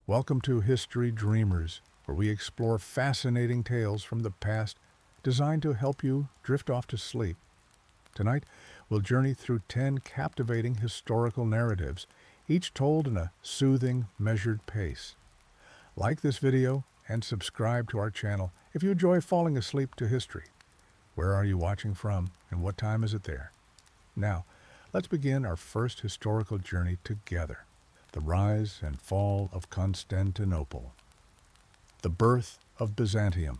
Welcome to History Dreamers, where we explore fascinating tales from the past designed to help you drift off to sleep. Tonight, we'll journey through 10 captivating historical narratives, each told in a soothing, measured pace. Like this video and subscribe to our channel if you enjoy falling asleep to history. Where are you watching from, and what time is it there? Now, let's begin our first historical journey together. The rise and fall of Constantinople. The birth of Byzantium.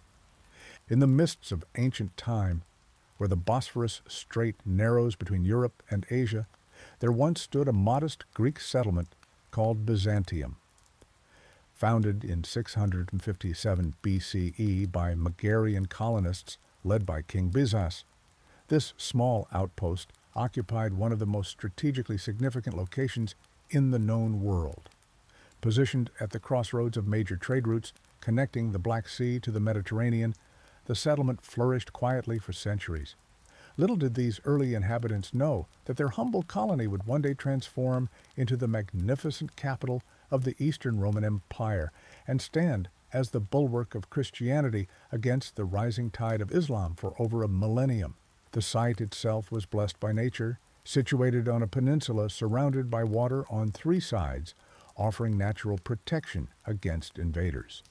In the mists of ancient time, where the Bosphorus Strait narrows between Europe and Asia, there once stood a modest Greek settlement called Byzantium. Founded in 657 BCE by Megarian colonists led by King Bizas, this small outpost occupied one of the most strategically significant locations in the known world. Positioned at the crossroads of major trade routes connecting the Black Sea to the Mediterranean, the settlement flourished quietly for centuries. Little did these early inhabitants know that their humble colony would one day transform into the magnificent capital of the Eastern Roman Empire and stand as the bulwark of Christianity against the rising tide of Islam for over a millennium. The site itself was blessed by nature, situated on a peninsula surrounded by water on three sides, offering natural protection against invaders.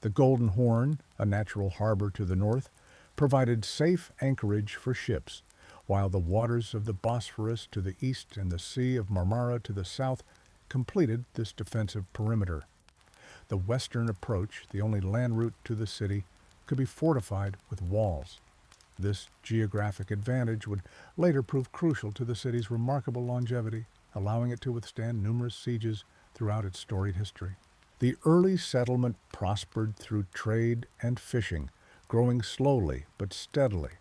The Golden Horn, a natural harbor to the north, provided safe anchorage for ships, while the waters of the Bosphorus to the east and the Sea of Marmara to the south completed this defensive perimeter. The western approach, the only land route to the city, could be fortified with walls. This geographic advantage would later prove crucial to the city's remarkable longevity, allowing it to withstand numerous sieges throughout its storied history. The early settlement prospered through trade and fishing, growing slowly but steadily.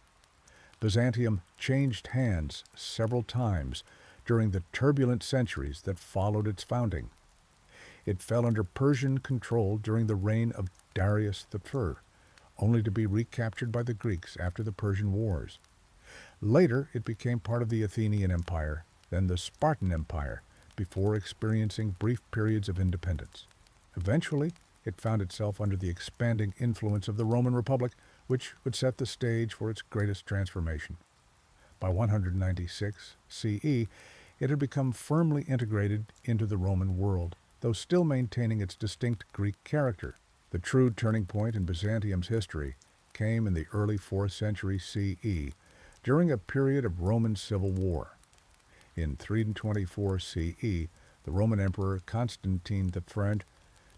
Byzantium changed hands several times during the turbulent centuries that followed its founding. It fell under Persian control during the reign of Darius I, only to be recaptured by the Greeks after the Persian Wars. Later, it became part of the Athenian Empire, then the Spartan Empire, before experiencing brief periods of independence. Eventually, it found itself under the expanding influence of the Roman Republic, which would set the stage for its greatest transformation. By 196 CE, it had become firmly integrated into the Roman world, though still maintaining its distinct Greek character. The true turning point in Byzantium's history came in the early 4th century CE, during a period of Roman civil war. In 324 CE, the Roman Emperor Constantine III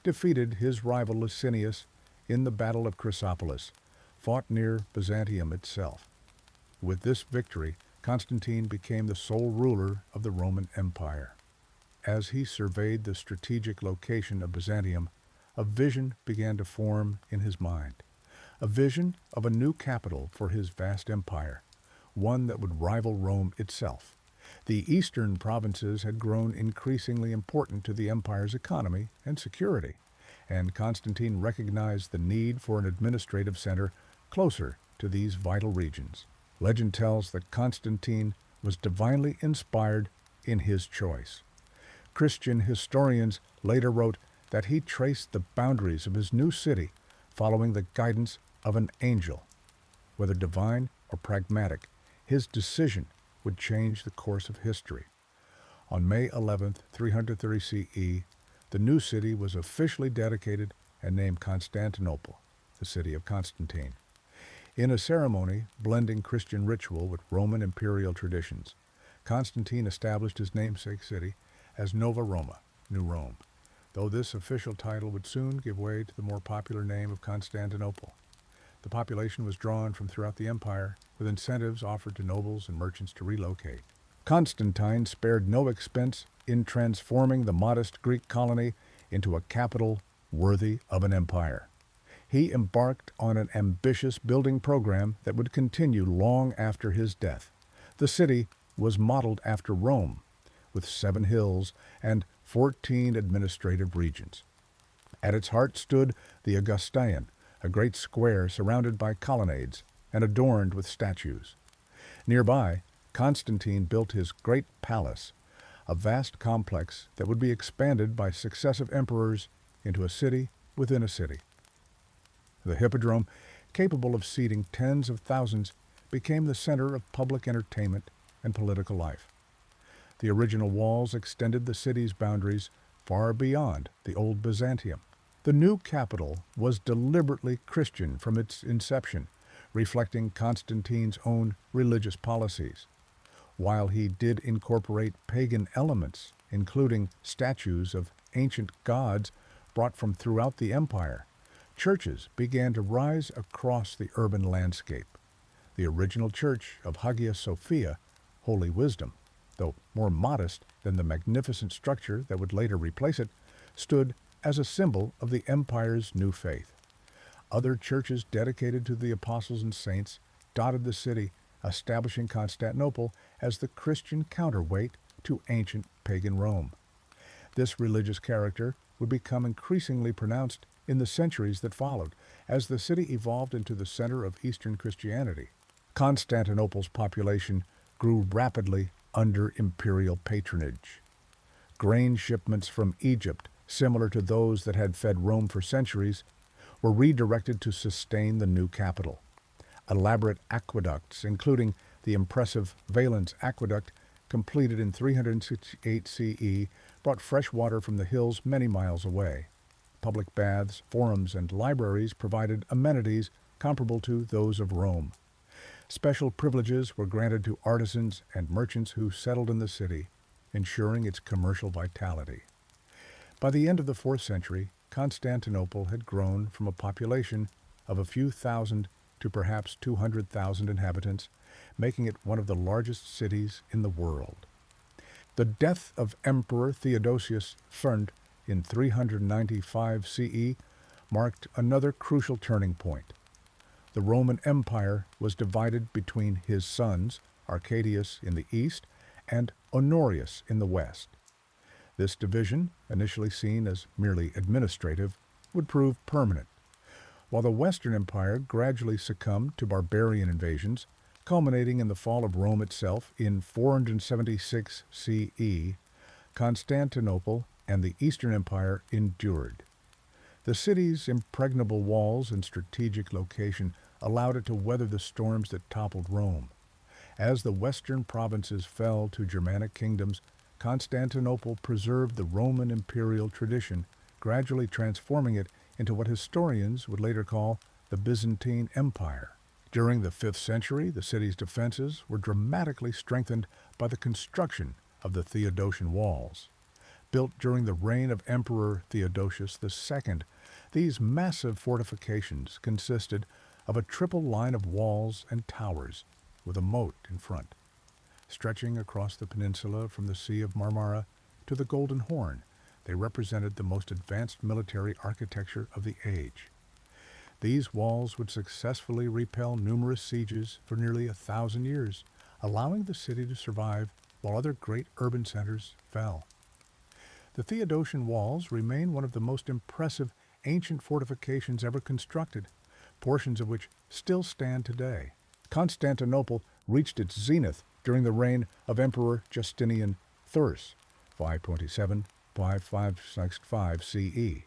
defeated his rival Licinius in the Battle of Chrysopolis, fought near Byzantium itself. With this victory, Constantine became the sole ruler of the Roman Empire. As he surveyed the strategic location of Byzantium, a vision began to form in his mind, a vision of a new capital for his vast empire, one that would rival Rome itself. The eastern provinces had grown increasingly important to the empire's economy and security, and Constantine recognized the need for an administrative center closer to these vital regions. Legend tells that Constantine was divinely inspired in his choice. Christian historians later wrote that he traced the boundaries of his new city following the guidance of an angel. Whether divine or pragmatic, his decision would change the course of history. On May 11, 330 CE, the new city was officially dedicated and named Constantinople, the city of Constantine. In a ceremony blending Christian ritual with Roman imperial traditions, Constantine established his namesake city as Nova Roma, New Rome, though this official title would soon give way to the more popular name of Constantinople. The population was drawn from throughout the empire, with incentives offered to nobles and merchants to relocate. Constantine spared no expense in transforming the modest Greek colony into a capital worthy of an empire. He embarked on an ambitious building program that would continue long after his death. The city was modeled after Rome, with 7 hills and 14 administrative regions. At its heart stood the Augustaion, a great square surrounded by colonnades and adorned with statues. Nearby, Constantine built his great palace, a vast complex that would be expanded by successive emperors into a city within a city. The Hippodrome, capable of seating tens of thousands, became the center of public entertainment and political life. The original walls extended the city's boundaries far beyond the old Byzantium. The new capital was deliberately Christian from its inception, reflecting Constantine's own religious policies. While he did incorporate pagan elements, including statues of ancient gods brought from throughout the empire, churches began to rise across the urban landscape. The original church of Hagia Sophia, Holy Wisdom, though more modest than the magnificent structure that would later replace it, stood as a symbol of the empire's new faith. Other churches dedicated to the apostles and saints dotted the city, establishing Constantinople as the Christian counterweight to ancient pagan Rome. This religious character would become increasingly pronounced in the centuries that followed, as the city evolved into the center of Eastern Christianity. Constantinople's population grew rapidly under imperial patronage. Grain shipments from Egypt, similar to those that had fed Rome for centuries, were redirected to sustain the new capital. Elaborate aqueducts, including the impressive Valens Aqueduct, completed in 368 CE, brought fresh water from the hills many miles away. Public baths, forums, and libraries provided amenities comparable to those of Rome. Special privileges were granted to artisans and merchants who settled in the city, ensuring its commercial vitality. By the end of the 4th century, Constantinople had grown from a population of a few thousand to perhaps 200,000 inhabitants, making it one of the largest cities in the world. The death of Emperor Theodosius I in 395 CE marked another crucial turning point. The Roman Empire was divided between his sons, Arcadius in the east and Honorius in the west. This division, initially seen as merely administrative, would prove permanent. While the Western Empire gradually succumbed to barbarian invasions, culminating in the fall of Rome itself in 476 CE, Constantinople and the Eastern Empire endured. The city's impregnable walls and strategic location allowed it to weather the storms that toppled Rome. As the western provinces fell to Germanic kingdoms, Constantinople preserved the Roman imperial tradition, gradually transforming it into what historians would later call the Byzantine Empire. During the 5th century, the city's defenses were dramatically strengthened by the construction of the Theodosian walls. Built during the reign of Emperor Theodosius II, these massive fortifications consisted of a triple line of walls and towers with a moat in front. Stretching across the peninsula from the Sea of Marmara to the Golden Horn, they represented the most advanced military architecture of the age. These walls would successfully repel numerous sieges for nearly 1,000 years, allowing the city to survive while other great urban centers fell. The Theodosian walls remain one of the most impressive ancient fortifications ever constructed, portions of which still stand today. Constantinople reached its zenith during the reign of Emperor Justinian Thurs, 527-5565 CE.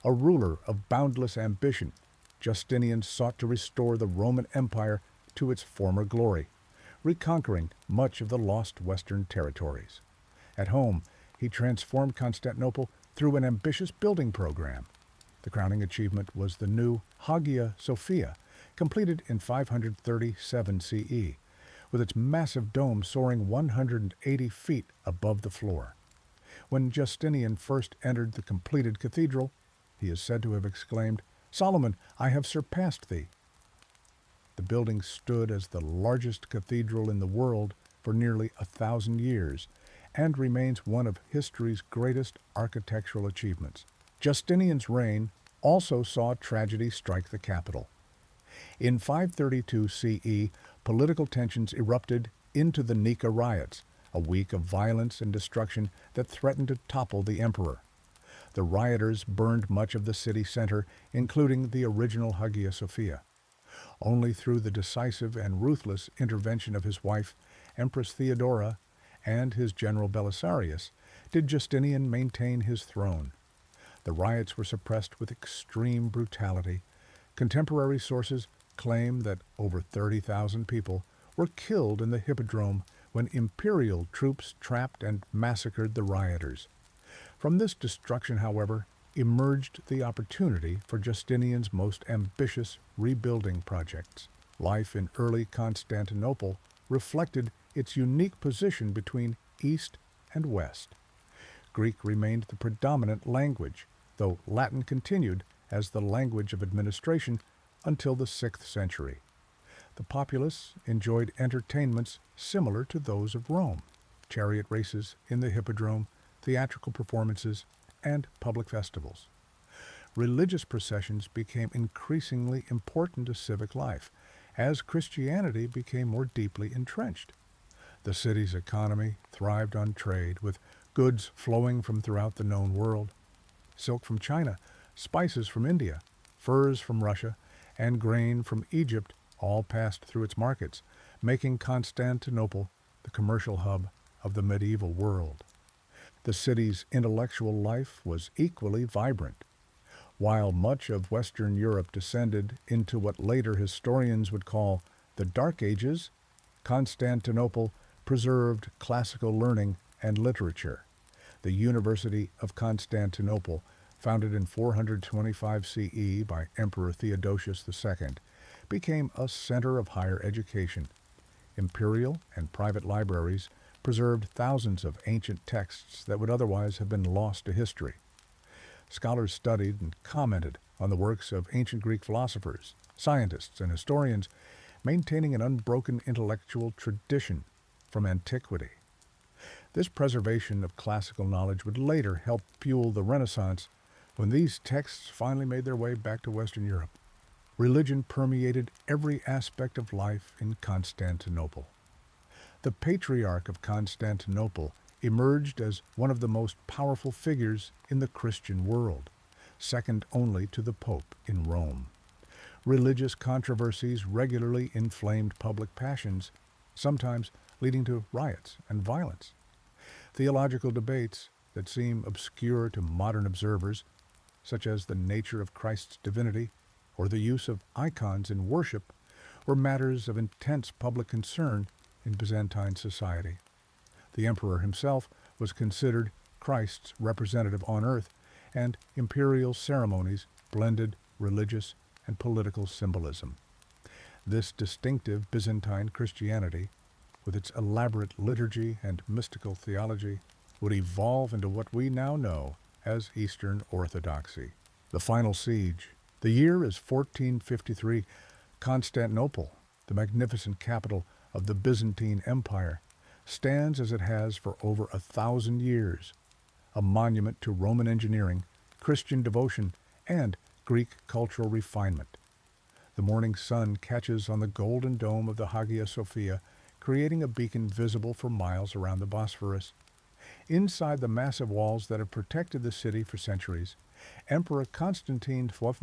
A ruler of boundless ambition, Justinian sought to restore the Roman Empire to its former glory, reconquering much of the lost western territories. At home, he transformed Constantinople through an ambitious building program. The crowning achievement was the new Hagia Sophia, completed in 537 CE, with its massive dome soaring 180 feet above the floor. When Justinian first entered the completed cathedral, he is said to have exclaimed, "Solomon, I have surpassed thee." The building stood as the largest cathedral in the world for nearly 1,000 years and remains one of history's greatest architectural achievements. Justinian's reign also saw tragedy strike the capital. In 532 CE, political tensions erupted into the Nika riots, a week of violence and destruction that threatened to topple the emperor. The rioters burned much of the city center, including the original Hagia Sophia. Only through the decisive and ruthless intervention of his wife, Empress Theodora, and his general Belisarius did Justinian maintain his throne. The riots were suppressed with extreme brutality. Contemporary sources claim that over 30,000 people were killed in the Hippodrome when imperial troops trapped and massacred the rioters. From this destruction, however, emerged the opportunity for Justinian's most ambitious rebuilding projects. Life in early Constantinople reflected its unique position between East and West. Greek remained the predominant language, though Latin continued as the language of administration until the 6th century. The populace enjoyed entertainments similar to those of Rome: chariot races in the Hippodrome, theatrical performances, and public festivals. Religious processions became increasingly important to civic life as Christianity became more deeply entrenched. The city's economy thrived on trade, with goods flowing from throughout the known world: silk from China, spices from India, furs from Russia, and grain from Egypt all passed through its markets, making Constantinople the commercial hub of the medieval world. The city's intellectual life was equally vibrant. While much of Western Europe descended into what later historians would call the Dark Ages, Constantinople preserved classical learning and literature. The University of Constantinople, founded in 425 CE by Emperor Theodosius II, became a center of higher education. Imperial and private libraries preserved thousands of ancient texts that would otherwise have been lost to history. Scholars studied and commented on the works of ancient Greek philosophers, scientists, and historians, maintaining an unbroken intellectual tradition from antiquity. This preservation of classical knowledge would later help fuel the Renaissance when these texts finally made their way back to Western Europe. Religion permeated every aspect of life in Constantinople. The Patriarch of Constantinople emerged as one of the most powerful figures in the Christian world, second only to the Pope in Rome. Religious controversies regularly inflamed public passions, sometimes leading to riots and violence. Theological debates that seem obscure to modern observers, such as the nature of Christ's divinity or the use of icons in worship, were matters of intense public concern in Byzantine society. The emperor himself was considered Christ's representative on earth, and imperial ceremonies blended religious and political symbolism. This distinctive Byzantine Christianity, with its elaborate liturgy and mystical theology, would evolve into what we now know as Eastern Orthodoxy. The final siege. The year is 1453. Constantinople, the magnificent capital of the Byzantine Empire, stands as it has for over 1,000 years, a monument to Roman engineering, Christian devotion, and Greek cultural refinement. The morning sun catches on the golden dome of the Hagia Sophia, creating a beacon visible for miles around the Bosphorus. Inside the massive walls that have protected the city for centuries, Emperor Constantine IV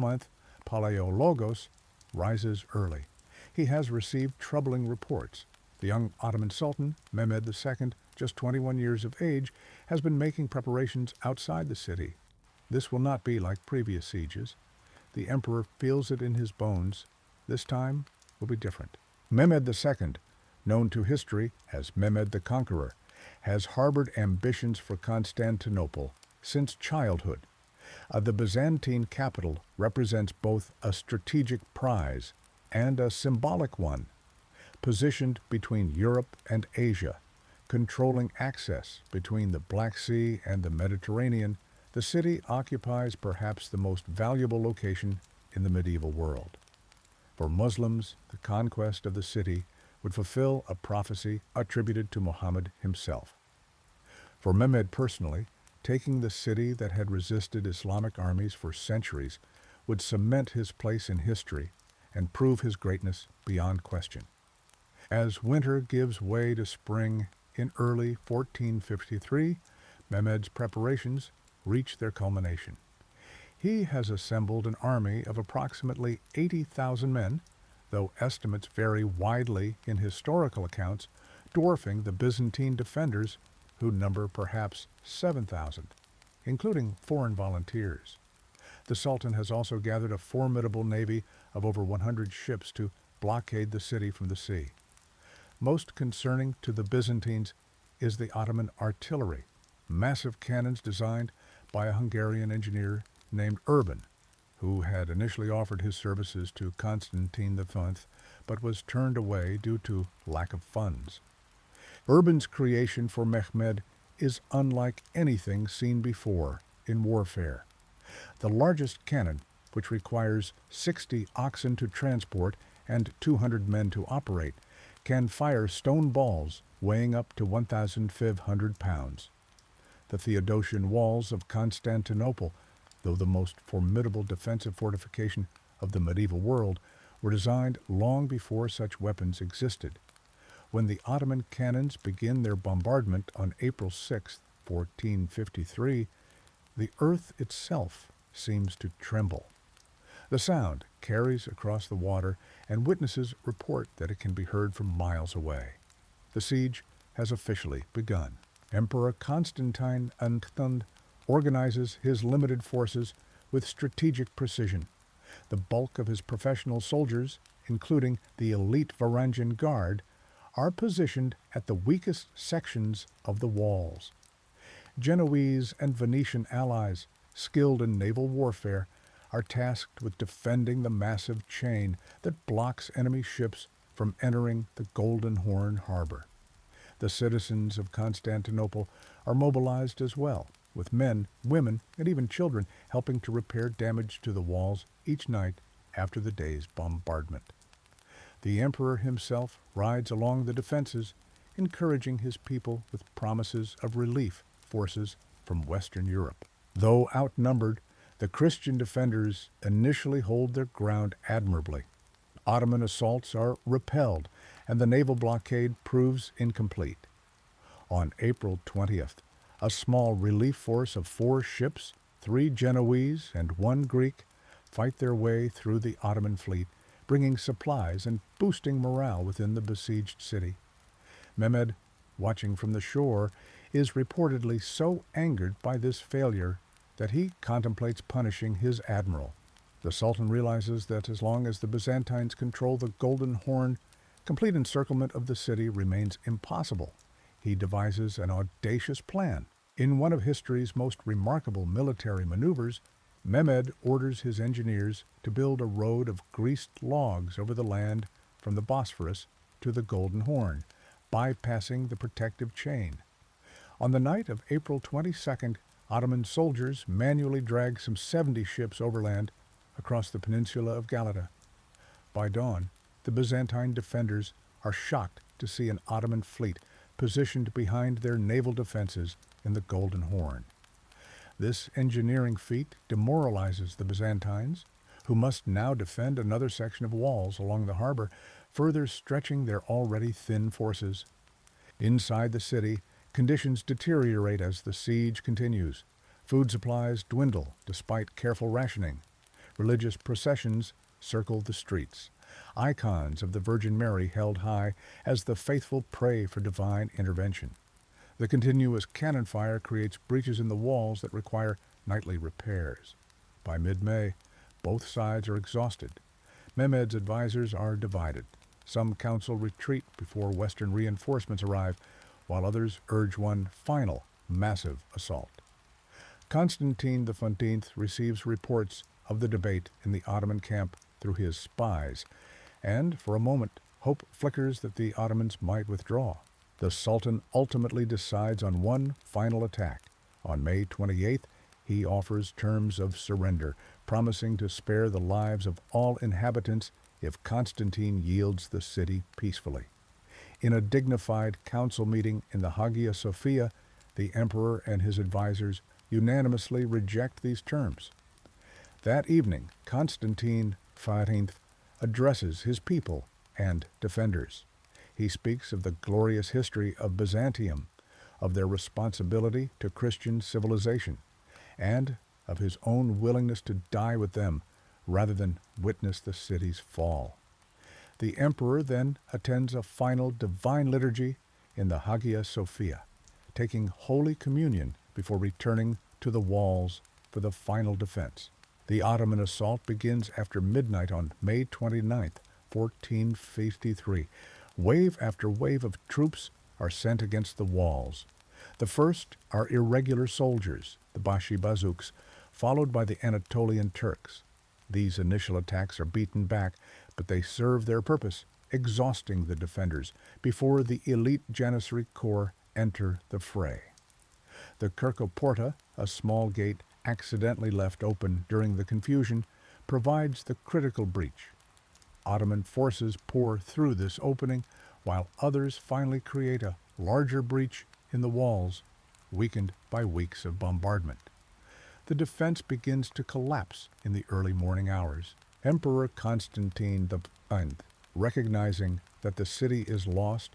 Palaiologos rises early. He has received troubling reports. The young Ottoman Sultan, Mehmed II, just 21 years of age, has been making preparations outside the city. This will not be like previous sieges. The emperor feels it in his bones. This time will be different. Mehmed II, known to history as Mehmed the Conqueror, has harbored ambitions for Constantinople since childhood. The Byzantine capital represents both a strategic prize and a symbolic one. Positioned between Europe and Asia, controlling access between the Black Sea and the Mediterranean, the city occupies perhaps the most valuable location in the medieval world. For Muslims, the conquest of the city would fulfill a prophecy attributed to Muhammad himself. For Mehmed personally, taking the city that had resisted Islamic armies for centuries would cement his place in history and prove his greatness beyond question. As winter gives way to spring in early 1453, Mehmed's preparations reach their culmination. He has assembled an army of approximately 80,000 men, though estimates vary widely in historical accounts, dwarfing the Byzantine defenders, who number perhaps 7,000. including foreign volunteers. The Sultan has also gathered a formidable navy of over 100 ships to blockade the city from the sea. Most concerning to the Byzantines is the Ottoman artillery, massive cannons designed by a Hungarian engineer named Urban, who had initially offered his services to Constantine V, but was turned away due to lack of funds. Urban's creation for Mehmed is unlike anything seen before in warfare. The largest cannon, which requires 60 oxen to transport and 200 men to operate, can fire stone balls weighing up to 1,500 pounds. The Theodosian walls of Constantinople, though the most formidable defensive fortification of the medieval world, were designed long before such weapons existed. When the Ottoman cannons begin their bombardment on April 6, 1453, the earth itself seems to tremble. The sound carries across the water, and witnesses report that it can be heard from miles away. The siege has officially begun. Emperor Constantine Anthund organizes his limited forces with strategic precision. The bulk of his professional soldiers, including the elite Varangian Guard, are positioned at the weakest sections of the walls. Genoese and Venetian allies, skilled in naval warfare, are tasked with defending the massive chain that blocks enemy ships from entering the Golden Horn harbor. The citizens of Constantinople are mobilized as well, with men, women, and even children helping to repair damage to the walls each night after the day's bombardment. The emperor himself rides along the defenses, encouraging his people with promises of relief forces from Western Europe. Though outnumbered, the Christian defenders initially hold their ground admirably. Ottoman assaults are repelled, and the naval blockade proves incomplete. On April 20th, a small relief force of 4 ships, 3 Genoese and 1 Greek, fight their way through the Ottoman fleet, bringing supplies and boosting morale within the besieged city. Mehmed, watching from the shore, is reportedly so angered by this failure that he contemplates punishing his admiral. The Sultan realizes that as long as the Byzantines control the Golden Horn, complete encirclement of the city remains impossible. He devises an audacious plan. In one of history's most remarkable military maneuvers, Mehmed orders his engineers to build a road of greased logs over the land from the Bosphorus to the Golden Horn, bypassing the protective chain. On the night of April 22nd, Ottoman soldiers manually drag some 70 ships overland across the peninsula of Galata. By dawn, the Byzantine defenders are shocked to see an Ottoman fleet positioned behind their naval defenses in the Golden Horn. This engineering feat demoralizes the Byzantines, who must now defend another section of walls along the harbor, further stretching their already thin forces. Inside the city, conditions deteriorate as the siege continues. Food supplies dwindle despite careful rationing. Religious processions circle the streets. Icons of the Virgin Mary held high as the faithful pray for divine intervention. The continuous cannon fire creates breaches in the walls that require nightly repairs. By mid-May, both sides are exhausted. Mehmed's advisors are divided. Some counsel retreat before Western reinforcements arrive, while others urge one final, massive assault. Constantine XV receives reports of the debate in the Ottoman camp through his spies, and for a moment hope flickers that the Ottomans might withdraw. The Sultan ultimately decides on one final attack. On May 28th, he offers terms of surrender, promising to spare the lives of all inhabitants if Constantine yields the city peacefully. In a dignified council meeting in the Hagia Sophia, the emperor and his advisors unanimously reject these terms. That evening, Constantine XV addresses his people and defenders. He speaks of the glorious history of Byzantium, of their responsibility to Christian civilization, and of his own willingness to die with them rather than witness the city's fall. The emperor then attends a final divine liturgy in the Hagia Sophia, taking Holy Communion before returning to the walls for the final defense. The Ottoman assault begins after midnight on May 29, 1453. Wave after wave of troops are sent against the walls. The first are irregular soldiers, the Bashi Bazouks, followed by the Anatolian Turks. These initial attacks are beaten back, but they serve their purpose, exhausting the defenders before the elite Janissary Corps enter the fray. The Kirkoporta, a small gate accidentally left open during the confusion, provides the critical breach. Ottoman forces pour through this opening, while others finally create a larger breach in the walls, weakened by weeks of bombardment. The defense begins to collapse in the early morning hours. Emperor Constantine IX, recognizing that the city is lost,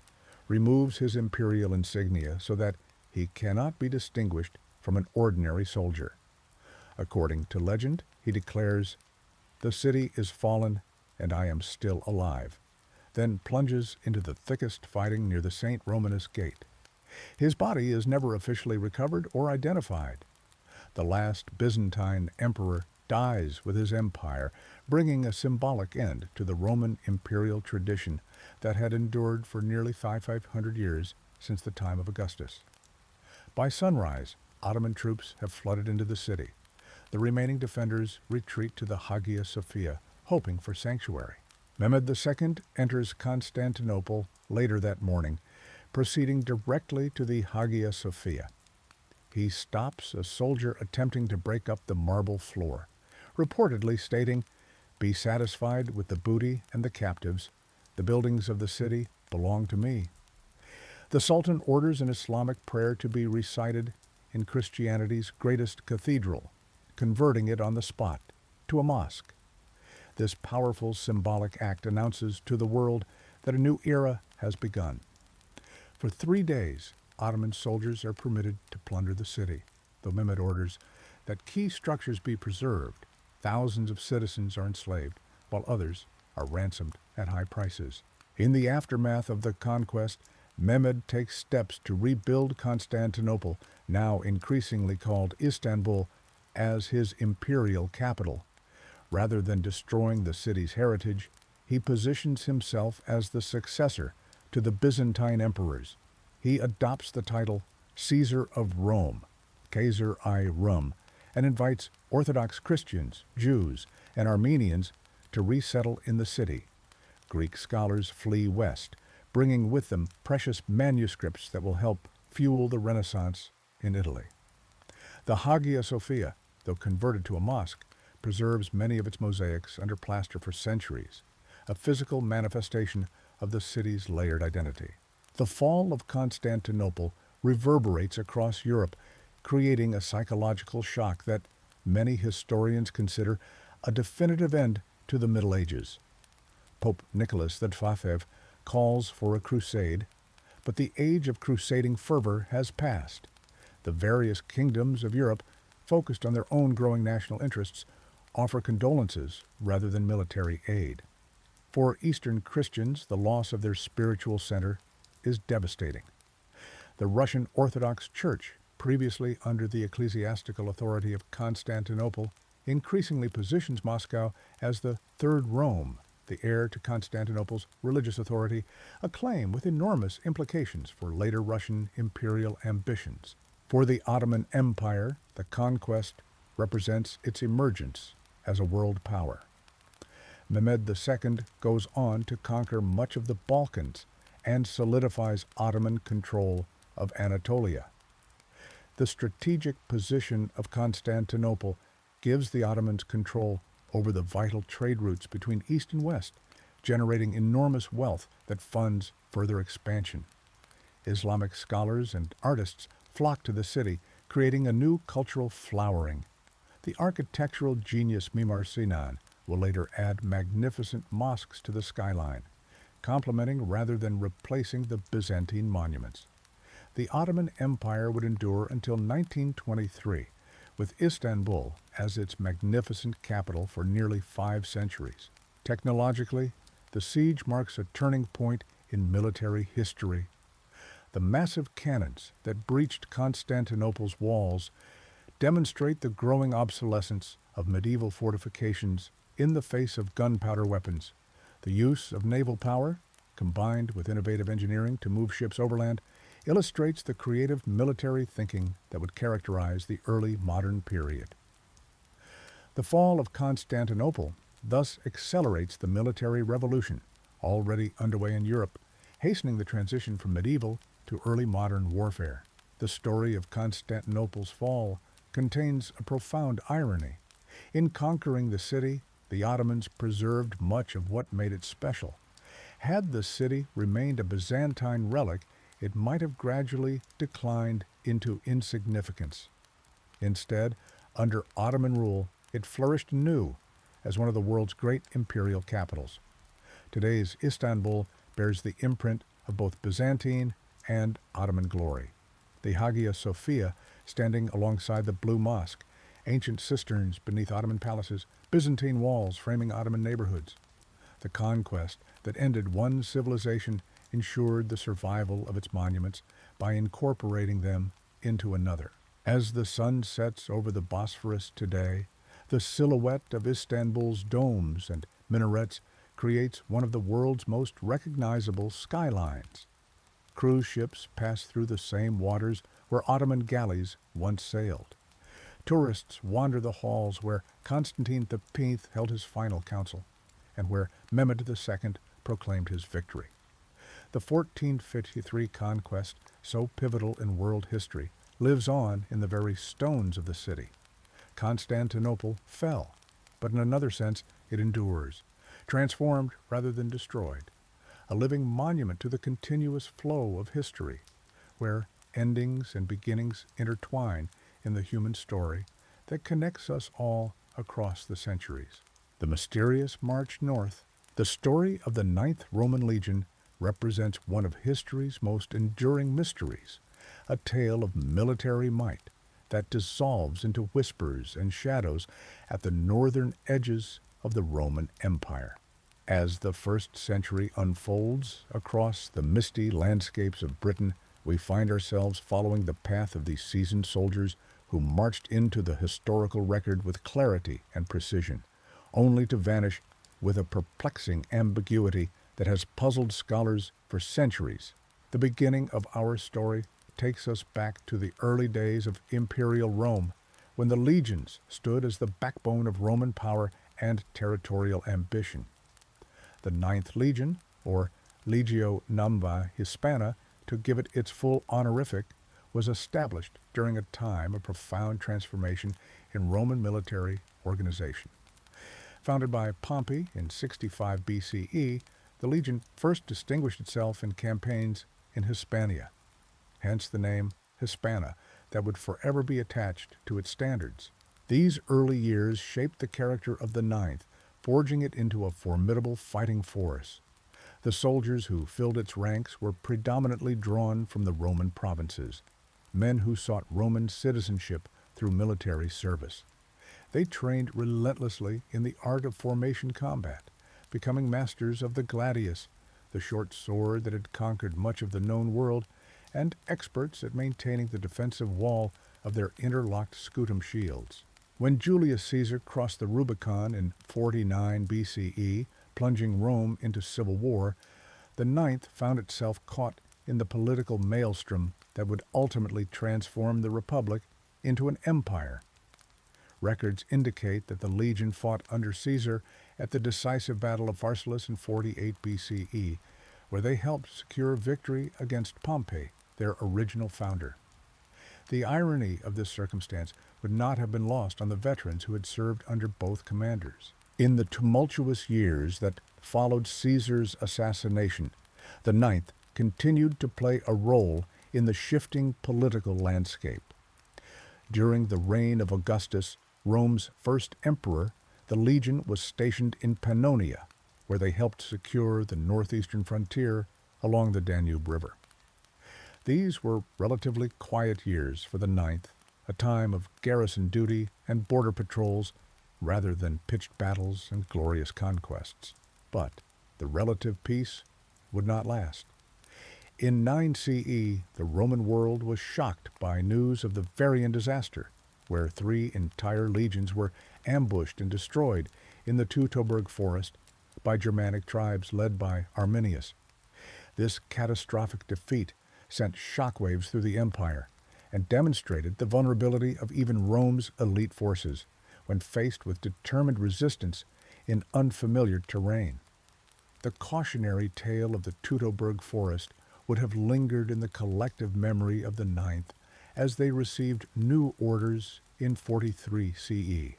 removes his imperial insignia so that he cannot be distinguished from an ordinary soldier. According to legend, he declares, "The city is fallen, and I am still alive," then plunges into the thickest fighting near the St. Romanus Gate. His body is never officially recovered or identified. The last Byzantine emperor dies with his empire, bringing a symbolic end to the Roman imperial tradition that had endured for nearly 500 years since the time of Augustus. By sunrise, Ottoman troops have flooded into the city. The remaining defenders retreat to the Hagia Sophia, hoping for sanctuary. Mehmed II enters Constantinople later that morning, proceeding directly to the Hagia Sophia. He stops a soldier attempting to break up the marble floor, reportedly stating, "Be satisfied with the booty and the captives. The buildings of the city belong to me." The Sultan orders an Islamic prayer to be recited in Christianity's greatest cathedral, converting it on the spot to a mosque. This powerful symbolic act announces to the world that a new era has begun. For 3 days, Ottoman soldiers are permitted to plunder the city, though Mehmed orders that key structures be preserved. Thousands of citizens are enslaved, while others are ransomed at high prices. In the aftermath of the conquest, Mehmed takes steps to rebuild Constantinople, now increasingly called Istanbul, as his imperial capital. Rather than destroying the city's heritage, he positions himself as the successor to the Byzantine emperors. He adopts the title Caesar of Rome, Kaiser I Rum, and invites Orthodox Christians, Jews, and Armenians to resettle in the city. Greek scholars flee west, bringing with them precious manuscripts that will help fuel the Renaissance in Italy. The Hagia Sophia, though converted to a mosque, preserves many of its mosaics under plaster for centuries, a physical manifestation of the city's layered identity. The fall of Constantinople reverberates across Europe, creating a psychological shock that many historians consider a definitive end to the Middle Ages. Pope Nicholas V calls for a crusade, but the age of crusading fervor has passed. The various kingdoms of Europe, focused on their own growing national interests, offer condolences rather than military aid. For Eastern Christians, the loss of their spiritual center is devastating. The Russian Orthodox Church, previously under the ecclesiastical authority of Constantinople, increasingly positions Moscow as the Third Rome, the heir to Constantinople's religious authority, a claim with enormous implications for later Russian imperial ambitions. For the Ottoman Empire, the conquest represents its emergence as a world power. Mehmed II goes on to conquer much of the Balkans and solidifies Ottoman control of Anatolia. The strategic position of Constantinople gives the Ottomans control over the vital trade routes between East and West, generating enormous wealth that funds further expansion. Islamic scholars and artists flock to the city, creating a new cultural flowering. The architectural genius Mimar Sinan will later add magnificent mosques to the skyline, complementing rather than replacing the Byzantine monuments. The Ottoman Empire would endure until 1923, with Istanbul as its magnificent capital for nearly 5 centuries. Technologically, the siege marks a turning point in military history. The massive cannons that breached Constantinople's walls demonstrate the growing obsolescence of medieval fortifications in the face of gunpowder weapons. The use of naval power, combined with innovative engineering to move ships overland, illustrates the creative military thinking that would characterize the early modern period. The fall of Constantinople thus accelerates the military revolution, already underway in Europe, hastening the transition from medieval to early modern warfare. The story of Constantinople's fall contains a profound irony. In conquering the city, the Ottomans preserved much of what made it special. Had the city remained a Byzantine relic, it might have gradually declined into insignificance. Instead, under Ottoman rule, it flourished anew as one of the world's great imperial capitals. Today's Istanbul bears the imprint of both Byzantine and Ottoman glory. The Hagia Sophia, standing alongside the Blue Mosque, ancient cisterns beneath Ottoman palaces, Byzantine walls framing Ottoman neighborhoods. The conquest that ended one civilization ensured the survival of its monuments by incorporating them into another. As the sun sets over the Bosphorus today, the silhouette of Istanbul's domes and minarets creates one of the world's most recognizable skylines. Cruise ships pass through the same waters where Ottoman galleys once sailed. Tourists wander the halls where Constantine V held his final council, and where Mehmed II proclaimed his victory. The 1453 conquest, so pivotal in world history, lives on in the very stones of the city. Constantinople fell, but in another sense it endures, transformed rather than destroyed, a living monument to the continuous flow of history, where endings and beginnings intertwine in the human story that connects us all across the centuries. The mysterious march north, the story of the Ninth Roman Legion, represents one of history's most enduring mysteries, a tale of military might that dissolves into whispers and shadows at the northern edges of the Roman Empire. As the first century unfolds across the misty landscapes of Britain, we find ourselves following the path of these seasoned soldiers who marched into the historical record with clarity and precision, only to vanish with a perplexing ambiguity that has puzzled scholars for centuries. The beginning of our story takes us back to the early days of imperial Rome, when the legions stood as the backbone of Roman power and territorial ambition. The Ninth Legion, or Legio Numva Hispana, to give it its full honorific, was established during a time of profound transformation in Roman military organization. Founded by Pompey in 65 BCE, the legion first distinguished itself in campaigns in Hispania, hence the name Hispana that would forever be attached to its standards. These early years shaped the character of the Ninth, forging it into a formidable fighting force. The soldiers who filled its ranks were predominantly drawn from the Roman provinces, men who sought Roman citizenship through military service. They trained relentlessly in the art of formation combat, becoming masters of the gladius, the short sword that had conquered much of the known world, and experts at maintaining the defensive wall of their interlocked scutum shields. When Julius Caesar crossed the Rubicon in 49 BCE, plunging Rome into civil war, the Ninth found itself caught in the political maelstrom that would ultimately transform the Republic into an empire. Records indicate that the legion fought under Caesar at the decisive Battle of Pharsalus in 48 BCE, where they helped secure victory against Pompey, their original founder. The irony of this circumstance would not have been lost on the veterans who had served under both commanders. In the tumultuous years that followed Caesar's assassination, the Ninth continued to play a role in the shifting political landscape. During the reign of Augustus, Rome's first emperor, the legion was stationed in Pannonia, where they helped secure the northeastern frontier along the Danube River. These were relatively quiet years for the Ninth, a time of garrison duty and border patrols rather than pitched battles and glorious conquests. But the relative peace would not last. In 9 CE, the Roman world was shocked by news of the Varian disaster, where 3 entire legions were ambushed and destroyed in the Teutoburg forest by Germanic tribes led by Arminius. This catastrophic defeat sent shockwaves through the empire and demonstrated the vulnerability of even Rome's elite forces when faced with determined resistance in unfamiliar terrain. The cautionary tale of the Teutoburg forest would have lingered in the collective memory of the Ninth as they received new orders in 43 CE.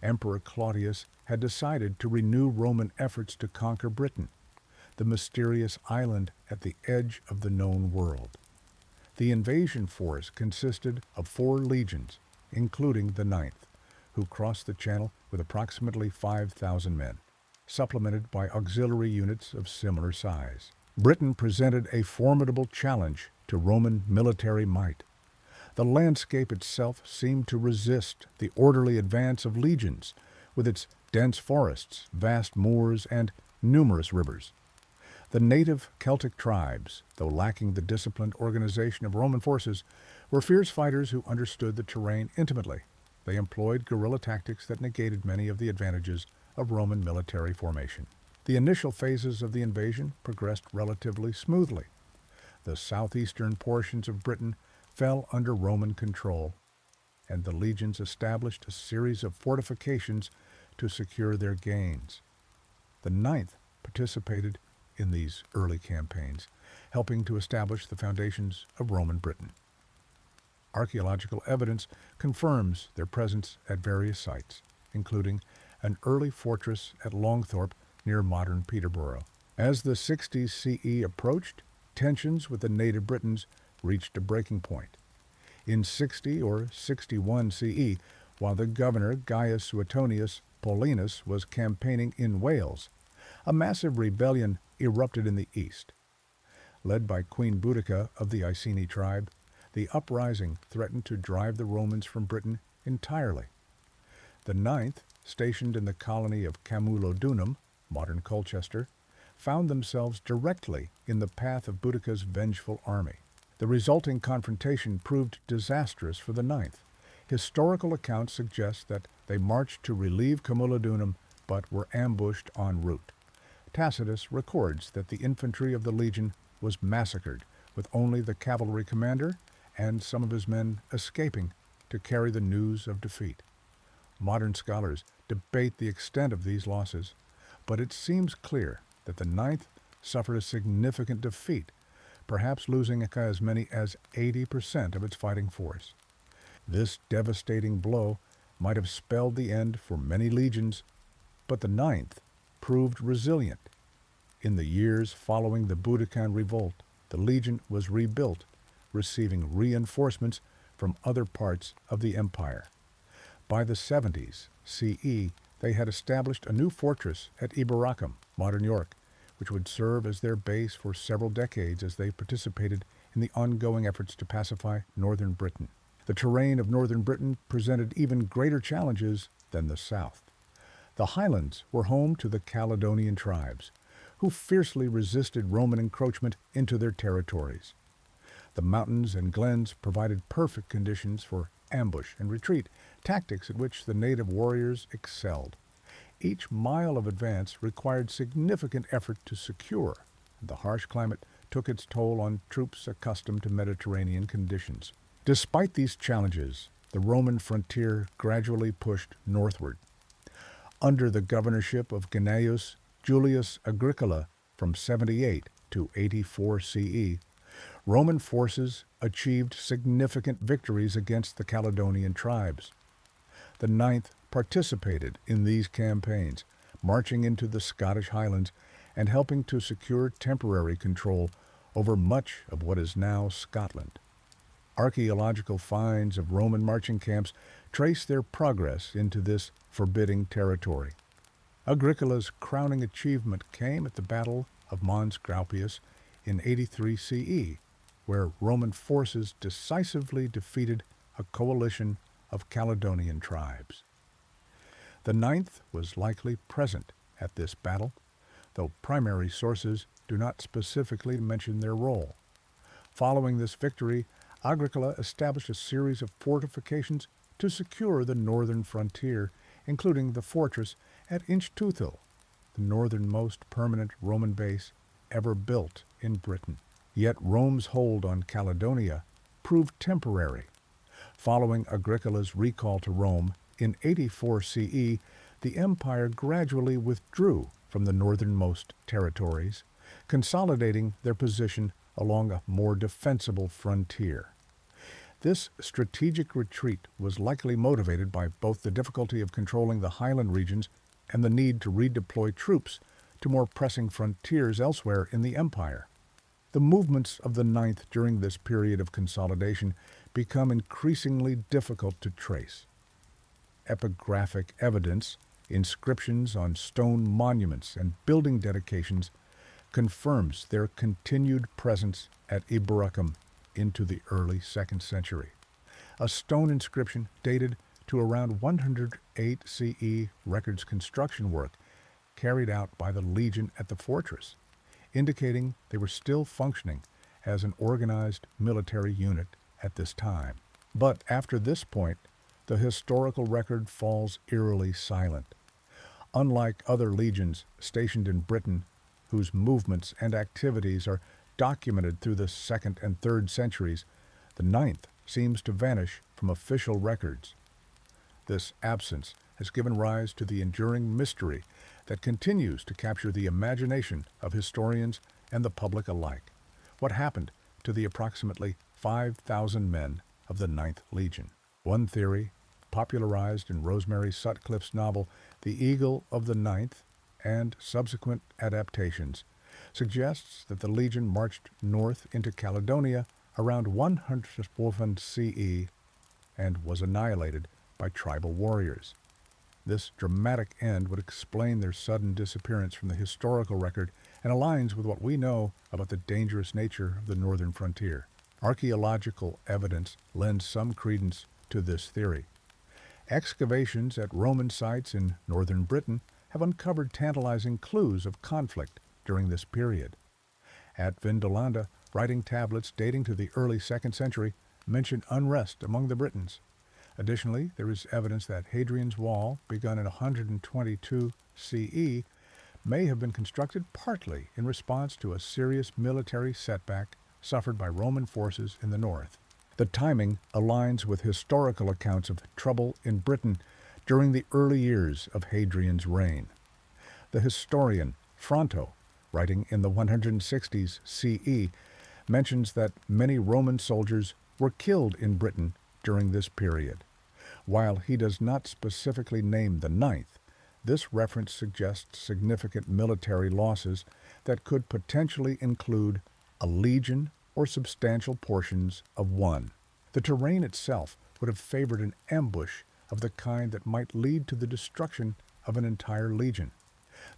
Emperor Claudius had decided to renew Roman efforts to conquer Britain, the mysterious island at the edge of the known world. The invasion force consisted of 4 legions, including the Ninth, who crossed the Channel with approximately 5,000 men, supplemented by auxiliary units of similar size. Britain presented a formidable challenge to Roman military might. The landscape itself seemed to resist the orderly advance of legions, with its dense forests, vast moors, and numerous rivers. The native Celtic tribes, though lacking the disciplined organization of Roman forces, were fierce fighters who understood the terrain intimately. They employed guerrilla tactics that negated many of the advantages of Roman military formation. The initial phases of the invasion progressed relatively smoothly. The southeastern portions of Britain fell under Roman control, and the legions established a series of fortifications to secure their gains. The Ninth participated in these early campaigns, helping to establish the foundations of Roman Britain. Archaeological evidence confirms their presence at various sites, including an early fortress at Longthorpe near modern Peterborough. As the 60s CE approached, tensions with the native Britons reached a breaking point. In 60 or 61 CE, while the governor Gaius Suetonius Paulinus was campaigning in Wales, a massive rebellion erupted in the east. Led by Queen Boudica of the Iceni tribe, the uprising threatened to drive the Romans from Britain entirely. The Ninth, stationed in the colony of Camulodunum, modern Colchester, found themselves directly in the path of Boudica's vengeful army. The resulting confrontation proved disastrous for the Ninth. Historical accounts suggest that they marched to relieve Camulodunum but were ambushed en route. Tacitus records that the infantry of the legion was massacred, with only the cavalry commander and some of his men escaping to carry the news of defeat. Modern scholars debate the extent of these losses, but it seems clear that the Ninth suffered a significant defeat, perhaps losing as many as 80% of its fighting force. This devastating blow might have spelled the end for many legions, but the Ninth proved resilient. In the years following the Boudican revolt, the legion was rebuilt, receiving reinforcements from other parts of the empire. By the 70s CE, they had established a new fortress at Eboracum, modern York, which would serve as their base for several decades as they participated in the ongoing efforts to pacify northern Britain. The terrain of northern Britain presented even greater challenges than the south. The highlands were home to the Caledonian tribes, who fiercely resisted Roman encroachment into their territories. The mountains and glens provided perfect conditions for ambush and retreat, tactics at which the native warriors excelled. Each mile of advance required significant effort to secure, and the harsh climate took its toll on troops accustomed to Mediterranean conditions. Despite these challenges, the Roman frontier gradually pushed northward. Under the governorship of Gnaeus Julius Agricola from 78 to 84 CE, Roman forces achieved significant victories against the Caledonian tribes. The Ninth participated in these campaigns, marching into the Scottish Highlands and helping to secure temporary control over much of what is now Scotland. Archaeological finds of Roman marching camps trace their progress into this forbidding territory. Agricola's crowning achievement came at the Battle of Mons Graupius in 83 CE, where Roman forces decisively defeated a coalition of Caledonian tribes. The Ninth was likely present at this battle, though primary sources do not specifically mention their role. Following this victory, Agricola established a series of fortifications to secure the northern frontier, including the fortress at Inchtuthil, the northernmost permanent Roman base ever built in Britain. Yet Rome's hold on Caledonia proved temporary. Following Agricola's recall to Rome in 84 CE, the empire gradually withdrew from the northernmost territories, consolidating their position along a more defensible frontier. This strategic retreat was likely motivated by both the difficulty of controlling the highland regions and the need to redeploy troops to more pressing frontiers elsewhere in the empire. The movements of the Ninth during this period of consolidation become increasingly difficult to trace. Epigraphic evidence, inscriptions on stone monuments and building dedications, confirms their continued presence at Iberacum into the early 2nd century. A stone inscription dated to around 108 CE records construction work carried out by the legion at the fortress, indicating they were still functioning as an organized military unit at this time. But after this point, the historical record falls eerily silent. Unlike other legions stationed in Britain, whose movements and activities are documented through the 2nd and 3rd centuries, the 9th seems to vanish from official records. This absence has given rise to the enduring mystery that continues to capture the imagination of historians and the public alike. What happened to the approximately 5,000 men of the 9th Legion? One theory, popularized in Rosemary Sutcliffe's novel The Eagle of the Ninth and subsequent adaptations, suggests that the Legion marched north into Caledonia around 100 CE and was annihilated by tribal warriors. This dramatic end would explain their sudden disappearance from the historical record and aligns with what we know about the dangerous nature of the northern frontier. Archaeological evidence lends some credence to this theory. Excavations at Roman sites in northern Britain have uncovered tantalizing clues of conflict during this period. At Vindolanda, writing tablets dating to the early 2nd century mention unrest among the Britons. Additionally, there is evidence that Hadrian's Wall, begun in 122 CE, may have been constructed partly in response to a serious military setback suffered by Roman forces in the north. The timing aligns with historical accounts of trouble in Britain during the early years of Hadrian's reign. The historian Fronto, writing in the 160s CE, mentions that many Roman soldiers were killed in Britain during this period. While he does not specifically name the 9th, this reference suggests significant military losses that could potentially include a legion or substantial portions of one. The terrain itself would have favored an ambush of the kind that might lead to the destruction of an entire legion.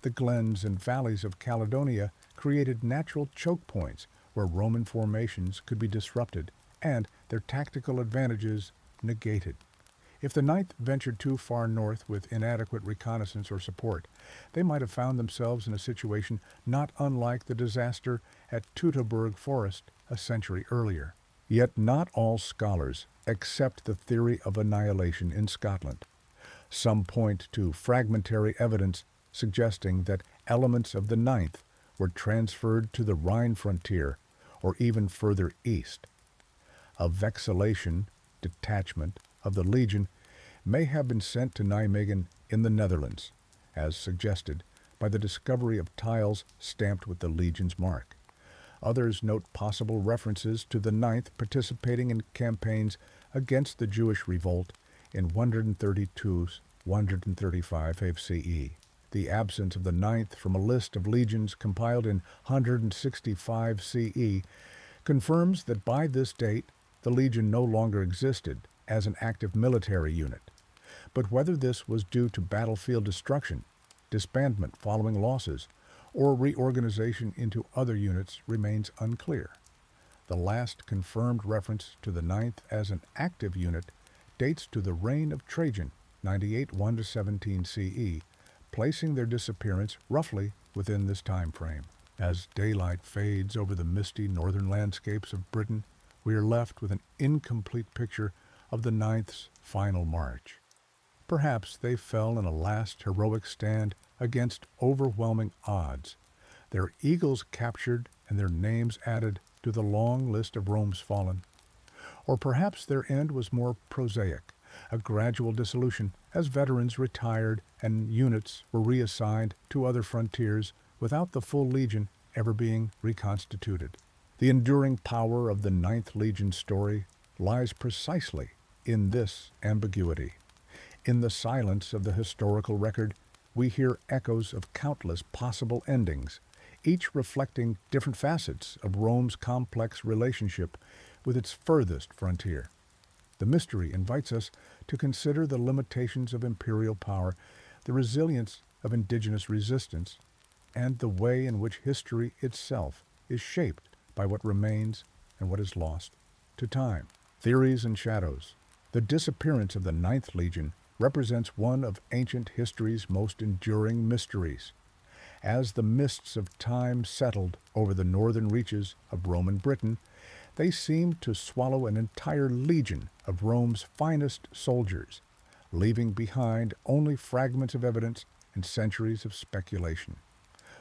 The glens and valleys of Caledonia created natural choke points where Roman formations could be disrupted and their tactical advantages negated. If the 9th ventured too far north with inadequate reconnaissance or support, they might have found themselves in a situation not unlike the disaster at Teutoburg Forest a century earlier. Yet not all scholars accept the theory of annihilation in Scotland. Some point to fragmentary evidence suggesting that elements of the 9th were transferred to the Rhine frontier or even further east. A vexillation detachment of the Legion may have been sent to Nijmegen in the Netherlands, as suggested by the discovery of tiles stamped with the Legion's mark. Others note possible references to the 9th participating in campaigns against the Jewish revolt in 132-135 CE. The absence of the 9th from a list of legions compiled in 165 CE confirms that by this date the Legion no longer existed as an active military unit. But whether this was due to battlefield destruction, disbandment following losses, or reorganization into other units remains unclear. The last confirmed reference to the 9th as an active unit dates to the reign of Trajan, 98-1-17 CE, placing their disappearance roughly within this time frame. As daylight fades over the misty northern landscapes of Britain, we are left with an incomplete picture of the Ninth's final march. Perhaps they fell in a last heroic stand against overwhelming odds, their eagles captured and their names added to the long list of Rome's fallen. Or perhaps their end was more prosaic, a gradual dissolution as veterans retired and units were reassigned to other frontiers without the full legion ever being reconstituted. The enduring power of the Ninth Legion story lies precisely in this ambiguity. In the silence of the historical record, we hear echoes of countless possible endings, each reflecting different facets of Rome's complex relationship with its furthest frontier. The mystery invites us to consider the limitations of imperial power, the resilience of indigenous resistance, and the way in which history itself is shaped by what remains and what is lost to time. Theories and shadows. The disappearance of the Ninth Legion represents one of ancient history's most enduring mysteries. As the mists of time settled over the northern reaches of Roman Britain, they seemed to swallow an entire legion of Rome's finest soldiers, leaving behind only fragments of evidence and centuries of speculation.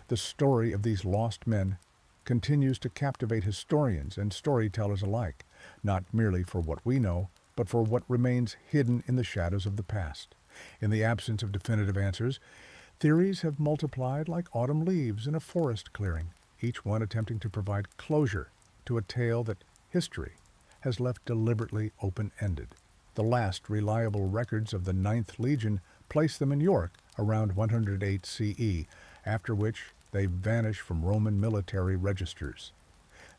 The story of these lost men continues to captivate historians and storytellers alike, not merely for what we know, but for what remains hidden in the shadows of the past. In the absence of definitive answers, theories have multiplied like autumn leaves in a forest clearing, each one attempting to provide closure to a tale that history has left deliberately open-ended. The last reliable records of the Ninth Legion place them in York around 108 CE, after which they vanish from Roman military registers.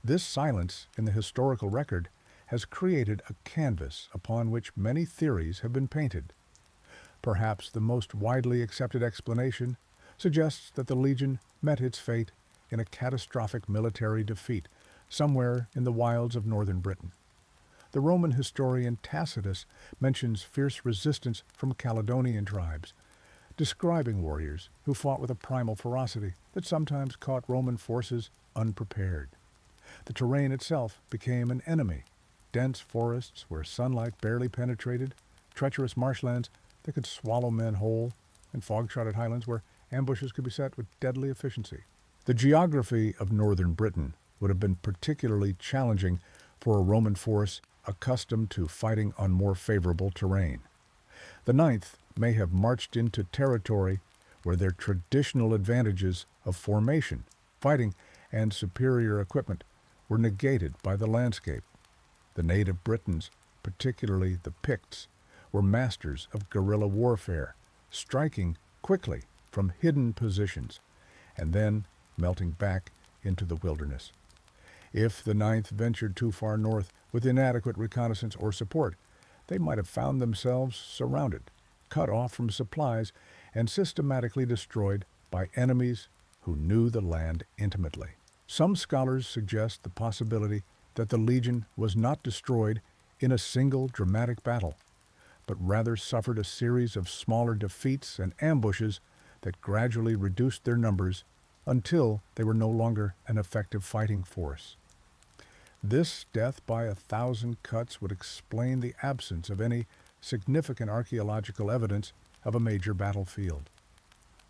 This silence in the historical record has created a canvas upon which many theories have been painted. Perhaps the most widely accepted explanation suggests that the legion met its fate in a catastrophic military defeat somewhere in the wilds of northern Britain. The Roman historian Tacitus mentions fierce resistance from Caledonian tribes, describing warriors who fought with a primal ferocity that sometimes caught Roman forces unprepared. The terrain itself became an enemy. Dense forests where sunlight barely penetrated, treacherous marshlands that could swallow men whole, and fog-shrouded highlands where ambushes could be set with deadly efficiency. The geography of northern Britain would have been particularly challenging for a Roman force accustomed to fighting on more favorable terrain. The Ninth may have marched into territory where their traditional advantages of formation, fighting, and superior equipment were negated by the landscape. The native Britons, particularly the Picts, were masters of guerrilla warfare, striking quickly from hidden positions, and then melting back into the wilderness. If the Ninth ventured too far north with inadequate reconnaissance or support, they might have found themselves surrounded, cut off from supplies, and systematically destroyed by enemies who knew the land intimately. Some scholars suggest the possibility that the legion was not destroyed in a single dramatic battle, but rather suffered a series of smaller defeats and ambushes that gradually reduced their numbers until they were no longer an effective fighting force. This death by 1,000 cuts would explain the absence of any significant archaeological evidence of a major battlefield.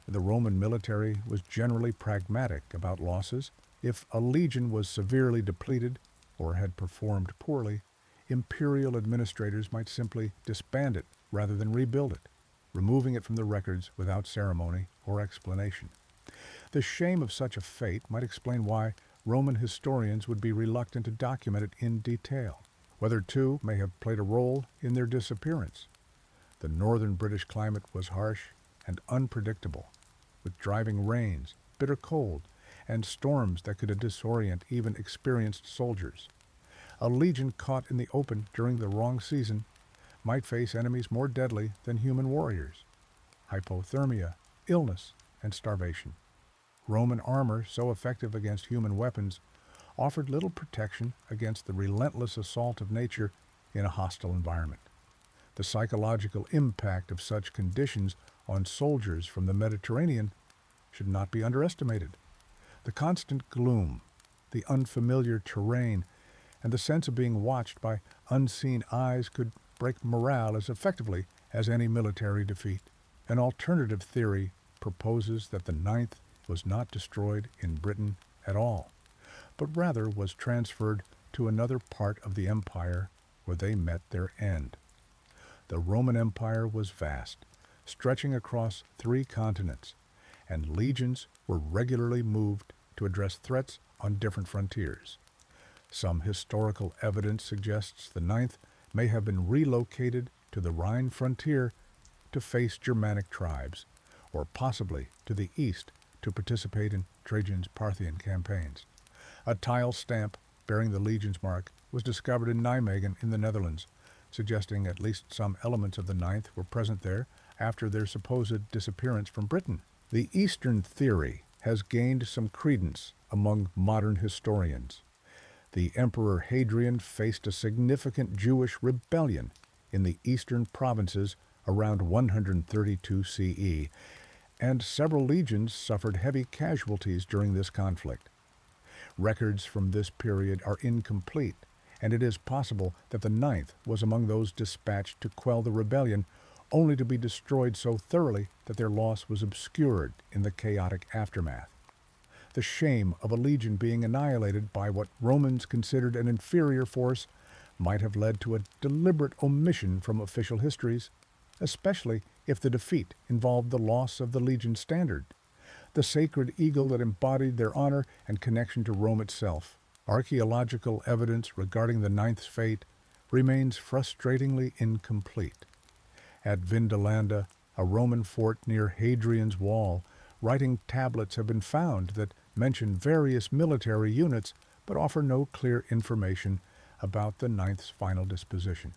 The Roman military was generally pragmatic about losses. If a legion was severely depleted or had performed poorly, imperial administrators might simply disband it rather than rebuild it, removing it from the records without ceremony or explanation. The shame of such a fate might explain why Roman historians would be reluctant to document it in detail. Weather, too, may have played a role in their disappearance. The northern British climate was harsh and unpredictable, with driving rains, bitter cold, and storms that could disorient even experienced soldiers. A legion caught in the open during the wrong season might face enemies more deadly than human warriors: hypothermia, illness, and starvation. Roman armor, so effective against human weapons, offered little protection against the relentless assault of nature in a hostile environment. The psychological impact of such conditions on soldiers from the Mediterranean should not be underestimated. The constant gloom, the unfamiliar terrain, and the sense of being watched by unseen eyes could break morale as effectively as any military defeat. An alternative theory proposes that the Ninth was not destroyed in Britain at all, but rather was transferred to another part of the empire where they met their end. The Roman Empire was vast, stretching across 3 continents, and legions were regularly moved to address threats on different frontiers. Some historical evidence suggests the Ninth may have been relocated to the Rhine frontier to face Germanic tribes, or possibly to the east to participate in Trajan's Parthian campaigns. A tile stamp bearing the legion's mark was discovered in Nijmegen in the Netherlands, suggesting at least some elements of the Ninth were present there after their supposed disappearance from Britain. The Eastern theory has gained some credence among modern historians. The Emperor Hadrian faced a significant Jewish rebellion in the eastern provinces around 132 CE, and several legions suffered heavy casualties during this conflict. Records from this period are incomplete, and it is possible that the Ninth was among those dispatched to quell the rebellion, only to be destroyed so thoroughly that their loss was obscured in the chaotic aftermath. The shame of a legion being annihilated by what Romans considered an inferior force might have led to a deliberate omission from official histories, especially if the defeat involved the loss of the legion standard, the sacred eagle that embodied their honor and connection to Rome itself. Archaeological evidence regarding the Ninth's fate remains frustratingly incomplete. At Vindolanda, a Roman fort near Hadrian's Wall, writing tablets have been found that mention various military units but offer no clear information about the Ninth's final disposition.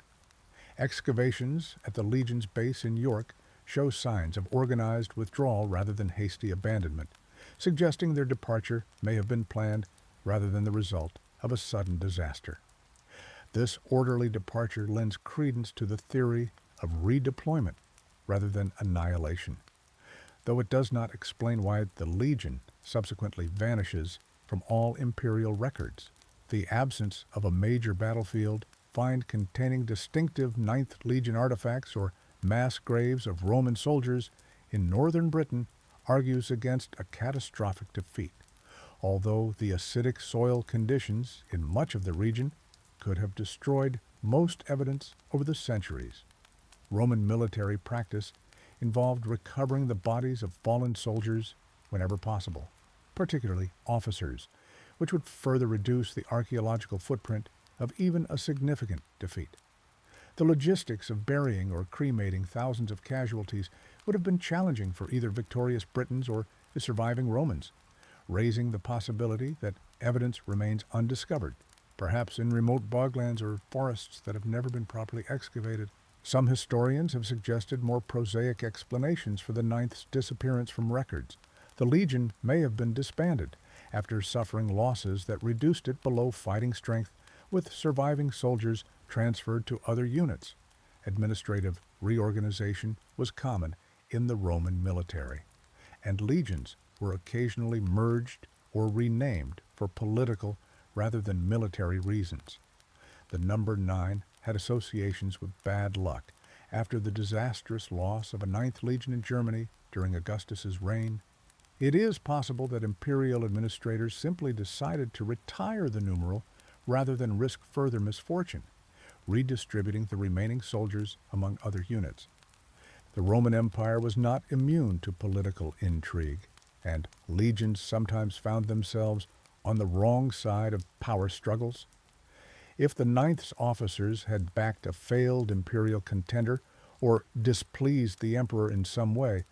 Excavations at the Legion's base in York show signs of organized withdrawal rather than hasty abandonment, suggesting their departure may have been planned rather than the result of a sudden disaster. This orderly departure lends credence to the theory of redeployment rather than annihilation, though it does not explain why the Legion subsequently vanishes from all imperial records. The absence of a major battlefield, find containing distinctive Ninth Legion artifacts or mass graves of Roman soldiers in northern Britain argues against a catastrophic defeat, although the acidic soil conditions in much of the region could have destroyed most evidence over the centuries. Roman military practice involved recovering the bodies of fallen soldiers whenever possible, particularly officers, which would further reduce the archaeological footprint of even a significant defeat. The logistics of burying or cremating thousands of casualties would have been challenging for either victorious Britons or the surviving Romans, raising the possibility that evidence remains undiscovered, perhaps in remote boglands or forests that have never been properly excavated. Some historians have suggested more prosaic explanations for the Ninth's disappearance from records. The Legion may have been disbanded after suffering losses that reduced it below fighting strength, with surviving soldiers transferred to other units. Administrative reorganization was common in the Roman military, and legions were occasionally merged or renamed for political rather than military reasons. The number 9 had associations with bad luck after the disastrous loss of a Ninth Legion in Germany during Augustus's reign. It is possible that imperial administrators simply decided to retire the numeral rather than risk further misfortune, redistributing the remaining soldiers among other units. The Roman Empire was not immune to political intrigue, and legions sometimes found themselves on the wrong side of power struggles. If the Ninth's officers had backed a failed imperial contender or displeased the emperor in some way,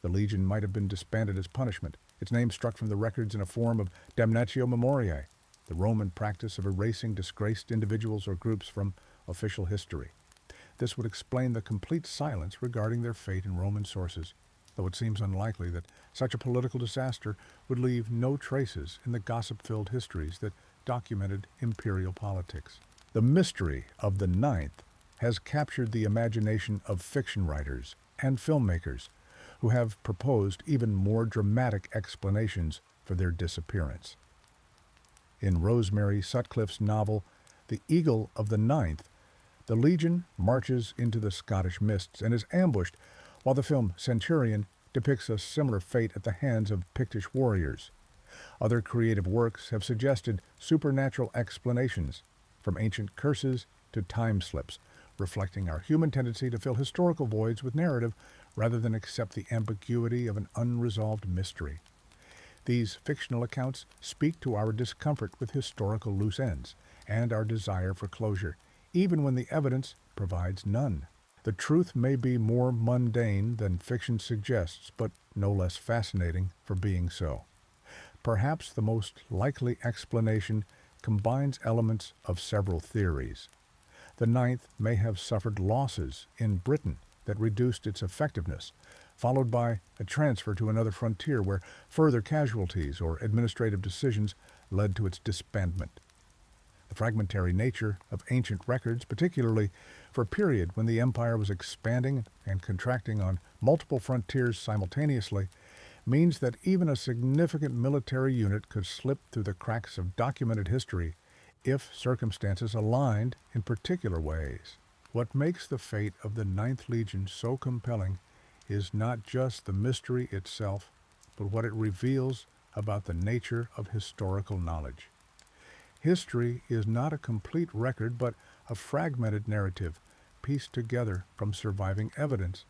the legion might have been disbanded as punishment, its name struck from the records in a form of damnatio memoriae, the Roman practice of erasing disgraced individuals or groups from official history. This would explain the complete silence regarding their fate in Roman sources, though it seems unlikely that such a political disaster would leave no traces in the gossip-filled histories that documented imperial politics. The mystery of the Ninth has captured the imagination of fiction writers and filmmakers who have proposed even more dramatic explanations for their disappearance. In Rosemary Sutcliffe's novel, The Eagle of the Ninth, The Legion marches into the Scottish mists and is ambushed, while the film Centurion depicts a similar fate at the hands of Pictish warriors. Other creative works have suggested supernatural explanations, from ancient curses to time slips, reflecting our human tendency to fill historical voids with narrative rather than accept the ambiguity of an unresolved mystery. These fictional accounts speak to our discomfort with historical loose ends and our desire for closure, even when the evidence provides none. The truth may be more mundane than fiction suggests, but no less fascinating for being so. Perhaps the most likely explanation combines elements of several theories. The ninth may have suffered losses in Britain that reduced its effectiveness, followed by a transfer to another frontier where further casualties or administrative decisions led to its disbandment. The fragmentary nature of ancient records, particularly for a period when the empire was expanding and contracting on multiple frontiers simultaneously, means that even a significant military unit could slip through the cracks of documented history if circumstances aligned in particular ways. What makes the fate of the Ninth Legion so compelling is not just the mystery itself, but what it reveals about the nature of historical knowledge. History is not a complete record, but a fragmented narrative pieced together from surviving evidence.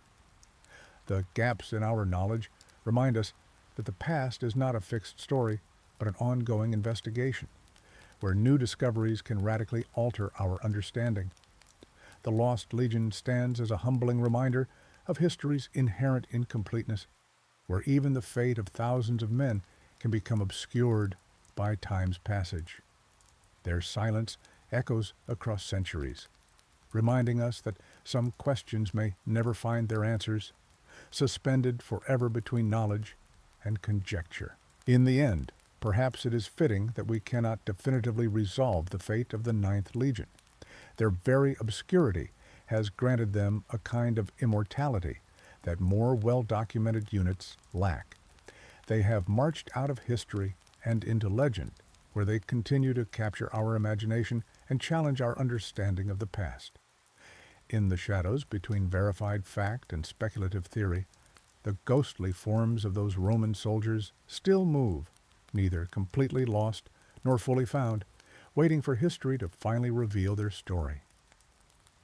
The gaps in our knowledge remind us that the past is not a fixed story, but an ongoing investigation, where new discoveries can radically alter our understanding. The Lost Legion stands as a humbling reminder of history's inherent incompleteness, where even the fate of thousands of men can become obscured by time's passage. Their silence echoes across centuries, reminding us that some questions may never find their answers, suspended forever between knowledge and conjecture. In the end, perhaps it is fitting that we cannot definitively resolve the fate of the Ninth Legion. Their very obscurity has granted them a kind of immortality that more well-documented units lack. They have marched out of history and into legend, where they continue to capture our imagination and challenge our understanding of the past. In the shadows between verified fact and speculative theory, the ghostly forms of those Roman soldiers still move, neither completely lost nor fully found, waiting for history to finally reveal their story.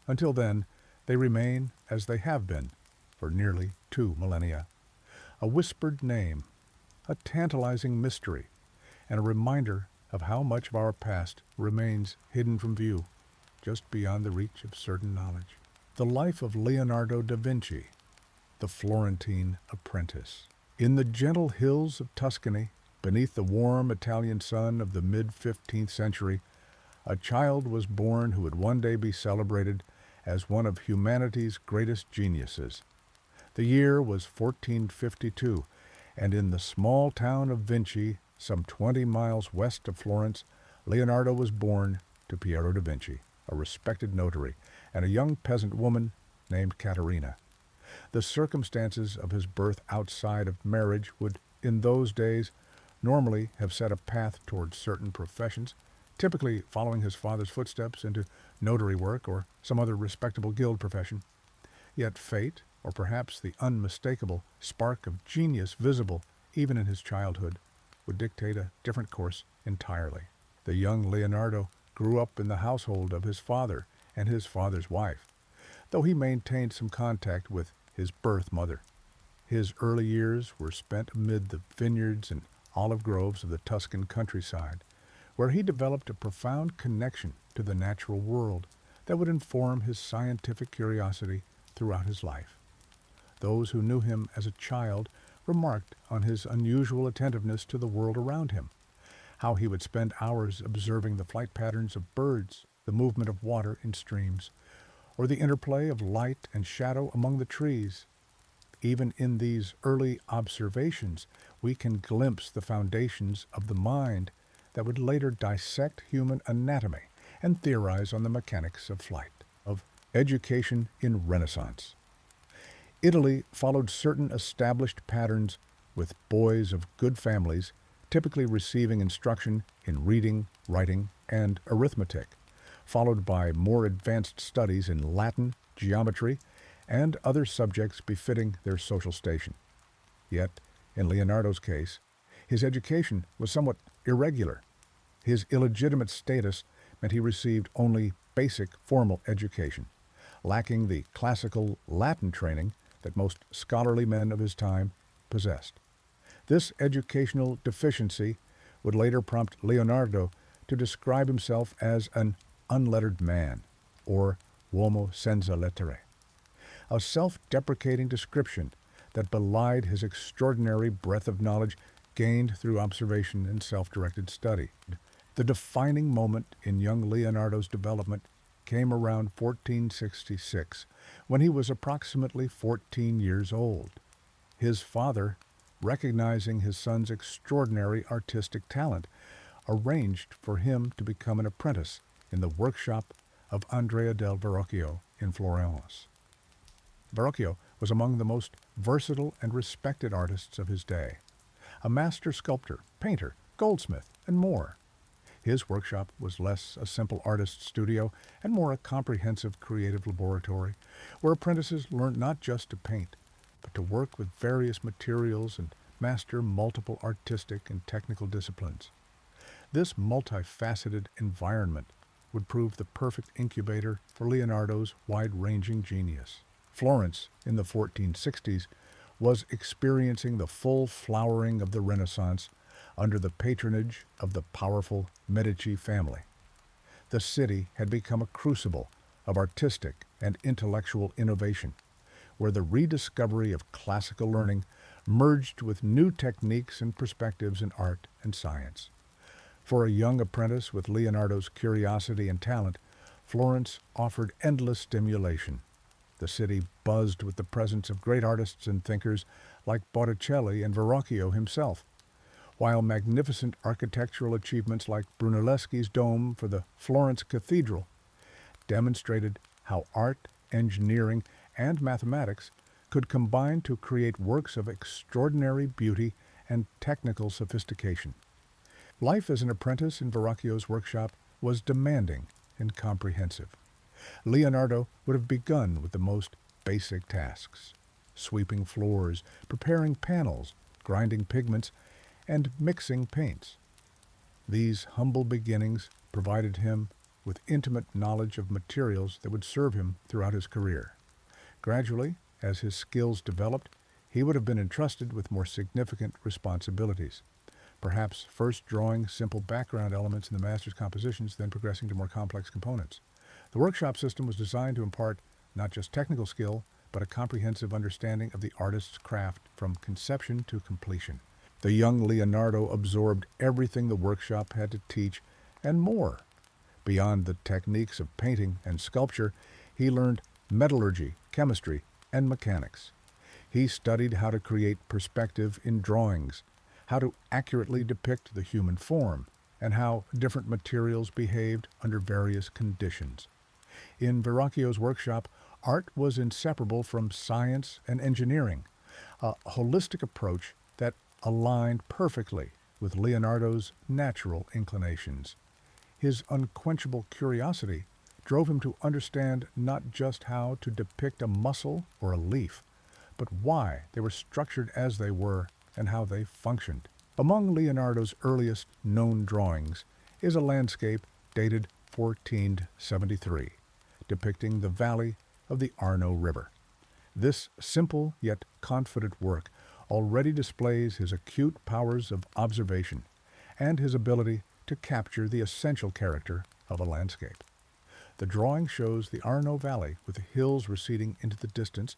Until then, they remain as they have been for nearly 2 millennia. A whispered name, a tantalizing mystery, and a reminder of how much of our past remains hidden from view, just beyond the reach of certain knowledge. The life of Leonardo da Vinci, the Florentine apprentice. In the gentle hills of Tuscany, beneath the warm Italian sun of the mid-15th century, a child was born who would one day be celebrated as one of humanity's greatest geniuses. The year was 1452, and in the small town of Vinci, some 20 miles west of Florence, Leonardo was born to Piero da Vinci, a respected notary, and a young peasant woman named Caterina. The circumstances of his birth outside of marriage would, in those days, normally have set a path towards certain professions, typically following his father's footsteps into notary work or some other respectable guild profession. Yet fate, or perhaps the unmistakable spark of genius visible even in his childhood, would dictate a different course entirely. The young Leonardo grew up in the household of his father and his father's wife, though he maintained some contact with his birth mother. His early years were spent amid the vineyards and olive groves of the Tuscan countryside, where he developed a profound connection to the natural world that would inform his scientific curiosity throughout his life. Those who knew him as a child remarked on his unusual attentiveness to the world around him, how he would spend hours observing the flight patterns of birds, the movement of water in streams, or the interplay of light and shadow among the trees. Even in these early observations, we can glimpse the foundations of the mind that would later dissect human anatomy and theorize on the mechanics of flight, of education in Renaissance. Italy followed certain established patterns, with boys of good families typically receiving instruction in reading, writing, and arithmetic, followed by more advanced studies in Latin, geometry, and other subjects befitting their social station. Yet, in Leonardo's case, his education was somewhat irregular. His illegitimate status meant he received only basic formal education, lacking the classical Latin training that most scholarly men of his time possessed. This educational deficiency would later prompt Leonardo to describe himself as an unlettered man, or uomo senza lettere, a self-deprecating description that belied his extraordinary breadth of knowledge gained through observation and self-directed study. The defining moment in young Leonardo's development came around 1466, when he was approximately 14 years old. His father, recognizing his son's extraordinary artistic talent, arranged for him to become an apprentice in the workshop of Andrea del Verrocchio in Florence. Verrocchio was among the most versatile and respected artists of his day, a master sculptor, painter, goldsmith, and more. His workshop was less a simple artist's studio and more a comprehensive creative laboratory where apprentices learned not just to paint, but to work with various materials and master multiple artistic and technical disciplines. This multifaceted environment would prove the perfect incubator for Leonardo's wide-ranging genius. Florence, in the 1460s, was experiencing the full flowering of the Renaissance under the patronage of the powerful Medici family. The city had become a crucible of artistic and intellectual innovation, where the rediscovery of classical learning merged with new techniques and perspectives in art and science. For a young apprentice with Leonardo's curiosity and talent, Florence offered endless stimulation. The city buzzed with the presence of great artists and thinkers like Botticelli and Verrocchio himself, while magnificent architectural achievements like Brunelleschi's dome for the Florence Cathedral demonstrated how art, engineering, and mathematics could combine to create works of extraordinary beauty and technical sophistication. Life as an apprentice in Verrocchio's workshop was demanding and comprehensive. Leonardo would have begun with the most basic tasks: sweeping floors, preparing panels, grinding pigments, and mixing paints. These humble beginnings provided him with intimate knowledge of materials that would serve him throughout his career. Gradually, as his skills developed, he would have been entrusted with more significant responsibilities, perhaps first drawing simple background elements in the master's compositions, then progressing to more complex components. The workshop system was designed to impart not just technical skill, but a comprehensive understanding of the artist's craft from conception to completion. The young Leonardo absorbed everything the workshop had to teach and more. Beyond the techniques of painting and sculpture, he learned metallurgy, chemistry, and mechanics. He studied how to create perspective in drawings, how to accurately depict the human form, and how different materials behaved under various conditions. In Verrocchio's workshop, art was inseparable from science and engineering, a holistic approach that aligned perfectly with Leonardo's natural inclinations. His unquenchable curiosity drove him to understand not just how to depict a muscle or a leaf, but why they were structured as they were and how they functioned. Among Leonardo's earliest known drawings is a landscape dated 1473, depicting the valley of the Arno River. This simple yet confident work already displays his acute powers of observation and his ability to capture the essential character of a landscape. The drawing shows the Arno Valley with the hills receding into the distance,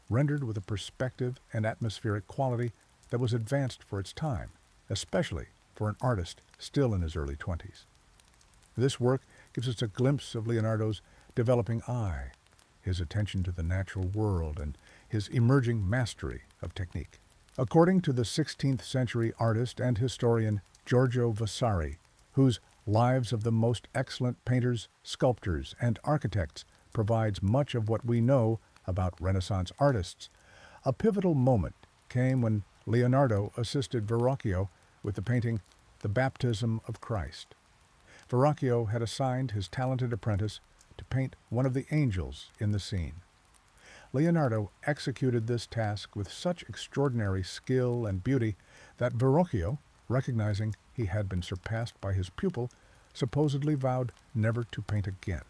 rendered with a perspective and atmospheric quality that was advanced for its time, especially for an artist still in his early 20s. This work gives us a glimpse of Leonardo's developing eye, his attention to the natural world, and his emerging mastery of technique. According to the 16th century artist and historian Giorgio Vasari, whose Lives of the Most Excellent Painters, Sculptors, and Architects provides much of what we know about Renaissance artists, a pivotal moment came when Leonardo assisted Verrocchio with the painting The Baptism of Christ. Verrocchio had assigned his talented apprentice to paint one of the angels in the scene. Leonardo executed this task with such extraordinary skill and beauty that Verrocchio, recognizing he had been surpassed by his pupil, supposedly vowed never to paint again.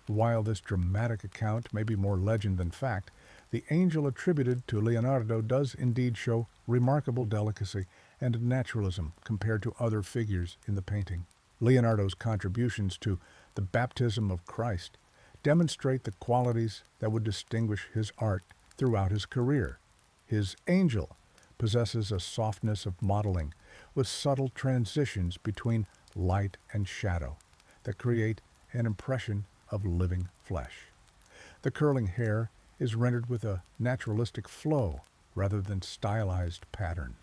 While this dramatic account may be more legend than fact, the angel attributed to Leonardo does indeed show remarkable delicacy and naturalism compared to other figures in the painting. Leonardo's contributions to the baptism of Christ demonstrate the qualities that would distinguish his art throughout his career. His angel possesses a softness of modeling with subtle transitions between light and shadow that create an impression of living flesh. The curling hair is rendered with a naturalistic flow rather than stylized pattern.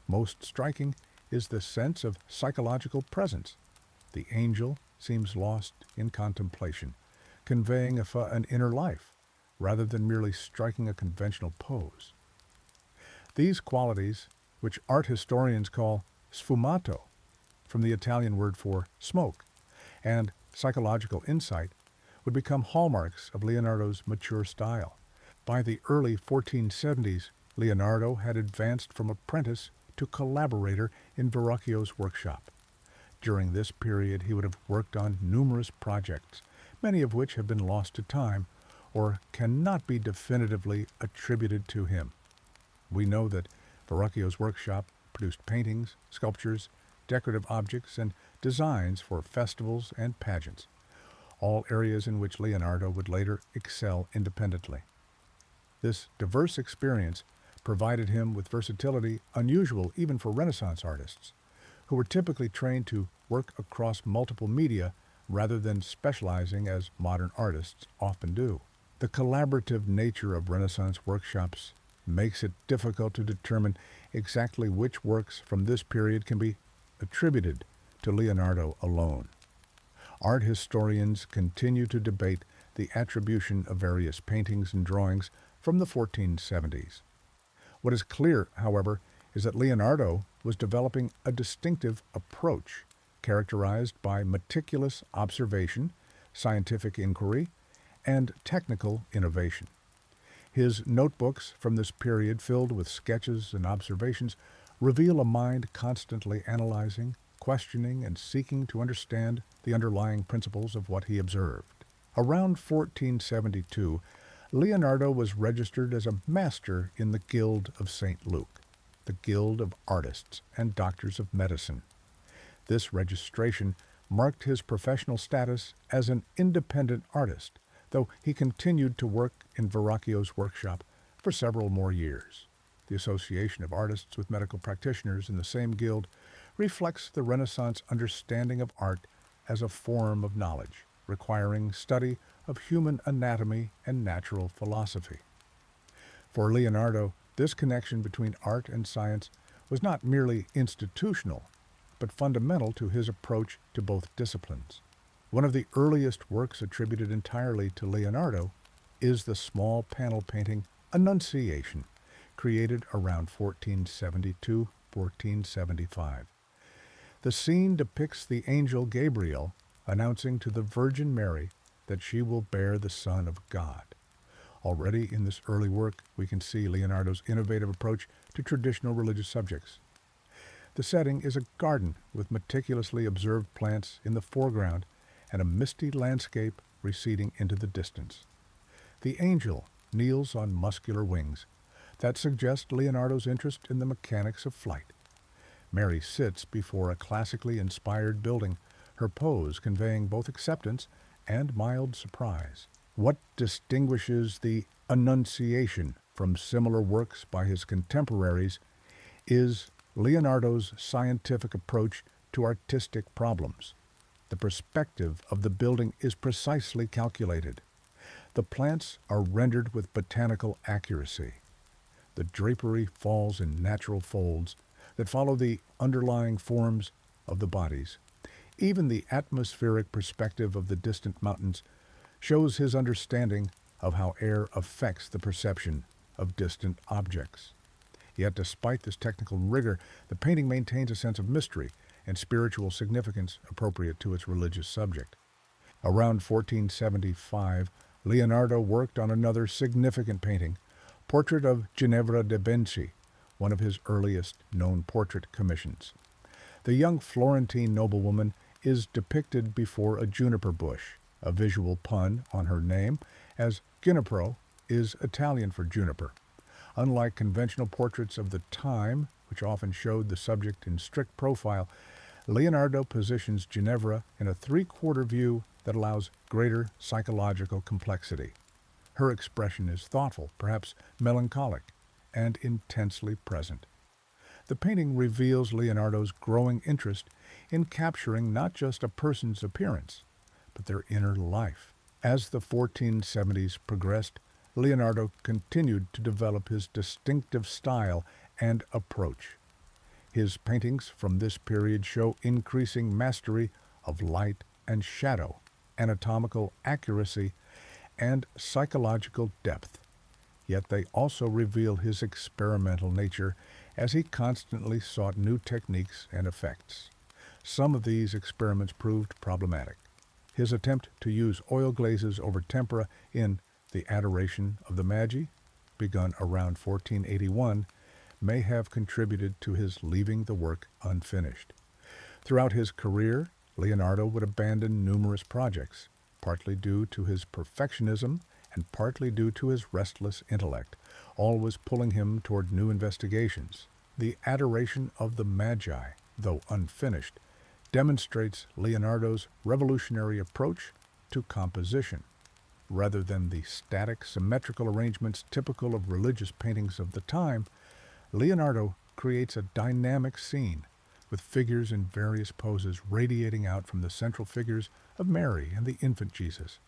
Most striking is the sense of psychological presence. The angel seems lost in contemplation, conveying an inner life rather than merely striking a conventional pose. These qualities, which art historians call sfumato, from the Italian word for smoke, and psychological insight, would become hallmarks of Leonardo's mature style. By the early 1470s, Leonardo had advanced from apprentice to collaborator in Verrocchio's workshop. During this period, he would have worked on numerous projects, many of which have been lost to time or cannot be definitively attributed to him. We know that Verrocchio's workshop produced paintings, sculptures, decorative objects, and designs for festivals and pageants, all areas in which Leonardo would later excel independently. This diverse experience provided him with versatility unusual even for Renaissance artists, who were typically trained to work across multiple media rather than specializing as modern artists often do. The collaborative nature of Renaissance workshops makes it difficult to determine exactly which works from this period can be attributed to Leonardo alone. Art historians continue to debate the attribution of various paintings and drawings from the 1470s. What is clear, however, is that Leonardo was developing a distinctive approach characterized by meticulous observation, scientific inquiry, and technical innovation. His notebooks from this period, filled with sketches and observations, reveal a mind constantly analyzing, questioning, and seeking to understand the underlying principles of what he observed. Around 1472, Leonardo was registered as a master in the Guild of St. Luke, the Guild of Artists and Doctors of Medicine. This registration marked his professional status as an independent artist, though he continued to work in Verrocchio's workshop for several more years. The association of artists with medical practitioners in the same guild reflects the Renaissance understanding of art as a form of knowledge, requiring study of human anatomy and natural philosophy. For Leonardo, this connection between art and science was not merely institutional, but fundamental to his approach to both disciplines. One of the earliest works attributed entirely to Leonardo is the small panel painting Annunciation, created around 1472-1475. The scene depicts the angel Gabriel announcing to the Virgin Mary that she will bear the Son of God. Already in this early work, we can see Leonardo's innovative approach to traditional religious subjects. The setting is a garden with meticulously observed plants in the foreground and a misty landscape receding into the distance. The angel kneels on muscular wings that suggest Leonardo's interest in the mechanics of flight. Mary sits before a classically inspired building, her pose conveying both acceptance and mild surprise. What distinguishes the Annunciation from similar works by his contemporaries is Leonardo's scientific approach to artistic problems. The perspective of the building is precisely calculated. The plants are rendered with botanical accuracy. The drapery falls in natural folds that follow the underlying forms of the bodies. Even the atmospheric perspective of the distant mountains shows his understanding of how air affects the perception of distant objects. Yet despite this technical rigor, the painting maintains a sense of mystery and spiritual significance appropriate to its religious subject. Around 1475, Leonardo worked on another significant painting, Portrait of Ginevra de' Benci, one of his earliest known portrait commissions. The young Florentine noblewoman is depicted before a juniper bush, a visual pun on her name, as Ginepro is Italian for juniper. Unlike conventional portraits of the time, which often showed the subject in strict profile, Leonardo positions Ginevra in a three-quarter view that allows greater psychological complexity. Her expression is thoughtful, perhaps melancholic, and intensely present. The painting reveals Leonardo's growing interest in capturing not just a person's appearance, but their inner life. As the 1470s progressed, Leonardo continued to develop his distinctive style and approach. His paintings from this period show increasing mastery of light and shadow, anatomical accuracy, and psychological depth. Yet they also reveal his experimental nature as he constantly sought new techniques and effects. Some of these experiments proved problematic. His attempt to use oil glazes over tempera in The Adoration of the Magi, begun around 1481, may have contributed to his leaving the work unfinished. Throughout his career, Leonardo would abandon numerous projects, partly due to his perfectionism and partly due to his restless intellect, always pulling him toward new investigations. The Adoration of the Magi, though unfinished, demonstrates Leonardo's revolutionary approach to composition. Rather than the static, symmetrical arrangements typical of religious paintings of the time, Leonardo creates a dynamic scene, with figures in various poses radiating out from the central figures of Mary and the infant Jesus.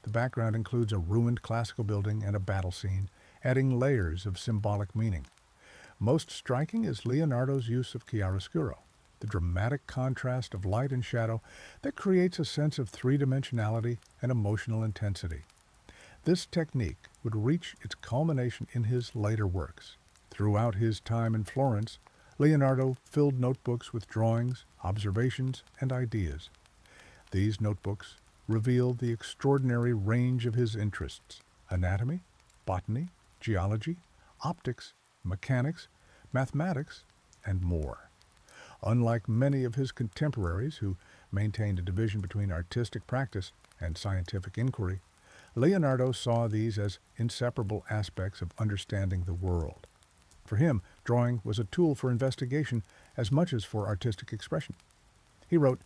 The background includes a ruined classical building and a battle scene, adding layers of symbolic meaning. Most striking is Leonardo's use of chiaroscuro, the dramatic contrast of light and shadow that creates a sense of three-dimensionality and emotional intensity. This technique would reach its culmination in his later works. Throughout his time in Florence, Leonardo filled notebooks with drawings, observations, and ideas. These notebooks reveal the extraordinary range of his interests: anatomy, botany, geology, optics, mechanics, mathematics, and more. Unlike many of his contemporaries who maintained a division between artistic practice and scientific inquiry, Leonardo saw these as inseparable aspects of understanding the world. For him, drawing was a tool for investigation as much as for artistic expression. He wrote,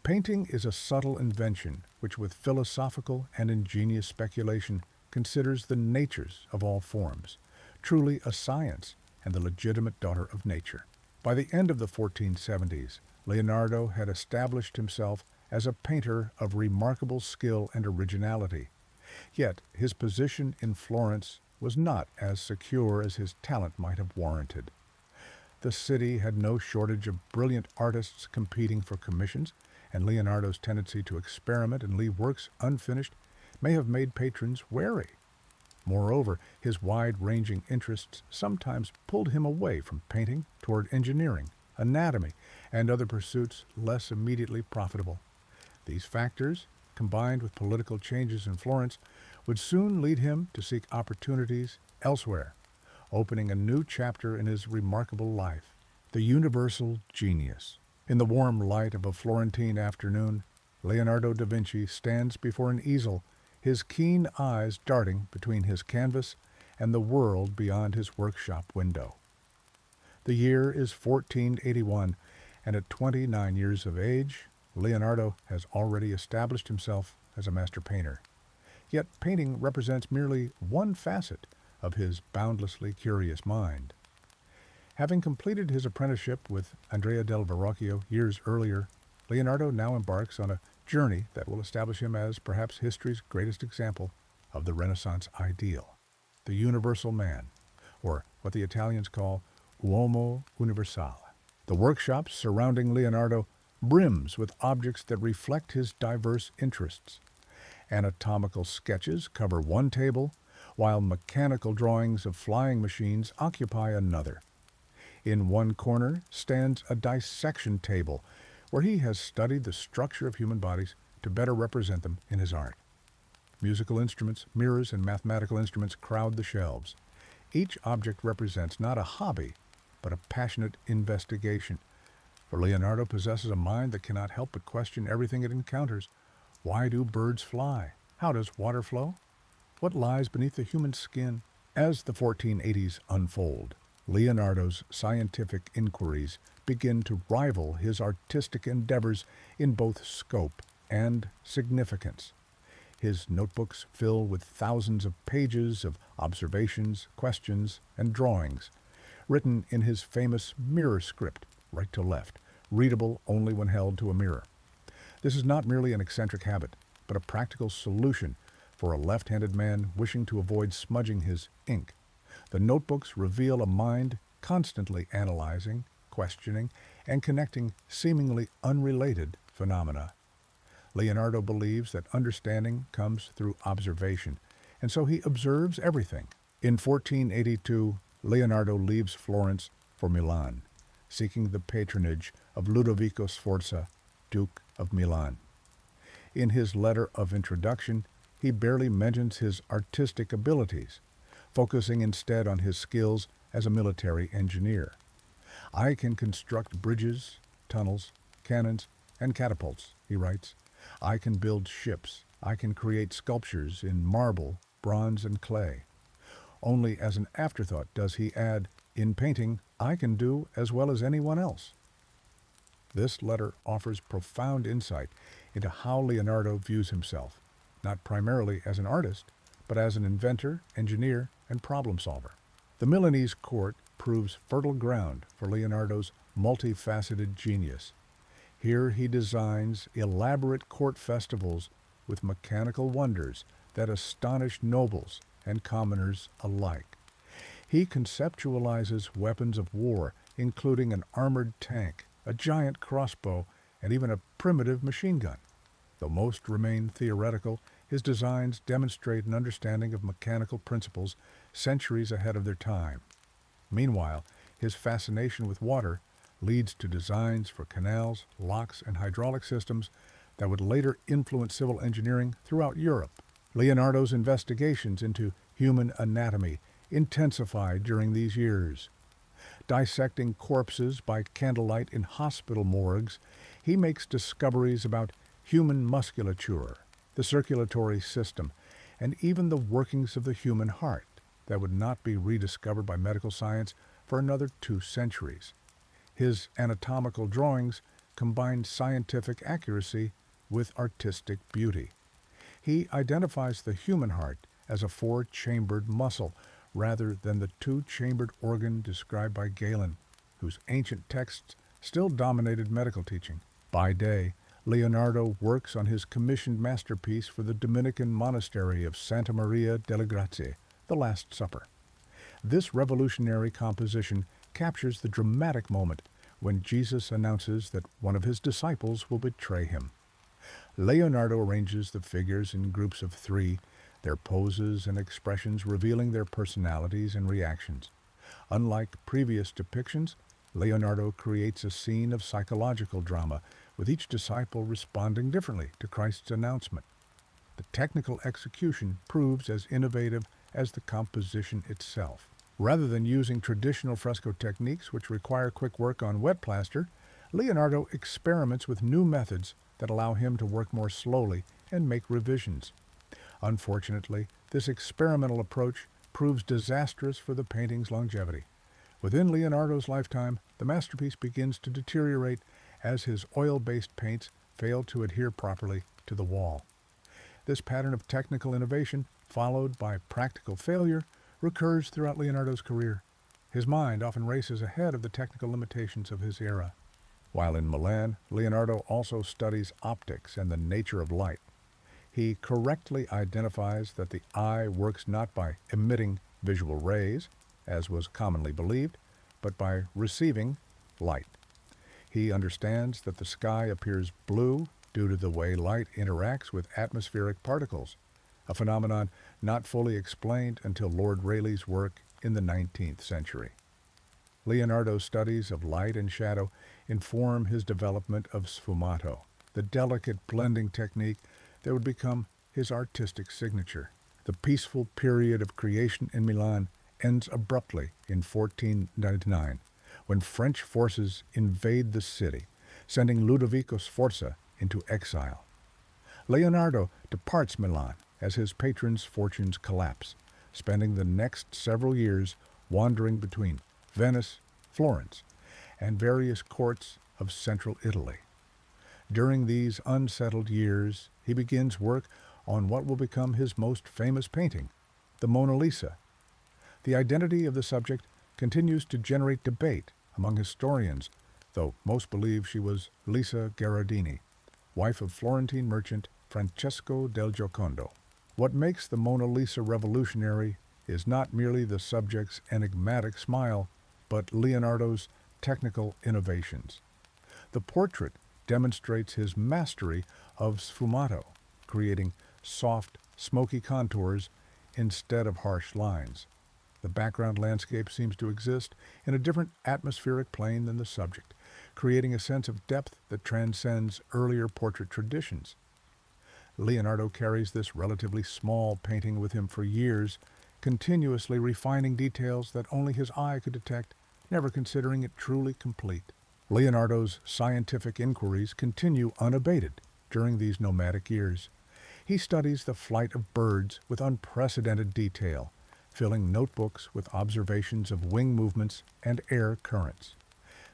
"Painting is a subtle invention which with philosophical and ingenious speculation considers the natures of all forms, truly a science and the legitimate daughter of nature." By the end of the 1470s, Leonardo had established himself as a painter of remarkable skill and originality. Yet his position in Florence was not as secure as his talent might have warranted. The city had no shortage of brilliant artists competing for commissions, and Leonardo's tendency to experiment and leave works unfinished may have made patrons wary. Moreover, his wide-ranging interests sometimes pulled him away from painting toward engineering, anatomy, and other pursuits less immediately profitable. These factors, combined with political changes in Florence, would soon lead him to seek opportunities elsewhere, opening a new chapter in his remarkable life. The universal genius. In the warm light of a Florentine afternoon, Leonardo da Vinci stands before an easel, his keen eyes darting between his canvas and the world beyond his workshop window. The year is 1481, and at 29 years of age, Leonardo has already established himself as a master painter. Yet painting represents merely one facet of his boundlessly curious mind. Having completed his apprenticeship with Andrea del Verrocchio years earlier, Leonardo now embarks on a journey that will establish him as perhaps history's greatest example of the Renaissance ideal, the universal man, or what the Italians call uomo universale. The workshop surrounding Leonardo brims with objects that reflect his diverse interests. Anatomical sketches cover one table, while mechanical drawings of flying machines occupy another. In one corner stands a dissection table where he has studied the structure of human bodies to better represent them in his art. Musical instruments, mirrors, and mathematical instruments crowd the shelves. Each object represents not a hobby, but a passionate investigation. For Leonardo possesses a mind that cannot help but question everything it encounters. Why do birds fly? How does water flow? What lies beneath the human skin? As the 1480s unfold, Leonardo's scientific inquiries begin to rival his artistic endeavors in both scope and significance. His notebooks fill with thousands of pages of observations, questions, and drawings, written in his famous mirror script, right to left, readable only when held to a mirror. This is not merely an eccentric habit, but a practical solution for a left-handed man wishing to avoid smudging his ink. The notebooks reveal a mind constantly analyzing, questioning, and connecting seemingly unrelated phenomena. Leonardo believes that understanding comes through observation, and so he observes everything. In 1482, Leonardo leaves Florence for Milan, seeking the patronage of Ludovico Sforza, Duke of Milan. In his letter of introduction, he barely mentions his artistic abilities, focusing instead on his skills as a military engineer. "I can construct bridges, tunnels, cannons, and catapults," he writes. "I can build ships. I can create sculptures in marble, bronze, and clay." Only as an afterthought does he add, "In painting, I can do as well as anyone else." This letter offers profound insight into how Leonardo views himself, not primarily as an artist, but as an inventor, engineer, and problem solver. The Milanese court proves fertile ground for Leonardo's multifaceted genius. Here he designs elaborate court festivals with mechanical wonders that astonish nobles and commoners alike. He conceptualizes weapons of war, including an armored tank, a giant crossbow, and even a primitive machine gun. Though most remain theoretical, his designs demonstrate an understanding of mechanical principles centuries ahead of their time. Meanwhile, his fascination with water leads to designs for canals, locks, and hydraulic systems that would later influence civil engineering throughout Europe. Leonardo's investigations into human anatomy intensified during these years. Dissecting corpses by candlelight in hospital morgues, he makes discoveries about human musculature, the circulatory system, and even the workings of the human heart that would not be rediscovered by medical science for another 2 centuries. His anatomical drawings combine scientific accuracy with artistic beauty. He identifies the human heart as a 4-chambered muscle rather than the 2-chambered organ described by Galen, whose ancient texts still dominated medical teaching. By day, Leonardo works on his commissioned masterpiece for the Dominican monastery of Santa Maria delle Grazie, The Last Supper. This revolutionary composition captures the dramatic moment when Jesus announces that one of his disciples will betray him. Leonardo arranges the figures in groups of 3, their poses and expressions revealing their personalities and reactions. Unlike previous depictions, Leonardo creates a scene of psychological drama, with each disciple responding differently to Christ's announcement. The technical execution proves as innovative as the composition itself. Rather than using traditional fresco techniques which require quick work on wet plaster, Leonardo experiments with new methods that allow him to work more slowly and make revisions. Unfortunately, this experimental approach proves disastrous for the painting's longevity. Within Leonardo's lifetime, the masterpiece begins to deteriorate as his oil-based paints fail to adhere properly to the wall. This pattern of technical innovation, followed by practical failure, recurs throughout Leonardo's career. His mind often races ahead of the technical limitations of his era. While in Milan, Leonardo also studies optics and the nature of light. He correctly identifies that the eye works not by emitting visual rays, as was commonly believed, but by receiving light. He understands that the sky appears blue due to the way light interacts with atmospheric particles, a phenomenon not fully explained until Lord Rayleigh's work in the 19th century. Leonardo's studies of light and shadow inform his development of sfumato, the delicate blending technique that would become his artistic signature. The peaceful period of creation in Milan ends abruptly in 1499, when French forces invade the city, sending Ludovico Sforza into exile. Leonardo departs Milan as his patron's fortunes collapse, spending the next several years wandering between Venice, Florence, and various courts of central Italy. During these unsettled years, he begins work on what will become his most famous painting, the Mona Lisa. The identity of the subject continues to generate debate among historians, though most believe she was Lisa Gherardini, wife of Florentine merchant Francesco del Giocondo. What makes the Mona Lisa revolutionary is not merely the subject's enigmatic smile, but Leonardo's technical innovations. The portrait demonstrates his mastery of sfumato, creating soft, smoky contours instead of harsh lines. The background landscape seems to exist in a different atmospheric plane than the subject, creating a sense of depth that transcends earlier portrait traditions. Leonardo carries this relatively small painting with him for years, continuously refining details that only his eye could detect, never considering it truly complete. Leonardo's scientific inquiries continue unabated during these nomadic years. He studies the flight of birds with unprecedented detail, filling notebooks with observations of wing movements and air currents.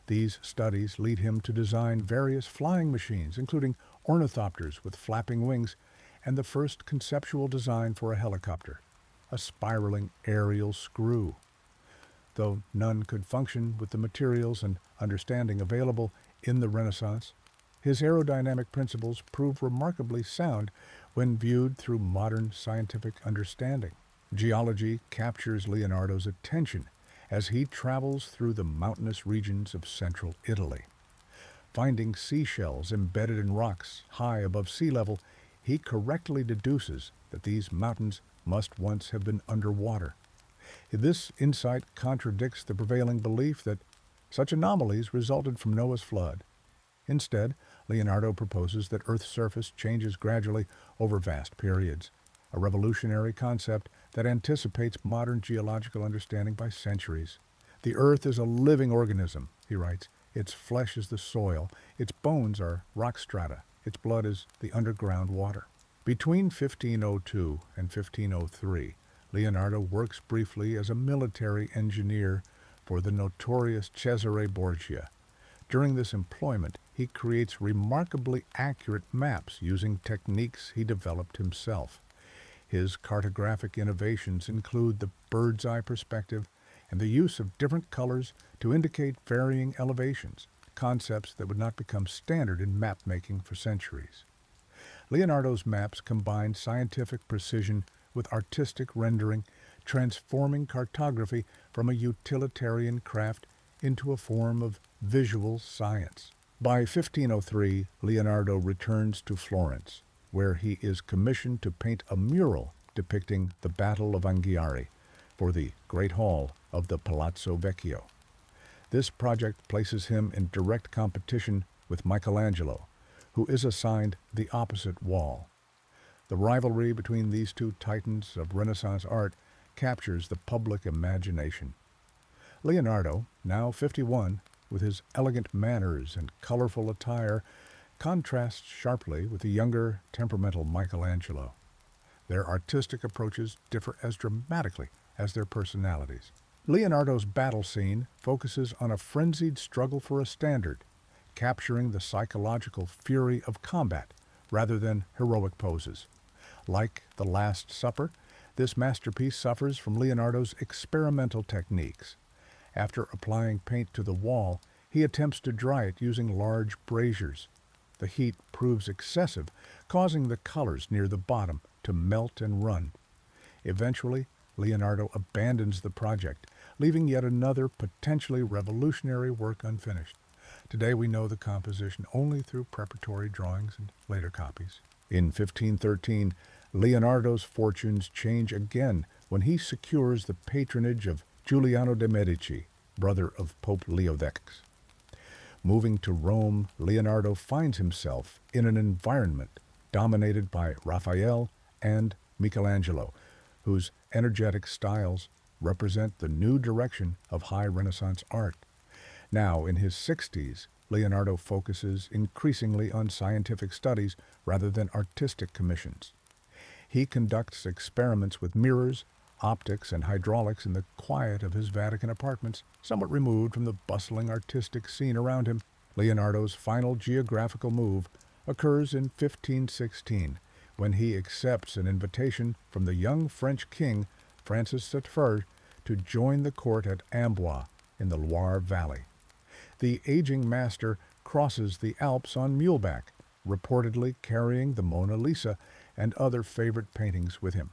These studies lead him to design various flying machines, including ornithopters with flapping wings, and the first conceptual design for a helicopter, a spiraling aerial screw. Though none could function with the materials and understanding available in the Renaissance, his aerodynamic principles prove remarkably sound when viewed through modern scientific understanding. Geology captures Leonardo's attention as he travels through the mountainous regions of central Italy. Finding seashells embedded in rocks high above sea level, he correctly deduces that these mountains must once have been underwater. This insight contradicts the prevailing belief that such anomalies resulted from Noah's flood. Instead, Leonardo proposes that Earth's surface changes gradually over vast periods, a revolutionary concept that anticipates modern geological understanding by centuries. The Earth is a living organism, he writes. Its flesh is the soil, its bones are rock strata, its blood is the underground water. Between 1502 and 1503, Leonardo works briefly as a military engineer for the notorious Cesare Borgia. During this employment, he creates remarkably accurate maps using techniques he developed himself. His cartographic innovations include the bird's eye perspective and the use of different colors to indicate varying elevations, concepts that would not become standard in map making for centuries. Leonardo's maps combine scientific precision with artistic rendering, transforming cartography from a utilitarian craft into a form of visual science. By 1503, Leonardo returns to Florence, where he is commissioned to paint a mural depicting the Battle of Anghiari for the Great Hall of the Palazzo Vecchio. This project places him in direct competition with Michelangelo, who is assigned the opposite wall. The rivalry between these two titans of Renaissance art captures the public imagination. Leonardo, now 51, with his elegant manners and colorful attire, contrasts sharply with the younger, temperamental Michelangelo. Their artistic approaches differ as dramatically as their personalities. Leonardo's battle scene focuses on a frenzied struggle for a standard, capturing the psychological fury of combat rather than heroic poses. Like The Last Supper, this masterpiece suffers from Leonardo's experimental techniques. After applying paint to the wall, he attempts to dry it using large braziers. The heat proves excessive, causing the colors near the bottom to melt and run. Eventually, Leonardo abandons the project, leaving yet another potentially revolutionary work unfinished. Today we know the composition only through preparatory drawings and later copies. In 1513, Leonardo's fortunes change again when he secures the patronage of Giuliano de' Medici, brother of Pope Leo X. Moving to Rome, Leonardo finds himself in an environment dominated by Raphael and Michelangelo, whose energetic styles represent the new direction of high Renaissance art. Now, in his 60s, Leonardo focuses increasingly on scientific studies rather than artistic commissions. He conducts experiments with mirrors, optics, and hydraulics in the quiet of his Vatican apartments, somewhat removed from the bustling artistic scene around him. Leonardo's final geographical move occurs in 1516, when he accepts an invitation from the young French king, Francis I, to join the court at Amboise in the Loire Valley. The aging master crosses the Alps on muleback, reportedly carrying the Mona Lisa and other favorite paintings with him.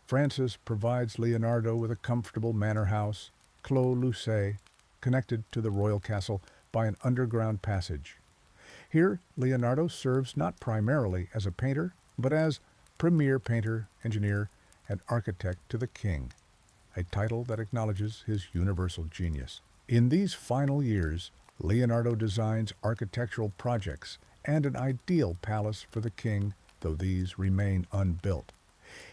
Francis provides Leonardo with a comfortable manor house, Clos Lucé, connected to the royal castle by an underground passage. Here, Leonardo serves not primarily as a painter, but as premier painter, engineer, and architect to the king, a title that acknowledges his universal genius. In these final years, Leonardo designs architectural projects and an ideal palace for the king, though these remain unbuilt.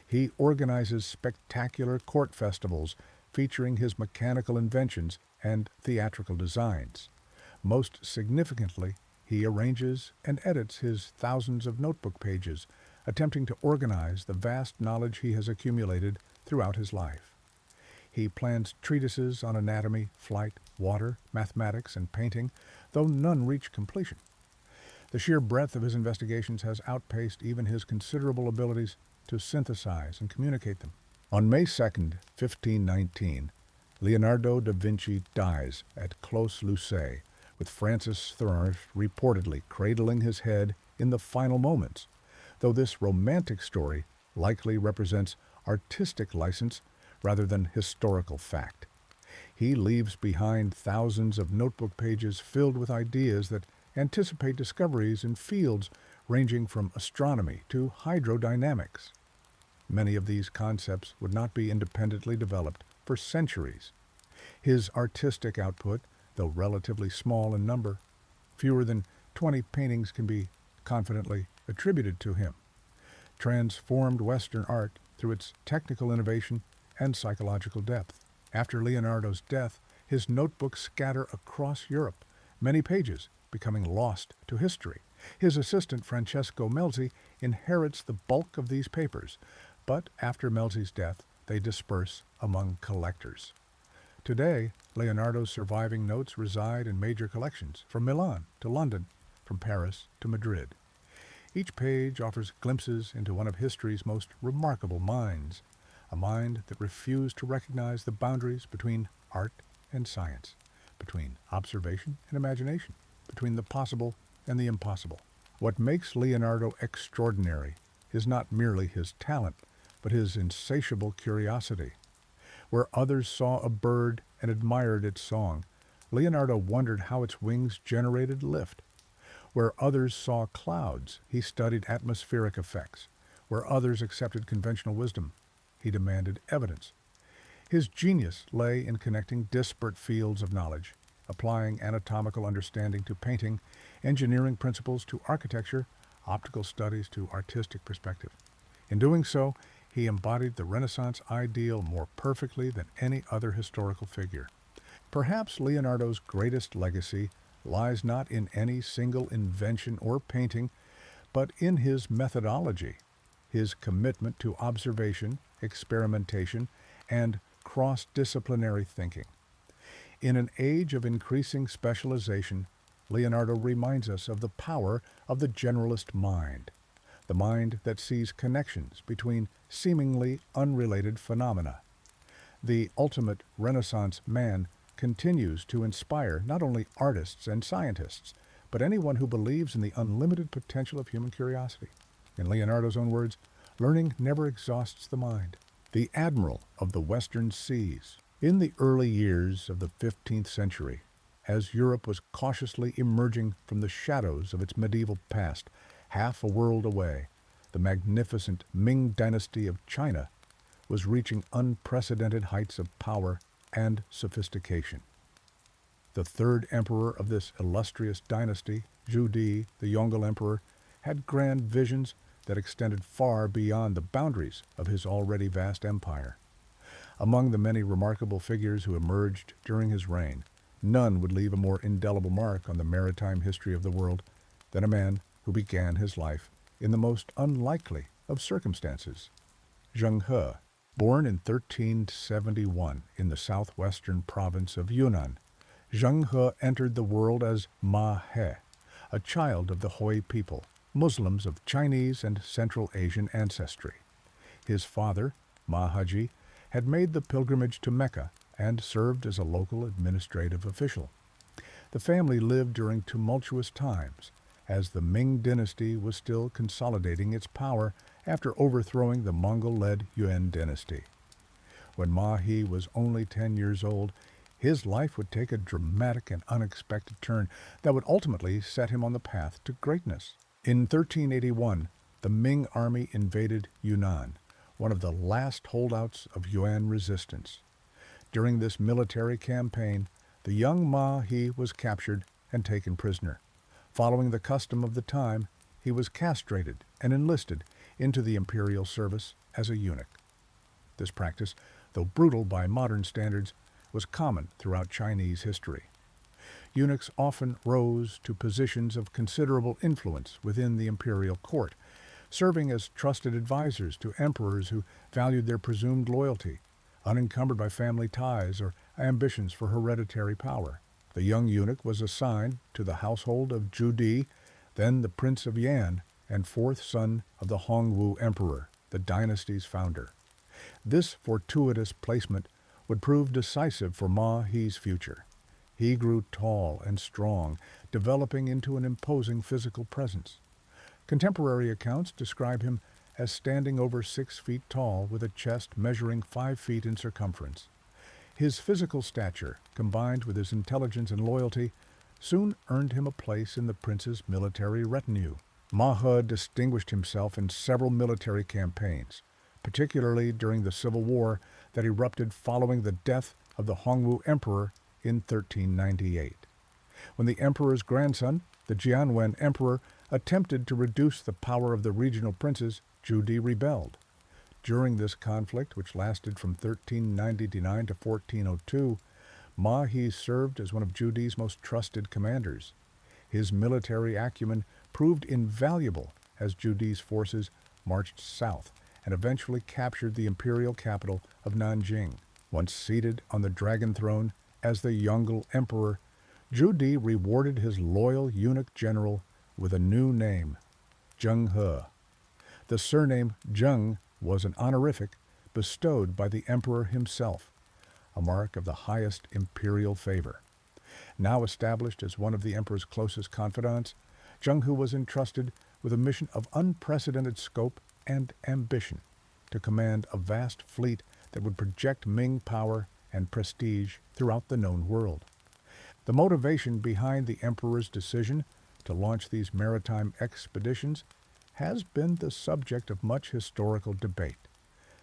He organizes spectacular court festivals featuring his mechanical inventions and theatrical designs. Most significantly, he arranges and edits his thousands of notebook pages, attempting to organize the vast knowledge he has accumulated throughout his life. He plans treatises on anatomy, flight, water, mathematics, and painting, though none reach completion. The sheer breadth of his investigations has outpaced even his considerable abilities to synthesize and communicate them. On May 2, 1519, Leonardo da Vinci dies at Clos Lucé, with Francis I reportedly cradling his head in the final moments, though this romantic story likely represents artistic license rather than historical fact. He leaves behind thousands of notebook pages filled with ideas that anticipate discoveries in fields ranging from astronomy to hydrodynamics. Many of these concepts would not be independently developed for centuries. His artistic output, though relatively small in number, fewer than 20 paintings can be confidently attributed to him, transformed Western art through its technical innovation and psychological depth. After Leonardo's death, his notebooks scatter across Europe, many pages becoming lost to history. His assistant, Francesco Melzi, inherits the bulk of these papers, but after Melzi's death, they disperse among collectors. Today, Leonardo's surviving notes reside in major collections, from Milan to London, from Paris to Madrid. Each page offers glimpses into one of history's most remarkable minds, a mind that refused to recognize the boundaries between art and science, between observation and imagination, between the possible and the impossible. What makes Leonardo extraordinary is not merely his talent, but his insatiable curiosity. Where others saw a bird and admired its song, Leonardo wondered how its wings generated lift. Where others saw clouds, he studied atmospheric effects. Where others accepted conventional wisdom, he demanded evidence. His genius lay in connecting disparate fields of knowledge, applying anatomical understanding to painting, engineering principles to architecture, optical studies to artistic perspective. In doing so, he embodied the Renaissance ideal more perfectly than any other historical figure. Perhaps Leonardo's greatest legacy lies not in any single invention or painting, but in his methodology, his commitment to observation, experimentation, and cross-disciplinary thinking. In an age of increasing specialization, Leonardo reminds us of the power of the generalist mind, the mind that sees connections between seemingly unrelated phenomena. The ultimate Renaissance man continues to inspire not only artists and scientists, but anyone who believes in the unlimited potential of human curiosity. In Leonardo's own words, learning never exhausts the mind. The admiral of the western seas. In the early years of the 15th century, as Europe was cautiously emerging from the shadows of its medieval past, half a world away, the magnificent Ming dynasty of China was reaching unprecedented heights of power and sophistication. The third emperor of this illustrious dynasty, Zhu Di, the Yongle Emperor, had grand visions that extended far beyond the boundaries of his already vast empire. Among the many remarkable figures who emerged during his reign, none would leave a more indelible mark on the maritime history of the world than a man who began his life in the most unlikely of circumstances. Zheng He, born in 1371 in the southwestern province of Yunnan, Zheng He entered the world as Ma He, a child of the Hui people, Muslims of Chinese and Central Asian ancestry. His father, Ma Haji, had made the pilgrimage to Mecca and served as a local administrative official. The family lived during tumultuous times, as the Ming dynasty was still consolidating its power after overthrowing the Mongol-led Yuan dynasty. When Ma He was only 10 years old, his life would take a dramatic and unexpected turn that would ultimately set him on the path to greatness. In 1381, the Ming army invaded Yunnan, one of the last holdouts of Yuan resistance. During this military campaign, the young Ma He was captured and taken prisoner. Following the custom of the time, he was castrated and enlisted into the imperial service as a eunuch. This practice, though brutal by modern standards, was common throughout Chinese history. Eunuchs often rose to positions of considerable influence within the imperial court, serving as trusted advisors to emperors who valued their presumed loyalty, unencumbered by family ties or ambitions for hereditary power. The young eunuch was assigned to the household of Zhu Di, then the Prince of Yan and fourth son of the Hongwu Emperor, the dynasty's founder. This fortuitous placement would prove decisive for Ma He's future. He grew tall and strong, developing into an imposing physical presence. Contemporary accounts describe him as standing over 6 feet tall with a chest measuring 5 feet in circumference. His physical stature, combined with his intelligence and loyalty, soon earned him a place in the prince's military retinue. Ma He distinguished himself in several military campaigns, particularly during the civil war that erupted following the death of the Hongwu Emperor in 1398. When the emperor's grandson, the Jianwen Emperor, attempted to reduce the power of the regional princes, Zhu Di rebelled. During this conflict, which lasted from 1399 to 1402, Ma He served as one of Zhu Di's most trusted commanders. His military acumen proved invaluable as Zhu Di's forces marched south and eventually captured the imperial capital of Nanjing. Once seated on the dragon throne as the Yongle Emperor, Zhu Di rewarded his loyal eunuch general with a new name, Zheng He. The surname Zheng was an honorific bestowed by the emperor himself, a mark of the highest imperial favor. Now established as one of the emperor's closest confidants, Zheng He was entrusted with a mission of unprecedented scope and ambition to command a vast fleet that would project Ming power and prestige throughout the known world. The motivation behind the emperor's decision to launch these maritime expeditions has been the subject of much historical debate.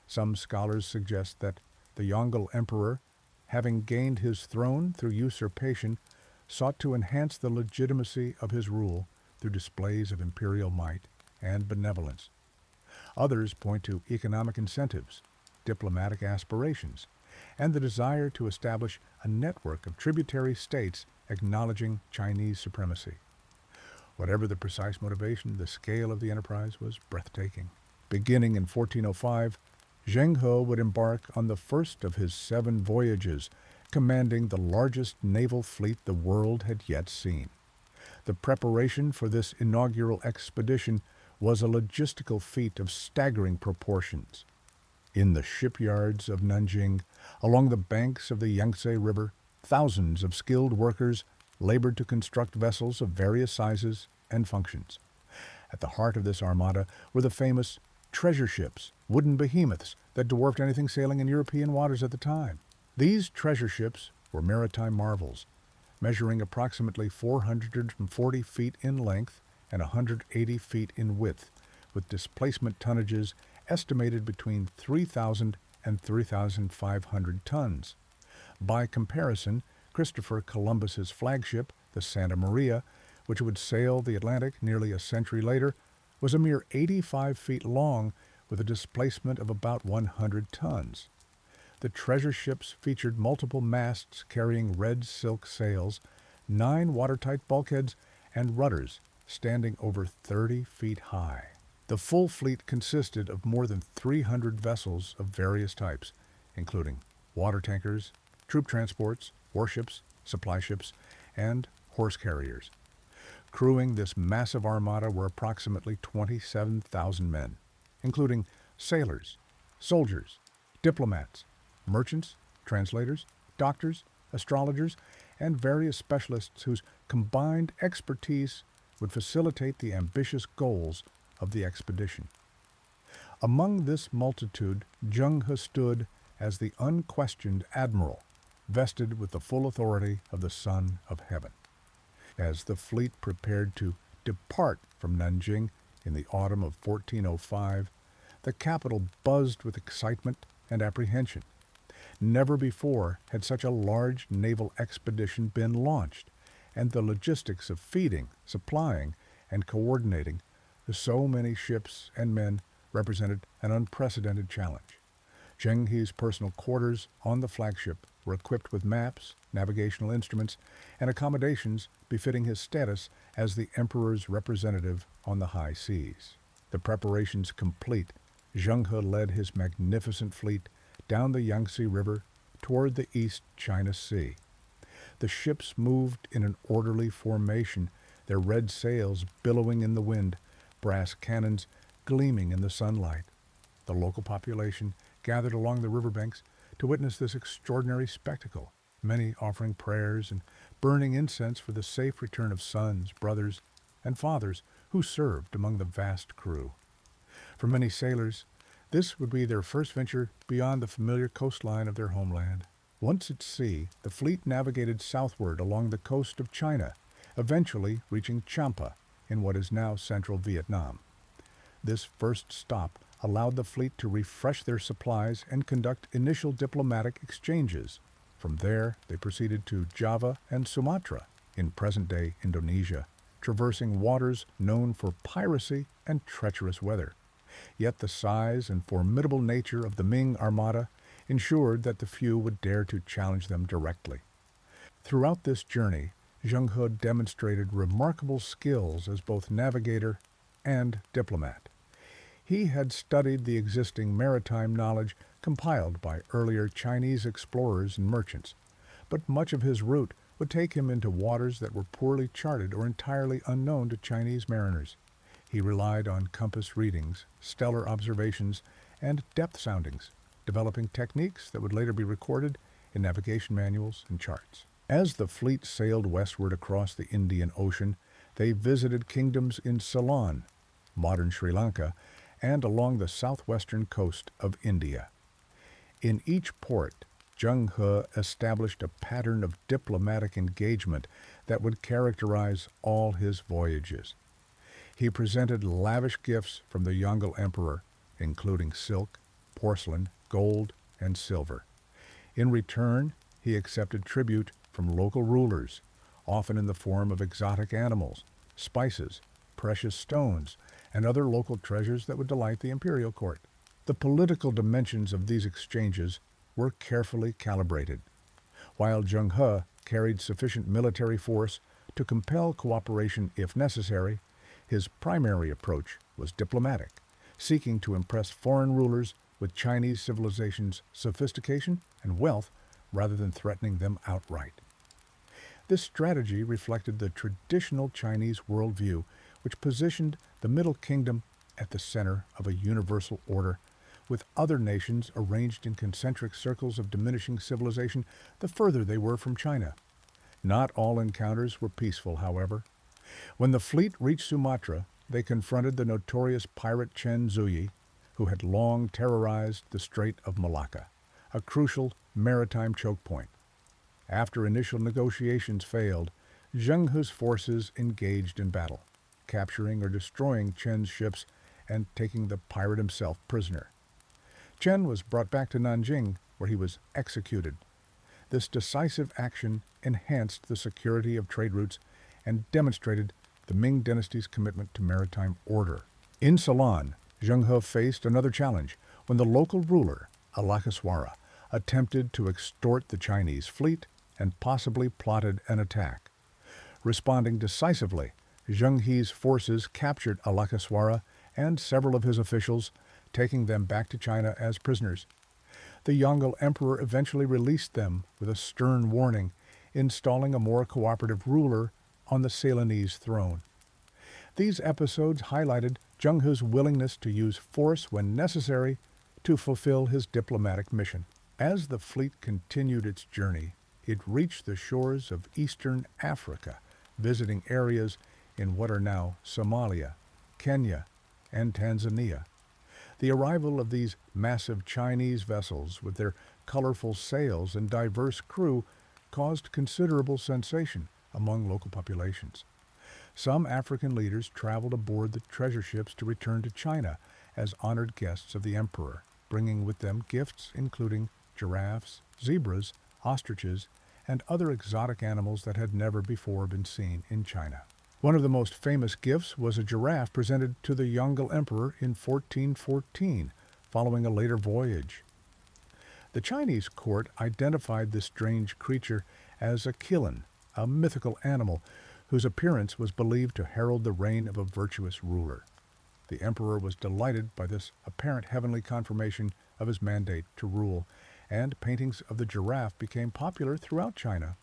Some scholars suggest that the Yongle Emperor, having gained his throne through usurpation, sought to enhance the legitimacy of his rule through displays of imperial might and benevolence. Others point to economic incentives, diplomatic aspirations, and the desire to establish a network of tributary states acknowledging Chinese supremacy. Whatever the precise motivation, the scale of the enterprise was breathtaking. Beginning in 1405, Zheng He would embark on the first of his 7 voyages, commanding the largest naval fleet the world had yet seen. The preparation for this inaugural expedition was a logistical feat of staggering proportions. In the shipyards of Nanjing, along the banks of the Yangtze River, thousands of skilled workers labored to construct vessels of various sizes and functions. At the heart of this armada were the famous treasure ships, wooden behemoths that dwarfed anything sailing in European waters at the time. These treasure ships were maritime marvels, measuring approximately 440 feet in length and 180 feet in width, with displacement tonnages estimated between 3,000 and 3,500 tons. By comparison, Christopher Columbus's flagship, the Santa Maria, which would sail the Atlantic nearly a century later, was a mere 85 feet long with a displacement of about 100 tons. The treasure ships featured multiple masts carrying red silk sails, 9 watertight bulkheads, and rudders standing over 30 feet high. The full fleet consisted of more than 300 vessels of various types, including water tankers, troop transports, warships, supply ships, and horse carriers. Crewing this massive armada were approximately 27,000 men, including sailors, soldiers, diplomats, merchants, translators, doctors, astrologers, and various specialists whose combined expertise would facilitate the ambitious goals of the expedition. Among this multitude, Zheng He stood as the unquestioned admiral, vested with the full authority of the Son of Heaven. As the fleet prepared to depart from Nanjing in the autumn of 1405, the capital buzzed with excitement and apprehension. Never before had such a large naval expedition been launched, and the logistics of feeding, supplying, and coordinating so many ships and men represented an unprecedented challenge. Zheng He's personal quarters on the flagship were equipped with maps, navigational instruments, and accommodations befitting his status as the emperor's representative on the high seas. The preparations complete, Zheng He led his magnificent fleet down the Yangtze River toward the East China Sea. The ships moved in an orderly formation, their red sails billowing in the wind, brass cannons gleaming in the sunlight. The local population gathered along the riverbanks to witness this extraordinary spectacle, many offering prayers and burning incense for the safe return of sons, brothers, and fathers who served among the vast crew. For many sailors, this would be their first venture beyond the familiar coastline of their homeland. Once at sea, the fleet navigated southward along the coast of China, eventually reaching Champa in what is now central Vietnam. This first stop allowed the fleet to refresh their supplies and conduct initial diplomatic exchanges. From there, they proceeded to Java and Sumatra, in present-day Indonesia, traversing waters known for piracy and treacherous weather. Yet the size and formidable nature of the Ming Armada ensured that the few would dare to challenge them directly. Throughout this journey, Zheng He demonstrated remarkable skills as both navigator and diplomat. He had studied the existing maritime knowledge compiled by earlier Chinese explorers and merchants, but much of his route would take him into waters that were poorly charted or entirely unknown to Chinese mariners. He relied on compass readings, stellar observations, and depth soundings, developing techniques that would later be recorded in navigation manuals and charts. As the fleet sailed westward across the Indian Ocean, they visited kingdoms in Ceylon, modern Sri Lanka, and along the southwestern coast of India. In each port, Zheng He established a pattern of diplomatic engagement that would characterize all his voyages. He presented lavish gifts from the Yongle Emperor, including silk, porcelain, gold, and silver. In return, he accepted tribute from local rulers, often in the form of exotic animals, spices, precious stones, and other local treasures that would delight the imperial court. The political dimensions of these exchanges were carefully calibrated. While Zheng He carried sufficient military force to compel cooperation if necessary, his primary approach was diplomatic, seeking to impress foreign rulers with Chinese civilization's sophistication and wealth rather than threatening them outright. This strategy reflected the traditional Chinese worldview, which positioned the Middle Kingdom at the center of a universal order, with other nations arranged in concentric circles of diminishing civilization the further they were from China. Not all encounters were peaceful, however. When the fleet reached Sumatra, they confronted the notorious pirate Chen Zuyi, who had long terrorized the Strait of Malacca, a crucial maritime choke point. After initial negotiations failed, Zheng He's forces engaged in battle, capturing or destroying Chen's ships and taking the pirate himself prisoner. Chen was brought back to Nanjing, where he was executed. This decisive action enhanced the security of trade routes and demonstrated the Ming dynasty's commitment to maritime order. In Ceylon, Zheng He faced another challenge when the local ruler, Alakaswara, attempted to extort the Chinese fleet and possibly plotted an attack. Responding decisively, Zheng He's forces captured Alakaswara and several of his officials, taking them back to China as prisoners. The Yongle emperor eventually released them with a stern warning, installing a more cooperative ruler on the Ceylonese throne. These episodes highlighted Zheng He's willingness to use force when necessary to fulfill his diplomatic mission. As the fleet continued its journey, it reached the shores of eastern Africa, visiting areas in what are now Somalia, Kenya, and Tanzania. The arrival of these massive Chinese vessels with their colorful sails and diverse crew caused considerable sensation among local populations. Some African leaders traveled aboard the treasure ships to return to China as honored guests of the emperor, bringing with them gifts including giraffes, zebras, ostriches, and other exotic animals that had never before been seen in China. One of the most famous gifts was a giraffe presented to the Yongle emperor in 1414, following a later voyage. The Chinese court identified this strange creature as a qilin, a mythical animal whose appearance was believed to herald the reign of a virtuous ruler. The emperor was delighted by this apparent heavenly confirmation of his mandate to rule, and paintings of the giraffe became popular throughout China.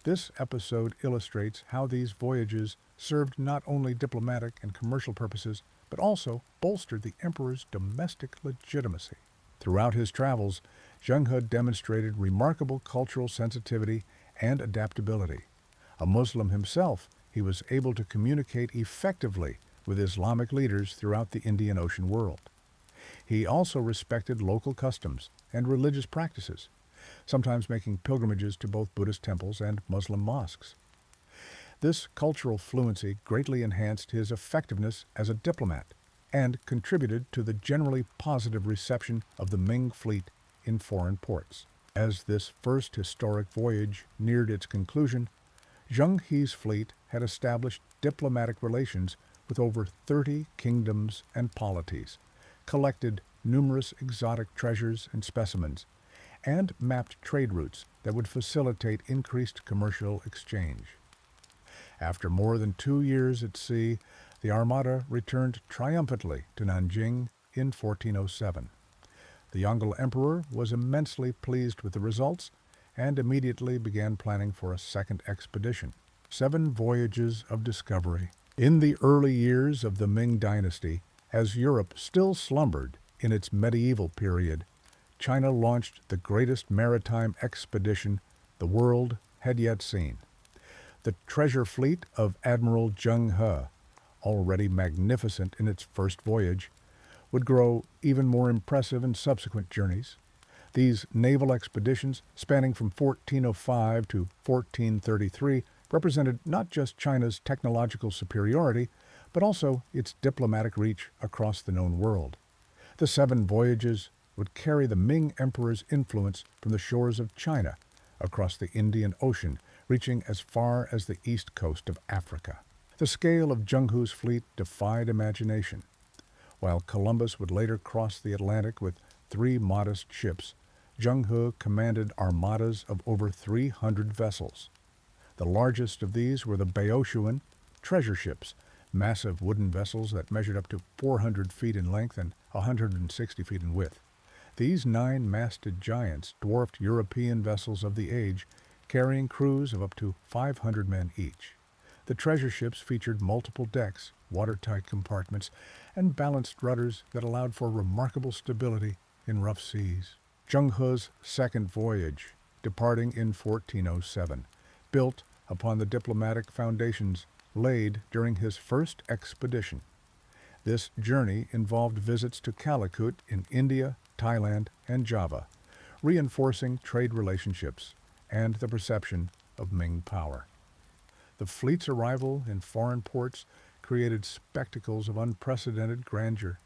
This episode illustrates how these voyages served not only diplomatic and commercial purposes, but also bolstered the emperor's domestic legitimacy. Throughout his travels, Zheng He demonstrated remarkable cultural sensitivity and adaptability. A Muslim himself, he was able to communicate effectively with Islamic leaders throughout the Indian Ocean world. He also respected local customs and religious practices, sometimes making pilgrimages to both Buddhist temples and Muslim mosques. This cultural fluency greatly enhanced his effectiveness as a diplomat and contributed to the generally positive reception of the Ming fleet in foreign ports. As this first historic voyage neared its conclusion, Zheng He's fleet had established diplomatic relations with over 30 kingdoms and polities, collected numerous exotic treasures and specimens, and mapped trade routes that would facilitate increased commercial exchange. After more than 2 years at sea, the Armada returned triumphantly to Nanjing in 1407. The Yongle Emperor was immensely pleased with the results and immediately began planning for a second expedition. 7 voyages of discovery. In the early years of the Ming Dynasty, as Europe still slumbered in its medieval period, China launched the greatest maritime expedition the world had yet seen. The treasure fleet of Admiral Zheng He, already magnificent in its first voyage, would grow even more impressive in subsequent journeys. These naval expeditions, spanning from 1405 to 1433, represented not just China's technological superiority, but also its diplomatic reach across the known world. The 7 voyages would carry the Ming Emperor's influence from the shores of China across the Indian Ocean, reaching as far as the east coast of Africa. The scale of Zheng He's fleet defied imagination. While Columbus would later cross the Atlantic with 3 modest ships, Zheng He commanded armadas of over 300 vessels. The largest of these were the Beotian treasure ships, massive wooden vessels that measured up to 400 feet in length and 160 feet in width. These 9-masted giants dwarfed European vessels of the age, carrying crews of up to 500 men each. The treasure ships featured multiple decks, watertight compartments, and balanced rudders that allowed for remarkable stability in rough seas. Zheng He's second voyage, departing in 1407, built upon the diplomatic foundations laid during his first expedition. This journey involved visits to Calicut in India, Thailand, and Java, reinforcing trade relationships and the perception of Ming power. The fleet's arrival in foreign ports created spectacles of unprecedented grandeur.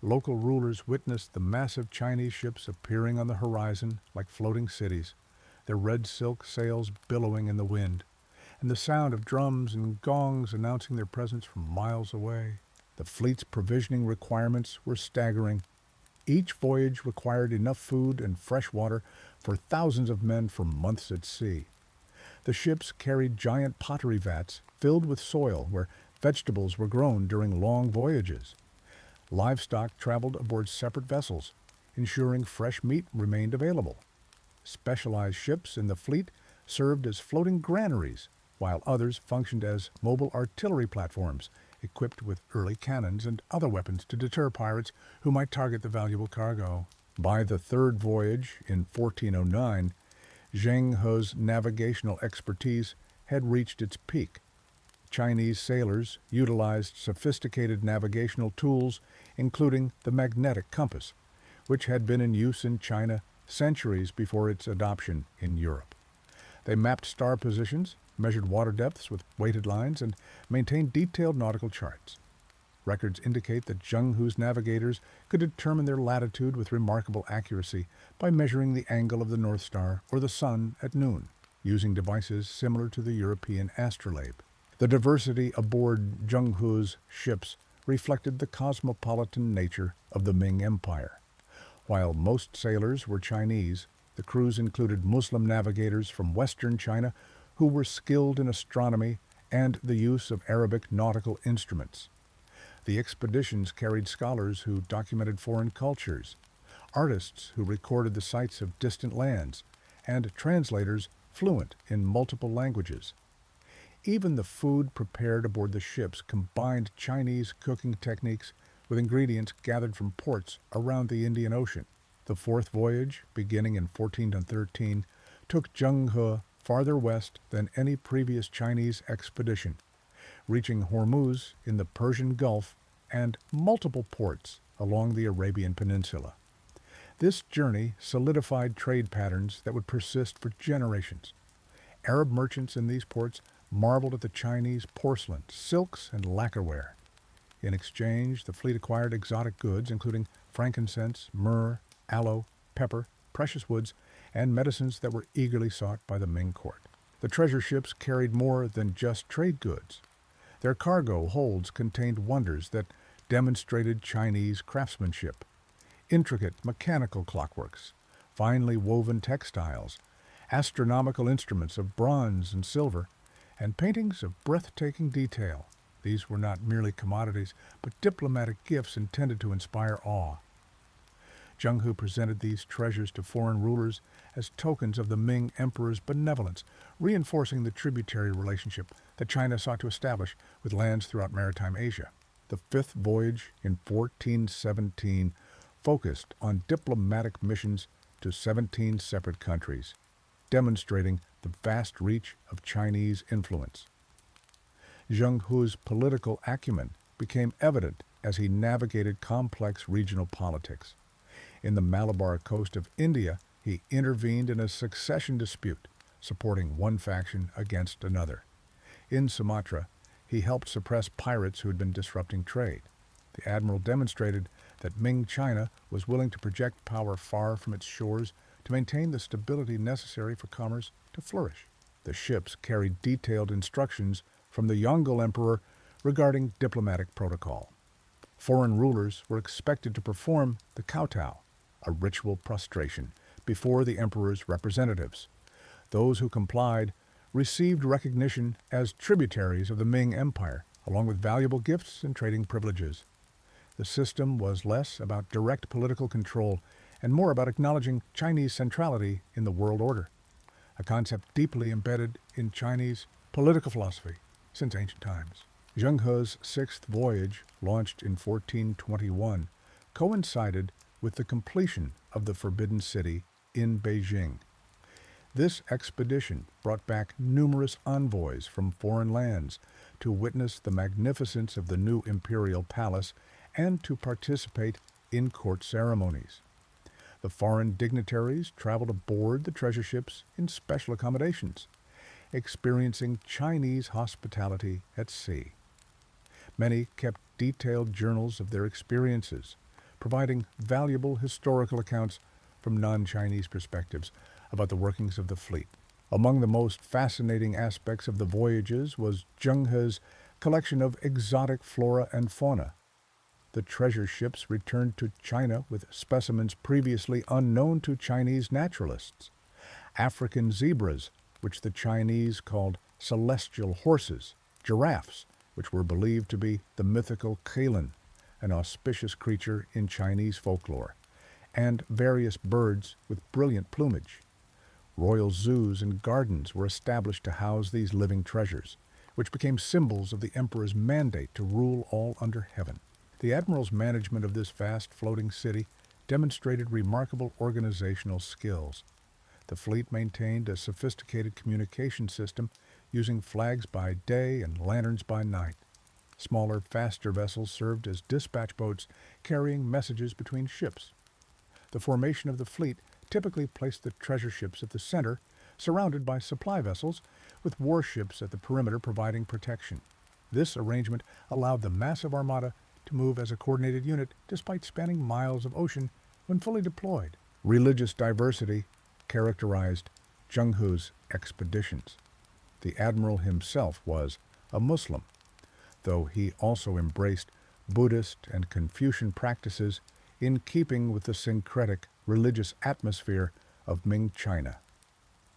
Local rulers witnessed the massive Chinese ships appearing on the horizon like floating cities, their red silk sails billowing in the wind, and the sound of drums and gongs announcing their presence from miles away. The fleet's provisioning requirements were staggering. Each voyage required enough food and fresh water for thousands of men for months at sea. The ships carried giant pottery vats filled with soil where vegetables were grown during long voyages. Livestock traveled aboard separate vessels, ensuring fresh meat remained available. Specialized ships in the fleet served as floating granaries, while others functioned as mobile artillery platforms equipped with early cannons and other weapons to deter pirates who might target the valuable cargo. By the third voyage, in 1409, Zheng He's navigational expertise had reached its peak. Chinese sailors utilized sophisticated navigational tools, including the magnetic compass, which had been in use in China centuries before its adoption in Europe. They mapped star positions, measured water depths with weighted lines, and maintained detailed nautical charts. Records indicate that Zheng He's navigators could determine their latitude with remarkable accuracy by measuring the angle of the North Star or the Sun at noon, using devices similar to the European astrolabe. The diversity aboard Zheng He's ships reflected the cosmopolitan nature of the Ming Empire. While most sailors were Chinese, the crews included Muslim navigators from western China who were skilled in astronomy and the use of Arabic nautical instruments. The expeditions carried scholars who documented foreign cultures, artists who recorded the sights of distant lands, and translators fluent in multiple languages. Even the food prepared aboard the ships combined Chinese cooking techniques with ingredients gathered from ports around the Indian Ocean. The fourth voyage, beginning in 1413, took Zheng He farther west than any previous Chinese expedition, reaching Hormuz in the Persian Gulf and multiple ports along the Arabian Peninsula. This journey solidified trade patterns that would persist for generations. Arab merchants in these ports marveled at the Chinese porcelain, silks, and lacquerware. In exchange, the fleet acquired exotic goods including frankincense, myrrh, aloe, pepper, precious woods, and medicines that were eagerly sought by the Ming court. The treasure ships carried more than just trade goods. Their cargo holds contained wonders that demonstrated Chinese craftsmanship, intricate mechanical clockworks, finely woven textiles, astronomical instruments of bronze and silver, and paintings of breathtaking detail. These were not merely commodities, but diplomatic gifts intended to inspire awe. Zheng He presented these treasures to foreign rulers as tokens of the Ming Emperor's benevolence, reinforcing the tributary relationship that China sought to establish with lands throughout maritime Asia. The fifth voyage in 1417 focused on diplomatic missions to 17 separate countries, demonstrating the vast reach of Chinese influence. Zheng He's political acumen became evident as he navigated complex regional politics. In the Malabar coast of India, he intervened in a succession dispute, supporting one faction against another. In Sumatra, he helped suppress pirates who had been disrupting trade. The admiral demonstrated that Ming China was willing to project power far from its shores to maintain the stability necessary for commerce to flourish. The ships carried detailed instructions from the Yongle Emperor regarding diplomatic protocol. Foreign rulers were expected to perform the kowtow, a ritual prostration, before the emperor's representatives. Those who complied received recognition as tributaries of the Ming Empire, along with valuable gifts and trading privileges. The system was less about direct political control and more about acknowledging Chinese centrality in the world order, a concept deeply embedded in Chinese political philosophy since ancient times. Zheng He's sixth voyage, launched in 1421, coincided with the completion of the Forbidden City in Beijing. This expedition brought back numerous envoys from foreign lands to witness the magnificence of the new imperial palace and to participate in court ceremonies. The foreign dignitaries traveled aboard the treasure ships in special accommodations, experiencing Chinese hospitality at sea. Many kept detailed journals of their experiences, providing valuable historical accounts from non-Chinese perspectives, about the workings of the fleet. Among the most fascinating aspects of the voyages was Zheng He's collection of exotic flora and fauna. The treasure ships returned to China with specimens previously unknown to Chinese naturalists. African zebras, which the Chinese called celestial horses, giraffes, which were believed to be the mythical Kalen, an auspicious creature in Chinese folklore, and various birds with brilliant plumage. Royal zoos and gardens were established to house these living treasures, which became symbols of the emperor's mandate to rule all under heaven. The admiral's management of this vast floating city demonstrated remarkable organizational skills. The fleet maintained a sophisticated communication system using flags by day and lanterns by night. Smaller, faster vessels served as dispatch boats carrying messages between ships. The formation of the fleet typically placed the treasure ships at the center, surrounded by supply vessels, with warships at the perimeter providing protection. This arrangement allowed the massive armada to move as a coordinated unit despite spanning miles of ocean when fully deployed. Religious diversity characterized Zheng He's expeditions. The admiral himself was a Muslim, though he also embraced Buddhist and Confucian practices in keeping with the syncretic religious atmosphere of Ming China.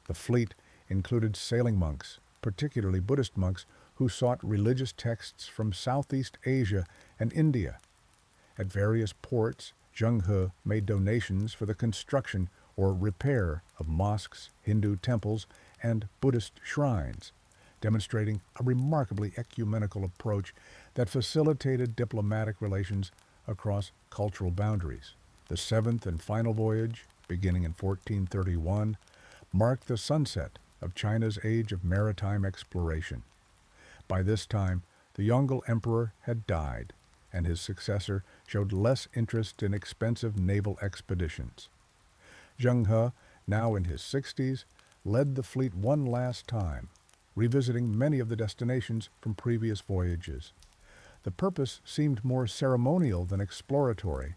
The fleet included sailing monks, particularly Buddhist monks, who sought religious texts from Southeast Asia and India. At various ports, Zheng He made donations for the construction or repair of mosques, Hindu temples, and Buddhist shrines, demonstrating a remarkably ecumenical approach that facilitated diplomatic relations across cultural boundaries. The seventh and final voyage, beginning in 1431, marked the sunset of China's age of maritime exploration. By this time, the Yongle Emperor had died, and his successor showed less interest in expensive naval expeditions. Zheng He, now in his 60s, led the fleet one last time, revisiting many of the destinations from previous voyages. The purpose seemed more ceremonial than exploratory,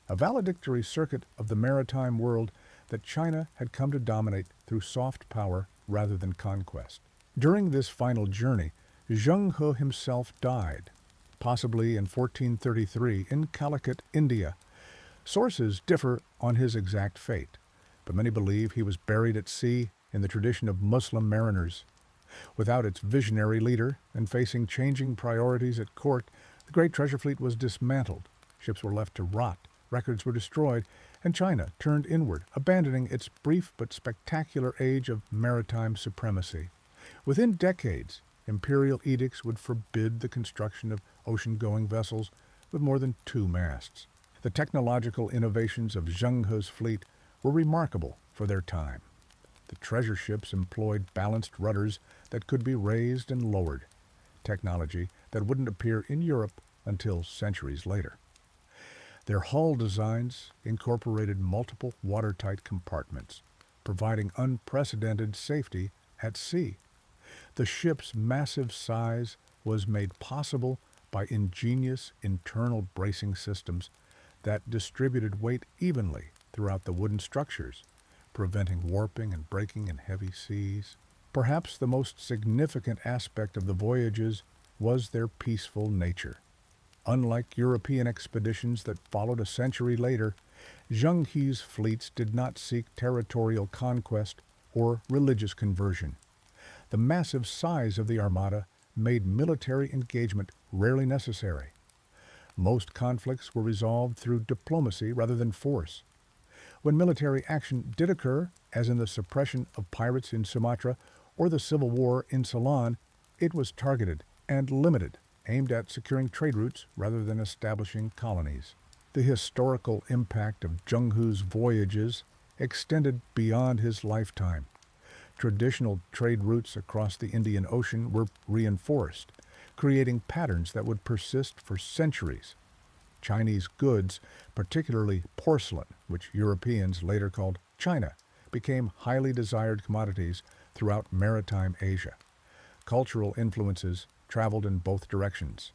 a valedictory circuit of the maritime world that China had come to dominate through soft power rather than conquest. During this final journey, Zheng He himself died, possibly in 1433 in Calicut, India. Sources differ on his exact fate, but many believe he was buried at sea in the tradition of Muslim mariners. Without its visionary leader and facing changing priorities at court, the great treasure fleet was dismantled, ships were left to rot, records were destroyed, and China turned inward, abandoning its brief but spectacular age of maritime supremacy. Within decades, imperial edicts would forbid the construction of ocean-going vessels with more than 2 masts. The technological innovations of Zheng He's fleet were remarkable for their time. The treasure ships employed balanced rudders that could be raised and lowered, technology that wouldn't appear in Europe until centuries later. Their hull designs incorporated multiple watertight compartments, providing unprecedented safety at sea. The ship's massive size was made possible by ingenious internal bracing systems that distributed weight evenly throughout the wooden structures, preventing warping and breaking in heavy seas. Perhaps the most significant aspect of the voyages was their peaceful nature. Unlike European expeditions that followed a century later, Zheng He's fleets did not seek territorial conquest or religious conversion. The massive size of the armada made military engagement rarely necessary. Most conflicts were resolved through diplomacy rather than force. When military action did occur, as in the suppression of pirates in Sumatra or the civil war in Ceylon, it was targeted and limited, aimed at securing trade routes rather than establishing colonies. The historical impact of Zheng He's voyages extended beyond his lifetime. Traditional trade routes across the Indian Ocean were reinforced, creating patterns that would persist for centuries. Chinese goods, particularly porcelain, which Europeans later called China, became highly desired commodities throughout maritime Asia. Cultural influences traveled in both directions.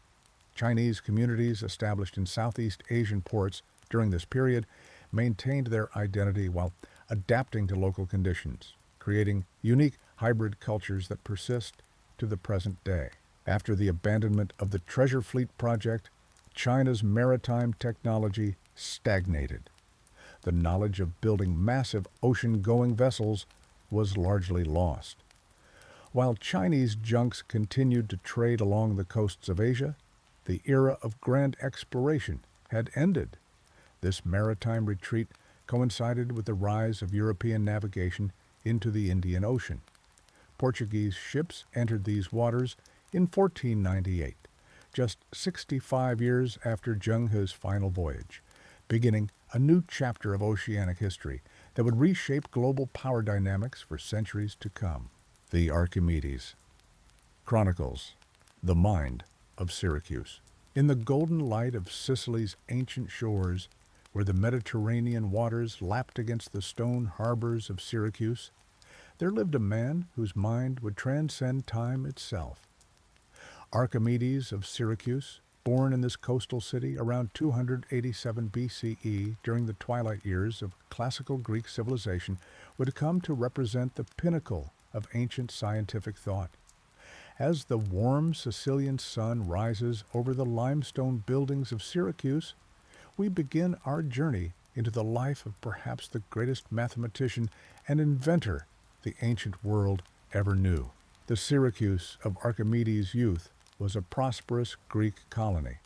Chinese communities established in Southeast Asian ports during this period maintained their identity while adapting to local conditions, creating unique hybrid cultures that persist to the present day. After the abandonment of the Treasure Fleet project, China's maritime technology stagnated. The knowledge of building massive ocean-going vessels was largely lost. While Chinese junks continued to trade along the coasts of Asia, the era of grand exploration had ended. This maritime retreat coincided with the rise of European navigation into the Indian Ocean. Portuguese ships entered these waters in 1498, just 65 years after Zheng He's final voyage, beginning a new chapter of oceanic history that would reshape global power dynamics for centuries to come. The Archimedes. Chronicles, the mind of Syracuse. In the golden light of Sicily's ancient shores, where the Mediterranean waters lapped against the stone harbors of Syracuse, there lived a man whose mind would transcend time itself. Archimedes of Syracuse, born in this coastal city around 287 BCE during the twilight years of classical Greek civilization, would come to represent the pinnacle of ancient scientific thought. As the warm Sicilian sun rises over the limestone buildings of Syracuse, we begin our journey into the life of perhaps the greatest mathematician and inventor the ancient world ever knew. The Syracuse of Archimedes' youth was a prosperous Greek colony,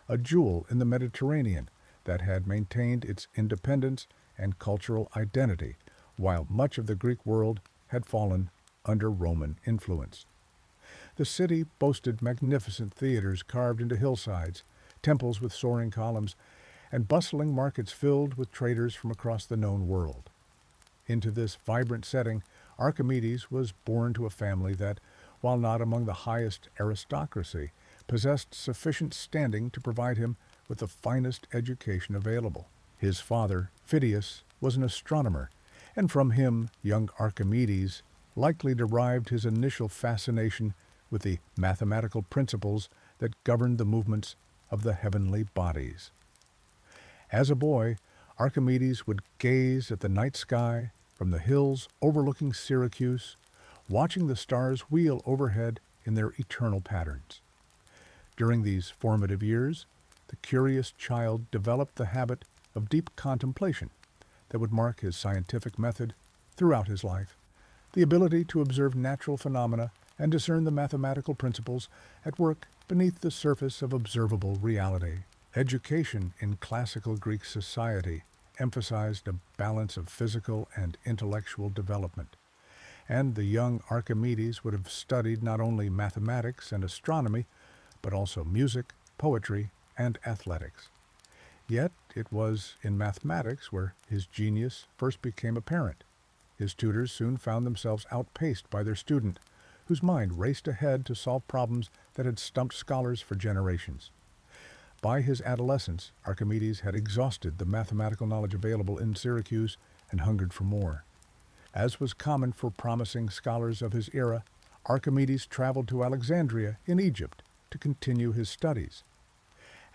a jewel in the Mediterranean that had maintained its independence and cultural identity, while much of the Greek world had fallen under Roman influence. The city boasted magnificent theaters carved into hillsides, temples with soaring columns, and bustling markets filled with traders from across the known world. Into this vibrant setting, Archimedes was born to a family that, while not among the highest aristocracy, possessed sufficient standing to provide him with the finest education available. His father, Phidias, was an astronomer, and from him young Archimedes likely derived his initial fascination with the mathematical principles that governed the movements of the heavenly bodies. As a boy, Archimedes would gaze at the night sky from the hills overlooking Syracuse, watching the stars wheel overhead in their eternal patterns. During these formative years, the curious child developed the habit of deep contemplation that would mark his scientific method throughout his life, the ability to observe natural phenomena and discern the mathematical principles at work beneath the surface of observable reality. Education in classical Greek society emphasized a balance of physical and intellectual development, and the young Archimedes would have studied not only mathematics and astronomy, but also music, poetry, and athletics. Yet it was in mathematics where his genius first became apparent. His tutors soon found themselves outpaced by their student, whose mind raced ahead to solve problems that had stumped scholars for generations. By his adolescence, Archimedes had exhausted the mathematical knowledge available in Syracuse and hungered for more. As was common for promising scholars of his era, Archimedes traveled to Alexandria in Egypt to continue his studies.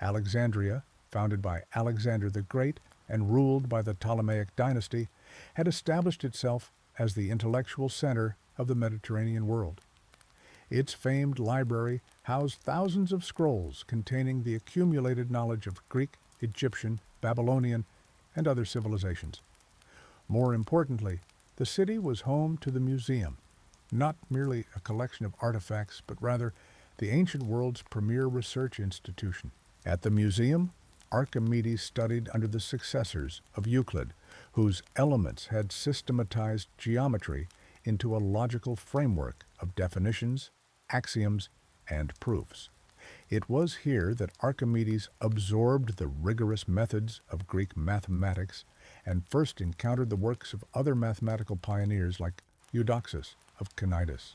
Alexandria, founded by Alexander the Great and ruled by the Ptolemaic dynasty, had established itself as the intellectual center of the Mediterranean world. Its famed library housed thousands of scrolls containing the accumulated knowledge of Greek, Egyptian, Babylonian, and other civilizations. More importantly, the city was home to the museum, not merely a collection of artifacts, but rather the ancient world's premier research institution. At the museum, Archimedes studied under the successors of Euclid, whose Elements had systematized geometry into a logical framework of definitions, axioms, and proofs. It was here that Archimedes absorbed the rigorous methods of Greek mathematics and first encountered the works of other mathematical pioneers like Eudoxus of Cnidus.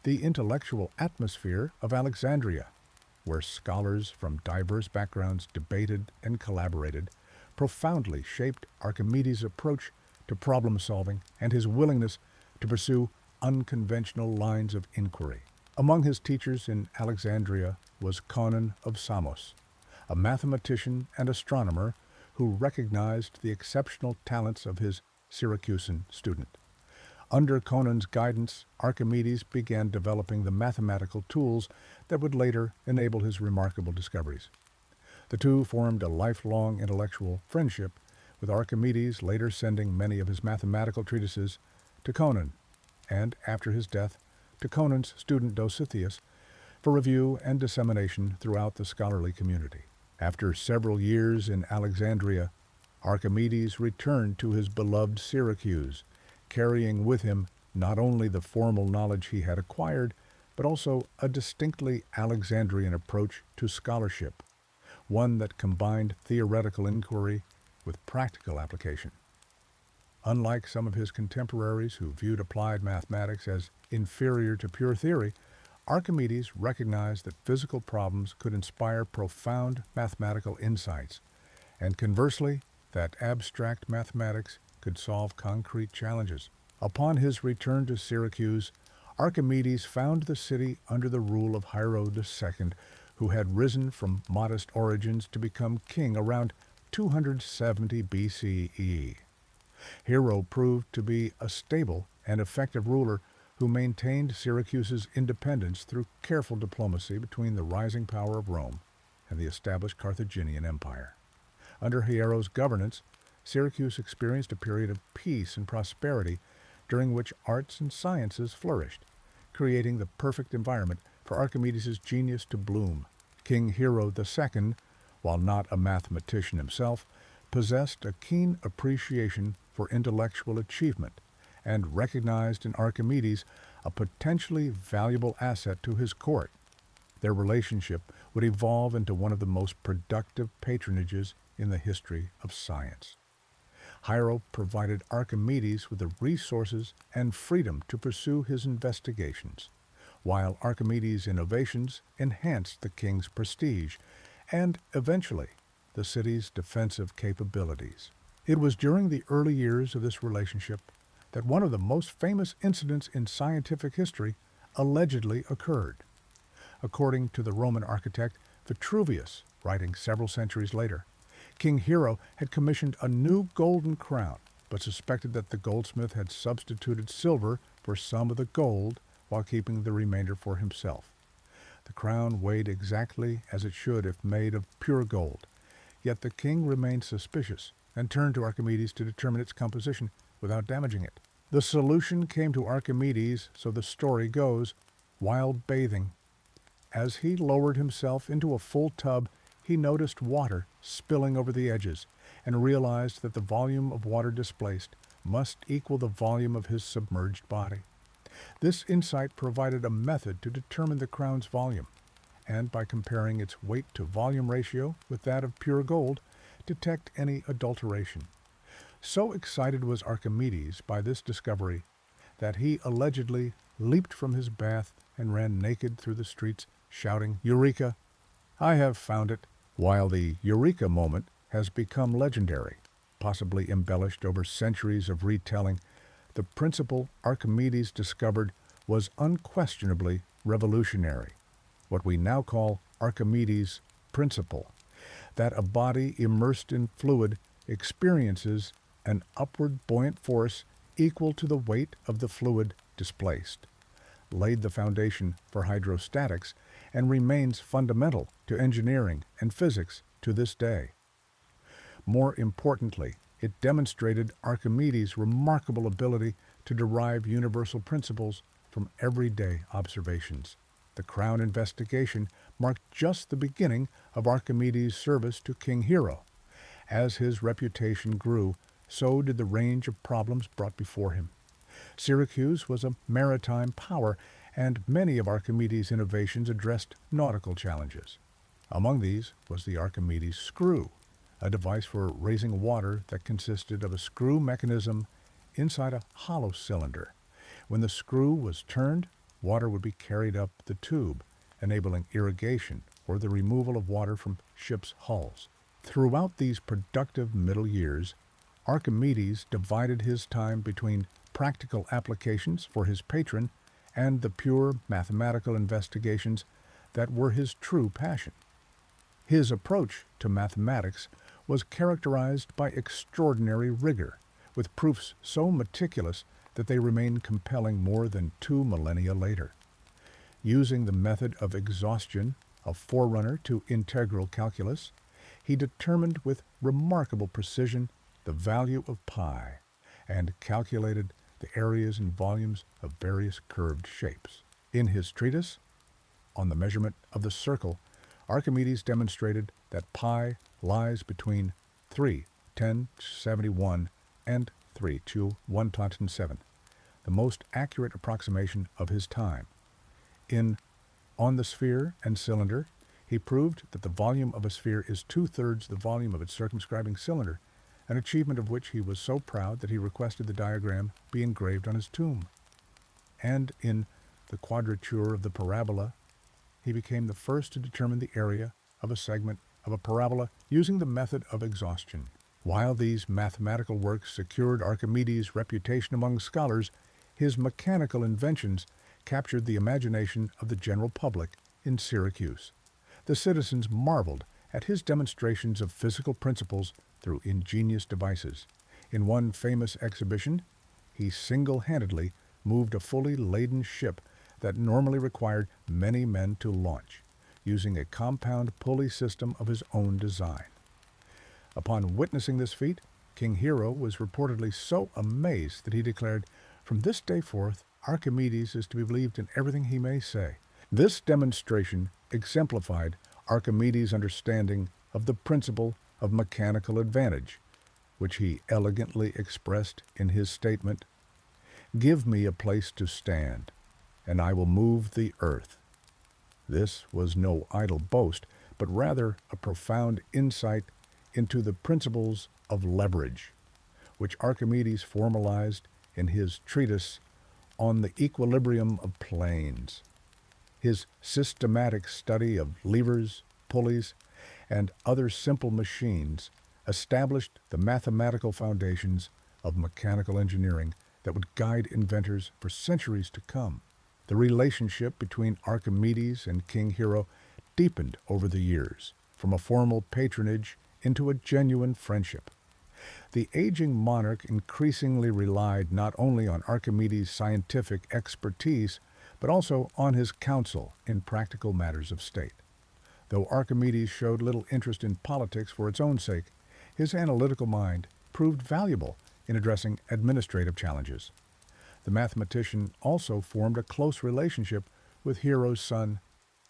The intellectual atmosphere of Alexandria, where scholars from diverse backgrounds debated and collaborated, profoundly shaped Archimedes' approach to problem solving and his willingness to pursue unconventional lines of inquiry. Among his teachers in Alexandria was Conon of Samos, a mathematician and astronomer who recognized the exceptional talents of his Syracusan student. Under Conan's guidance, Archimedes began developing the mathematical tools that would later enable his remarkable discoveries. The two formed a lifelong intellectual friendship, with Archimedes later sending many of his mathematical treatises to Conan, and after his death, to Conan's student Dositheus, for review and dissemination throughout the scholarly community. After several years in Alexandria, Archimedes returned to his beloved Syracuse, carrying with him not only the formal knowledge he had acquired, but also a distinctly Alexandrian approach to scholarship, one that combined theoretical inquiry with practical application. Unlike some of his contemporaries who viewed applied mathematics as inferior to pure theory, Archimedes recognized that physical problems could inspire profound mathematical insights, and conversely, that abstract mathematics could solve concrete challenges. Upon his return to Syracuse, Archimedes found the city under the rule of Hiero II, who had risen from modest origins to become king around 270 BCE. Hiero proved to be a stable and effective ruler who maintained Syracuse's independence through careful diplomacy between the rising power of Rome and the established Carthaginian Empire. Under Hiero's governance, Syracuse experienced a period of peace and prosperity during which arts and sciences flourished, creating the perfect environment for Archimedes' genius to bloom. King Hiero II, while not a mathematician himself, possessed a keen appreciation for intellectual achievement and recognized in Archimedes a potentially valuable asset to his court. Their relationship would evolve into one of the most productive patronages in the history of science. Hiero provided Archimedes with the resources and freedom to pursue his investigations, while Archimedes' innovations enhanced the king's prestige and, eventually, the city's defensive capabilities. It was during the early years of this relationship that one of the most famous incidents in scientific history allegedly occurred. According to the Roman architect Vitruvius, writing several centuries later, King Hiero had commissioned a new golden crown, but suspected that the goldsmith had substituted silver for some of the gold while keeping the remainder for himself. The crown weighed exactly as it should if made of pure gold, yet the king remained suspicious and turned to Archimedes to determine its composition without damaging it. The solution came to Archimedes, so the story goes, while bathing. As he lowered himself into a full tub, he noticed water spilling over the edges and realized that the volume of water displaced must equal the volume of his submerged body. This insight provided a method to determine the crown's volume, and by comparing its weight-to-volume ratio with that of pure gold, detect any adulteration. So excited was Archimedes by this discovery that he allegedly leaped from his bath and ran naked through the streets, shouting, "Eureka! I have found it!" While the Eureka moment has become legendary, possibly embellished over centuries of retelling, the principle Archimedes discovered was unquestionably revolutionary, what we now call Archimedes' principle, that a body immersed in fluid experiences an upward buoyant force equal to the weight of the fluid displaced, laid the foundation for hydrostatics, and remains fundamental to engineering and physics to this day. More importantly, it demonstrated Archimedes' remarkable ability to derive universal principles from everyday observations. The Crown investigation marked just the beginning of Archimedes' service to King Hiero. As his reputation grew, so did the range of problems brought before him. Syracuse was a maritime power, and many of Archimedes' innovations addressed nautical challenges. Among these was the Archimedes screw, a device for raising water that consisted of a screw mechanism inside a hollow cylinder. When the screw was turned, water would be carried up the tube, enabling irrigation or the removal of water from ships' hulls. Throughout these productive middle years, Archimedes divided his time between practical applications for his patron and the pure mathematical investigations that were his true passion. His approach to mathematics was characterized by extraordinary rigor, with proofs so meticulous that they remain compelling more than 2 millennia later. Using the method of exhaustion, a forerunner to integral calculus, he determined with remarkable precision the value of pi and calculated the areas and volumes of various curved shapes. In his treatise on the measurement of the circle, Archimedes demonstrated that pi lies between 3 10^71 and 3 to 107, the most accurate approximation of his time. In On the Sphere and Cylinder, he proved that the volume of a sphere is 2/3 the volume of its circumscribing cylinder, an achievement of which he was so proud that he requested the diagram be engraved on his tomb. And in The Quadrature of the Parabola, he became the first to determine the area of a segment of a parabola using the method of exhaustion. While these mathematical works secured Archimedes' reputation among scholars, his mechanical inventions captured the imagination of the general public in Syracuse. The citizens marveled at his demonstrations of physical principles through ingenious devices. In one famous exhibition, he single-handedly moved a fully laden ship that normally required many men to launch, using a compound pulley system of his own design. Upon witnessing this feat, King Hero was reportedly so amazed that he declared, "From this day forth, Archimedes is to be believed in everything he may say." This demonstration exemplified Archimedes' understanding of the principle of mechanical advantage, which he elegantly expressed in his statement, "Give me a place to stand, and I will move the earth." This was no idle boast, but rather a profound insight into the principles of leverage, which Archimedes formalized in his treatise on the equilibrium of planes. His systematic study of levers, pulleys, and other simple machines established the mathematical foundations of mechanical engineering that would guide inventors for centuries to come. The relationship between Archimedes and King Hero deepened over the years, from a formal patronage into a genuine friendship. The aging monarch increasingly relied not only on Archimedes' scientific expertise, but also on his counsel in practical matters of state. Though Archimedes showed little interest in politics for its own sake, his analytical mind proved valuable in addressing administrative challenges. The mathematician also formed a close relationship with Hero's son,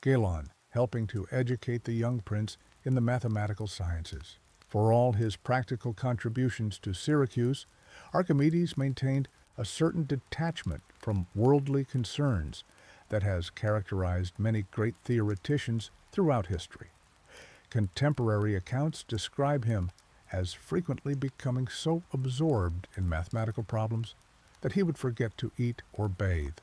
Gelon, helping to educate the young prince in the mathematical sciences. For all his practical contributions to Syracuse, Archimedes maintained a certain detachment from worldly concerns that has characterized many great theoreticians throughout history. Contemporary accounts describe him as frequently becoming so absorbed in mathematical problems that he would forget to eat or bathe.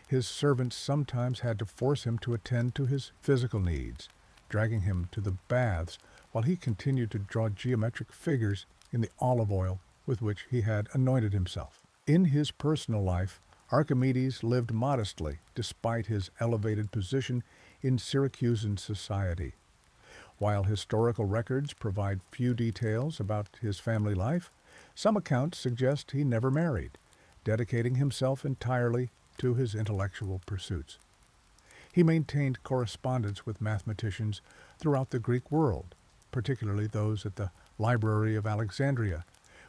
His servants sometimes had to force him to attend to his physical needs, dragging him to the baths while he continued to draw geometric figures in the olive oil with which he had anointed himself. In his personal life, Archimedes lived modestly despite his elevated position in Syracusan society. While historical records provide few details about his family life, some accounts suggest he never married, dedicating himself entirely to his intellectual pursuits. He maintained correspondence with mathematicians throughout the Greek world, particularly those at the Library of Alexandria,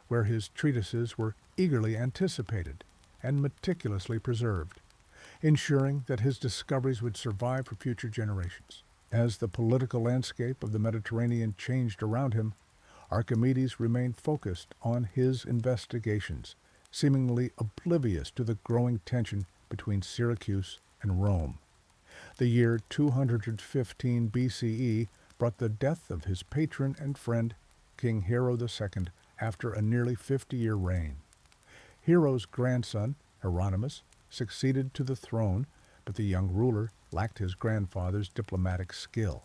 where his treatises were eagerly anticipated and meticulously preserved, ensuring that his discoveries would survive for future generations. As the political landscape of the Mediterranean changed around him, Archimedes remained focused on his investigations, seemingly oblivious to the growing tension between Syracuse and Rome. The year 215 BCE brought the death of his patron and friend, King Hero II, after a nearly 50-year reign. Hero's grandson, Hieronymus, succeeded to the throne, but the young ruler lacked his grandfather's diplomatic skill.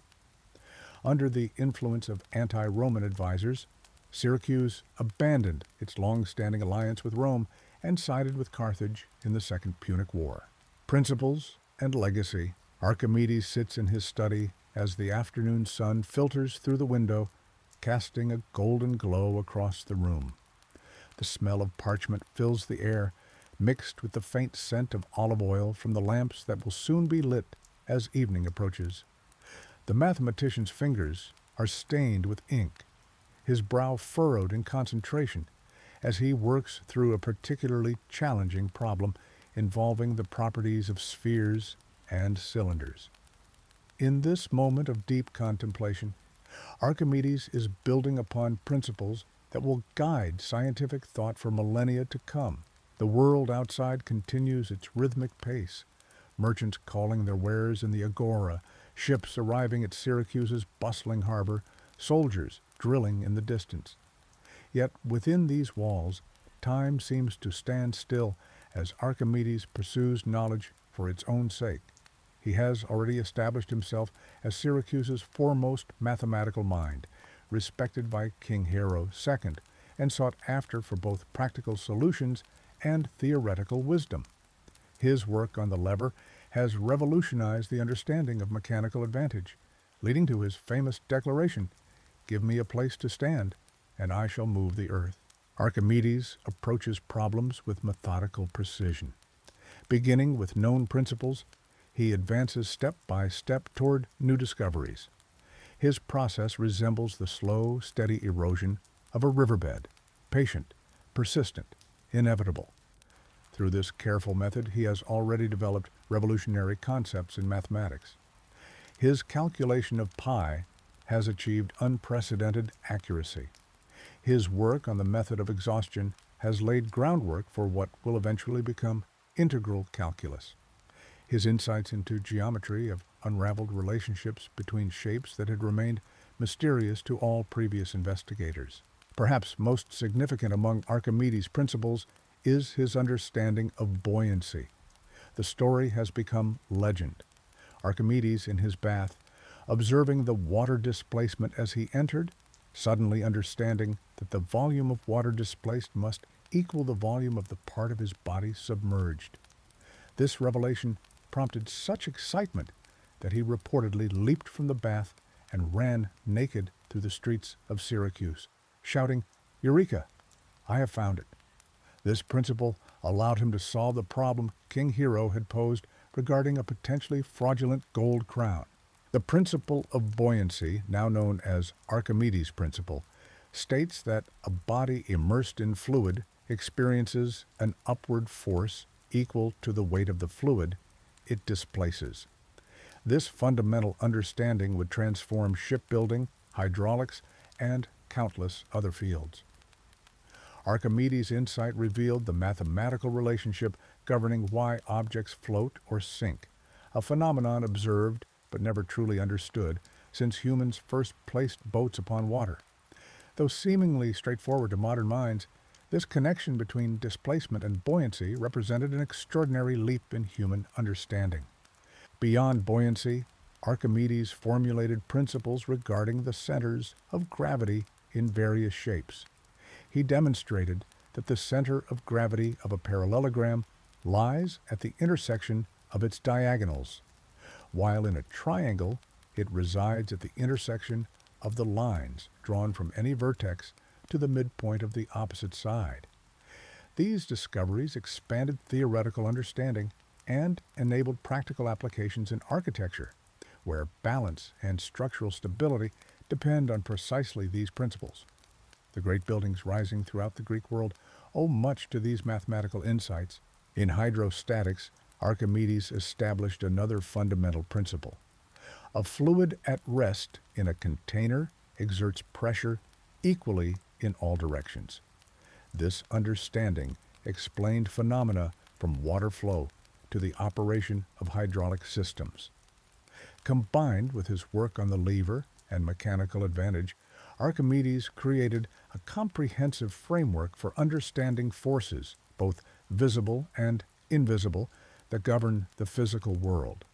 Under the influence of anti-Roman advisors, Syracuse abandoned its long-standing alliance with Rome and sided with Carthage in the Second Punic War. Principles and legacy. Archimedes sits in his study as the afternoon sun filters through the window, casting a golden glow across the room. The smell of parchment fills the air, mixed with the faint scent of olive oil from the lamps that will soon be lit as evening approaches. The mathematician's fingers are stained with ink, his brow furrowed in concentration as he works through a particularly challenging problem involving the properties of spheres and cylinders. In this moment of deep contemplation, Archimedes is building upon principles that will guide scientific thought for millennia to come. The world outside continues its rhythmic pace, merchants calling their wares in the agora, ships arriving at Syracuse's bustling harbor, soldiers drilling in the distance. Yet within these walls, time seems to stand still as Archimedes pursues knowledge for its own sake. He has already established himself as Syracuse's foremost mathematical mind, respected by King Hiero II, and sought after for both practical solutions and theoretical wisdom. His work on the lever has revolutionized the understanding of mechanical advantage, leading to his famous declaration, "Give me a place to stand, and I shall move the earth." Archimedes approaches problems with methodical precision. Beginning with known principles, he advances step by step toward new discoveries. His process resembles the slow, steady erosion of a riverbed, patient, persistent, inevitable. Through this careful method, he has already developed revolutionary concepts in mathematics. His calculation of pi has achieved unprecedented accuracy. His work on the method of exhaustion has laid groundwork for what will eventually become integral calculus. His insights into geometry have unraveled relationships between shapes that had remained mysterious to all previous investigators. Perhaps most significant among Archimedes' principles is his understanding of buoyancy. The story has become legend. Archimedes in his bath, observing the water displacement as he entered, suddenly understanding that the volume of water displaced must equal the volume of the part of his body submerged. This revelation prompted such excitement that he reportedly leaped from the bath and ran naked through the streets of Syracuse, shouting, "Eureka! I have found it." This principle allowed him to solve the problem King Hiero had posed regarding a potentially fraudulent gold crown. The principle of buoyancy, now known as Archimedes' principle, states that a body immersed in fluid experiences an upward force equal to the weight of the fluid it displaces. This fundamental understanding would transform shipbuilding, hydraulics, and countless other fields. Archimedes' insight revealed the mathematical relationship governing why objects float or sink, a phenomenon observed but never truly understood since humans first placed boats upon water. Though seemingly straightforward to modern minds, this connection between displacement and buoyancy represented an extraordinary leap in human understanding. Beyond buoyancy, Archimedes formulated principles regarding the centers of gravity in various shapes. He demonstrated that the center of gravity of a parallelogram lies at the intersection of its diagonals, while in a triangle it resides at the intersection of the lines drawn from any vertex to the midpoint of the opposite side. These discoveries expanded theoretical understanding and enabled practical applications in architecture, where balance and structural stability depend on precisely these principles. The great buildings rising throughout the Greek world owe much to these mathematical insights. In hydrostatics, Archimedes established another fundamental principle. A fluid at rest in a container exerts pressure equally in all directions. This understanding explained phenomena from water flow to the operation of hydraulic systems. Combined with his work on the lever and mechanical advantage, Archimedes created a comprehensive framework for understanding forces, both visible and invisible, that govern the physical world.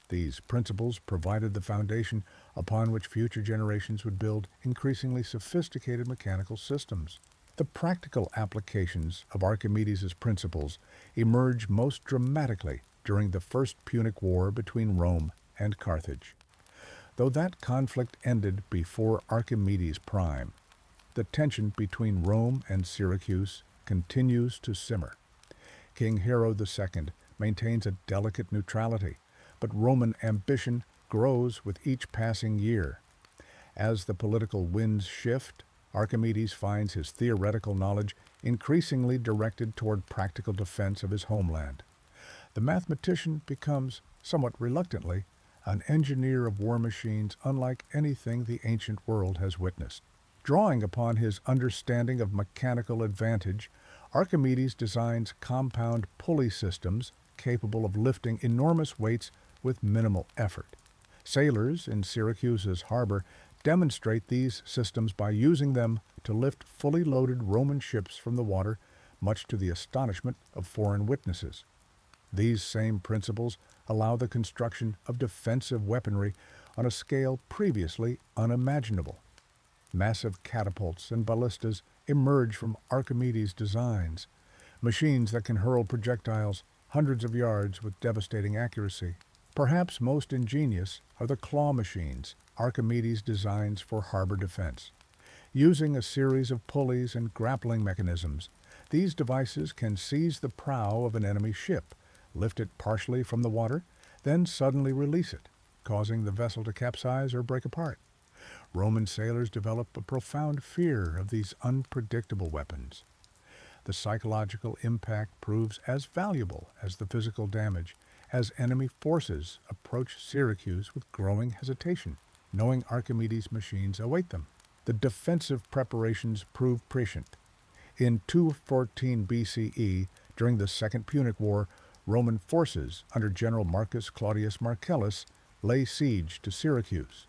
These principles provided the foundation upon which future generations would build increasingly sophisticated mechanical systems. The practical applications of Archimedes' principles emerge most dramatically during the First Punic War between Rome and Carthage. Though that conflict ended before Archimedes' prime, the tension between Rome and Syracuse continues to simmer. King Hero II maintains a delicate neutrality, but Roman ambition grows with each passing year. As the political winds shift, Archimedes finds his theoretical knowledge increasingly directed toward practical defense of his homeland. The mathematician becomes, somewhat reluctantly, an engineer of war machines unlike anything the ancient world has witnessed. Drawing upon his understanding of mechanical advantage, Archimedes designs compound pulley systems capable of lifting enormous weights with minimal effort. Sailors in Syracuse's harbor demonstrate these systems by using them to lift fully loaded Roman ships from the water, much to the astonishment of foreign witnesses. These same principles allow the construction of defensive weaponry on a scale previously unimaginable. Massive catapults and ballistas emerge from Archimedes' designs, machines that can hurl projectiles hundreds of yards with devastating accuracy. Perhaps most ingenious are the claw machines Archimedes designs for harbor defense. Using a series of pulleys and grappling mechanisms, these devices can seize the prow of an enemy ship, lift it partially from the water, then suddenly release it, causing the vessel to capsize or break apart. Roman sailors develop a profound fear of these unpredictable weapons. The psychological impact proves as valuable as the physical damage, as enemy forces approach Syracuse with growing hesitation, knowing Archimedes' machines await them. The defensive preparations prove prescient. In 214 BCE, during the Second Punic War, Roman forces under General Marcus Claudius Marcellus lay siege to Syracuse.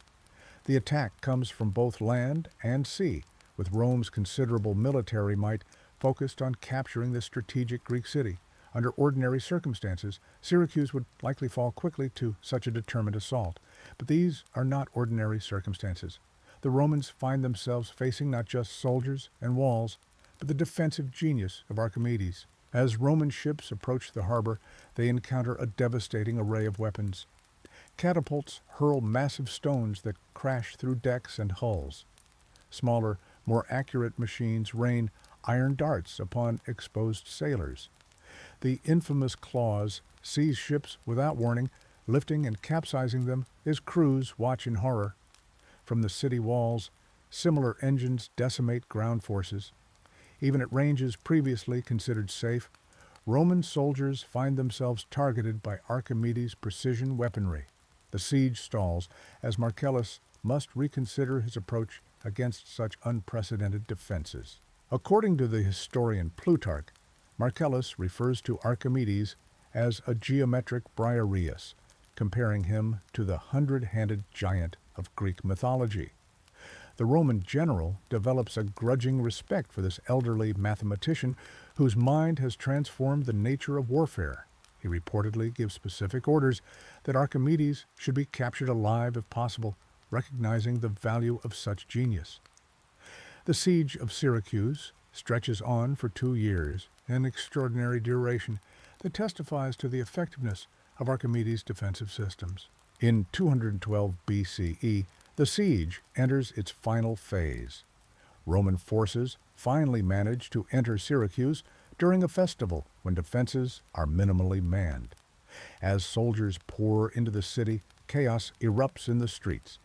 The attack comes from both land and sea, with Rome's considerable military might focused on capturing the strategic Greek city. Under ordinary circumstances, Syracuse would likely fall quickly to such a determined assault. But these are not ordinary circumstances. The Romans find themselves facing not just soldiers and walls, but the defensive genius of Archimedes. As Roman ships approach the harbor, they encounter a devastating array of weapons. Catapults hurl massive stones that crash through decks and hulls. Smaller, more accurate machines rain iron darts upon exposed sailors. The infamous claws seize ships without warning, lifting and capsizing them as crews watch in horror. From the city walls, similar engines decimate ground forces. Even at ranges previously considered safe, Roman soldiers find themselves targeted by Archimedes' precision weaponry. The siege stalls as Marcellus must reconsider his approach against such unprecedented defenses. According to the historian Plutarch, Marcellus refers to Archimedes as a geometric Briareus, comparing him to the hundred-handed giant of Greek mythology. The Roman general develops a grudging respect for this elderly mathematician whose mind has transformed the nature of warfare. He reportedly gives specific orders that Archimedes should be captured alive if possible, recognizing the value of such genius. The siege of Syracuse stretches on for 2 years, an extraordinary duration that testifies to the effectiveness of Archimedes' defensive systems. In 212 BCE, the siege enters its final phase. Roman forces finally manage to enter Syracuse during a festival when defenses are minimally manned. As soldiers pour into the city, chaos erupts in the streets.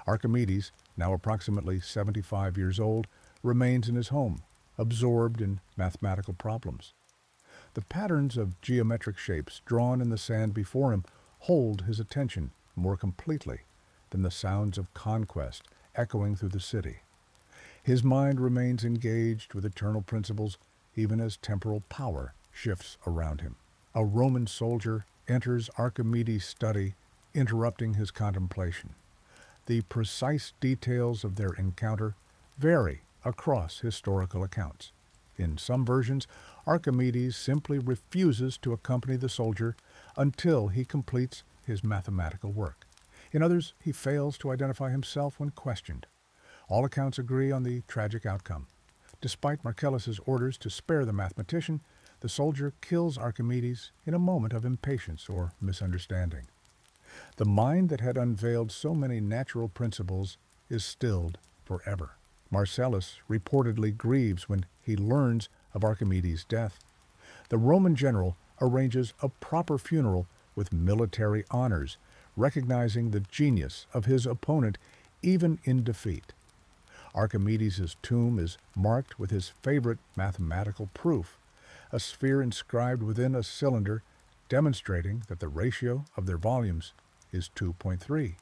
Archimedes, now approximately 75 years old, remains in his home, absorbed in mathematical problems. The patterns of geometric shapes drawn in the sand before him hold his attention more completely than the sounds of conquest echoing through the city. His mind remains engaged with eternal principles even as temporal power shifts around him. A Roman soldier enters Archimedes' study, interrupting his contemplation. The precise details of their encounter vary across historical accounts. In some versions, Archimedes simply refuses to accompany the soldier until he completes his mathematical work. In others, he fails to identify himself when questioned. All accounts agree on the tragic outcome. Despite Marcellus's orders to spare the mathematician, the soldier kills Archimedes in a moment of impatience or misunderstanding. The mind that had unveiled so many natural principles is stilled forever. Marcellus reportedly grieves when he learns of Archimedes' death, the Roman general arranges a proper funeral with military honors, recognizing the genius of his opponent even in defeat. Archimedes' tomb is marked with his favorite mathematical proof, a sphere inscribed within a cylinder demonstrating that the ratio of their volumes is 2.3.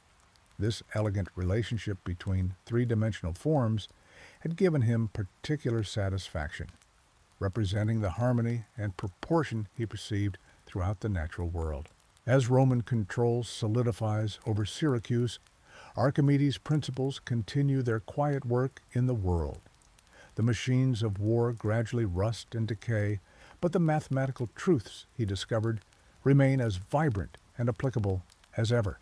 This elegant relationship between three-dimensional forms had given him particular satisfaction, representing the harmony and proportion he perceived throughout the natural world. As Roman control solidifies over Syracuse, Archimedes' principles continue their quiet work in the world. The machines of war gradually rust and decay, but the mathematical truths he discovered remain as vibrant and applicable as ever.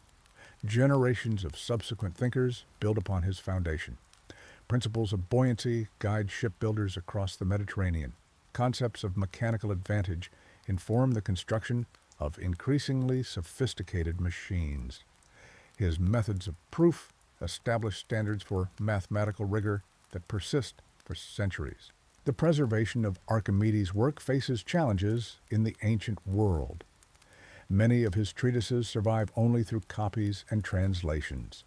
Generations of subsequent thinkers build upon his foundation. Principles of buoyancy guide shipbuilders across the Mediterranean. Concepts of mechanical advantage inform the construction of increasingly sophisticated machines. His methods of proof establish standards for mathematical rigor that persist for centuries. The preservation of Archimedes' work faces challenges in the ancient world. Many of his treatises survive only through copies and translations.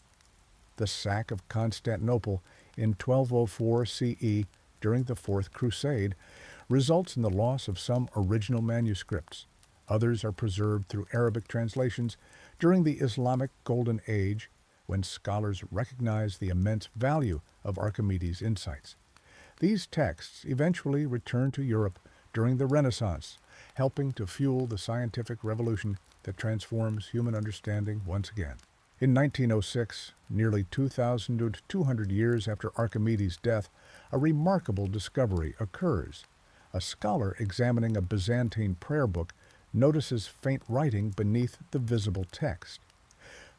The sack of Constantinople in 1204 CE during the Fourth Crusade results in the loss of some original manuscripts. Others are preserved through Arabic translations during the Islamic Golden Age, when scholars recognized the immense value of Archimedes' insights. These texts eventually returned to Europe during the Renaissance, helping to fuel the scientific revolution that transforms human understanding once again. In 1906, nearly 2,200 years after Archimedes' death, a remarkable discovery occurs. A scholar examining a Byzantine prayer book notices faint writing beneath the visible text.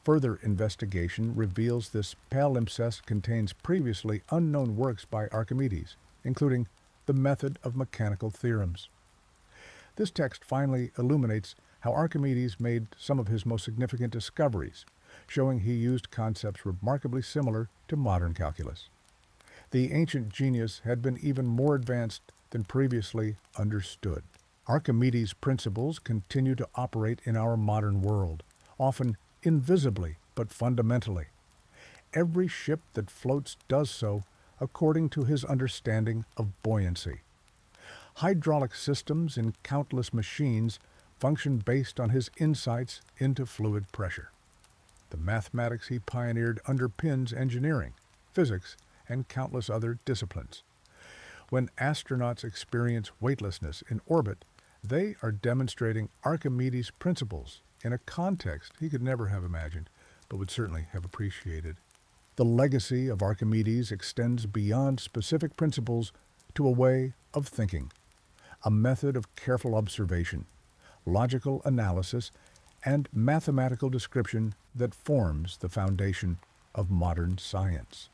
Further investigation reveals this palimpsest contains previously unknown works by Archimedes, including the method of mechanical theorems. This text finally illuminates how Archimedes made some of his most significant discoveries, showing he used concepts remarkably similar to modern calculus. The ancient genius had been even more advanced than previously understood. Archimedes' principles continue to operate in our modern world, often invisibly but fundamentally. Every ship that floats does so according to his understanding of buoyancy. Hydraulic systems in countless machines function based on his insights into fluid pressure. The mathematics he pioneered underpins engineering, physics, and countless other disciplines. When astronauts experience weightlessness in orbit, they are demonstrating Archimedes' principles in a context he could never have imagined, but would certainly have appreciated. The legacy of Archimedes extends beyond specific principles to a way of thinking, a method of careful observation, logical analysis, and mathematical description that forms the foundation of modern science.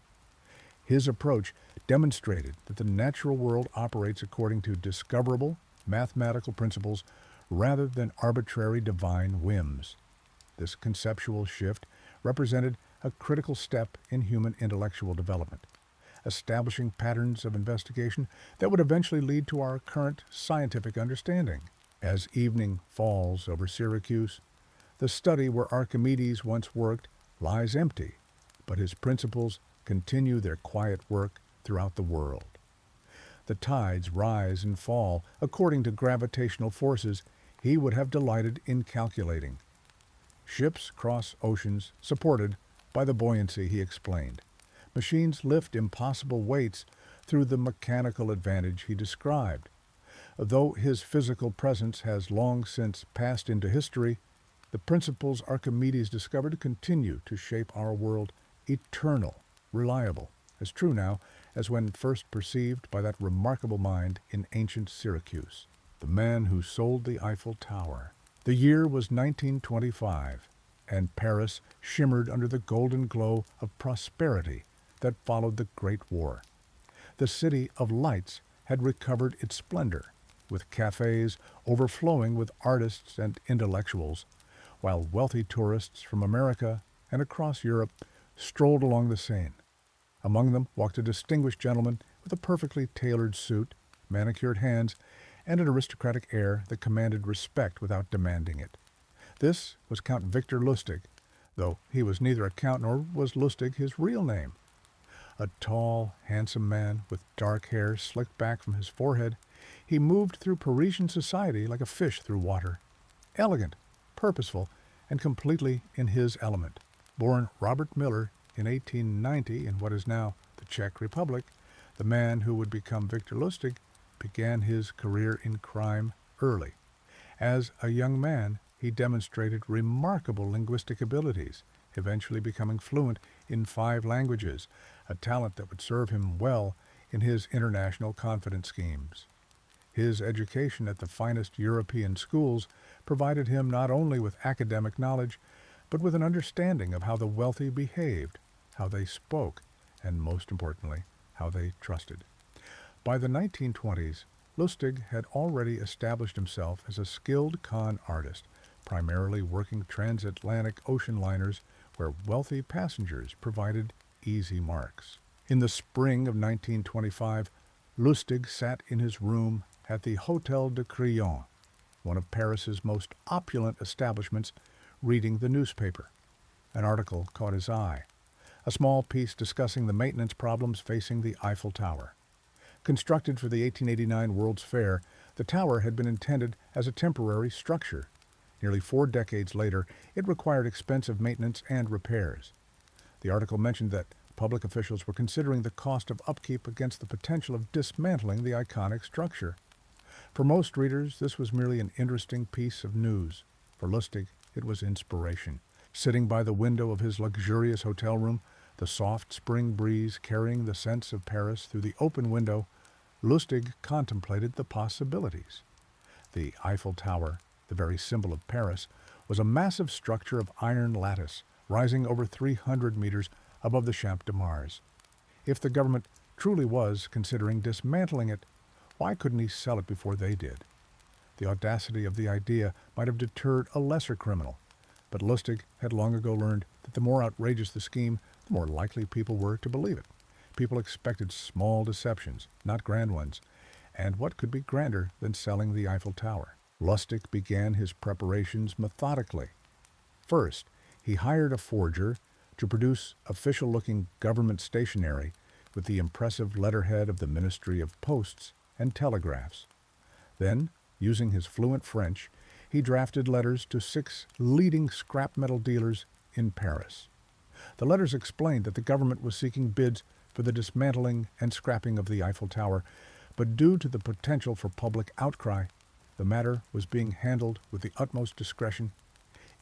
His approach demonstrated that the natural world operates according to discoverable mathematical principles rather than arbitrary divine whims. This conceptual shift represented a critical step in human intellectual development, establishing patterns of investigation that would eventually lead to our current scientific understanding. As evening falls over Syracuse, the study where Archimedes once worked lies empty, but his principles continue their quiet work throughout the world. The tides rise and fall according to gravitational forces he would have delighted in calculating. Ships cross oceans supported by the buoyancy he explained. Machines lift impossible weights through the mechanical advantage he described. Though his physical presence has long since passed into history, the principles Archimedes discovered continue to shape our world, eternal, reliable, as true now as when first perceived by that remarkable mind in ancient Syracuse, the man who sold the Eiffel Tower. The year was 1925, and Paris shimmered under the golden glow of prosperity that followed the Great War. The city of lights had recovered its splendor, with cafes overflowing with artists and intellectuals, while wealthy tourists from America and across Europe strolled along the Seine. Among them walked a distinguished gentleman with a perfectly tailored suit, manicured hands, and an aristocratic air that commanded respect without demanding it. This was Count Victor Lustig, though he was neither a count nor was Lustig his real name. A tall, handsome man with dark hair slicked back from his forehead, he moved through Parisian society like a fish through water. Elegant, purposeful, and completely in his element. Born Robert Miller in 1890 in what is now the Czech Republic, the man who would become Victor Lustig began his career in crime early. As a young man, he demonstrated remarkable linguistic abilities, eventually becoming fluent in 5 languages, a talent that would serve him well in his international confidence schemes. His education at the finest European schools provided him not only with academic knowledge, but with an understanding of how the wealthy behaved, how they spoke, and most importantly, how they trusted. By the 1920s, Lustig had already established himself as a skilled con artist, primarily working transatlantic ocean liners where wealthy passengers provided easy marks. In the spring of 1925, Lustig sat in his room at the Hôtel de Crillon, one of Paris's most opulent establishments, reading the newspaper. An article caught his eye, a small piece discussing the maintenance problems facing the Eiffel Tower. Constructed for the 1889 World's Fair, the tower had been intended as a temporary structure. Nearly 4 decades later, it required expensive maintenance and repairs. The article mentioned that public officials were considering the cost of upkeep against the potential of dismantling the iconic structure. For most readers, this was merely an interesting piece of news. For Lustig, it was inspiration. Sitting by the window of his luxurious hotel room, the soft spring breeze carrying the scents of Paris through the open window, Lustig contemplated the possibilities. The Eiffel Tower, the very symbol of Paris, was a massive structure of iron lattice, rising over 300 meters above the Champ de Mars. If the government truly was considering dismantling it, why couldn't he sell it before they did? The audacity of the idea might have deterred a lesser criminal, but Lustig had long ago learned that the more outrageous the scheme, the more likely people were to believe it. People expected small deceptions, not grand ones, and what could be grander than selling the Eiffel Tower? Lustig began his preparations methodically. First, he hired a forger to produce official-looking government stationery with the impressive letterhead of the Ministry of Posts and Telegraphs. Then, using his fluent French, he drafted letters to 6 leading scrap metal dealers in Paris. The letters explained that the government was seeking bids for the dismantling and scrapping of the Eiffel Tower, but due to the potential for public outcry, the matter was being handled with the utmost discretion.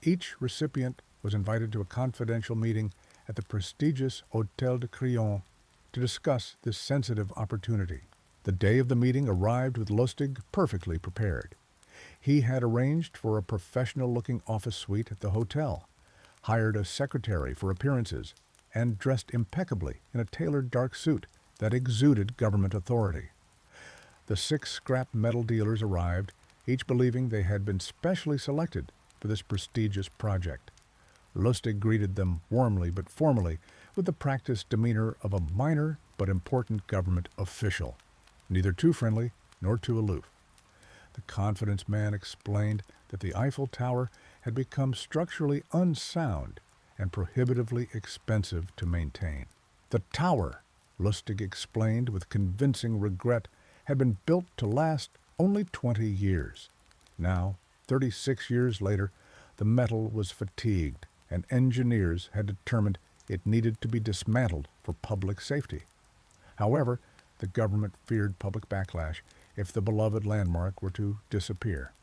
Each recipient was invited to a confidential meeting at the prestigious Hôtel de Crillon to discuss this sensitive opportunity. The day of the meeting arrived with Lustig perfectly prepared. He had arranged for a professional-looking office suite at the hotel, hired a secretary for appearances, and dressed impeccably in a tailored dark suit that exuded government authority. The 6 scrap metal dealers arrived, each believing they had been specially selected for this prestigious project. Lustig greeted them warmly but formally, with the practiced demeanor of a minor but important government official, neither too friendly nor too aloof. The confidence man explained that the Eiffel Tower had become structurally unsound and prohibitively expensive to maintain. The tower, Lustig explained with convincing regret, had been built to last only 20 years. Now, 36 years later, the metal was fatigued, and engineers had determined it needed to be dismantled for public safety. However, the government feared public backlash if the beloved landmark were to disappear.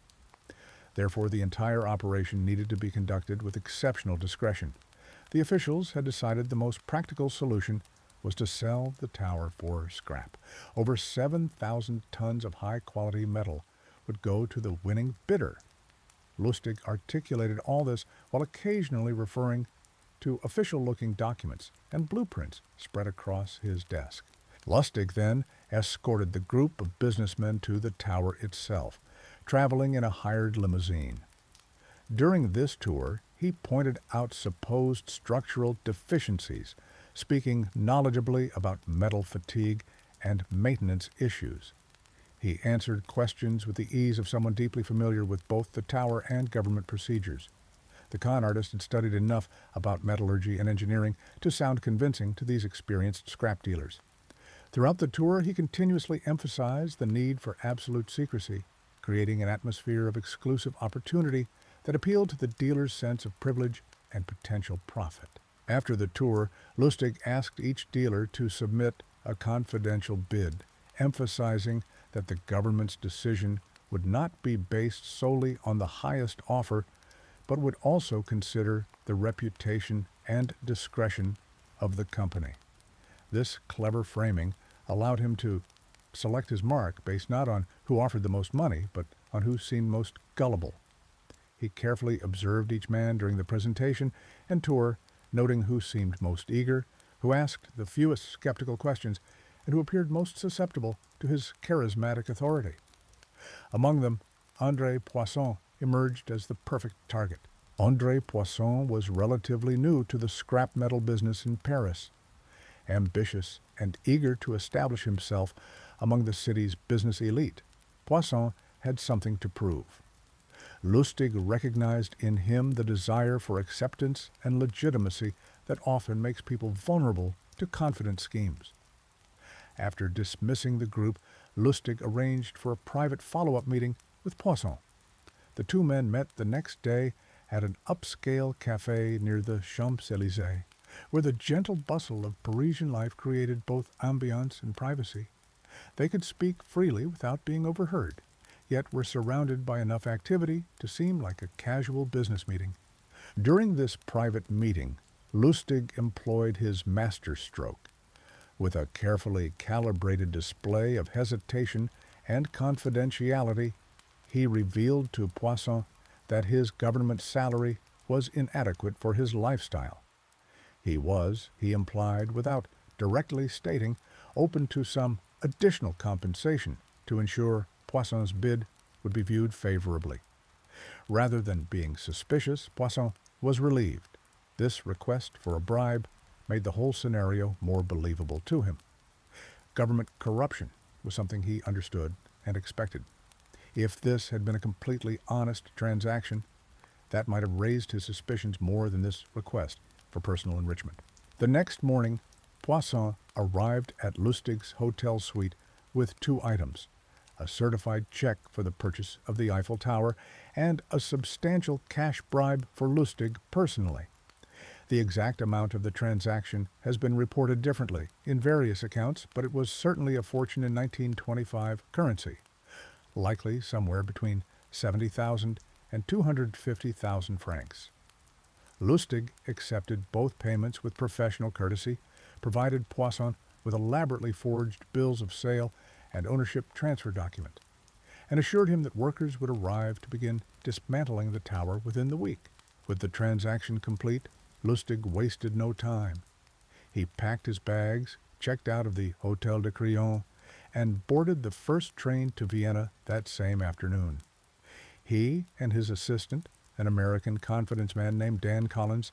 Therefore, the entire operation needed to be conducted with exceptional discretion. The officials had decided the most practical solution was to sell the tower for scrap. Over 7,000 tons of high-quality metal would go to the winning bidder. Lustig articulated all this while occasionally referring to official-looking documents and blueprints spread across his desk. Lustig then escorted the group of businessmen to the tower itself, traveling in a hired limousine. During this tour, he pointed out supposed structural deficiencies, speaking knowledgeably about metal fatigue and maintenance issues. He answered questions with the ease of someone deeply familiar with both the tower and government procedures. The con artist had studied enough about metallurgy and engineering to sound convincing to these experienced scrap dealers. Throughout the tour, he continuously emphasized the need for absolute secrecy, creating an atmosphere of exclusive opportunity that appealed to the dealer's sense of privilege and potential profit. After the tour, Lustig asked each dealer to submit a confidential bid, emphasizing that the government's decision would not be based solely on the highest offer, but would also consider the reputation and discretion of the company. This clever framing allowed him to select his mark based not on who offered the most money, but on who seemed most gullible. He carefully observed each man during the presentation and tour, noting who seemed most eager, who asked the fewest skeptical questions, and who appeared most susceptible to his charismatic authority. Among them, André Poisson emerged as the perfect target. André Poisson was relatively new to the scrap metal business in Paris. Ambitious and eager to establish himself among the city's business elite, Poisson had something to prove. Lustig recognized in him the desire for acceptance and legitimacy that often makes people vulnerable to confident schemes. After dismissing the group, Lustig arranged for a private follow-up meeting with Poisson. The two men met the next day at an upscale café near the Champs-Élysées, where the gentle bustle of Parisian life created both ambiance and privacy. They could speak freely without being overheard, yet were surrounded by enough activity to seem like a casual business meeting. During this private meeting, Lustig employed his masterstroke. With a carefully calibrated display of hesitation and confidentiality, he revealed to Poisson that his government salary was inadequate for his lifestyle. He was, he implied, without directly stating, open to some additional compensation to ensure Poisson's bid would be viewed favorably. Rather than being suspicious, Poisson was relieved. This request for a bribe made the whole scenario more believable to him. Government corruption was something he understood and expected. If this had been a completely honest transaction, that might have raised his suspicions more than this request for personal enrichment. The next morning, Poisson arrived at Lustig's hotel suite with two items: a certified check for the purchase of the Eiffel Tower and a substantial cash bribe for Lustig personally. The exact amount of the transaction has been reported differently in various accounts, but it was certainly a fortune in 1925 currency, likely somewhere between 70,000 and 250,000 francs. Lustig accepted both payments with professional courtesy, provided Poisson with elaborately forged bills of sale and ownership transfer document, and assured him that workers would arrive to begin dismantling the tower within the week. With the transaction complete, Lustig wasted no time. He packed his bags, checked out of the Hôtel de Crillon, and boarded the first train to Vienna that same afternoon. He and his assistant, an American confidence man named Dan Collins,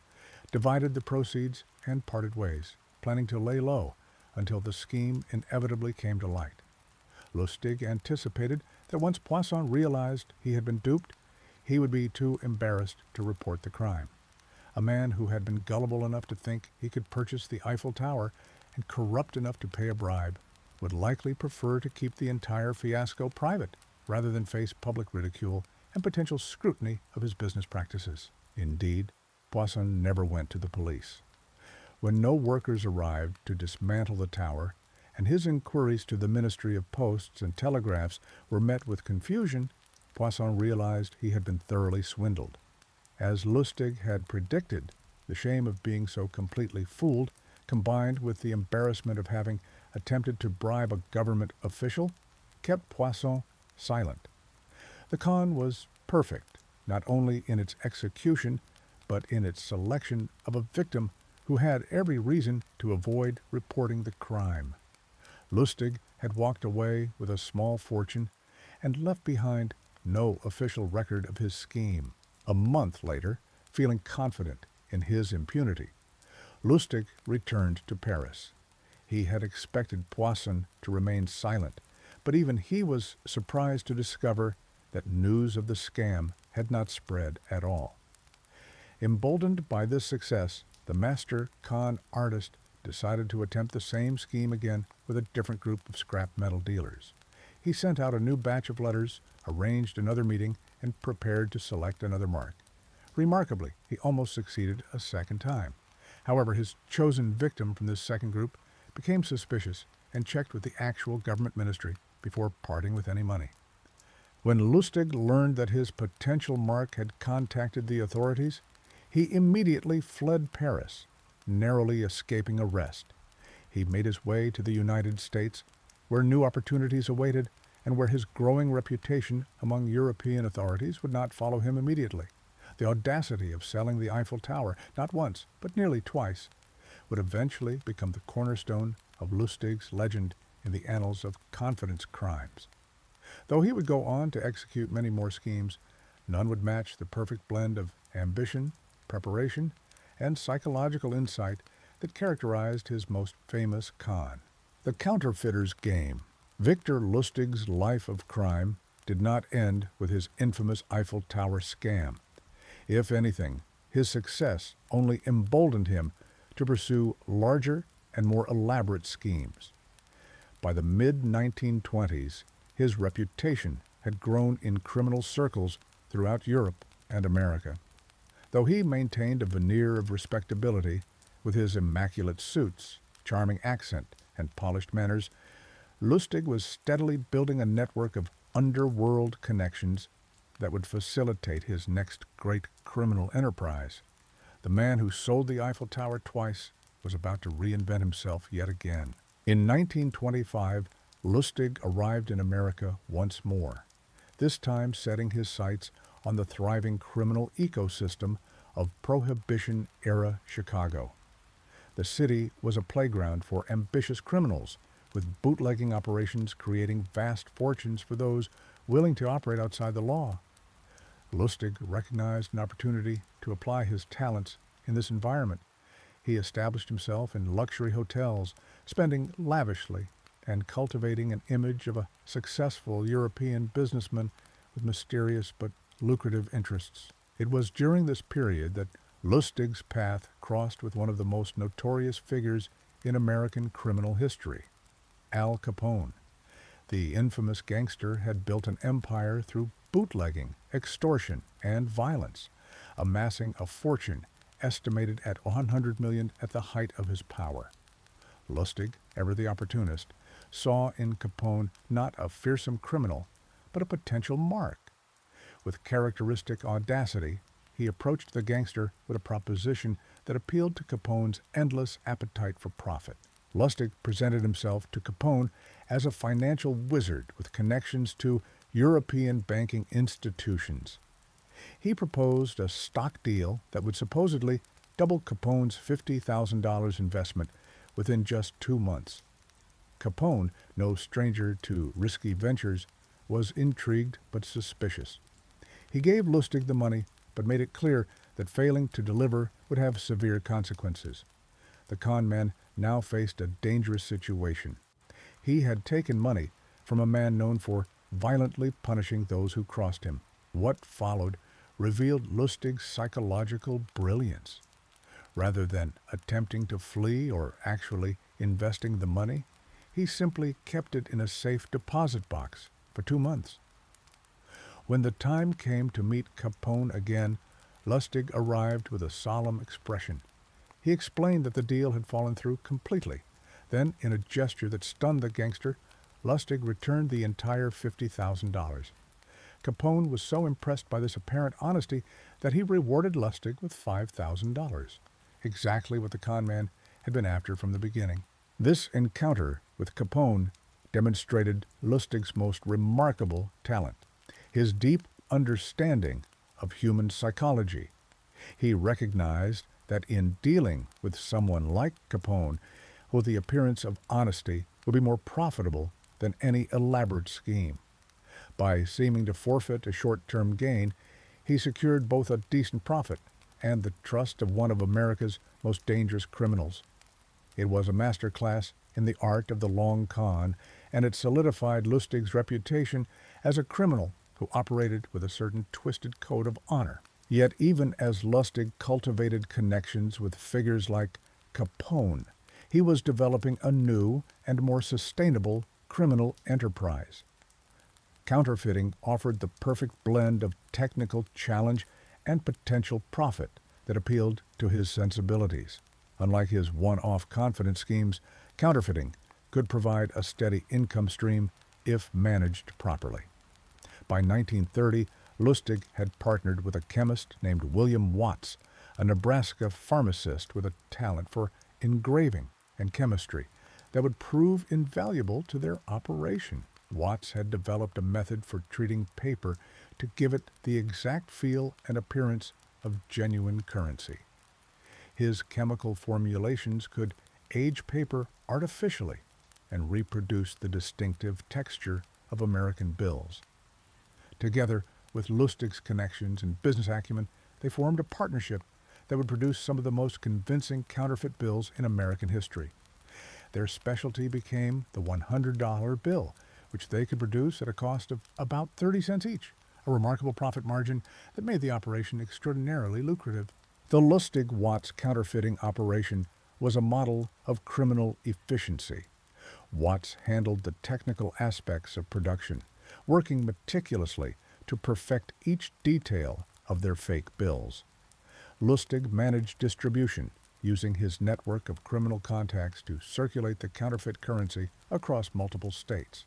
divided the proceeds and parted ways, planning to lay low until the scheme inevitably came to light. Lustig anticipated that once Poisson realized he had been duped, he would be too embarrassed to report the crime. A man who had been gullible enough to think he could purchase the Eiffel Tower and corrupt enough to pay a bribe would likely prefer to keep the entire fiasco private rather than face public ridicule and potential scrutiny of his business practices. Indeed, Poisson never went to the police. When no workers arrived to dismantle the tower, and his inquiries to the Ministry of Posts and Telegraphs were met with confusion, Poisson realized he had been thoroughly swindled. As Lustig had predicted, the shame of being so completely fooled, combined with the embarrassment of having attempted to bribe a government official, kept Poisson silent. The con was perfect, not only in its execution, but in its selection of a victim who had every reason to avoid reporting the crime. Lustig had walked away with a small fortune and left behind no official record of his scheme. A month later, feeling confident in his impunity, Lustig returned to Paris. He had expected Poisson to remain silent, but even he was surprised to discover that news of the scam had not spread at all. Emboldened by this success, the master con artist decided to attempt the same scheme again with a different group of scrap metal dealers. He sent out a new batch of letters, arranged another meeting, and prepared to select another mark. Remarkably, he almost succeeded a second time. However, his chosen victim from this second group became suspicious and checked with the actual government ministry before parting with any money. When Lustig learned that his potential mark had contacted the authorities, he immediately fled Paris, narrowly escaping arrest. He made his way to the United States, where new opportunities awaited and where his growing reputation among European authorities would not follow him immediately. The audacity of selling the Eiffel Tower, not once, but nearly twice, would eventually become the cornerstone of Lustig's legend in the annals of confidence crimes. Though he would go on to execute many more schemes, none would match the perfect blend of ambition, preparation, and psychological insight that characterized his most famous con. The counterfeiter's game. Victor Lustig's life of crime did not end with his infamous Eiffel Tower scam. If anything, his success only emboldened him to pursue larger and more elaborate schemes. By the mid-1920s, his reputation had grown in criminal circles throughout Europe and America. Though he maintained a veneer of respectability with his immaculate suits, charming accent, and polished manners, Lustig was steadily building a network of underworld connections that would facilitate his next great criminal enterprise. The man who sold the Eiffel Tower twice was about to reinvent himself yet again. In 1925, Lustig arrived in America once more, this time setting his sights on the thriving criminal ecosystem of Prohibition-era Chicago. The city was a playground for ambitious criminals, with bootlegging operations creating vast fortunes for those willing to operate outside the law. Lustig recognized an opportunity to apply his talents in this environment. He established himself in luxury hotels, spending lavishly and cultivating an image of a successful European businessman with mysterious but lucrative interests. It was during this period that Lustig's path crossed with one of the most notorious figures in American criminal history, Al Capone. The infamous gangster had built an empire through bootlegging, extortion, and violence, amassing a fortune estimated at $100 million at the height of his power. Lustig, ever the opportunist, saw in Capone not a fearsome criminal, but a potential mark. With characteristic audacity, he approached the gangster with a proposition that appealed to Capone's endless appetite for profit. Lustig presented himself to Capone as a financial wizard with connections to European banking institutions. He proposed a stock deal that would supposedly double Capone's $50,000 investment within just 2 months. Capone, no stranger to risky ventures, was intrigued but suspicious. He gave Lustig the money, but made it clear that failing to deliver would have severe consequences. The con man now faced a dangerous situation. He had taken money from a man known for violently punishing those who crossed him. What followed revealed Lustig's psychological brilliance. Rather than attempting to flee or actually investing the money, he simply kept it in a safe deposit box for 2 months. When the time came to meet Capone again, Lustig arrived with a solemn expression. He explained that the deal had fallen through completely. Then, in a gesture that stunned the gangster, Lustig returned the entire $50,000. Capone was so impressed by this apparent honesty that he rewarded Lustig with $5,000, exactly what the con man had been after from the beginning. This encounter with Capone demonstrated Lustig's most remarkable talent, his deep understanding of human psychology. He recognized that in dealing with someone like Capone, with the appearance of honesty would be more profitable than any elaborate scheme. By seeming to forfeit a short-term gain, he secured both a decent profit and the trust of one of America's most dangerous criminals. It was a master class in the art of the long con and it solidified Lustig's reputation as a criminal who operated with a certain twisted code of honor. Yet even as Lustig cultivated connections with figures like Capone, he was developing a new and more sustainable criminal enterprise. Counterfeiting offered the perfect blend of technical challenge and potential profit that appealed to his sensibilities. Unlike his one-off confidence schemes, counterfeiting could provide a steady income stream if managed properly. By 1930, Lustig had partnered with a chemist named William Watts, a Nebraska pharmacist with a talent for engraving and chemistry that would prove invaluable to their operation. Watts had developed a method for treating paper to give it the exact feel and appearance of genuine currency. His chemical formulations could age paper artificially and reproduce the distinctive texture of American bills. Together with Lustig's connections and business acumen, they formed a partnership that would produce some of the most convincing counterfeit bills in American history. Their specialty became the $100 bill, which they could produce at a cost of about 30 cents each, a remarkable profit margin that made the operation extraordinarily lucrative. The Lustig-Watts counterfeiting operation was a model of criminal efficiency. Watts handled the technical aspects of production, working meticulously to perfect each detail of their fake bills. Lustig managed distribution, using his network of criminal contacts to circulate the counterfeit currency across multiple states.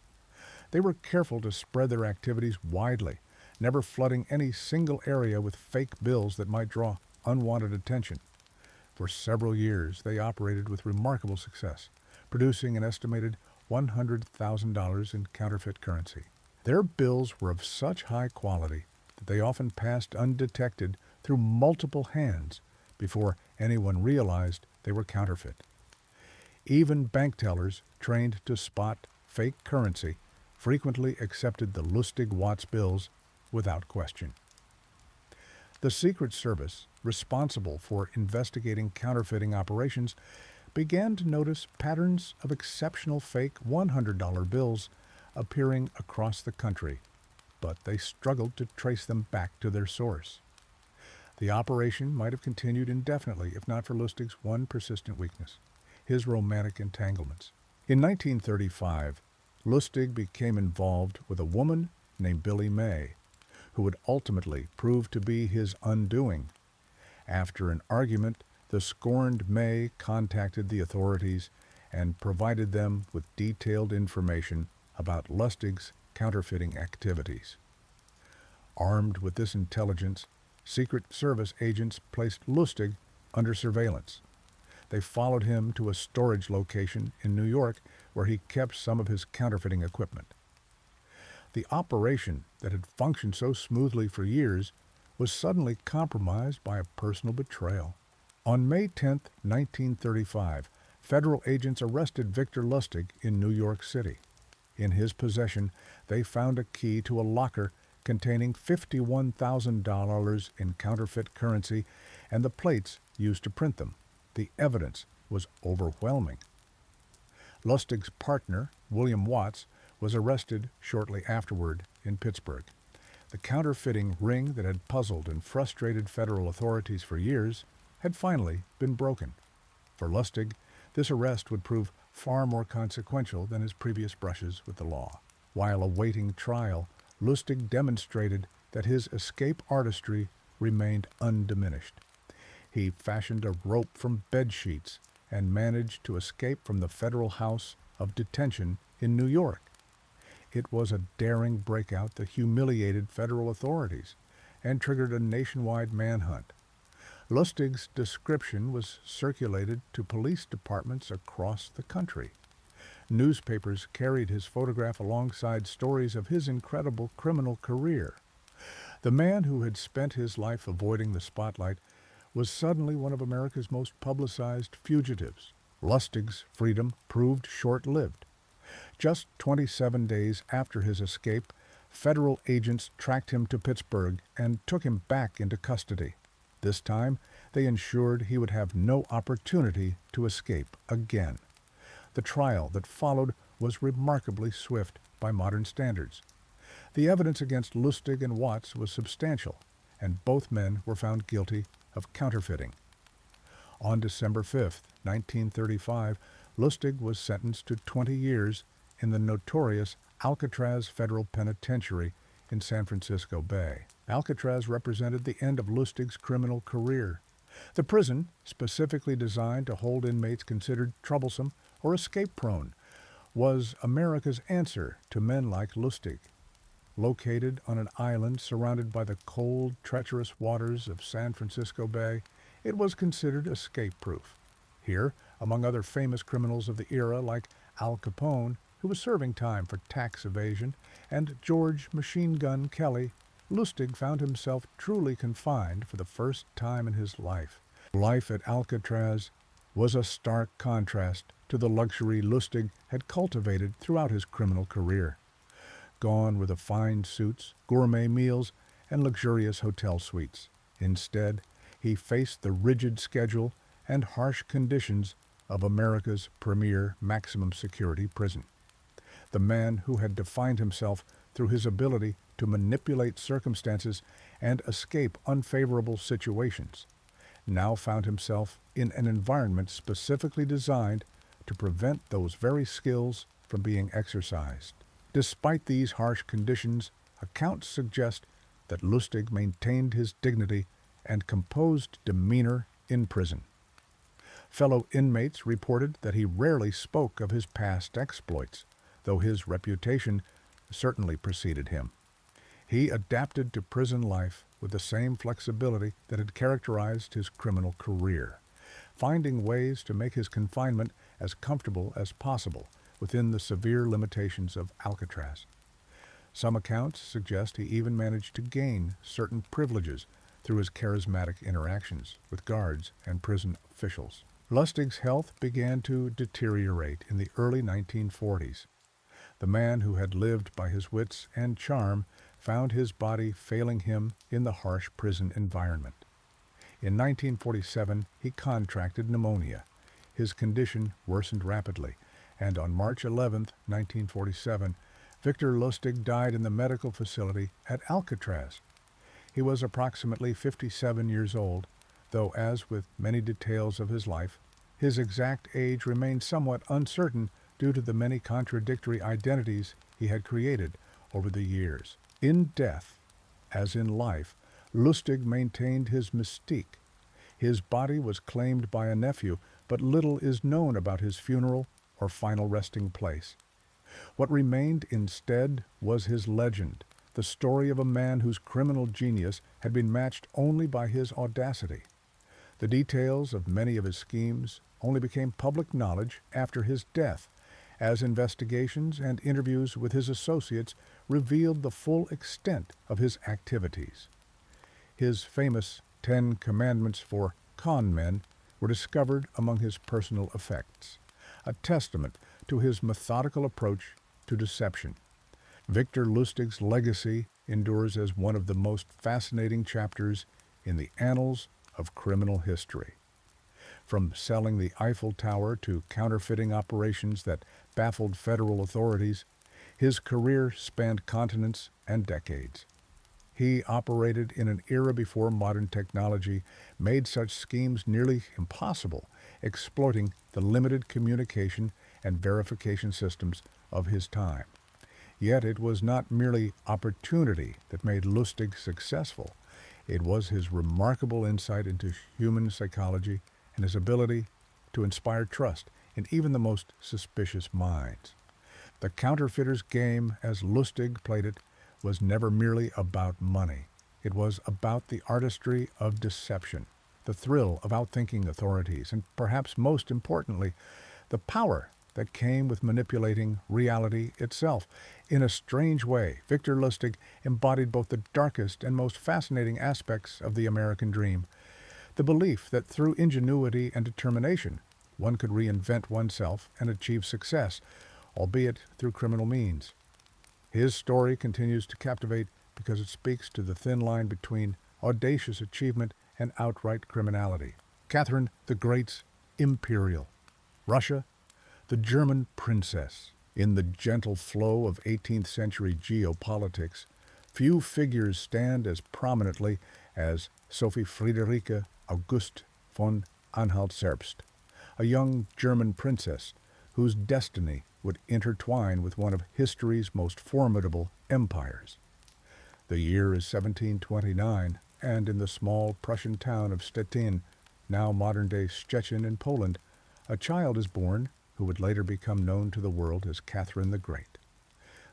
They were careful to spread their activities widely, never flooding any single area with fake bills that might draw unwanted attention. For several years, they operated with remarkable success, producing an estimated $100,000 in counterfeit currency. Their bills were of such high quality that they often passed undetected through multiple hands before anyone realized they were counterfeit. Even bank tellers trained to spot fake currency frequently accepted the Lustig-Watts bills without question. The Secret Service, responsible for investigating counterfeiting operations, began to notice patterns of exceptional fake $100 bills appearing across the country, but they struggled to trace them back to their source. The operation might have continued indefinitely if not for Lustig's one persistent weakness, his romantic entanglements. In 1935, Lustig became involved with a woman named Billie May, who would ultimately prove to be his undoing. After an argument, the scorned May contacted the authorities and provided them with detailed information about Lustig's counterfeiting activities. Armed with this intelligence, Secret Service agents placed Lustig under surveillance. They followed him to a storage location in New York where he kept some of his counterfeiting equipment. The operation that had functioned so smoothly for years was suddenly compromised by a personal betrayal. On May 10, 1935, federal agents arrested Victor Lustig in New York City. In his possession, they found a key to a locker containing $51,000 in counterfeit currency and the plates used to print them. The evidence was overwhelming. Lustig's partner, William Watts, was arrested shortly afterward in Pittsburgh. The counterfeiting ring that had puzzled and frustrated federal authorities for years had finally been broken. For Lustig, this arrest would prove far more consequential than his previous brushes with the law. While awaiting trial, Lustig demonstrated that his escape artistry remained undiminished. He fashioned a rope from bed sheets and managed to escape from the federal house of detention in New York. It was a daring breakout that humiliated federal authorities and triggered a nationwide manhunt. Lustig's description was circulated to police departments across the country. Newspapers carried his photograph alongside stories of his incredible criminal career. The man who had spent his life avoiding the spotlight was suddenly one of America's most publicized fugitives. Lustig's freedom proved short-lived. Just 27 days after his escape, federal agents tracked him to Pittsburgh and took him back into custody. This time, they ensured he would have no opportunity to escape again. The trial that followed was remarkably swift by modern standards. The evidence against Lustig and Watts was substantial, and both men were found guilty of counterfeiting. On December 5, 1935, Lustig was sentenced to 20 years in the notorious Alcatraz Federal Penitentiary in San Francisco Bay. Alcatraz represented the end of Lustig's criminal career. The prison, specifically designed to hold inmates considered troublesome or escape-prone, was America's answer to men like Lustig. Located on an island surrounded by the cold, treacherous waters of San Francisco Bay, it was considered escape-proof. Here, among other famous criminals of the era like Al Capone, who was serving time for tax evasion, and George Machine Gun Kelly, Lustig found himself truly confined for the first time in his life. Life at Alcatraz was a stark contrast to the luxury Lustig had cultivated throughout his criminal career. Gone were the fine suits, gourmet meals, and luxurious hotel suites. Instead, he faced the rigid schedule and harsh conditions of America's premier maximum security prison. The man who had defined himself through his ability to manipulate circumstances and escape unfavorable situations now found himself in an environment specifically designed to prevent those very skills from being exercised. Despite these harsh conditions, accounts suggest that Lustig maintained his dignity and composed demeanor in prison. Fellow inmates reported that he rarely spoke of his past exploits, though his reputation certainly preceded him. He adapted to prison life with the same flexibility that had characterized his criminal career, finding ways to make his confinement as comfortable as possible within the severe limitations of Alcatraz. Some accounts suggest he even managed to gain certain privileges through his charismatic interactions with guards and prison officials. Lustig's health began to deteriorate in the early 1940s. The man who had lived by his wits and charm found his body failing him in the harsh prison environment. In 1947, he contracted pneumonia. His condition worsened rapidly, and on March 11, 1947, Victor Lustig died in the medical facility at Alcatraz. He was approximately 57 years old, though as with many details of his life, his exact age remained somewhat uncertain due to the many contradictory identities he had created over the years. In death, as in life, Lustig maintained his mystique. His body was claimed by a nephew, but little is known about his funeral or final resting place. What remained instead was his legend, the story of a man whose criminal genius had been matched only by his audacity. The details of many of his schemes only became public knowledge after his death, as investigations and interviews with his associates revealed the full extent of his activities. His famous 10 Commandments for con men were discovered among his personal effects, a testament to his methodical approach to deception. Victor Lustig's legacy endures as one of the most fascinating chapters in the annals of criminal history. From selling the Eiffel Tower to counterfeiting operations that baffled federal authorities, his career spanned continents and decades. He operated in an era before modern technology made such schemes nearly impossible, exploiting the limited communication and verification systems of his time. Yet it was not merely opportunity that made Lustig successful. It was his remarkable insight into human psychology and his ability to inspire trust in even the most suspicious minds. The counterfeiter's game, as Lustig played it, was never merely about money. It was about the artistry of deception, the thrill of outthinking authorities, and perhaps most importantly, the power that came with manipulating reality itself. In a strange way, Victor Lustig embodied both the darkest and most fascinating aspects of the American dream. The belief that through ingenuity and determination, one could reinvent oneself and achieve success, albeit through criminal means. His story continues to captivate because it speaks to the thin line between audacious achievement and outright criminality. Catherine the Great's imperial. Russia, The German princess. In the gentle flow of 18th century geopolitics, few figures stand as prominently as Sophie Friederike August von Anhalt-Zerbst, a young German princess whose destiny would intertwine with one of history's most formidable empires. The year is 1729, and in the small Prussian town of Stettin, now modern-day Szczecin in Poland, a child is born who would later become known to the world as Catherine the Great.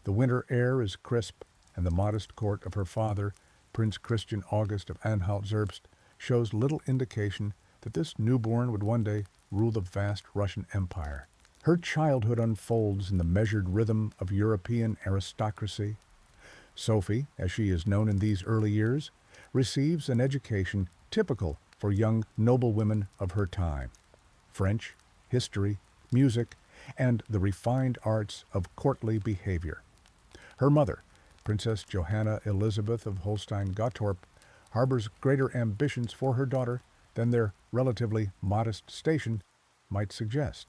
The winter air is crisp, and the modest court of her father, Prince Christian August of Anhalt-Zerbst, shows little indication that this newborn would one day rule the vast Russian Empire. Her childhood unfolds in the measured rhythm of European aristocracy. Sophie, as she is known in these early years, receives an education typical for young noblewomen of her time: French, history, music, and the refined arts of courtly behavior. Her mother, Princess Johanna Elizabeth of Holstein-Gottorp, harbors greater ambitions for her daughter than their relatively modest station might suggest.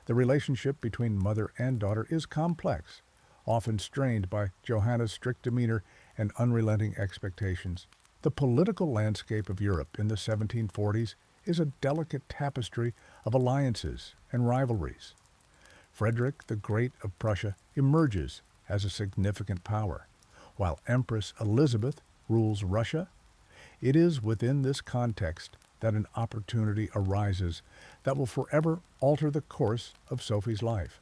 The relationship between mother and daughter is complex, often strained by Johanna's strict demeanor and unrelenting expectations. The political landscape of Europe in the 1740s is a delicate tapestry of alliances and rivalries. Frederick the Great of Prussia emerges as a significant power, while Empress Elizabeth rules Russia. It is within this context that an opportunity arises that will forever alter the course of Sophie's life.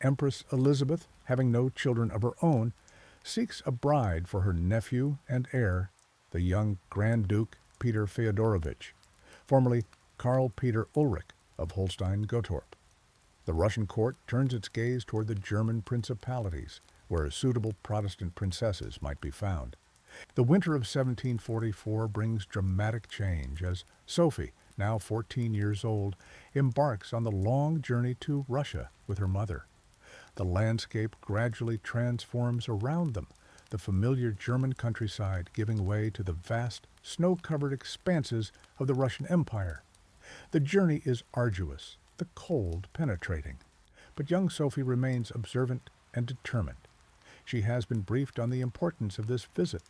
Empress Elizabeth, having no children of her own, seeks a bride for her nephew and heir, the young Grand Duke Peter Feodorovich, formerly Karl Peter Ulrich of Holstein-Gottorp. The Russian court turns its gaze toward the German principalities, where suitable Protestant princesses might be found. The winter of 1744 brings dramatic change as Sophie, now 14 years old, embarks on the long journey to Russia with her mother. The landscape gradually transforms around them, the familiar German countryside giving way to the vast, snow-covered expanses of the Russian Empire. The journey is arduous, the cold penetrating, but young Sophie remains observant and determined. She has been briefed on the importance of this visit,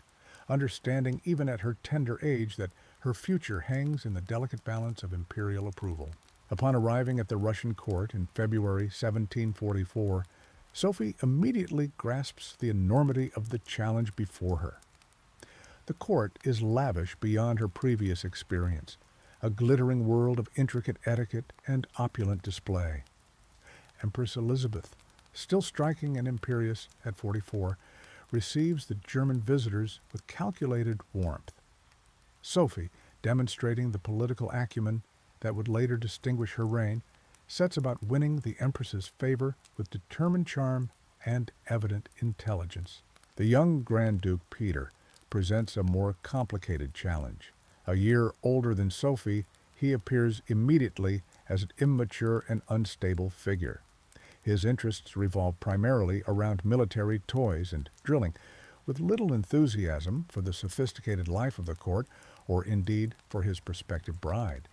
understanding even at her tender age that her future hangs in the delicate balance of imperial approval. Upon arriving at the Russian court in February 1744, Sophie immediately grasps the enormity of the challenge before her. The court is lavish beyond her previous experience, a glittering world of intricate etiquette and opulent display. Empress Elizabeth, still striking and imperious at 44, receives the German visitors with calculated warmth. Sophie, demonstrating the political acumen that would later distinguish her reign, sets about winning the Empress's favor with determined charm and evident intelligence. The young Grand Duke Peter presents a more complicated challenge. A year older than Sophie, he appears immediately as an immature and unstable figure. His interests revolve primarily around military toys and drilling, with little enthusiasm for the sophisticated life of the court, or indeed for his prospective bride.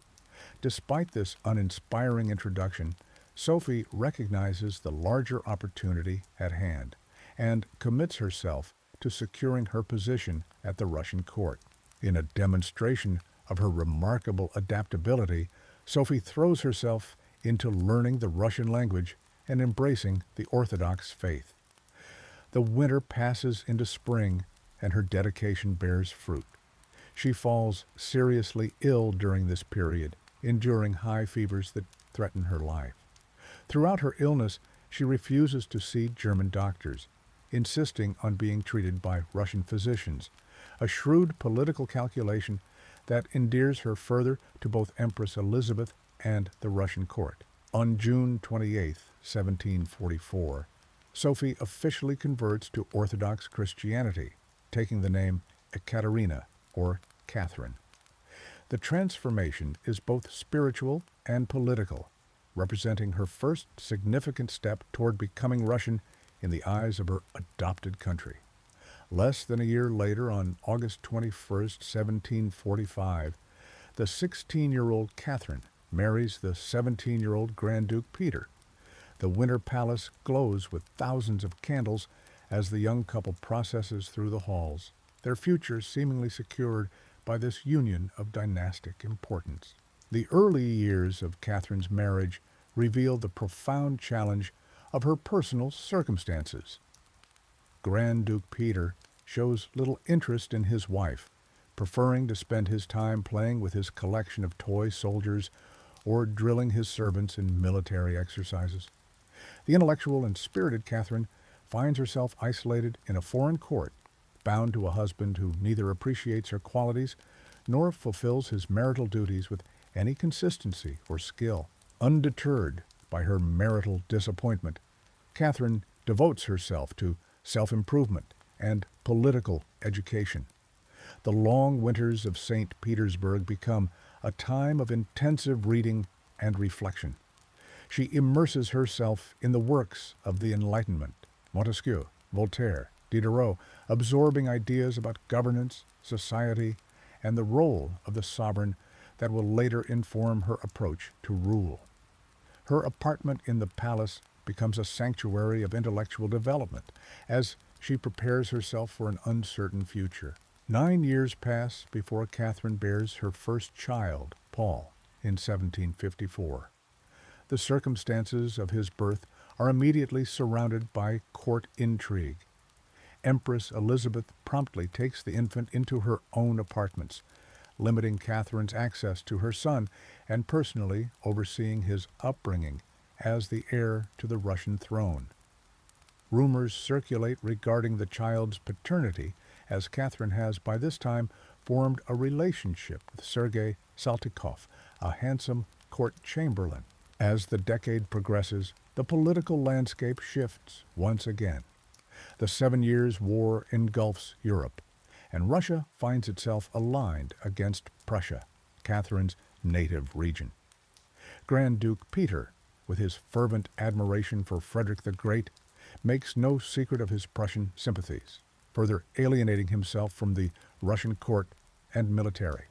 Despite this uninspiring introduction, Sophie recognizes the larger opportunity at hand and commits herself to securing her position at the Russian court. In a demonstration of her remarkable adaptability, Sophie throws herself into learning the Russian language and embracing the Orthodox faith. The winter passes into spring, and her dedication bears fruit. She falls seriously ill during this period, enduring high fevers that threaten her life. Throughout her illness, she refuses to see German doctors, insisting on being treated by Russian physicians, a shrewd political calculation that endears her further to both Empress Elizabeth and the Russian court. On June 28, 1744, Sophie officially converts to Orthodox Christianity, taking the name Ekaterina, or Catherine. The transformation is both spiritual and political, representing her first significant step toward becoming Russian in the eyes of her adopted country. Less than a year later, on August 21, 1745, the 16-year-old Catherine marries the 17-year-old Grand Duke Peter, The winter palace glows with thousands of candles as the young couple processes through the halls, their future seemingly secured by this union of dynastic importance. The early years of Catherine's marriage reveal the profound challenge of her personal circumstances. Grand Duke Peter shows little interest in his wife, preferring to spend his time playing with his collection of toy soldiers or drilling his servants in military exercises. The intellectual and spirited Catherine finds herself isolated in a foreign court, bound to a husband who neither appreciates her qualities nor fulfills his marital duties with any consistency or skill. Undeterred by her marital disappointment, Catherine devotes herself to self-improvement and political education. The long winters of St. Petersburg become a time of intensive reading and reflection. She immerses herself in the works of the Enlightenment, Montesquieu, Voltaire, Diderot, absorbing ideas about governance, society, and the role of the sovereign that will later inform her approach to rule. Her apartment in the palace becomes a sanctuary of intellectual development as she prepares herself for an uncertain future. 9 years pass before Catherine bears her first child, Paul, in 1754. The circumstances of his birth are immediately surrounded by court intrigue. Empress Elizabeth promptly takes the infant into her own apartments, limiting Catherine's access to her son and personally overseeing his upbringing as the heir to the Russian throne. Rumors circulate regarding the child's paternity, as Catherine has by this time formed a relationship with Sergei Saltykov, a handsome court chamberlain. As the decade progresses, the political landscape shifts once again. The 7 Years' War engulfs Europe, and Russia finds itself aligned against Prussia, Catherine's native region. Grand Duke Peter, with his fervent admiration for Frederick the Great, makes no secret of his Prussian sympathies, further alienating himself from the Russian court and military.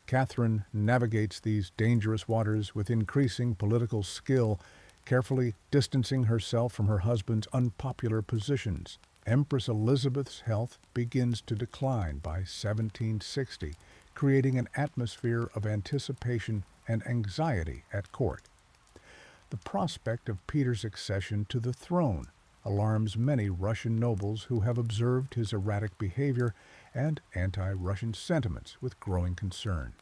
Catherine navigates these dangerous waters with increasing political skill, carefully distancing herself from her husband's unpopular positions. Empress Elizabeth's health begins to decline by 1760, creating an atmosphere of anticipation and anxiety at court. The prospect of Peter's accession to the throne alarms many Russian nobles who have observed his erratic behavior and anti-Russian sentiments with growing concern.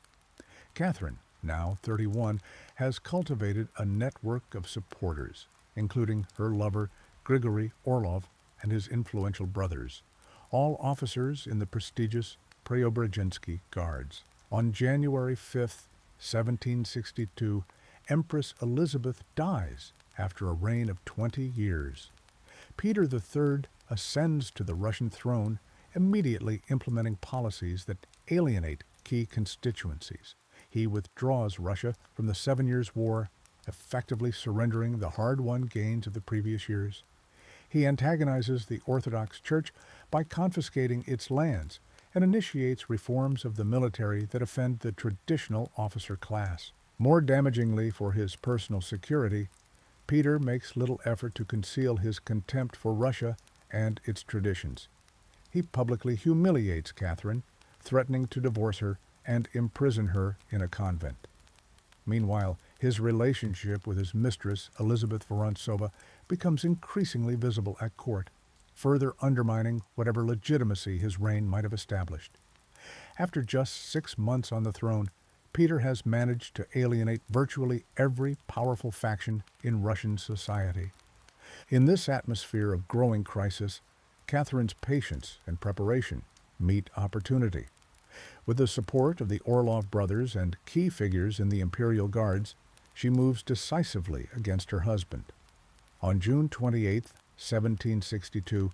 Catherine, now 31, has cultivated a network of supporters, including her lover Grigory Orlov and his influential brothers, all officers in the prestigious Preobrazhensky Guards. On January 5, 1762, Empress Elizabeth dies after a reign of 20 years. Peter III ascends to the Russian throne, immediately implementing policies that alienate key constituencies. He withdraws Russia from the 7 Years' War, effectively surrendering the hard-won gains of the previous years. He antagonizes the Orthodox Church by confiscating its lands and initiates reforms of the military that offend the traditional officer class. More damagingly for his personal security, Peter makes little effort to conceal his contempt for Russia and its traditions. He publicly humiliates Catherine, threatening to divorce her and imprison her in a convent. Meanwhile, his relationship with his mistress, Elizabeth Vorontsova, becomes increasingly visible at court, further undermining whatever legitimacy his reign might have established. After just 6 months on the throne, Peter has managed to alienate virtually every powerful faction in Russian society. In this atmosphere of growing crisis, Catherine's patience and preparation meet opportunity. With the support of the Orlov brothers and key figures in the Imperial Guards, she moves decisively against her husband. On June 28, 1762,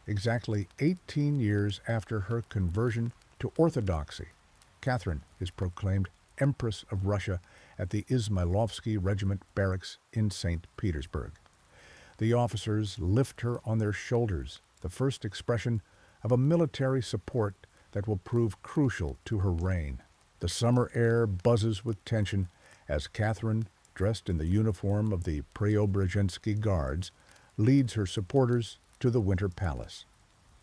exactly 18 years after her conversion to Orthodoxy, Catherine is proclaimed Empress of Russia at the Izmailovsky Regiment barracks in St. Petersburg. The officers lift her on their shoulders, the first expression of a military support that will prove crucial to her reign. The summer air buzzes with tension as Catherine dressed in the uniform of the Preobrazhensky Guards, leads her supporters to the Winter Palace.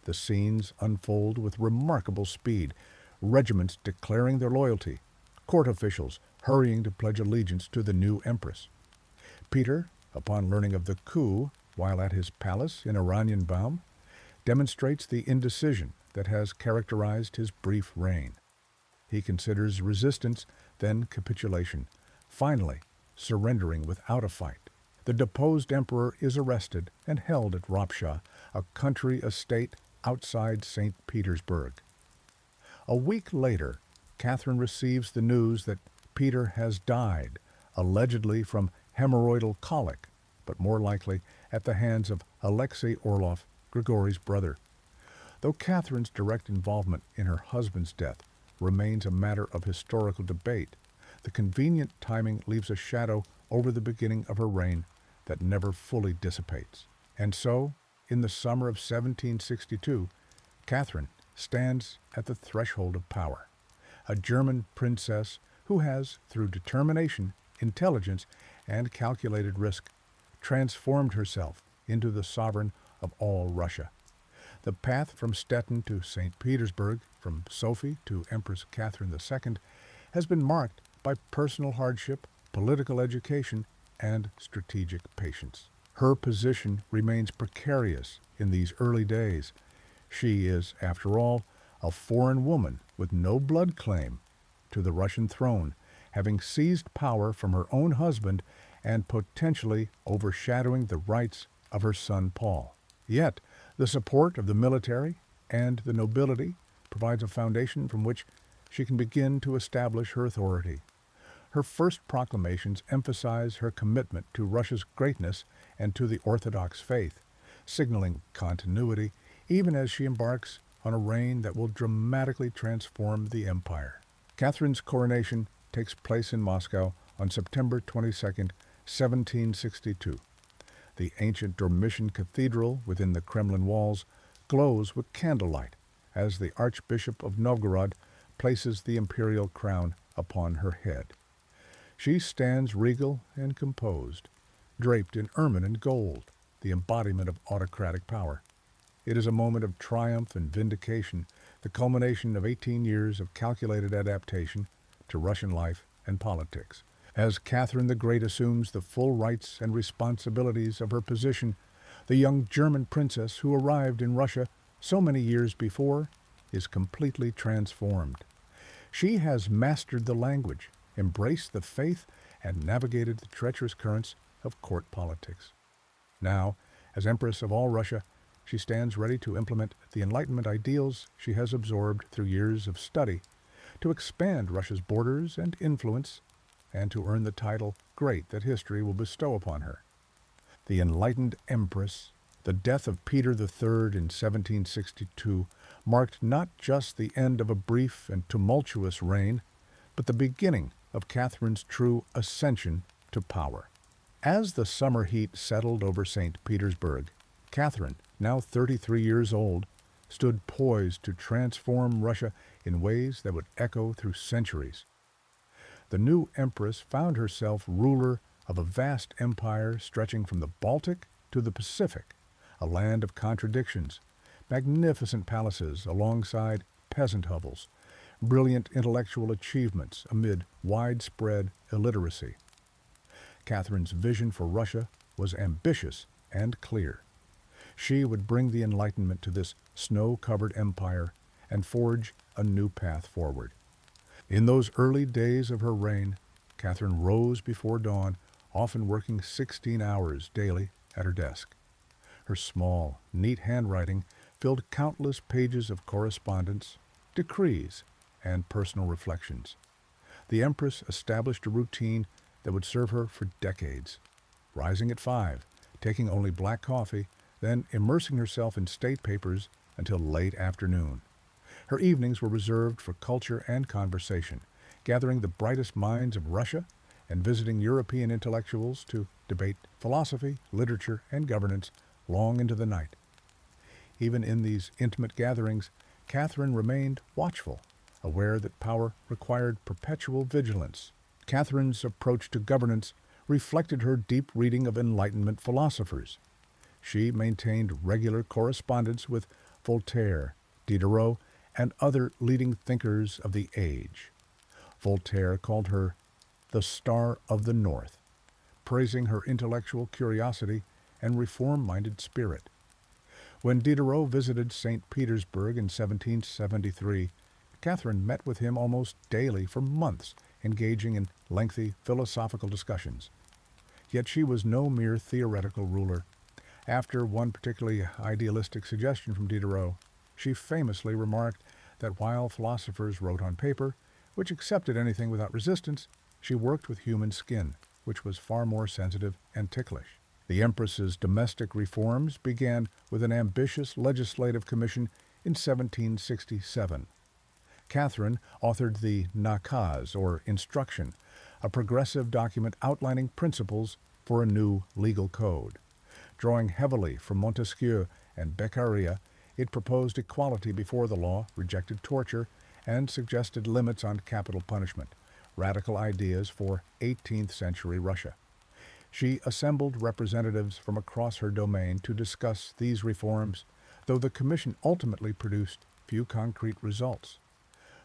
The scenes unfold with remarkable speed, regiments declaring their loyalty, court officials hurrying to pledge allegiance to the new empress. Peter, upon learning of the coup while at his palace in Oranienbaum, demonstrates the indecision that has characterized his brief reign. He considers resistance, then capitulation, finally surrendering without a fight. The deposed emperor is arrested and held at Ropsha, a country estate outside St. Petersburg. A week later, Catherine receives the news that Peter has died, allegedly from hemorrhoidal colic, but more likely at the hands of Alexei Orlov, Grigory's brother. Though Catherine's direct involvement in her husband's death remains a matter of historical debate, the convenient timing leaves a shadow over the beginning of her reign that never fully dissipates. And so, in the summer of 1762, Catherine stands at the threshold of power, a German princess who has, through determination, intelligence, and calculated risk, transformed herself into the sovereign of all Russia. The path from Stettin to St. Petersburg, from Sophie to Empress Catherine II, has been marked by personal hardship, political education, and strategic patience. Her position remains precarious in these early days. She is, after all, a foreign woman with no blood claim to the Russian throne, having seized power from her own husband and potentially overshadowing the rights of her son Paul. Yet, the support of the military and the nobility provides a foundation from which she can begin to establish her authority. Her first proclamations emphasize her commitment to Russia's greatness and to the Orthodox faith, signaling continuity even as she embarks on a reign that will dramatically transform the empire. Catherine's coronation takes place in Moscow on September 22, 1762. The ancient Dormition Cathedral within the Kremlin walls glows with candlelight as the Archbishop of Novgorod places the imperial crown upon her head. She stands regal and composed, draped in ermine and gold, the embodiment of autocratic power. It is a moment of triumph and vindication, the culmination of 18 years of calculated adaptation to Russian life and politics. As Catherine the Great assumes the full rights and responsibilities of her position, the young German princess who arrived in Russia so many years before is completely transformed. She has mastered the language, embraced the faith, and navigated the treacherous currents of court politics. Now, as Empress of all Russia, she stands ready to implement the Enlightenment ideals she has absorbed through years of study, to expand Russia's borders and influence, and to earn the title Great that history will bestow upon her. The enlightened Empress, the death of Peter III in 1762, marked not just the end of a brief and tumultuous reign, but the beginning of Catherine's true ascension to power. As the summer heat settled over St. Petersburg, Catherine, now 33 years old, stood poised to transform Russia in ways that would echo through centuries. The new empress found herself ruler of a vast empire stretching from the Baltic to the Pacific, a land of contradictions, magnificent palaces alongside peasant hovels, brilliant intellectual achievements amid widespread illiteracy. Catherine's vision for Russia was ambitious and clear. She would bring the Enlightenment to this snow-covered empire and forge a new path forward. In those early days of her reign, Catherine rose before dawn, often working 16 hours daily at her desk. Her small, neat handwriting filled countless pages of correspondence, decrees, and personal reflections. The Empress established a routine that would serve her for decades, rising at 5, taking only black coffee, then immersing herself in state papers until late afternoon. Her evenings were reserved for culture and conversation, gathering the brightest minds of Russia and visiting European intellectuals to debate philosophy, literature, and governance long into the night. Even in these intimate gatherings, Catherine remained watchful, aware that power required perpetual vigilance. Catherine's approach to governance reflected her deep reading of Enlightenment philosophers. She maintained regular correspondence with Voltaire, Diderot, and other leading thinkers of the age. Voltaire called her the Star of the North, praising her intellectual curiosity and reform-minded spirit. When Diderot visited St. Petersburg in 1773, Catherine met with him almost daily for months, engaging in lengthy philosophical discussions. Yet she was no mere theoretical ruler. After one particularly idealistic suggestion from Diderot, she famously remarked that while philosophers wrote on paper, which accepted anything without resistance, she worked with human skin, which was far more sensitive and ticklish. The Empress's domestic reforms began with an ambitious legislative commission in 1767. Catherine authored the Nakaz, or Instruction, a progressive document outlining principles for a new legal code. Drawing heavily from Montesquieu and Beccaria, it proposed equality before the law, rejected torture, and suggested limits on capital punishment, radical ideas for 18th century Russia. She assembled representatives from across her domain to discuss these reforms, though the commission ultimately produced few concrete results.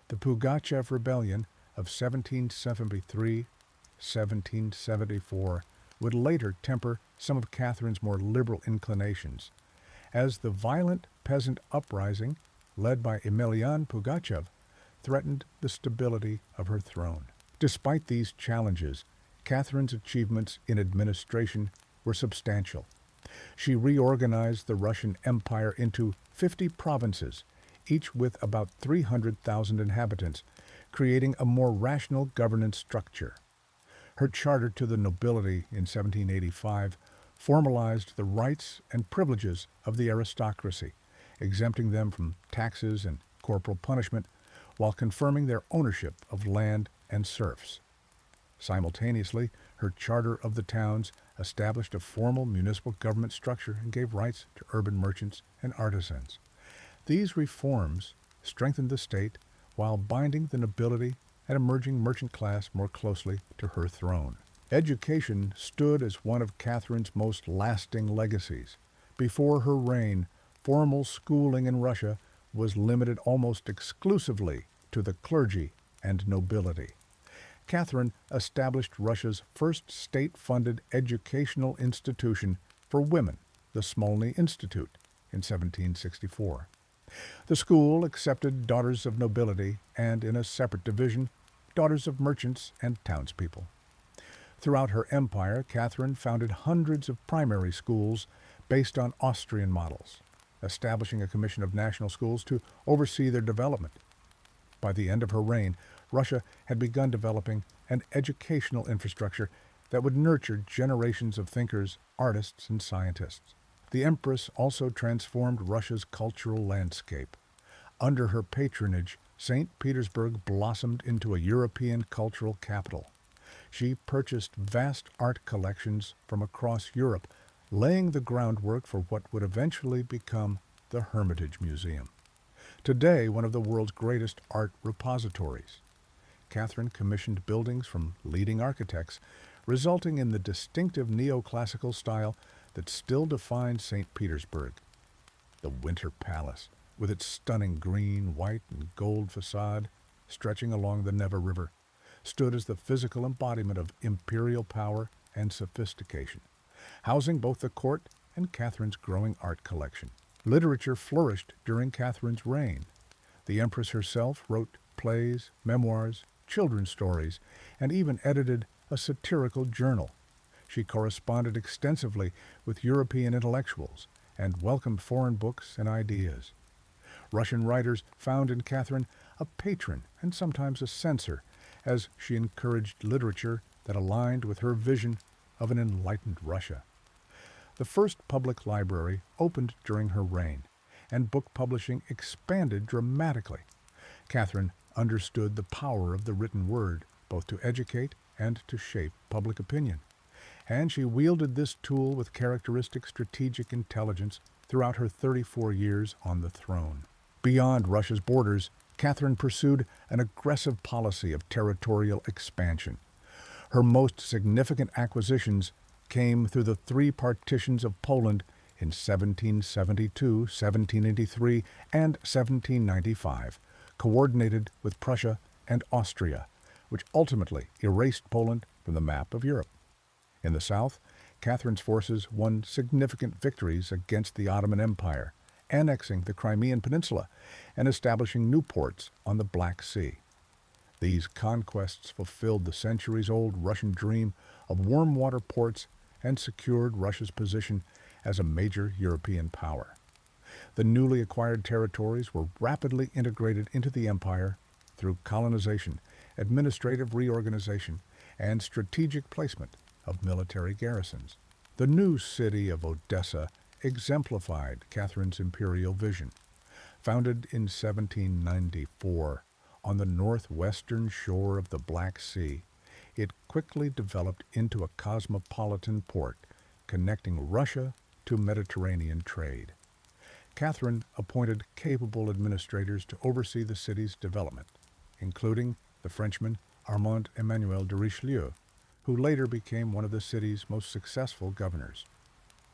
The Pugachev Rebellion of 1773-1774 would later temper some of Catherine's more liberal inclinations, as the violent peasant uprising, led by Emelian Pugachev, threatened the stability of her throne. Despite these challenges, Catherine's achievements in administration were substantial. She reorganized the Russian Empire into 50 provinces, each with about 300,000 inhabitants, creating a more rational governance structure. Her charter to the nobility in 1785 formalized the rights and privileges of the aristocracy, exempting them from taxes and corporal punishment, while confirming their ownership of land and serfs. Simultaneously, her Charter of the Towns established a formal municipal government structure and gave rights to urban merchants and artisans. These reforms strengthened the state while binding the nobility and emerging merchant class more closely to her throne. Education stood as one of Catherine's most lasting legacies. Before her reign, formal schooling in Russia was limited almost exclusively to the clergy and nobility. Catherine established Russia's first state-funded educational institution for women, the Smolny Institute, in 1764. The school accepted daughters of nobility and, in a separate division, daughters of merchants and townspeople. Throughout her empire, Catherine founded hundreds of primary schools based on Austrian models, establishing a commission of national schools to oversee their development. By the end of her reign, Russia had begun developing an educational infrastructure that would nurture generations of thinkers, artists, and scientists. The Empress also transformed Russia's cultural landscape. Under her patronage, St. Petersburg blossomed into a European cultural capital. She purchased vast art collections from across Europe, laying the groundwork for what would eventually become the Hermitage Museum, today one of the world's greatest art repositories. Catherine commissioned buildings from leading architects, resulting in the distinctive neoclassical style that still defines St. Petersburg. The Winter Palace, with its stunning green, white, and gold facade stretching along the Neva River, stood as the physical embodiment of imperial power and sophistication, housing both the court and Catherine's growing art collection. Literature flourished during Catherine's reign. The Empress herself wrote plays, memoirs, children's stories, and even edited a satirical journal. She corresponded extensively with European intellectuals and welcomed foreign books and ideas. Russian writers found in Catherine a patron and sometimes a censor, as she encouraged literature that aligned with her vision of an enlightened Russia. The first public library opened during her reign, and book publishing expanded dramatically. Catherine understood the power of the written word, both to educate and to shape public opinion, and she wielded this tool with characteristic strategic intelligence throughout her 34 years on the throne. Beyond Russia's borders, Catherine pursued an aggressive policy of territorial expansion. Her most significant acquisitions came through the three partitions of Poland in 1772, 1783, and 1795, coordinated with Prussia and Austria, which ultimately erased Poland from the map of Europe. In the south, Catherine's forces won significant victories against the Ottoman Empire, annexing the Crimean Peninsula and establishing new ports on the Black Sea. These conquests fulfilled the centuries-old Russian dream of warm water ports and secured Russia's position as a major European power. The newly acquired territories were rapidly integrated into the empire through colonization, administrative reorganization, and strategic placement of military garrisons. The new city of Odessa exemplified Catherine's imperial vision. Founded in 1794 on the northwestern shore of the Black Sea, it quickly developed into a cosmopolitan port connecting Russia to Mediterranean trade. Catherine appointed capable administrators to oversee the city's development, including the Frenchman Armand Emmanuel de Richelieu, who later became one of the city's most successful governors.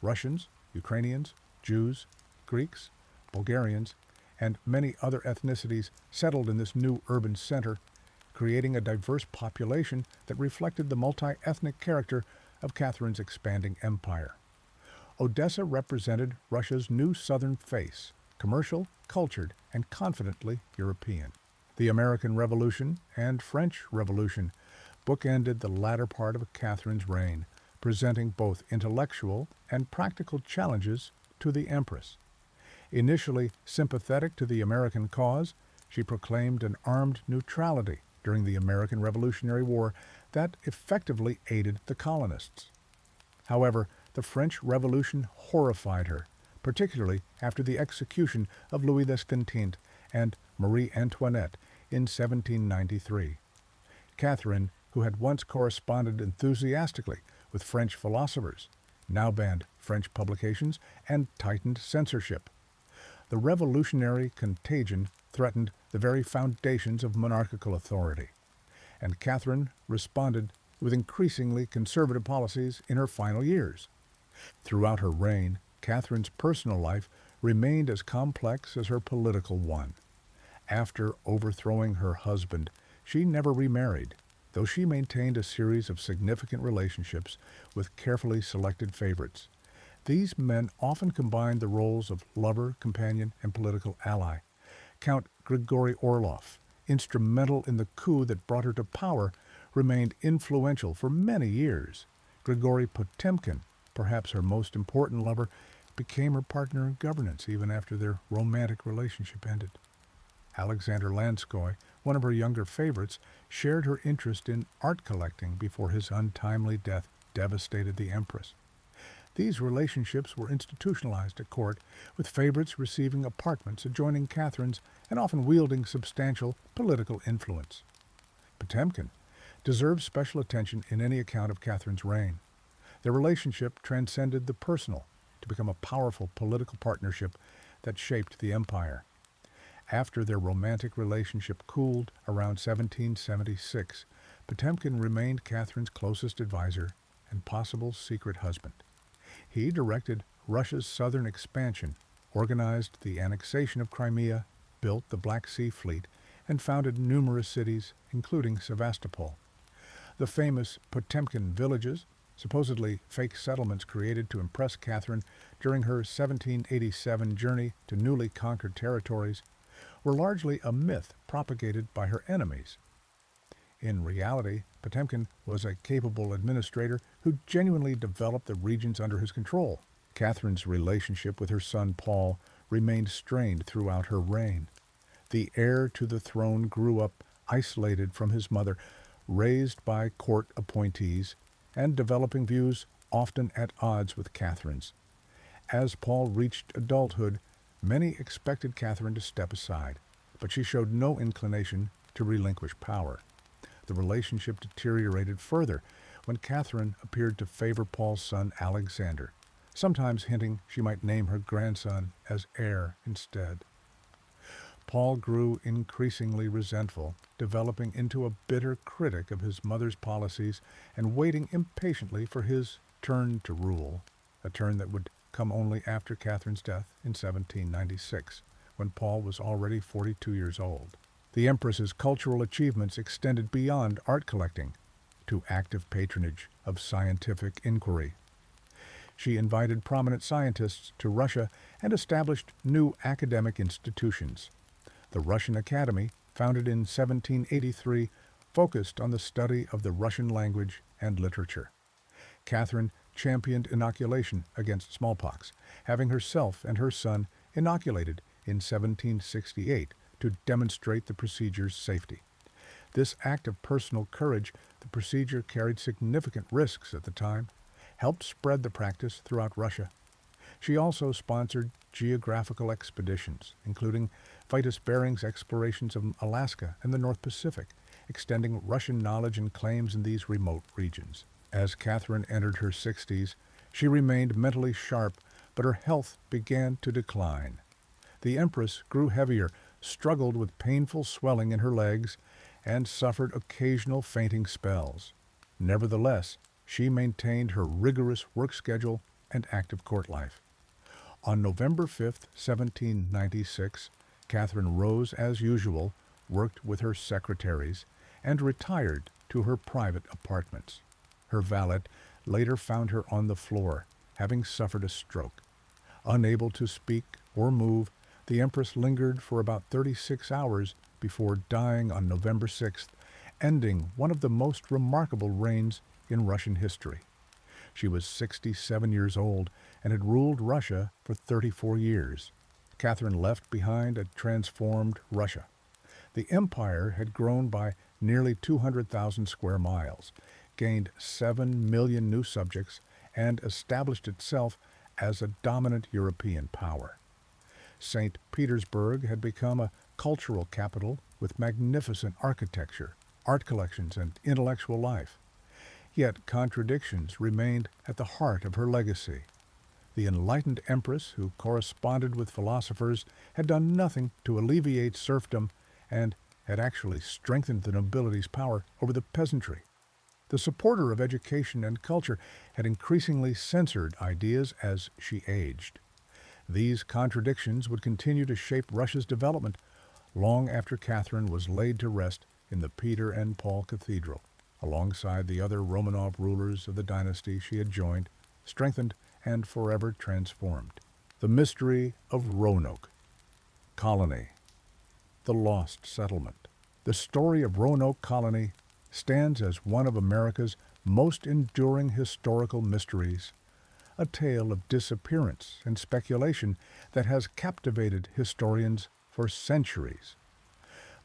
Russians, Ukrainians, Jews, Greeks, Bulgarians, and many other ethnicities settled in this new urban center, creating a diverse population that reflected the multi-ethnic character of Catherine's expanding empire. Odessa represented Russia's new southern face, commercial, cultured, and confidently European. The American Revolution and French Revolution bookended the latter part of Catherine's reign, presenting both intellectual and practical challenges to the Empress. Initially sympathetic to the American cause, she proclaimed an armed neutrality during the American Revolutionary War that effectively aided the colonists. However, the French Revolution horrified her, particularly after the execution of Louis XV and Marie Antoinette in 1793. Catherine, who had once corresponded enthusiastically with French philosophers, now banned French publications and tightened censorship. The revolutionary contagion threatened the very foundations of monarchical authority, and Catherine responded with increasingly conservative policies in her final years. Throughout her reign, Catherine's personal life remained as complex as her political one. After overthrowing her husband, she never remarried, though she maintained a series of significant relationships with carefully selected favorites. These men often combined the roles of lover, companion, and political ally. Count Grigory Orlov, instrumental in the coup that brought her to power, remained influential for many years. Grigory Potemkin, perhaps her most important lover, became her partner in governance even after their romantic relationship ended. Alexander Lanskoy, one of her younger favorites, shared her interest in art collecting before his untimely death devastated the Empress. These relationships were institutionalized at court, with favorites receiving apartments adjoining Catherine's and often wielding substantial political influence. Potemkin deserves special attention in any account of Catherine's reign. Their relationship transcended the personal to become a powerful political partnership that shaped the empire. After their romantic relationship cooled around 1776, Potemkin remained Catherine's closest advisor and possible secret husband. He directed Russia's southern expansion, organized the annexation of Crimea, built the Black Sea Fleet, and founded numerous cities, including Sevastopol. The famous Potemkin villages, supposedly fake settlements created to impress Catherine during her 1787 journey to newly conquered territories, were largely a myth propagated by her enemies. In reality, Potemkin was a capable administrator who genuinely developed the regions under his control. Catherine's relationship with her son Paul remained strained throughout her reign. The heir to the throne grew up isolated from his mother, raised by court appointees, and developing views often at odds with Catherine's. As Paul reached adulthood, many expected Catherine to step aside, but she showed no inclination to relinquish power. The relationship deteriorated further when Catherine appeared to favor Paul's son Alexander, sometimes hinting she might name her grandson as heir instead. Paul grew increasingly resentful, developing into a bitter critic of his mother's policies and waiting impatiently for his turn to rule, a turn that would come only after Catherine's death in 1796, when Paul was already 42 years old. The Empress's cultural achievements extended beyond art collecting to active patronage of scientific inquiry. She invited prominent scientists to Russia and established new academic institutions. The Russian Academy, founded in 1783, focused on the study of the Russian language and literature. Catherine championed inoculation against smallpox, having herself and her son inoculated in 1768 to demonstrate the procedure's safety. This act of personal courage, the procedure carried significant risks at the time, helped spread the practice throughout Russia. She also sponsored geographical expeditions, including Vitus Bering's explorations of Alaska and the North Pacific, extending Russian knowledge and claims in these remote regions. As Catherine entered her 60s, she remained mentally sharp, but her health began to decline. The Empress grew heavier, struggled with painful swelling in her legs, and suffered occasional fainting spells. Nevertheless, she maintained her rigorous work schedule and active court life. On November 5, 1796, Catherine rose as usual, worked with her secretaries, and retired to her private apartments. Her valet later found her on the floor, having suffered a stroke. Unable to speak or move, the Empress lingered for about 36 hours before dying on November 6th, ending one of the most remarkable reigns in Russian history. She was 67 years old and had ruled Russia for 34 years. Catherine left behind a transformed Russia. The empire had grown by nearly 200,000 square miles, gained 7 million new subjects, and established itself as a dominant European power. St. Petersburg had become a cultural capital with magnificent architecture, art collections, and intellectual life. Yet contradictions remained at the heart of her legacy. The enlightened empress, who corresponded with philosophers, had done nothing to alleviate serfdom and had actually strengthened the nobility's power over the peasantry. The supporter of education and culture had increasingly censored ideas as she aged. These contradictions would continue to shape Russia's development long after Catherine was laid to rest in the Peter and Paul Cathedral, alongside the other Romanov rulers of the dynasty she had joined, strengthened, and forever transformed. The mystery of Roanoke. Colony. The lost settlement. The story of Roanoke Colony stands as one of America's most enduring historical mysteries, a tale of disappearance and speculation that has captivated historians for centuries.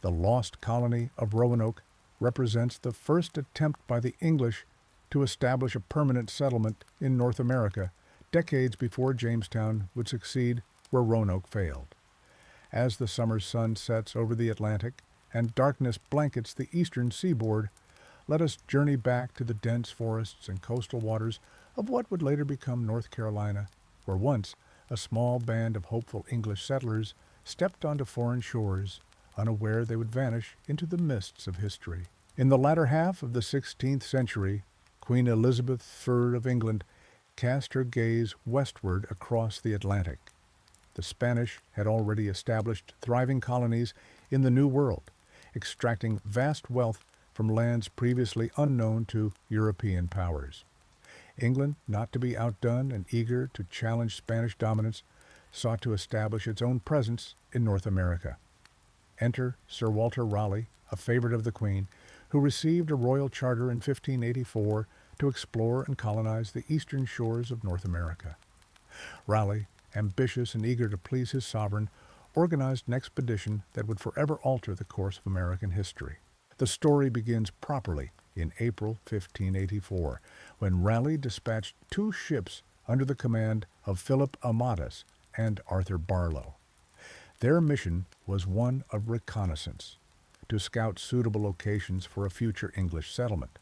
The lost colony of Roanoke represents the first attempt by the English to establish a permanent settlement in North America, decades before Jamestown would succeed where Roanoke failed. As the summer sun sets over the Atlantic and darkness blankets the eastern seaboard, let us journey back to the dense forests and coastal waters of what would later become North Carolina, where once a small band of hopeful English settlers stepped onto foreign shores, unaware they would vanish into the mists of history. In the latter half of the 16th century, Queen Elizabeth I of England cast her gaze westward across the Atlantic. The Spanish had already established thriving colonies in the New World, extracting vast wealth from lands previously unknown to European powers. England, not to be outdone and eager to challenge Spanish dominance, sought to establish its own presence in North America. Enter Sir Walter Raleigh, a favorite of the Queen, who received a royal charter in 1584 to explore and colonize the eastern shores of North America. Raleigh, ambitious and eager to please his sovereign, organized an expedition that would forever alter the course of American history. The story begins properly in April 1584, when Raleigh dispatched 2 ships under the command of Philip Amadas and Arthur Barlow. Their mission was one of reconnaissance, to scout suitable locations for a future English settlement.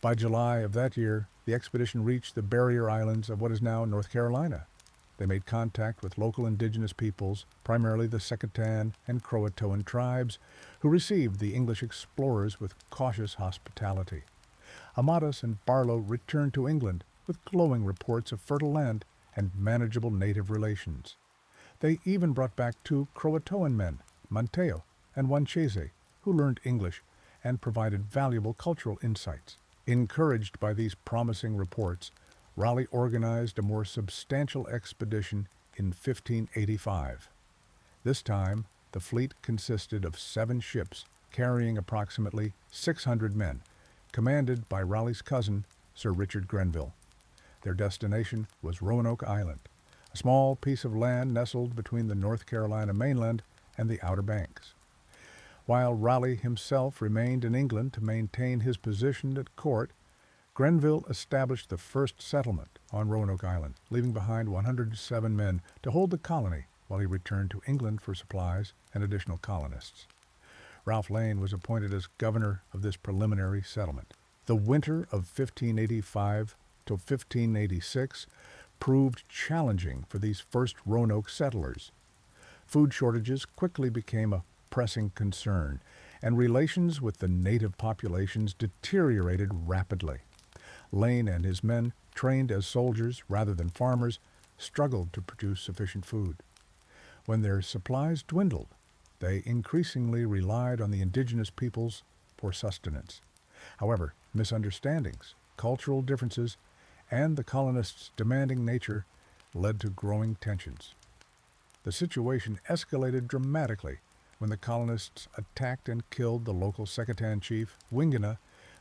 By July of that year, the expedition reached the barrier islands of what is now North Carolina. They made contact with local indigenous peoples, primarily the Secatan and Croatoan tribes, who received the English explorers with cautious hospitality. Amadas and Barlow returned to England with glowing reports of fertile land and manageable native relations. They even brought back two Croatoan men, Manteo and Wanchese, who learned English and provided valuable cultural insights. Encouraged by these promising reports, Raleigh organized a more substantial expedition in 1585. This time, the fleet consisted of 7 ships carrying approximately 600 men, commanded by Raleigh's cousin, Sir Richard Grenville. Their destination was Roanoke Island, a small piece of land nestled between the North Carolina mainland and the Outer Banks. While Raleigh himself remained in England to maintain his position at court, Grenville established the first settlement on Roanoke Island, leaving behind 107 men to hold the colony while he returned to England for supplies and additional colonists. Ralph Lane was appointed as governor of this preliminary settlement. The winter of 1585 to 1586 proved challenging for these first Roanoke settlers. Food shortages quickly became a pressing concern, and relations with the native populations deteriorated rapidly. Lane and his men, trained as soldiers rather than farmers, struggled to produce sufficient food. When their supplies dwindled, they increasingly relied on the indigenous peoples for sustenance. However, misunderstandings, cultural differences, and the colonists' demanding nature led to growing tensions. The situation escalated dramatically when the colonists attacked and killed the local Secatan chief, Wingana,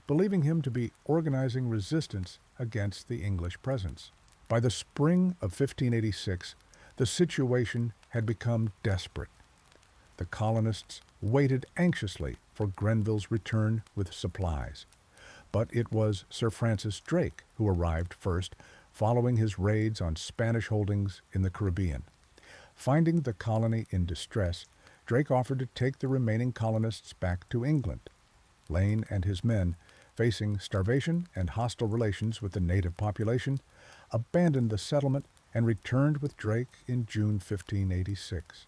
believing him to be organizing resistance against the English presence. By the spring of 1586, the situation had become desperate. The colonists waited anxiously for Grenville's return with supplies. But it was Sir Francis Drake who arrived first, following his raids on Spanish holdings in the Caribbean. Finding the colony in distress, Drake offered to take the remaining colonists back to England. Lane and his men, facing starvation and hostile relations with the native population, abandoned the settlement and returned with Drake in June 1586.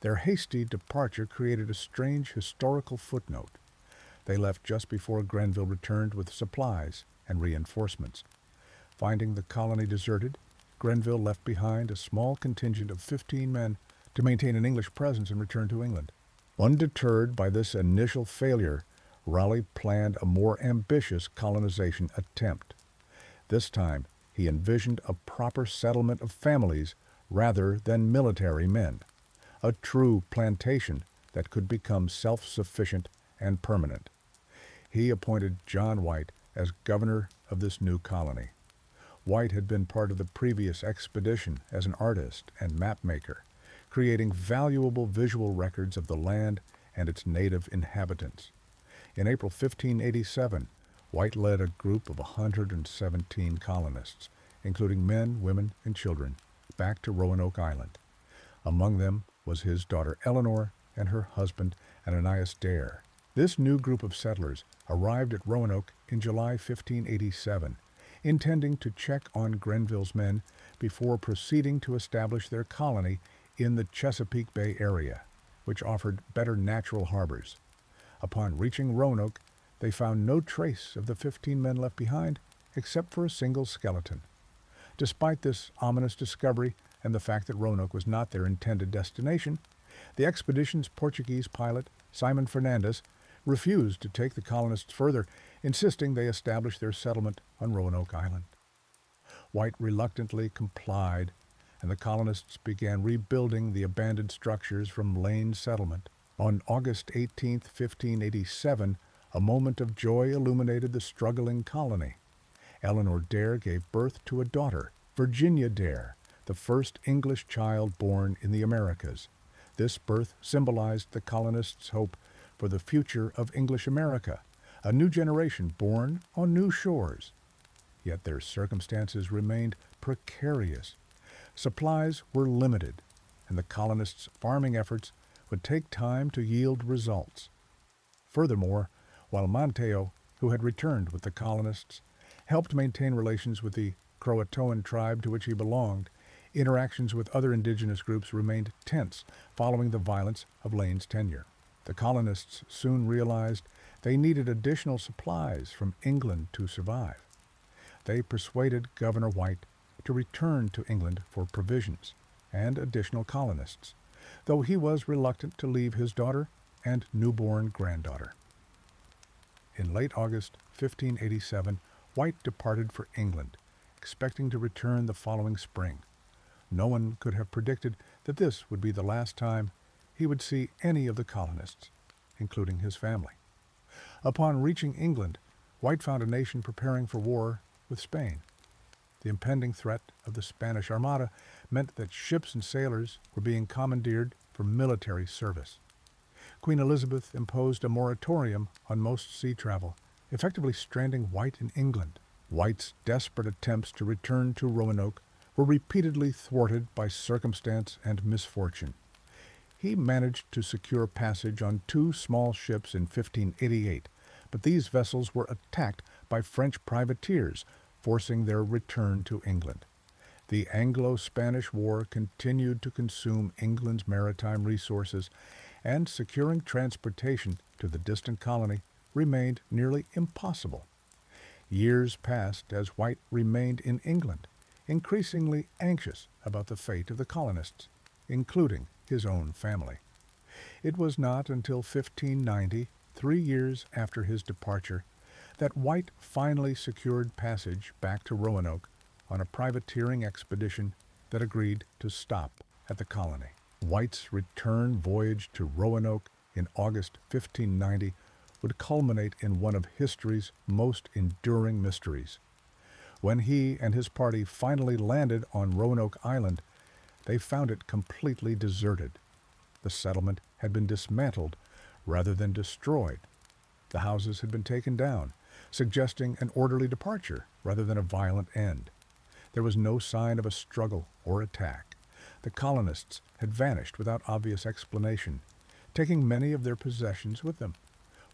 Their hasty departure created a strange historical footnote. They left just before Grenville returned with supplies and reinforcements. Finding the colony deserted, Grenville left behind a small contingent of 15 men to maintain an English presence and return to England. Undeterred by this initial failure, Raleigh planned a more ambitious colonization attempt. This time, he envisioned a proper settlement of families rather than military men, a true plantation that could become self-sufficient and permanent. He appointed John White as governor of this new colony. White had been part of the previous expedition as an artist and mapmaker, creating valuable visual records of the land and its native inhabitants. In April 1587, White led a group of 117 colonists, including men, women, and children, back to Roanoke Island. Among them was his daughter Eleanor and her husband Ananias Dare. This new group of settlers arrived at Roanoke in July 1587, intending to check on Grenville's men before proceeding to establish their colony in the Chesapeake Bay area, which offered better natural harbors. Upon reaching Roanoke, they found no trace of the 15 men left behind except for a single skeleton. Despite this ominous discovery and the fact that Roanoke was not their intended destination, the expedition's Portuguese pilot, Simon Fernandez, refused to take the colonists further, insisting they establish their settlement on Roanoke Island. White reluctantly complied, and the colonists began rebuilding the abandoned structures from Lane's settlement. On August 18, 1587, a moment of joy illuminated the struggling colony. Eleanor Dare gave birth to a daughter, Virginia Dare, the first English child born in the Americas. This birth symbolized the colonists' hope for the future of English America, a new generation born on new shores. Yet their circumstances remained precarious. Supplies were limited, and the colonists' farming efforts would take time to yield results. Furthermore, while Manteo, who had returned with the colonists, helped maintain relations with the Croatoan tribe to which he belonged, Interactions with other indigenous groups remained tense following the violence of Lane's tenure. The colonists soon realized they needed additional supplies from England to survive. They persuaded Governor White to return to England for provisions and additional colonists, though he was reluctant to leave his daughter and newborn granddaughter. In late August 1587, White departed for England, expecting to return the following spring. No one could have predicted that this would be the last time he would see any of the colonists, including his family. Upon reaching England, White found a nation preparing for war with Spain. The impending threat of the Spanish Armada meant that ships and sailors were being commandeered for military service. Queen Elizabeth imposed a moratorium on most sea travel, effectively stranding White in England. White's desperate attempts to return to Roanoke were repeatedly thwarted by circumstance and misfortune. He managed to secure passage on 2 small ships in 1588, but these vessels were attacked by French privateers, forcing their return to England. The Anglo-Spanish War continued to consume England's maritime resources, and securing transportation to the distant colony remained nearly impossible. Years passed as White remained in England, increasingly anxious about the fate of the colonists, including his own family. It was not until 1590, 3 years after his departure, that White finally secured passage back to Roanoke on a privateering expedition that agreed to stop at the colony. White's return voyage to Roanoke in August 1590 would culminate in one of history's most enduring mysteries. When he and his party finally landed on Roanoke Island, they found it completely deserted. The settlement had been dismantled rather than destroyed. The houses had been taken down, suggesting an orderly departure rather than a violent end. There was no sign of a struggle or attack. The colonists had vanished without obvious explanation, taking many of their possessions with them.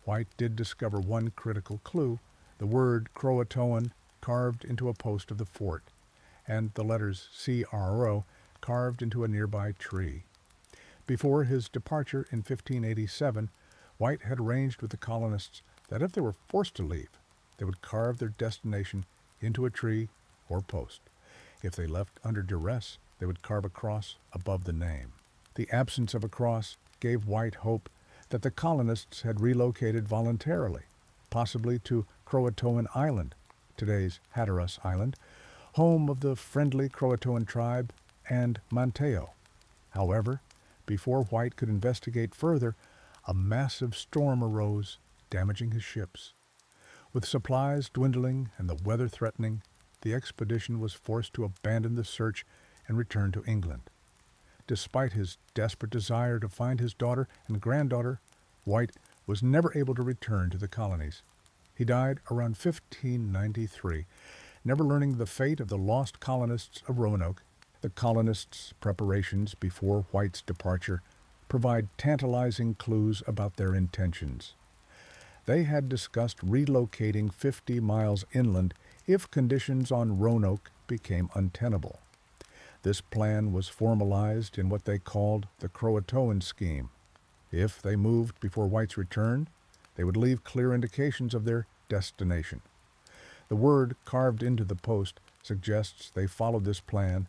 White did discover one critical clue, the word Croatoan carved into a post of the fort, and the letters CRO carved into a nearby tree. Before his departure in 1587, White had arranged with the colonists that if they were forced to leave, they would carve their destination into a tree or post. If they left under duress, they would carve a cross above the name. The absence of a cross gave White hope that the colonists had relocated voluntarily, possibly to Croatoan Island, today's Hatteras Island, home of the friendly Croatoan tribe, and Manteo. However, before White could investigate further, a massive storm arose, damaging his ships. With supplies dwindling and the weather threatening, the expedition was forced to abandon the search and return to England. Despite his desperate desire to find his daughter and granddaughter, White was never able to return to the colonies. He died around 1593, never learning the fate of the lost colonists of Roanoke. The colonists' preparations before White's departure provide tantalizing clues about their intentions. They had discussed relocating 50 miles inland if conditions on Roanoke became untenable. This plan was formalized in what they called the Croatoan scheme. If they moved before White's return, they would leave clear indications of their destination. The word carved into the post suggests they followed this plan,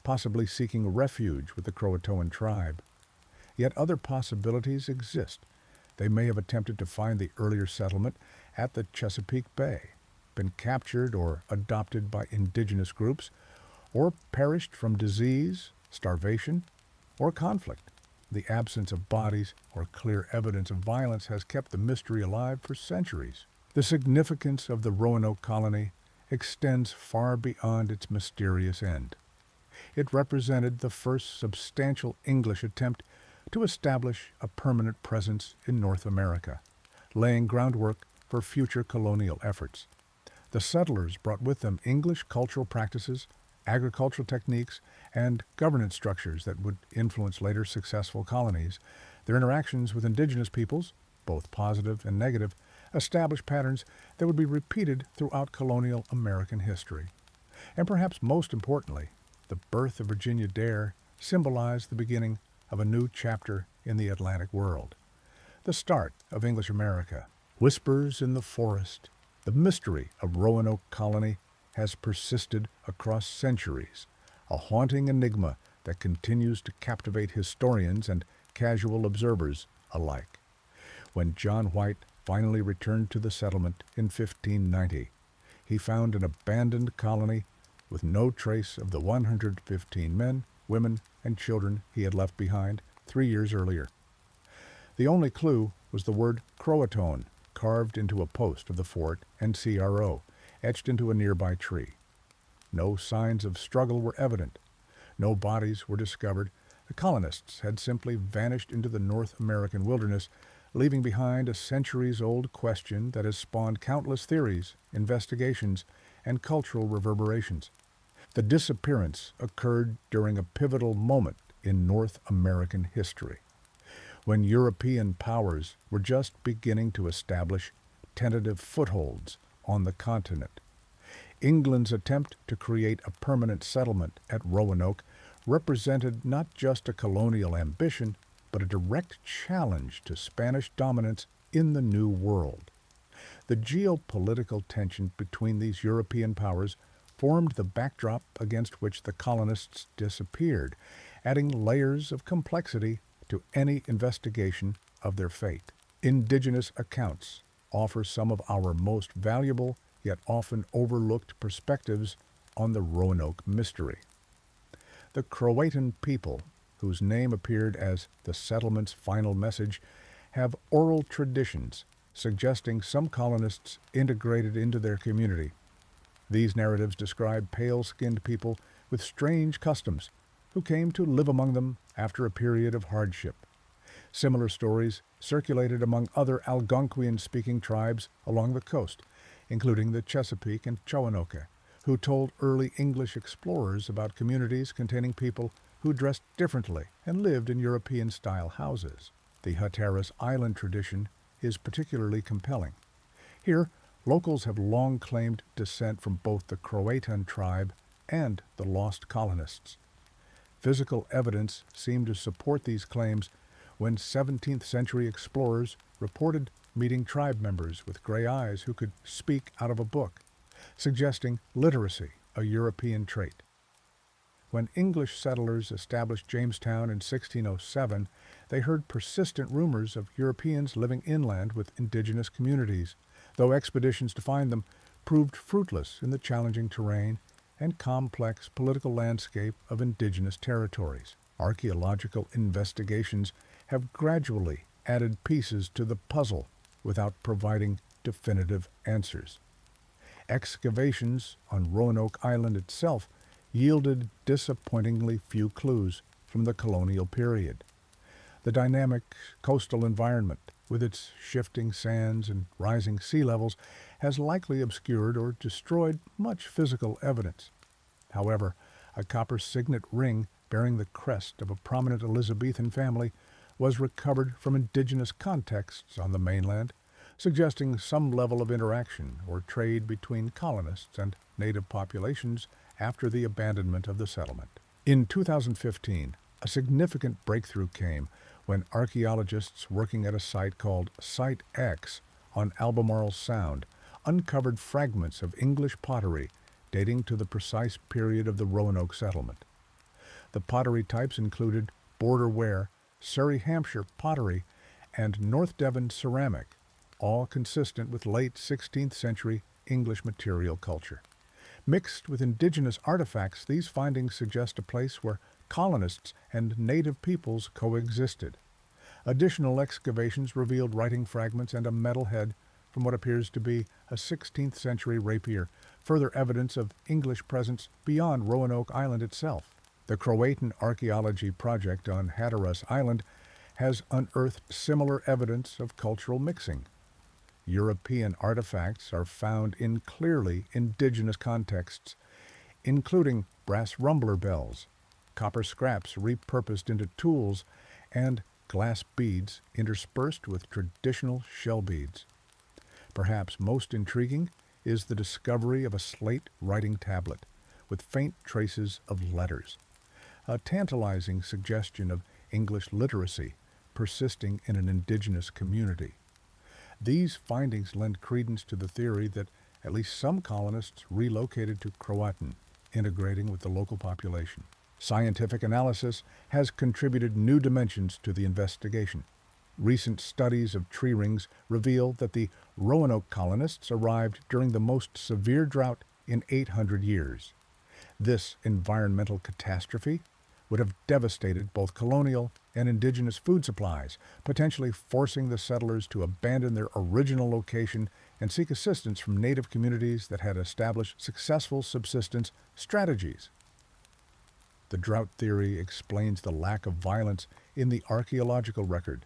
possibly seeking refuge with the Croatoan tribe. Yet other possibilities exist. They may have attempted to find the earlier settlement at the Chesapeake Bay, been captured or adopted by indigenous groups, or perished from disease, starvation, or conflict. The absence of bodies or clear evidence of violence has kept the mystery alive for centuries. The significance of the Roanoke colony extends far beyond its mysterious end. It represented the first substantial English attempt to establish a permanent presence in North America, laying groundwork for future colonial efforts. The settlers brought with them English cultural practices, agricultural techniques, and governance structures that would influence later successful colonies. Their interactions with indigenous peoples, both positive and negative, established patterns that would be repeated throughout colonial American history. And perhaps most importantly, the birth of Virginia Dare symbolized the beginning of a new chapter in the Atlantic world, the start of English America. Whispers in the forest, the mystery of Roanoke Colony has persisted across centuries, a haunting enigma that continues to captivate historians and casual observers alike. When John White finally returned to the settlement in 1590, he found an abandoned colony with no trace of the 115 men, women, and children he had left behind 3 years earlier. The only clue was the word Croatoan, carved into a post of the fort, and CRO, etched into a nearby tree. No signs of struggle were evident. No bodies were discovered. The colonists had simply vanished into the North American wilderness, leaving behind a centuries-old question that has spawned countless theories, investigations, and cultural reverberations. The disappearance occurred during a pivotal moment in North American history, when European powers were just beginning to establish tentative footholds on the continent. England's attempt to create a permanent settlement at Roanoke represented not just a colonial ambition, but a direct challenge to Spanish dominance in the New World. The geopolitical tension between these European powers formed the backdrop against which the colonists disappeared, adding layers of complexity to any investigation of their fate. Indigenous accounts offer some of our most valuable yet often overlooked perspectives on the Roanoke mystery. The Croatan people, whose name appeared as the settlement's final message, have oral traditions suggesting some colonists integrated into their community. These narratives describe pale-skinned people with strange customs who came to live among them after a period of hardship. Similar stories circulated among other Algonquian-speaking tribes along the coast, including the Chesapeake and Chowanoke, who told early English explorers about communities containing people who dressed differently and lived in European-style houses. The Hatteras Island tradition is particularly compelling. Here, locals have long claimed descent from both the Croatan tribe and the lost colonists. Physical evidence seemed to support these claims when 17th-century explorers reported meeting tribe members with gray eyes who could speak out of a book, suggesting literacy, a European trait. When English settlers established Jamestown in 1607, they heard persistent rumors of Europeans living inland with indigenous communities, though expeditions to find them proved fruitless in the challenging terrain and complex political landscape of indigenous territories. Archaeological investigations have gradually added pieces to the puzzle without providing definitive answers. Excavations on Roanoke Island itself yielded disappointingly few clues from the colonial period. The dynamic coastal environment, with its shifting sands and rising sea levels, has likely obscured or destroyed much physical evidence. However, a copper signet ring bearing the crest of a prominent Elizabethan family was recovered from indigenous contexts on the mainland, suggesting some level of interaction or trade between colonists and native populations after the abandonment of the settlement. In 2015, a significant breakthrough came when archaeologists working at a site called Site X on Albemarle Sound uncovered fragments of English pottery dating to the precise period of the Roanoke settlement. The pottery types included border ware, Surrey, Hampshire pottery, and North Devon ceramic, all consistent with late 16th century English material culture. Mixed with indigenous artifacts, these findings suggest a place where colonists and native peoples coexisted. Additional excavations revealed writing fragments and a metal head from what appears to be a 16th century rapier, further evidence of English presence beyond Roanoke Island itself. The Croatan Archaeology Project on Hatteras Island has unearthed similar evidence of cultural mixing. European artifacts are found in clearly indigenous contexts, including brass rumbler bells, copper scraps repurposed into tools, and glass beads interspersed with traditional shell beads. Perhaps most intriguing is the discovery of a slate writing tablet, with faint traces of letters, a tantalizing suggestion of English literacy persisting in an indigenous community. These findings lend credence to the theory that at least some colonists relocated to Croatan, integrating with the local population. Scientific analysis has contributed new dimensions to the investigation. Recent studies of tree rings reveal that the Roanoke colonists arrived during the most severe drought in 800 years. This environmental catastrophe would have devastated both colonial and indigenous food supplies, potentially forcing the settlers to abandon their original location and seek assistance from native communities that had established successful subsistence strategies. The drought theory explains the lack of violence in the archaeological record.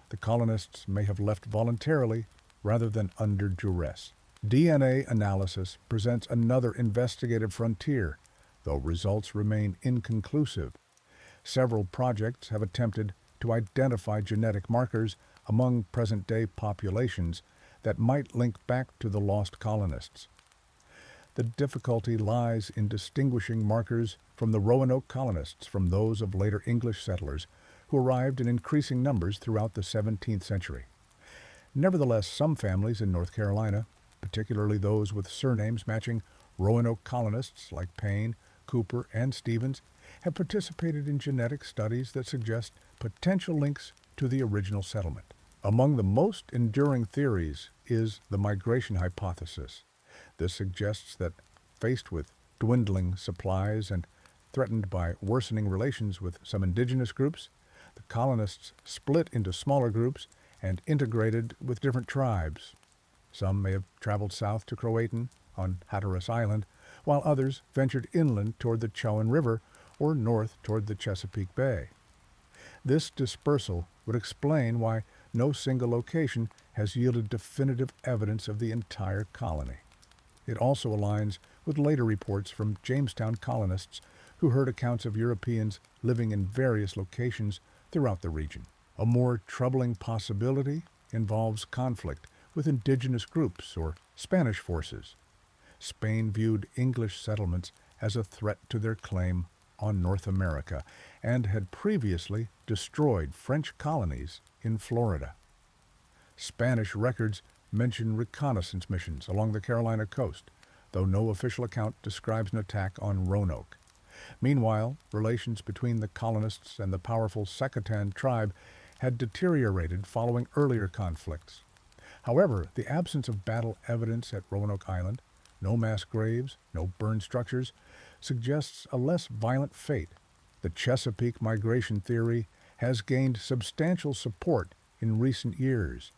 The colonists may have left voluntarily rather than under duress. DNA analysis presents another investigative frontier, though results remain inconclusive. Several projects have attempted to identify genetic markers among present-day populations that might link back to the lost colonists. The difficulty lies in distinguishing markers from the Roanoke colonists from those of later English settlers who arrived in increasing numbers throughout the 17th century. Nevertheless, some families in North Carolina, particularly those with surnames matching Roanoke colonists like Payne, Cooper, and Stevens, have participated in genetic studies that suggest potential links to the original settlement. Among the most enduring theories is the migration hypothesis. This suggests that, faced with dwindling supplies and threatened by worsening relations with some indigenous groups, the colonists split into smaller groups and integrated with different tribes. Some may have traveled south to Croatan on Hatteras Island, while others ventured inland toward the Chowan River or north toward the Chesapeake Bay. This dispersal would explain why no single location has yielded definitive evidence of the entire colony. It also aligns with later reports from Jamestown colonists who heard accounts of Europeans living in various locations throughout the region. A more troubling possibility involves conflict with indigenous groups or Spanish forces. Spain viewed English settlements as a threat to their claim on North America and had previously destroyed French colonies in Florida. Spanish records mention reconnaissance missions along the Carolina coast, though no official account describes an attack on Roanoke. Meanwhile, relations between the colonists and the powerful Secatan tribe had deteriorated following earlier conflicts. However, the absence of battle evidence at Roanoke Island, no mass graves, no burned structures, suggests a less violent fate. The Chesapeake migration theory has gained substantial support in recent years.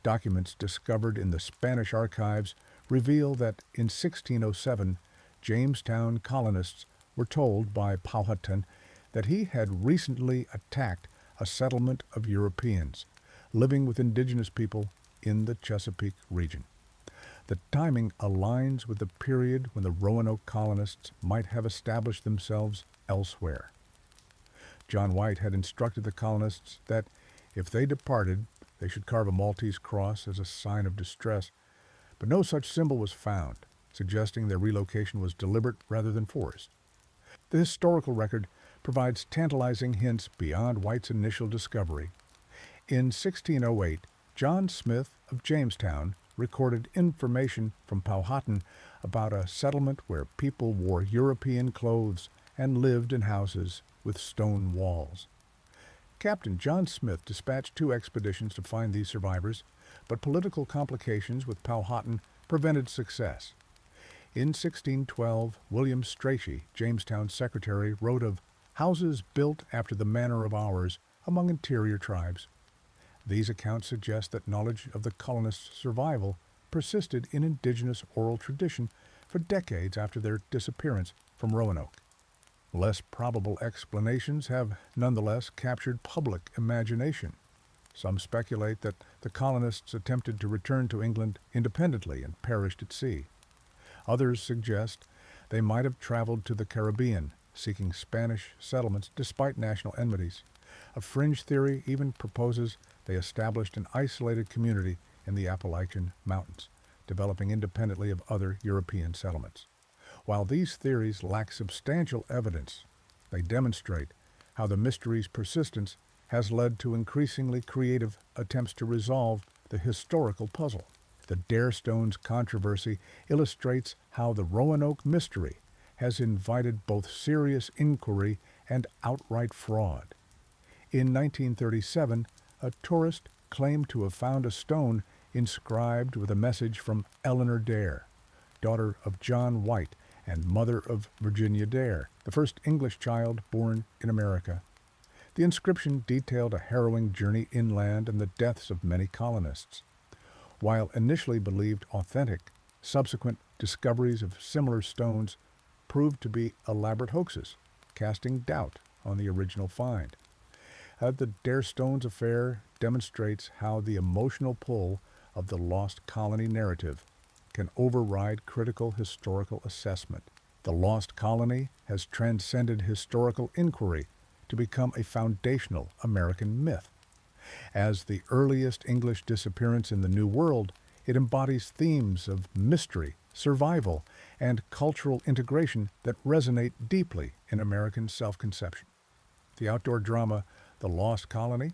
Documents discovered in the Spanish archives reveal that in 1607, Jamestown colonists were told by Powhatan that he had recently attacked a settlement of Europeans living with indigenous people in the Chesapeake region. The timing aligns with the period when the Roanoke colonists might have established themselves elsewhere. John White had instructed the colonists that if they departed, they should carve a Maltese cross as a sign of distress, but no such symbol was found, suggesting their relocation was deliberate rather than forced. The historical record provides tantalizing hints beyond White's initial discovery. In 1608, John Smith of Jamestown recorded information from Powhatan about a settlement where people wore European clothes and lived in houses with stone walls. Captain John Smith dispatched 2 expeditions to find these survivors, but political complications with Powhatan prevented success. In 1612, William Strachey, Jamestown's secretary, wrote of houses built after the manner of ours among interior tribes. These accounts suggest that knowledge of the colonists' survival persisted in indigenous oral tradition for decades after their disappearance from Roanoke. Less probable explanations have nonetheless captured public imagination. Some speculate that the colonists attempted to return to England independently and perished at sea. Others suggest they might have traveled to the Caribbean, seeking Spanish settlements despite national enmities. A fringe theory even proposes they established an isolated community in the Appalachian Mountains, developing independently of other European settlements. While these theories lack substantial evidence, they demonstrate how the mystery's persistence has led to increasingly creative attempts to resolve the historical puzzle. The Dare Stones controversy illustrates how the Roanoke mystery has invited both serious inquiry and outright fraud. In 1937, a tourist claimed to have found a stone inscribed with a message from Eleanor Dare, daughter of John White and mother of Virginia Dare, the first English child born in America. The inscription detailed a harrowing journey inland and the deaths of many colonists. While initially believed authentic, subsequent discoveries of similar stones proved to be elaborate hoaxes, casting doubt on the original find. The Dare Stones affair demonstrates how the emotional pull of the lost colony narrative can override critical historical assessment. The lost colony has transcended historical inquiry to become a foundational American myth. As the earliest English disappearance in the New World, it embodies themes of mystery, survival, and cultural integration that resonate deeply in American self-conception. The outdoor drama The Lost Colony,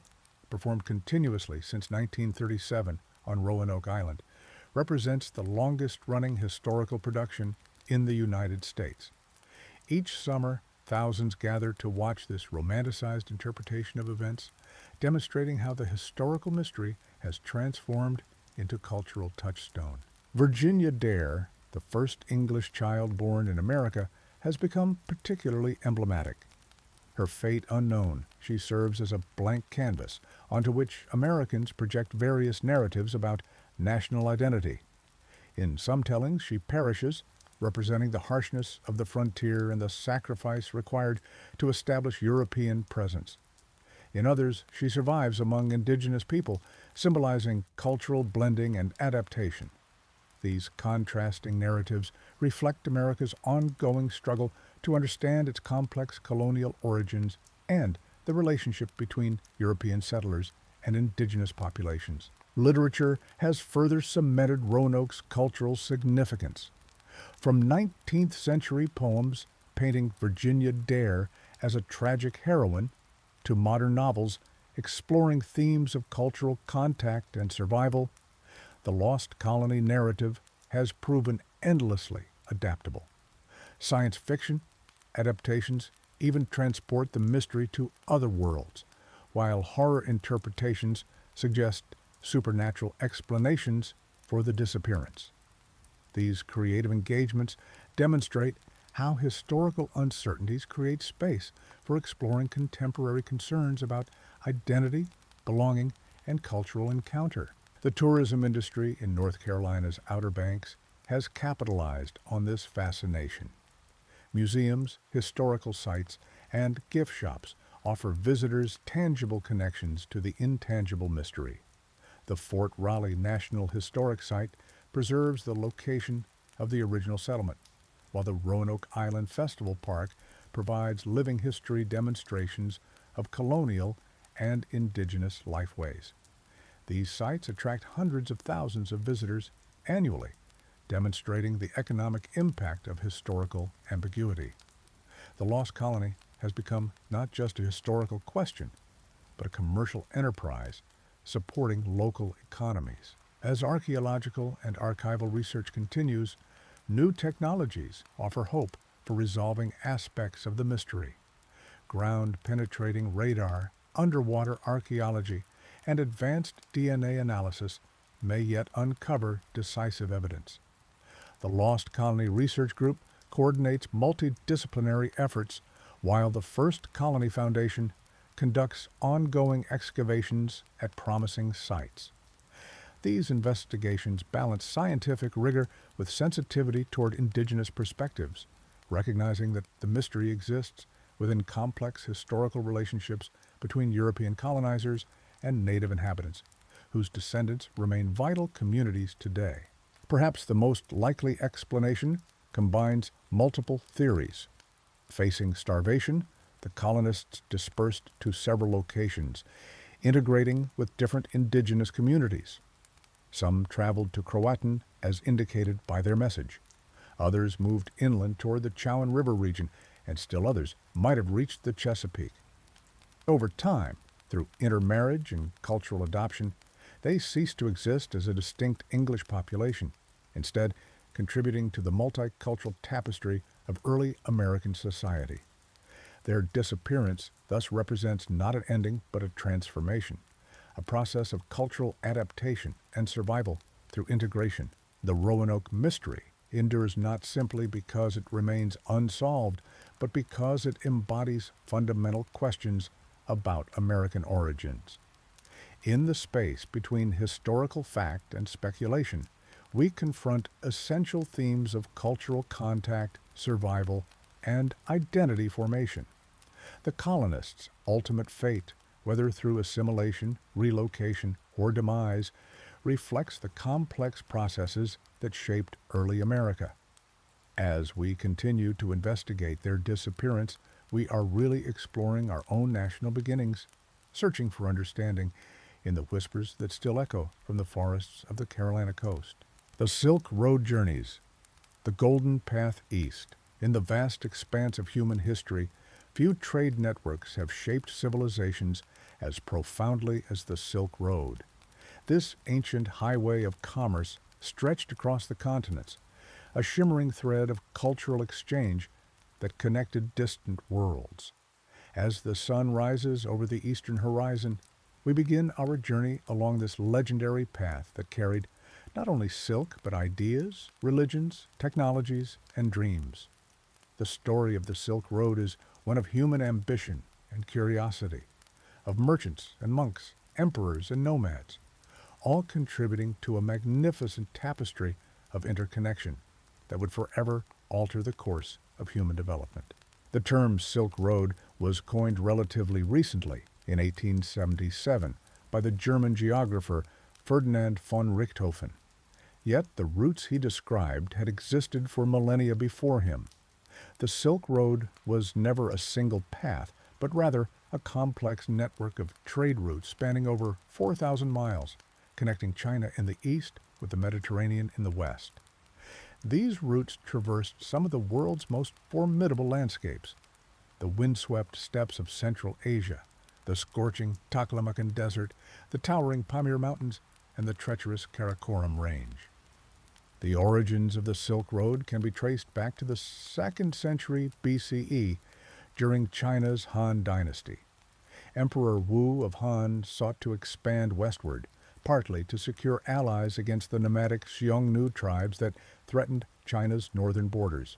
performed continuously since 1937 on Roanoke Island, represents the longest-running historical production in the United States. Each summer, thousands gather to watch this romanticized interpretation of events, demonstrating how the historical mystery has transformed into cultural touchstone. Virginia Dare, the first English child born in America, has become particularly emblematic. Her fate unknown, she serves as a blank canvas onto which Americans project various narratives about national identity. In some tellings, she perishes, representing the harshness of the frontier and the sacrifice required to establish European presence. In others, she survives among indigenous people, symbolizing cultural blending and adaptation. These contrasting narratives reflect America's ongoing struggle to understand its complex colonial origins and the relationship between European settlers and indigenous populations. Literature has further cemented Roanoke's cultural significance. From 19th century poems painting Virginia Dare as a tragic heroine to modern novels exploring themes of cultural contact and survival, the lost colony narrative has proven endlessly adaptable. Science fiction adaptations even transport the mystery to other worlds, while horror interpretations suggest supernatural explanations for the disappearance. These creative engagements demonstrate how historical uncertainties create space for exploring contemporary concerns about identity, belonging, and cultural encounter. The tourism industry in North Carolina's Outer Banks has capitalized on this fascination. Museums, historical sites, and gift shops offer visitors tangible connections to the intangible mystery. The Fort Raleigh National Historic Site preserves the location of the original settlement, while the Roanoke Island Festival Park provides living history demonstrations of colonial and indigenous lifeways. These sites attract hundreds of thousands of visitors annually, demonstrating the economic impact of historical ambiguity. The lost colony has become not just a historical question, but a commercial enterprise supporting local economies. As archaeological and archival research continues, new technologies offer hope for resolving aspects of the mystery. Ground-penetrating radar, underwater archaeology, and advanced DNA analysis may yet uncover decisive evidence. The Lost Colony Research Group coordinates multidisciplinary efforts, while the First Colony Foundation conducts ongoing excavations at promising sites. These investigations balance scientific rigor with sensitivity toward indigenous perspectives, recognizing that the mystery exists within complex historical relationships between European colonizers and native inhabitants, whose descendants remain vital communities today. Perhaps the most likely explanation combines multiple theories. Facing starvation, the colonists dispersed to several locations, integrating with different indigenous communities. Some traveled to Croatan as indicated by their message. Others moved inland toward the Chowan River region, and still others might have reached the Chesapeake. Over time, through intermarriage and cultural adoption, they ceased to exist as a distinct English population, instead contributing to the multicultural tapestry of early American society. Their disappearance thus represents not an ending but a transformation, a process of cultural adaptation and survival through integration. The Roanoke mystery endures not simply because it remains unsolved, but because it embodies fundamental questions about American origins. In the space between historical fact and speculation, we confront essential themes of cultural contact, survival, and identity formation. The colonists' ultimate fate, whether through assimilation, relocation, or demise, reflects the complex processes that shaped early America. As we continue to investigate their disappearance, we are really exploring our own national beginnings, searching for understanding in the whispers that still echo from the forests of the Carolina coast. The Silk Road journeys, the Golden Path East. In the vast expanse of human history, few trade networks have shaped civilizations as profoundly as the Silk Road. This ancient highway of commerce stretched across the continents, a shimmering thread of cultural exchange that connected distant worlds. As the sun rises over the eastern horizon, we begin our journey along this legendary path that carried not only silk, but ideas, religions, technologies, and dreams. The story of the Silk Road is one of human ambition and curiosity, of merchants and monks, emperors and nomads, all contributing to a magnificent tapestry of interconnection that would forever alter the course of human development. The term Silk Road was coined relatively recently, in 1877, by the German geographer Ferdinand von Richthofen. Yet the routes he described had existed for millennia before him. The Silk Road was never a single path, but rather a complex network of trade routes spanning over 4,000 miles, connecting China in the east with the Mediterranean in the west. These routes traversed some of the world's most formidable landscapes: the windswept steppes of Central Asia, the scorching Taklamakan Desert, the towering Pamir Mountains, and the treacherous Karakoram Range. The origins of the Silk Road can be traced back to the 2nd century BCE, during China's Han Dynasty. Emperor Wu of Han sought to expand westward, partly to secure allies against the nomadic Xiongnu tribes that threatened China's northern borders.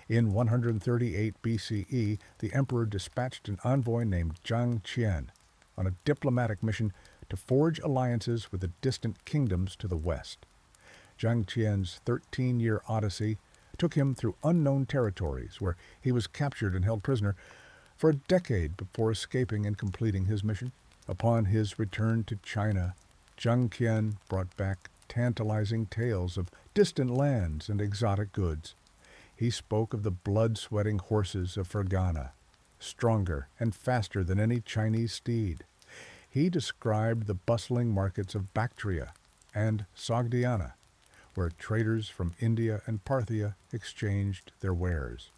In 138 BCE, the emperor dispatched an envoy named Zhang Qian on a diplomatic mission to forge alliances with the distant kingdoms to the west. Zhang Qian's 13-year odyssey took him through unknown territories where he was captured and held prisoner for a decade before escaping and completing his mission. Upon his return to China, Zhang Qian brought back tantalizing tales of distant lands and exotic goods. He spoke of the blood-sweating horses of Fergana, stronger and faster than any Chinese steed. He described the bustling markets of Bactria and Sogdiana, where traders from India and Parthia exchanged their wares.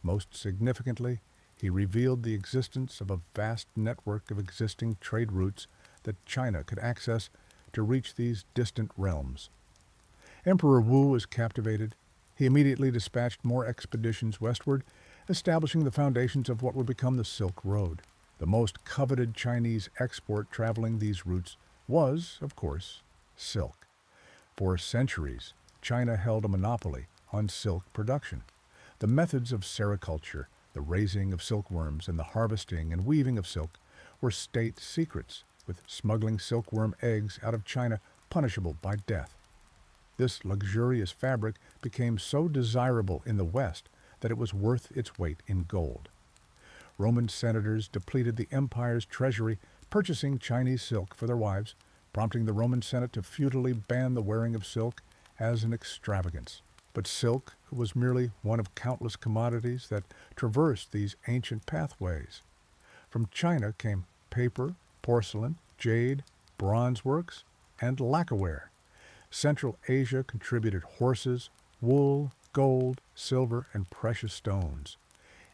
Most significantly, he revealed the existence of a vast network of existing trade routes that China could access to reach these distant realms. Emperor Wu was captivated. He immediately dispatched more expeditions westward, establishing the foundations of what would become the Silk Road. The most coveted Chinese export traveling these routes was, of course, silk. For centuries, China held a monopoly on silk production. The methods of sericulture, the raising of silkworms, and the harvesting and weaving of silk were state secrets, with smuggling silkworm eggs out of China punishable by death. This luxurious fabric became so desirable in the West that it was worth its weight in gold. Roman senators depleted the empire's treasury, purchasing Chinese silk for their wives, prompting the Roman Senate to futilely ban the wearing of silk as an extravagance. But silk was merely one of countless commodities that traversed these ancient pathways. From China came paper, porcelain, jade, bronze works, and lacquerware. Central Asia contributed horses, wool, gold, silver, and precious stones.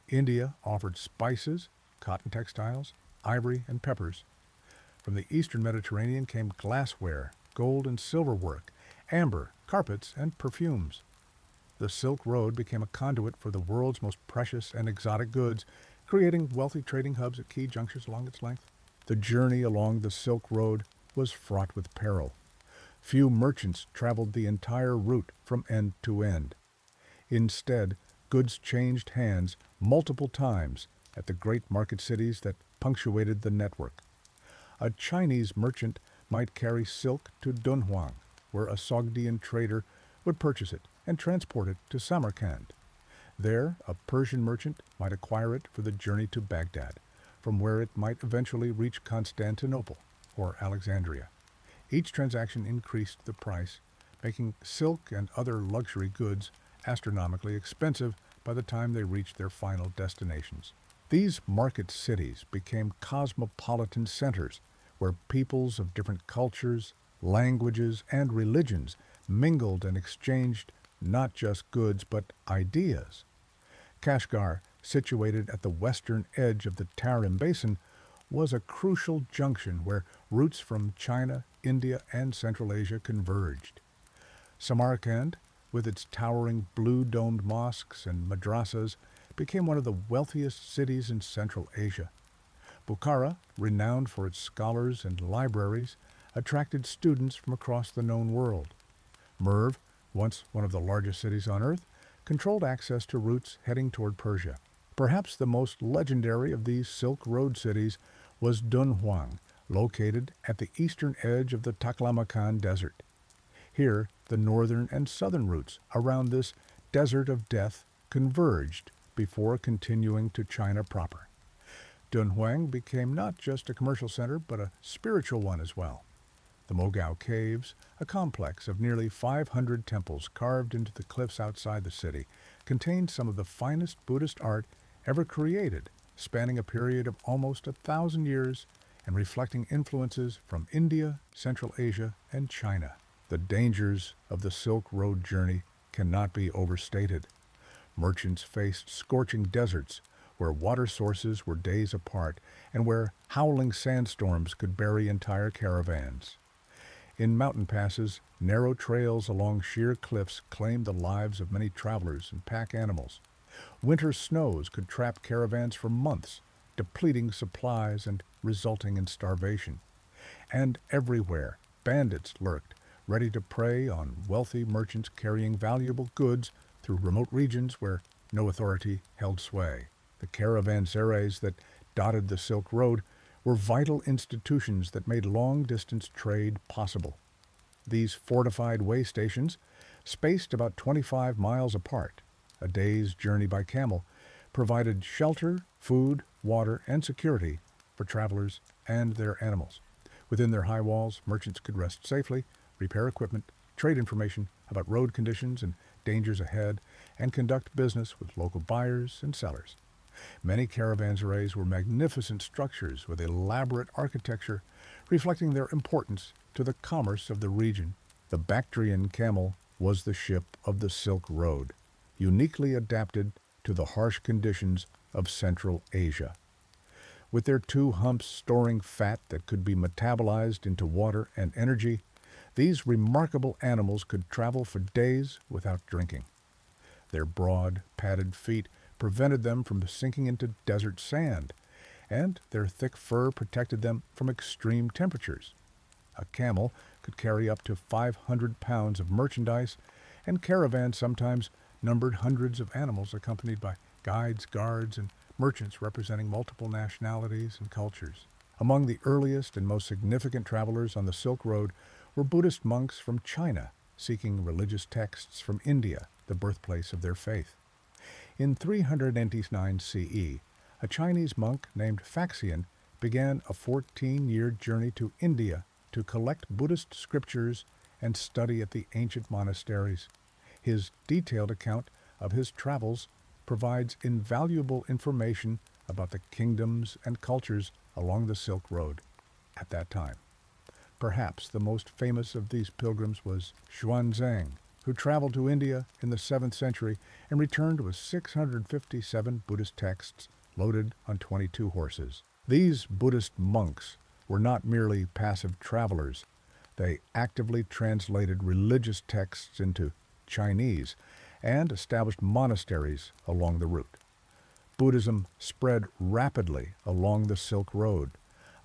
India offered spices, cotton textiles, ivory, and peppers. From the eastern Mediterranean came glassware, gold and silver work, amber, carpets, and perfumes. The Silk Road became a conduit for the world's most precious and exotic goods, creating wealthy trading hubs at key junctures along its length. The journey along the Silk Road was fraught with peril. Few merchants traveled the entire route from end to end. Instead, goods changed hands multiple times at the great market cities that punctuated the network. A Chinese merchant might carry silk to Dunhuang, where a Sogdian trader would purchase it and transport it to Samarkand. There, a Persian merchant might acquire it for the journey to Baghdad, from where it might eventually reach Constantinople or Alexandria. Each transaction increased the price, making silk and other luxury goods astronomically expensive by the time they reached their final destinations. These market cities became cosmopolitan centers where peoples of different cultures, languages, and religions mingled and exchanged not just goods but ideas. Kashgar, situated at the western edge of the Tarim Basin, was a crucial junction where routes from China, India, and Central Asia converged. Samarkand, with its towering blue-domed mosques and madrasas, became one of the wealthiest cities in Central Asia. Bukhara, renowned for its scholars and libraries, attracted students from across the known world. Merv, once one of the largest cities on Earth, controlled access to routes heading toward Persia. Perhaps the most legendary of these Silk Road cities was Dunhuang, located at the eastern edge of the Taklamakan Desert. Here, the northern and southern routes around this desert of death converged before continuing to China proper. Dunhuang became not just a commercial center, but a spiritual one as well. The Mogao Caves, a complex of nearly 500 temples carved into the cliffs outside the city, contained some of the finest Buddhist art ever created, spanning a period of almost 1,000 years and reflecting influences from India, Central Asia, and China. The dangers of the Silk Road journey cannot be overstated. Merchants faced scorching deserts where water sources were days apart and where howling sandstorms could bury entire caravans. In mountain passes, narrow trails along sheer cliffs claimed the lives of many travelers and pack animals. Winter snows could trap caravans for months, depleting supplies and resulting in starvation. And everywhere, bandits lurked, ready to prey on wealthy merchants carrying valuable goods through remote regions where no authority held sway. The caravanserais that dotted the Silk Road were vital institutions that made long-distance trade possible. These fortified way stations, spaced about 25 miles apart, a day's journey by camel, provided shelter, food, water, and security for travelers and their animals. Within their high walls, merchants could rest safely, repair equipment, trade information about road conditions and dangers ahead, and conduct business with local buyers and sellers. Many caravanserais were magnificent structures with elaborate architecture, reflecting their importance to the commerce of the region. The Bactrian camel was the ship of the Silk Road, uniquely adapted to the harsh conditions of Central Asia. With their two humps storing fat that could be metabolized into water and energy, these remarkable animals could travel for days without drinking. Their broad, padded feet prevented them from sinking into desert sand, and their thick fur protected them from extreme temperatures. A camel could carry up to 500 pounds of merchandise, and caravans sometimes numbered hundreds of animals accompanied by guides, guards, and merchants representing multiple nationalities and cultures. Among the earliest and most significant travelers on the Silk Road were Buddhist monks from China, seeking religious texts from India, the birthplace of their faith. In 389 CE, a Chinese monk named Faxian began a 14-year journey to India to collect Buddhist scriptures and study at the ancient monasteries. His detailed account of his travels provides invaluable information about the kingdoms and cultures along the Silk Road at that time. Perhaps the most famous of these pilgrims was Xuanzang, who traveled to India in the 7th century and returned with 657 Buddhist texts loaded on 22 horses. These Buddhist monks were not merely passive travelers. They actively translated religious texts into Chinese and established monasteries along the route. Buddhism spread rapidly along the Silk Road,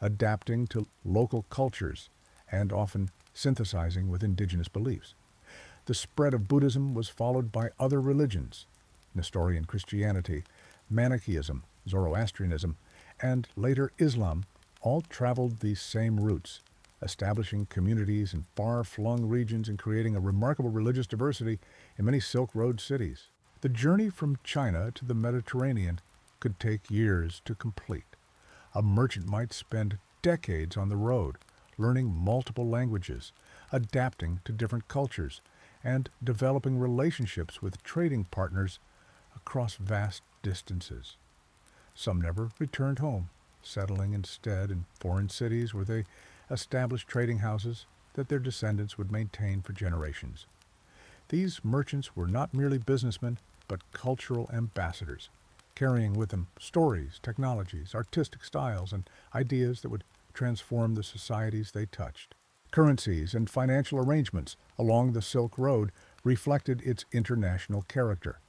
adapting to local cultures and often synthesizing with indigenous beliefs. The spread of Buddhism was followed by other religions, Nestorian Christianity, Manichaeism, Zoroastrianism, and later Islam all traveled these same routes, establishing communities in far-flung regions and creating a remarkable religious diversity in many Silk Road cities. The journey from China to the Mediterranean could take years to complete. A merchant might spend decades on the road, learning multiple languages, adapting to different cultures, and developing relationships with trading partners across vast distances. Some never returned home, settling instead in foreign cities where they established trading houses that their descendants would maintain for generations. These merchants were not merely businessmen, but cultural ambassadors, carrying with them stories, technologies, artistic styles, and ideas that would transform the societies they touched. Currencies and financial arrangements along the Silk Road reflected its international character.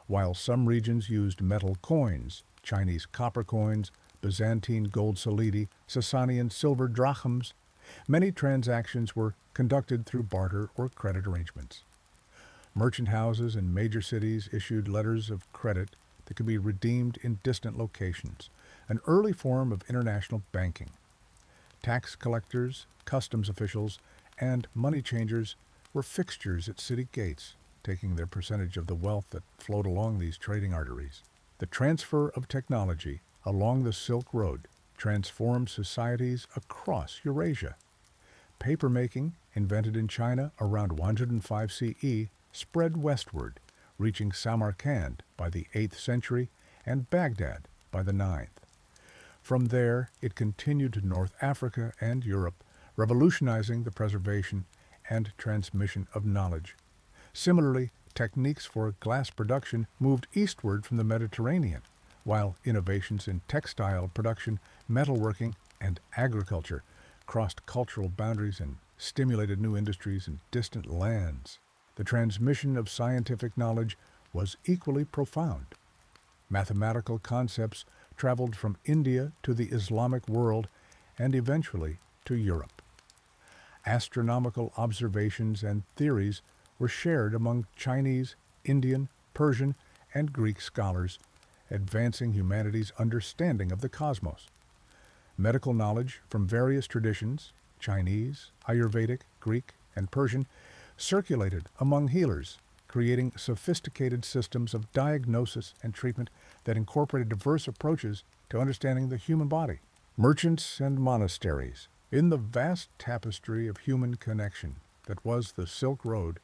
While some regions used metal coins, Chinese copper coins, Byzantine gold solidi, Sasanian silver drachms, many transactions were conducted through barter or credit arrangements. Merchant houses in major cities issued letters of credit that could be redeemed in distant locations, an early form of international banking. Tax collectors, customs officials, and money changers were fixtures at city gates, taking their percentage of the wealth that flowed along these trading arteries. The transfer of technology along the Silk Road transformed societies across Eurasia. Papermaking, invented in China around 105 CE, spread westward, reaching Samarkand by the 8th century and Baghdad by the 9th. From there, it continued to North Africa and Europe, revolutionizing the preservation and transmission of knowledge. Similarly, techniques for glass production moved eastward from the Mediterranean, while innovations in textile production, metalworking, and agriculture crossed cultural boundaries and stimulated new industries in distant lands. The transmission of scientific knowledge was equally profound. Mathematical concepts traveled from India to the Islamic world and eventually to Europe. Astronomical observations and theories were shared among Chinese, Indian, Persian, and Greek scholars, advancing humanity's understanding of the cosmos. Medical knowledge from various traditions, Chinese, Ayurvedic, Greek, and Persian, circulated among healers, creating sophisticated systems of diagnosis and treatment that incorporated diverse approaches to understanding the human body. Merchants and monasteries. In the vast tapestry of human connection that was the Silk Road,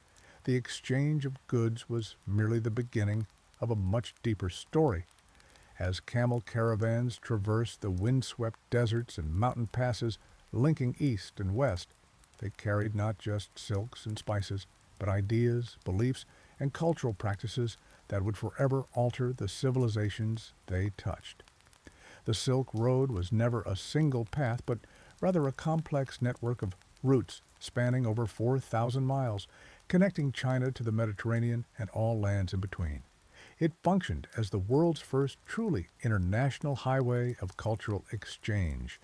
the exchange of goods was merely the beginning of a much deeper story. As camel caravans traversed the windswept deserts and mountain passes linking east and west, they carried not just silks and spices, but ideas, beliefs, and cultural practices that would forever alter the civilizations they touched. The Silk Road was never a single path, but rather a complex network of routes spanning over 4,000 miles, connecting China to the Mediterranean and all lands in between. It functioned as the world's first truly international highway of cultural exchange,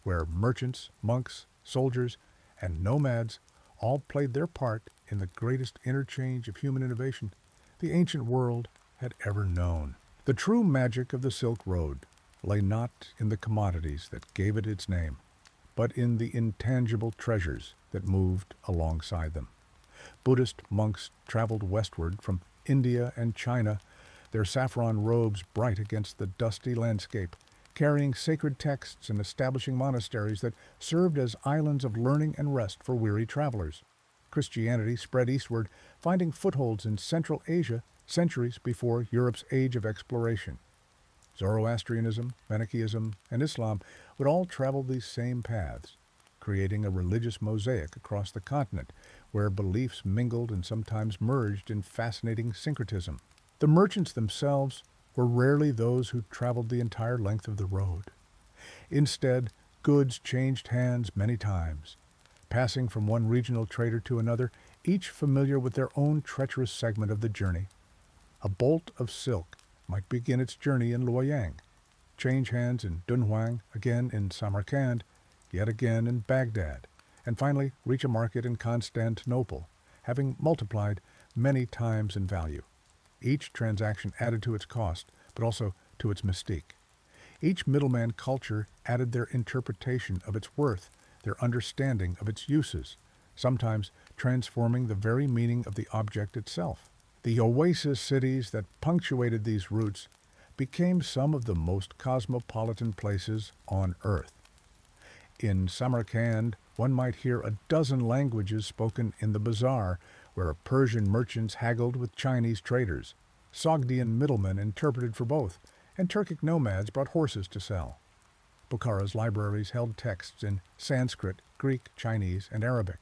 where merchants, monks, soldiers, and nomads all played their part in the greatest interchange of human innovation the ancient world had ever known. The true magic of the Silk Road lay not in the commodities that gave it its name, but in the intangible treasures that moved alongside them. Buddhist monks traveled westward from India and China, their saffron robes bright against the dusty landscape, carrying sacred texts and establishing monasteries that served as islands of learning and rest for weary travelers. Christianity spread eastward, finding footholds in Central Asia centuries before Europe's age of exploration. Zoroastrianism, Manichaeism, and Islam would all travel these same paths, creating a religious mosaic across the continent, where beliefs mingled and sometimes merged in fascinating syncretism. The merchants themselves were rarely those who traveled the entire length of the road. Instead, goods changed hands many times, passing from one regional trader to another, each familiar with their own treacherous segment of the journey. A bolt of silk might begin its journey in Luoyang, change hands in Dunhuang, again in Samarkand, yet again in Baghdad, and finally reach a market in Constantinople, having multiplied many times in value. Each transaction added to its cost, but also to its mystique. Each middleman culture added their interpretation of its worth, their understanding of its uses, sometimes transforming the very meaning of the object itself. The oasis cities that punctuated these routes became some of the most cosmopolitan places on earth. In Samarkand, one might hear a dozen languages spoken in the bazaar, where Persian merchants haggled with Chinese traders. Sogdian middlemen interpreted for both, and Turkic nomads brought horses to sell. Bukhara's libraries held texts in Sanskrit, Greek, Chinese, and Arabic.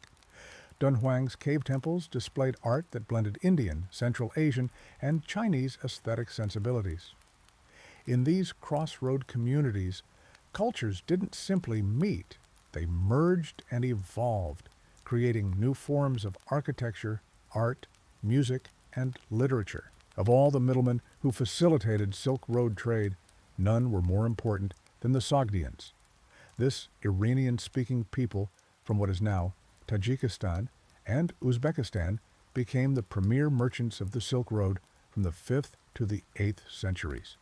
Dunhuang's cave temples displayed art that blended Indian, Central Asian, and Chinese aesthetic sensibilities. In these crossroad communities, cultures didn't simply meet, they merged and evolved, creating new forms of architecture, art, music, and literature. Of all the middlemen who facilitated Silk Road trade, none were more important than the Sogdians. This Iranian-speaking people from what is now Tajikistan and Uzbekistan became the premier merchants of the Silk Road from the 5th to the 8th centuries.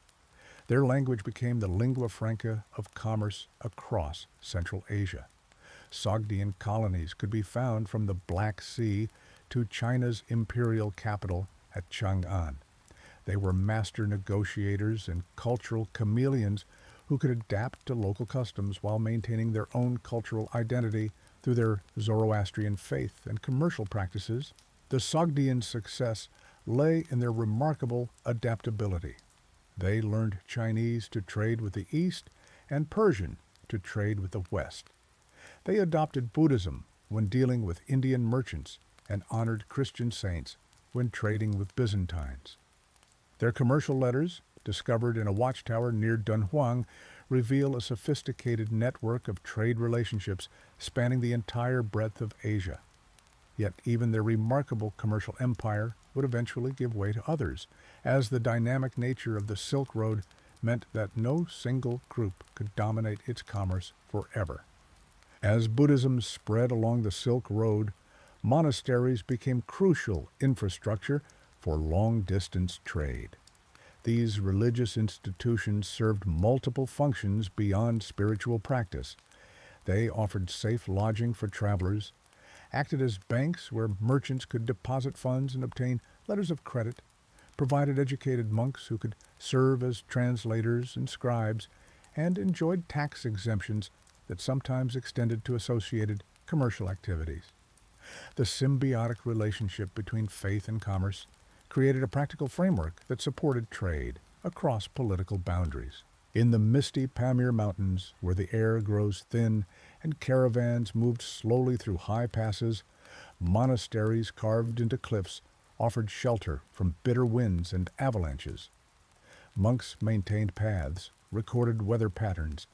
Their language became the lingua franca of commerce across Central Asia. Sogdian colonies could be found from the Black Sea to China's imperial capital at Chang'an. They were master negotiators and cultural chameleons who could adapt to local customs while maintaining their own cultural identity through their Zoroastrian faith and commercial practices. The Sogdians' success lay in their remarkable adaptability. They learned Chinese to trade with the East and Persian to trade with the West. They adopted Buddhism when dealing with Indian merchants and honored Christian saints when trading with Byzantines. Their commercial letters, discovered in a watchtower near Dunhuang, reveal a sophisticated network of trade relationships spanning the entire breadth of Asia. Yet even their remarkable commercial empire would eventually give way to others, as the dynamic nature of the Silk Road meant that no single group could dominate its commerce forever. As Buddhism spread along the Silk Road, monasteries became crucial infrastructure for long-distance trade. These religious institutions served multiple functions beyond spiritual practice. They offered safe lodging for travelers, acted as banks where merchants could deposit funds and obtain letters of credit, provided educated monks who could serve as translators and scribes, and enjoyed tax exemptions that sometimes extended to associated commercial activities. The symbiotic relationship between faith and commerce created a practical framework that supported trade across political boundaries. In the misty Pamir Mountains, where the air grows thin and caravans moved slowly through high passes, monasteries carved into cliffs offered shelter from bitter winds and avalanches. Monks maintained paths, recorded weather patterns,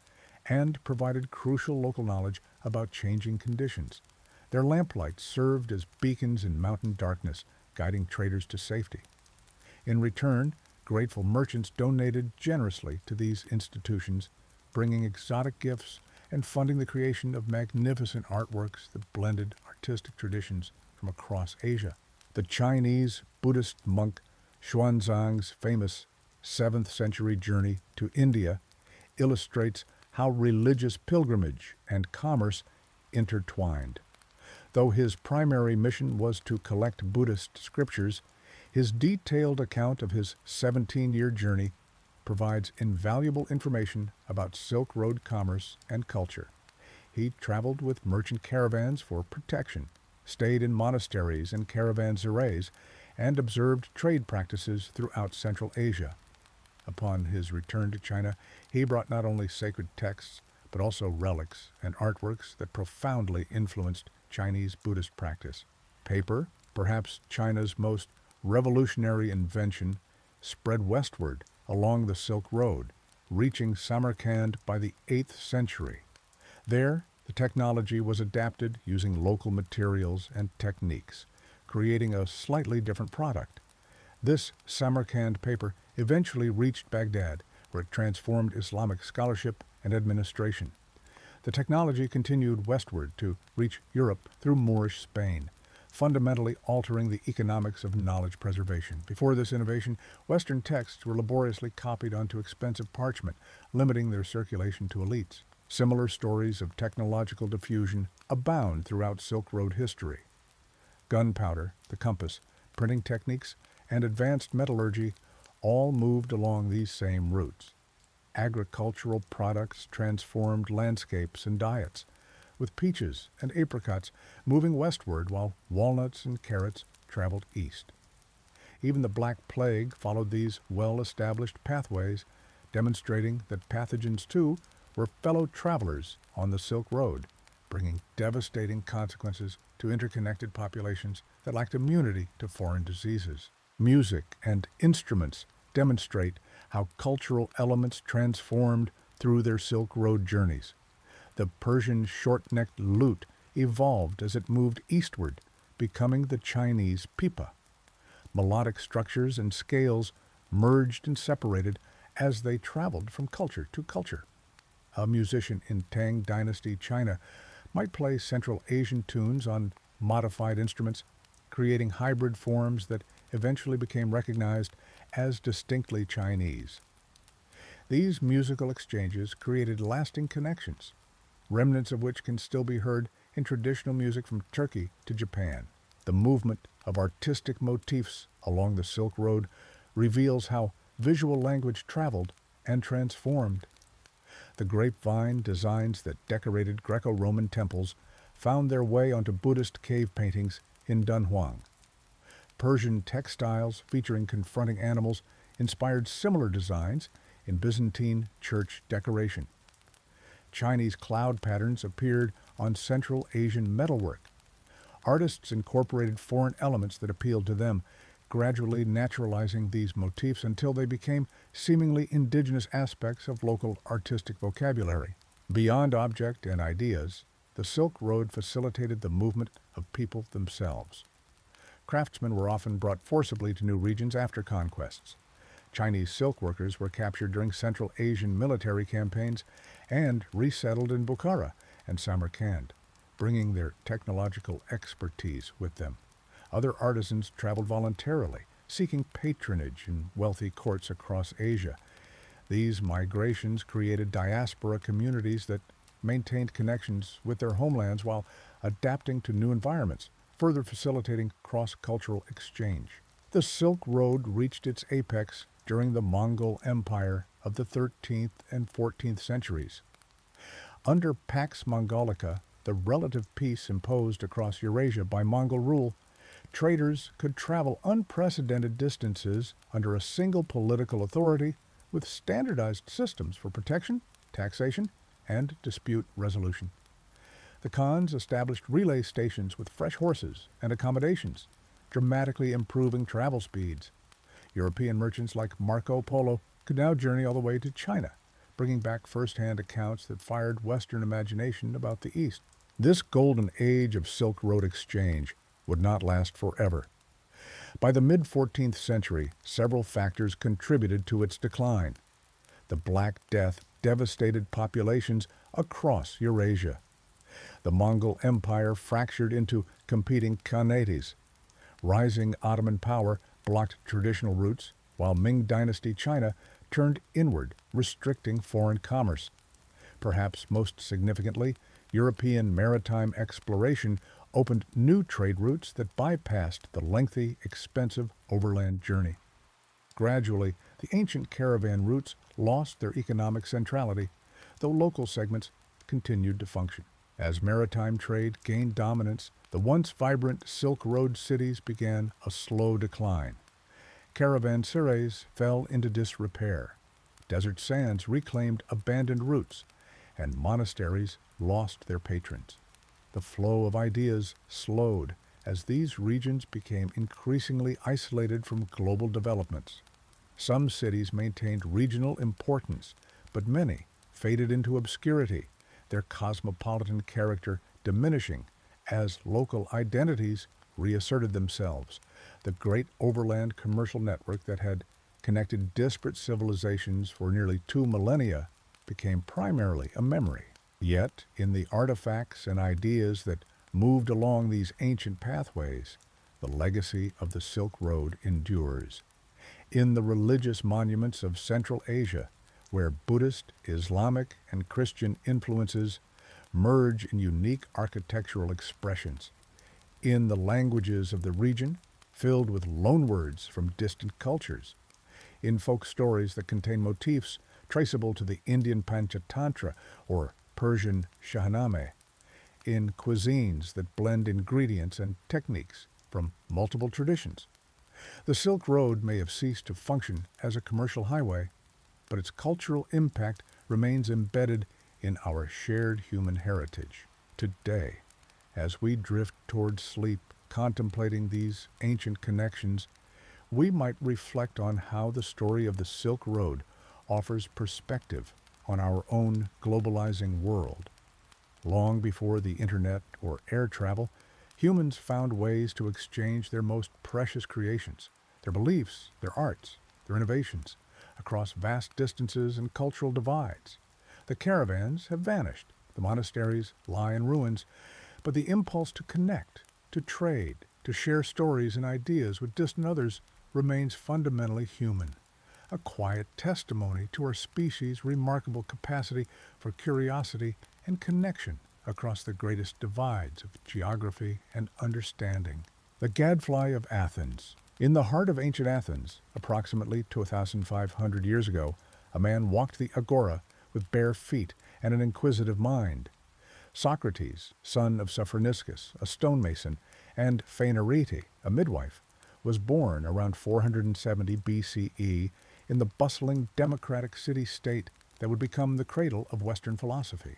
and provided crucial local knowledge about changing conditions. Their lamplights served as beacons in mountain darkness, guiding traders to safety. In return, grateful merchants donated generously to these institutions, bringing exotic gifts and funding the creation of magnificent artworks that blended artistic traditions from across Asia. The Chinese Buddhist monk Xuanzang's famous 7th century journey to India illustrates how religious pilgrimage and commerce intertwined. Though his primary mission was to collect Buddhist scriptures, his detailed account of his 17-year journey provides invaluable information about Silk Road commerce and culture. He traveled with merchant caravans for protection, stayed in monasteries and caravanserais, and observed trade practices throughout Central Asia. Upon his return to China, he brought not only sacred texts, but also relics and artworks that profoundly influenced Chinese Buddhist practice. Paper, perhaps China's most revolutionary invention, spread westward along the Silk Road, reaching Samarkand by the 8th century. There, the technology was adapted using local materials and techniques, creating a slightly different product. This Samarkand paper eventually reached Baghdad, where it transformed Islamic scholarship and administration. The technology continued westward to reach Europe through Moorish Spain, fundamentally altering the economics of knowledge preservation. Before this innovation, Western texts were laboriously copied onto expensive parchment, limiting their circulation to elites. Similar stories of technological diffusion abound throughout Silk Road history. Gunpowder, the compass, printing techniques, and advanced metallurgy all moved along these same routes. Agricultural products transformed landscapes and diets, with peaches and apricots moving westward while walnuts and carrots traveled east. Even the Black Plague followed these well-established pathways, demonstrating that pathogens, too, were fellow travelers on the Silk Road, bringing devastating consequences to interconnected populations that lacked immunity to foreign diseases. Music and instruments demonstrate how cultural elements transformed through their Silk Road journeys. The Persian short-necked lute evolved as it moved eastward, becoming the Chinese pipa. Melodic structures and scales merged and separated as they traveled from culture to culture. A musician in Tang Dynasty China might play Central Asian tunes on modified instruments, creating hybrid forms that eventually became recognized as distinctly Chinese. These musical exchanges created lasting connections, remnants of which can still be heard in traditional music from Turkey to Japan. The movement of artistic motifs along the Silk Road reveals how visual language traveled and transformed. The grapevine designs that decorated Greco-Roman temples found their way onto Buddhist cave paintings in Dunhuang. Persian textiles featuring confronting animals inspired similar designs in Byzantine church decoration. Chinese cloud patterns appeared on Central Asian metalwork. Artists incorporated foreign elements that appealed to them, gradually naturalizing these motifs until they became seemingly indigenous aspects of local artistic vocabulary. Beyond object and ideas, the Silk Road facilitated the movement of people themselves. Craftsmen were often brought forcibly to new regions after conquests. Chinese silk workers were captured during Central Asian military campaigns and resettled in Bukhara and Samarkand, bringing their technological expertise with them. Other artisans traveled voluntarily, seeking patronage in wealthy courts across Asia. These migrations created diaspora communities that maintained connections with their homelands while adapting to new environments, further facilitating cross-cultural exchange. The Silk Road reached its apex during the Mongol Empire of the 13th and 14th centuries. Under Pax Mongolica, the relative peace imposed across Eurasia by Mongol rule, traders could travel unprecedented distances under a single political authority with standardized systems for protection, taxation, and dispute resolution. The Khans established relay stations with fresh horses and accommodations, dramatically improving travel speeds. European merchants like Marco Polo could now journey all the way to China, bringing back first-hand accounts that fired Western imagination about the East. This golden age of Silk Road exchange would not last forever. By the mid-14th century, several factors contributed to its decline. The Black Death devastated populations across Eurasia. The Mongol Empire fractured into competing khanates. Rising Ottoman power blocked traditional routes, while Ming Dynasty China turned inward, restricting foreign commerce. Perhaps most significantly, European maritime exploration opened new trade routes that bypassed the lengthy, expensive overland journey. Gradually, the ancient caravan routes lost their economic centrality, though local segments continued to function. As maritime trade gained dominance, the once vibrant Silk Road cities began a slow decline. Caravanserais fell into disrepair. Desert sands reclaimed abandoned routes, and monasteries lost their patrons. The flow of ideas slowed as these regions became increasingly isolated from global developments. Some cities maintained regional importance, but many faded into obscurity, their cosmopolitan character diminishing as local identities reasserted themselves. The great overland commercial network that had connected disparate civilizations for nearly 2 millennia became primarily a memory. Yet, in the artifacts and ideas that moved along these ancient pathways, the legacy of the Silk Road endures. In the religious monuments of Central Asia, where Buddhist, Islamic, and Christian influences merge in unique architectural expressions. In the languages of the region, filled with loanwords from distant cultures. In folk stories that contain motifs traceable to the Indian Panchatantra or Persian Shahnameh. In cuisines that blend ingredients and techniques from multiple traditions. The Silk Road may have ceased to function as a commercial highway, but its cultural impact remains embedded in our shared human heritage. Today, as we drift toward sleep, contemplating these ancient connections, we might reflect on how the story of the Silk Road offers perspective on our own globalizing world. Long before the internet or air travel, humans found ways to exchange their most precious creations, their beliefs, their arts, their innovations, across vast distances and cultural divides. The caravans have vanished, the monasteries lie in ruins, but the impulse to connect, to trade, to share stories and ideas with distant others remains fundamentally human, a quiet testimony to our species' remarkable capacity for curiosity and connection across the greatest divides of geography and understanding. The gadfly of Athens. In the heart of ancient Athens, approximately 2,500 years ago, a man walked the agora with bare feet and an inquisitive mind. Socrates, son of Sophroniscus, a stonemason, and Phaenarete, a midwife, was born around 470 BCE in the bustling democratic city-state that would become the cradle of Western philosophy.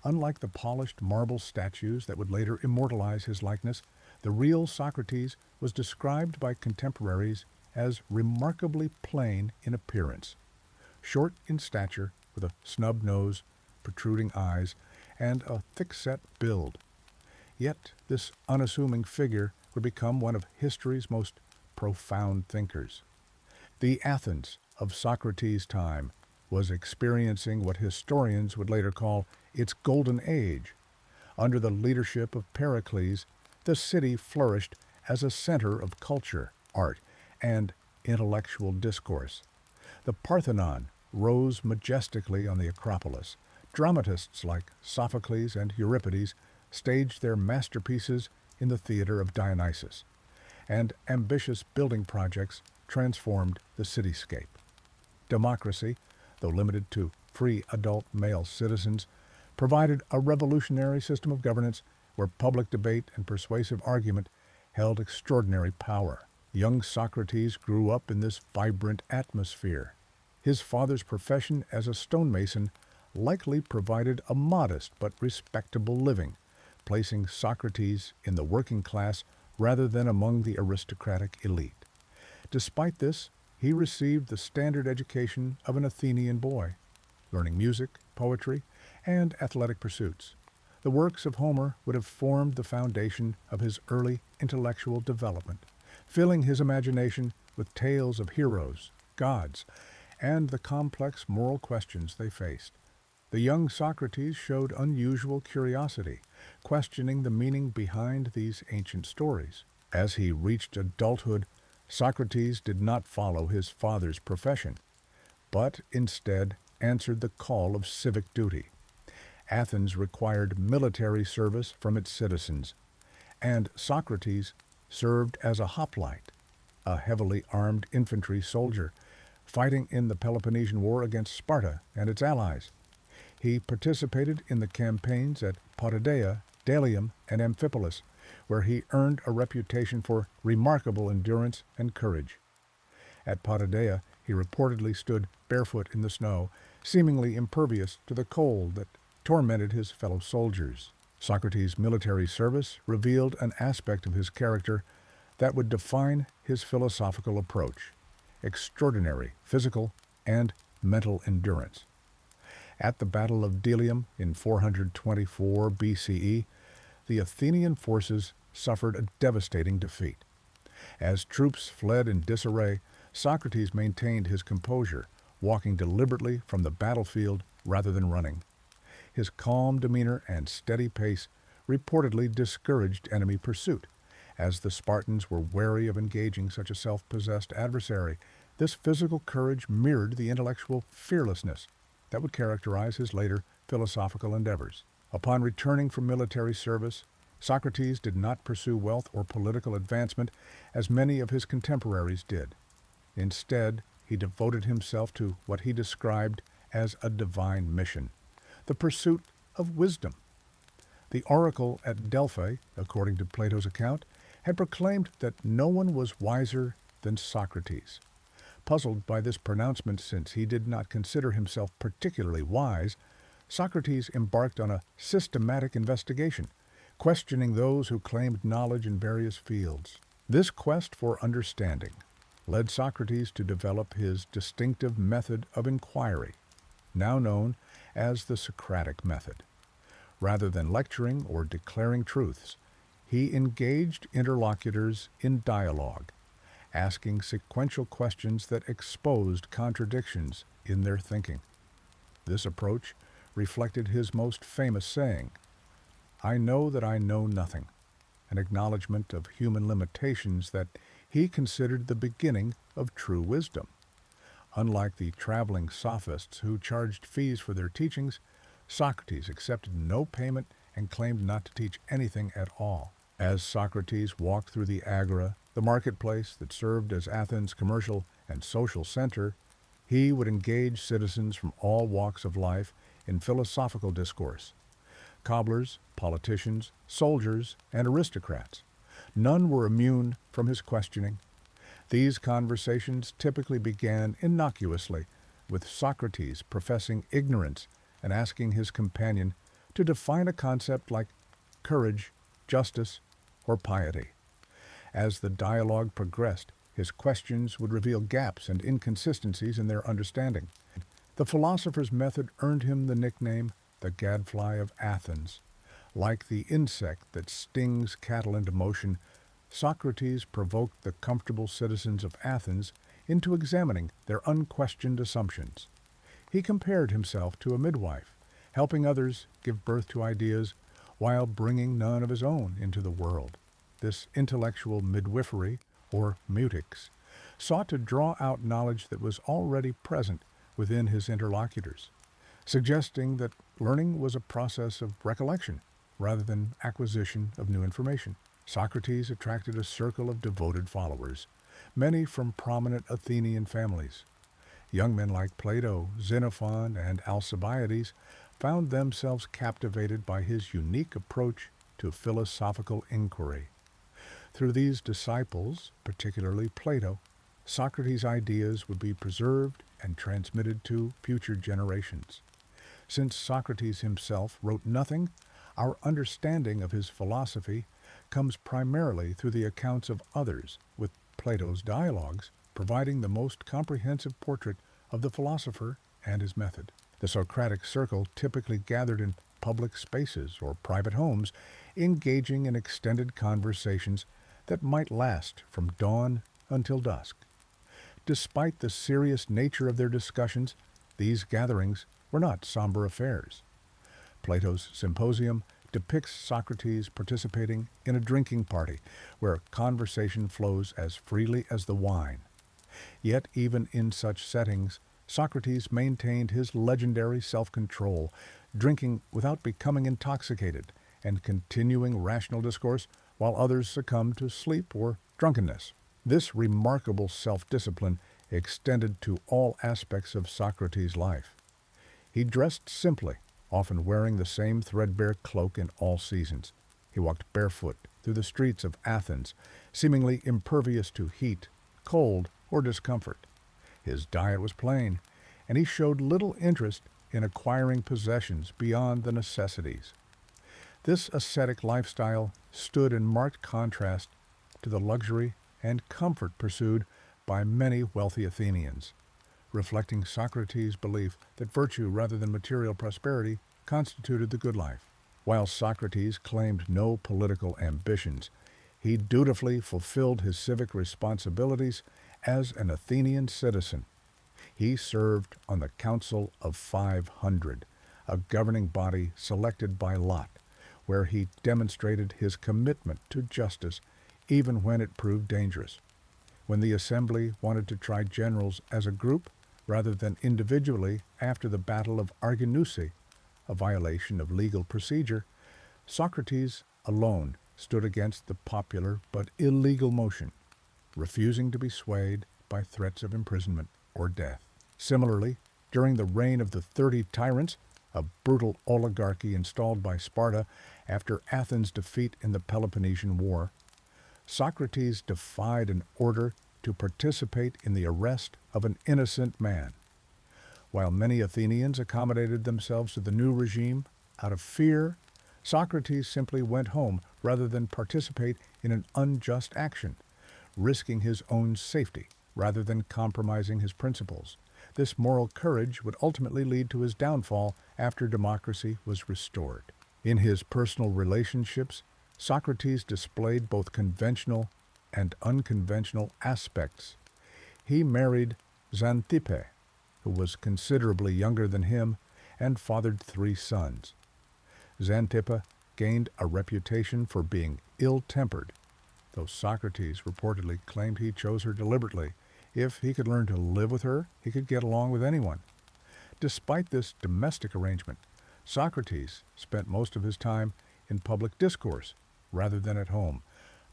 Unlike the polished marble statues that would later immortalize his likeness, the real Socrates was described by contemporaries as remarkably plain in appearance. Short in stature, with a snub nose, protruding eyes, and a thick-set build. Yet this unassuming figure would become one of history's most profound thinkers. The Athens of Socrates' time was experiencing what historians would later call its golden age. Under the leadership of Pericles, the city flourished as a center of culture, art, and intellectual discourse. The Parthenon rose majestically on the Acropolis. Dramatists like Sophocles and Euripides staged their masterpieces in the theater of Dionysus, and ambitious building projects transformed the cityscape. Democracy, though limited to free adult male citizens, provided a revolutionary system of governance where public debate and persuasive argument held extraordinary power. Young Socrates grew up in this vibrant atmosphere. His father's profession as a stonemason likely provided a modest but respectable living, placing Socrates in the working class rather than among the aristocratic elite. Despite this, he received the standard education of an Athenian boy, learning music, poetry, and athletic pursuits. The works of Homer would have formed the foundation of his early intellectual development, filling his imagination with tales of heroes, gods, and the complex moral questions they faced. The young Socrates showed unusual curiosity, questioning the meaning behind these ancient stories. As he reached adulthood, Socrates did not follow his father's profession, but instead answered the call of civic duty. Athens required military service from its citizens, and Socrates served as a hoplite, a heavily armed infantry soldier, fighting in the Peloponnesian War against Sparta and its allies. He participated in the campaigns at Potidæa, Delium, and Amphipolis, where he earned a reputation for remarkable endurance and courage. At Potidæa, he reportedly stood barefoot in the snow, seemingly impervious to the cold that tormented his fellow soldiers. Socrates' military service revealed an aspect of his character that would define his philosophical approach: extraordinary physical and mental endurance. At the Battle of Delium in 424 BCE, the Athenian forces suffered a devastating defeat. As troops fled in disarray, Socrates maintained his composure, walking deliberately from the battlefield rather than running. His calm demeanor and steady pace reportedly discouraged enemy pursuit. As the Spartans were wary of engaging such a self-possessed adversary, this physical courage mirrored the intellectual fearlessness that would characterize his later philosophical endeavors. Upon returning from military service, Socrates did not pursue wealth or political advancement as many of his contemporaries did. Instead, he devoted himself to what he described as a divine mission: the pursuit of wisdom. The oracle at Delphi, according to Plato's account, had proclaimed that no one was wiser than Socrates. Puzzled by this pronouncement, since he did not consider himself particularly wise, Socrates embarked on a systematic investigation, questioning those who claimed knowledge in various fields. This quest for understanding led Socrates to develop his distinctive method of inquiry, now known as the Socratic method. Rather than lecturing or declaring truths, he engaged interlocutors in dialogue, asking sequential questions that exposed contradictions in their thinking. This approach reflected his most famous saying, "I know that I know nothing," an acknowledgement of human limitations that he considered the beginning of true wisdom. Unlike the traveling sophists who charged fees for their teachings, Socrates accepted no payment and claimed not to teach anything at all. As Socrates walked through the agora, the marketplace that served as Athens' commercial and social center, he would engage citizens from all walks of life in philosophical discourse. Cobblers, politicians, soldiers, and aristocrats. None were immune from his questioning. These conversations typically began innocuously, with Socrates professing ignorance and asking his companion to define a concept like courage, justice, or piety. As the dialogue progressed, his questions would reveal gaps and inconsistencies in their understanding. The philosopher's method earned him the nickname the gadfly of Athens. Like the insect that stings cattle into motion, Socrates provoked the comfortable citizens of Athens into examining their unquestioned assumptions. He compared himself to a midwife, helping others give birth to ideas while bringing none of his own into the world. This intellectual midwifery, or mutix, sought to draw out knowledge that was already present within his interlocutors, suggesting that learning was a process of recollection rather than acquisition of new information. Socrates attracted a circle of devoted followers, many from prominent Athenian families. Young men like Plato, Xenophon, and Alcibiades found themselves captivated by his unique approach to philosophical inquiry. Through these disciples, particularly Plato, Socrates' ideas would be preserved and transmitted to future generations. Since Socrates himself wrote nothing, our understanding of his philosophy comes primarily through the accounts of others, with Plato's dialogues providing the most comprehensive portrait of the philosopher and his method. The Socratic circle typically gathered in public spaces or private homes, engaging in extended conversations that might last from dawn until dusk. Despite the serious nature of their discussions, these gatherings were not somber affairs. Plato's Symposium depicts Socrates participating in a drinking party where conversation flows as freely as the wine. Yet even in such settings, Socrates maintained his legendary self-control, drinking without becoming intoxicated and continuing rational discourse while others succumbed to sleep or drunkenness. This remarkable self-discipline extended to all aspects of Socrates' life. He dressed simply, often wearing the same threadbare cloak in all seasons. He walked barefoot through the streets of Athens, seemingly impervious to heat, cold, or discomfort. His diet was plain, and he showed little interest in acquiring possessions beyond the necessities. This ascetic lifestyle stood in marked contrast to the luxury and comfort pursued by many wealthy Athenians, reflecting Socrates' belief that virtue rather than material prosperity constituted the good life. While Socrates claimed no political ambitions, he dutifully fulfilled his civic responsibilities as an Athenian citizen. He served on the Council of 500, a governing body selected by lot, where he demonstrated his commitment to justice even when it proved dangerous. When the assembly wanted to try generals as a group rather than individually after the Battle of Arginusi, a violation of legal procedure, Socrates alone stood against the popular but illegal motion, refusing to be swayed by threats of imprisonment or death. Similarly, during the reign of the 30 tyrants, a brutal oligarchy installed by Sparta after Athens' defeat in the Peloponnesian War, Socrates defied an order to participate in the arrest of an innocent man. While many Athenians accommodated themselves to the new regime out of fear, Socrates simply went home rather than participate in an unjust action, risking his own safety rather than compromising his principles. This moral courage would ultimately lead to his downfall after democracy was restored. In his personal relationships, Socrates displayed both conventional and unconventional aspects. He married Xanthippe, who was considerably younger than him, and fathered 3 sons. Xanthippe gained a reputation for being ill-tempered, though Socrates reportedly claimed he chose her deliberately. If he could learn to live with her, he could get along with anyone. Despite this domestic arrangement, Socrates spent most of his time in public discourse rather than at home,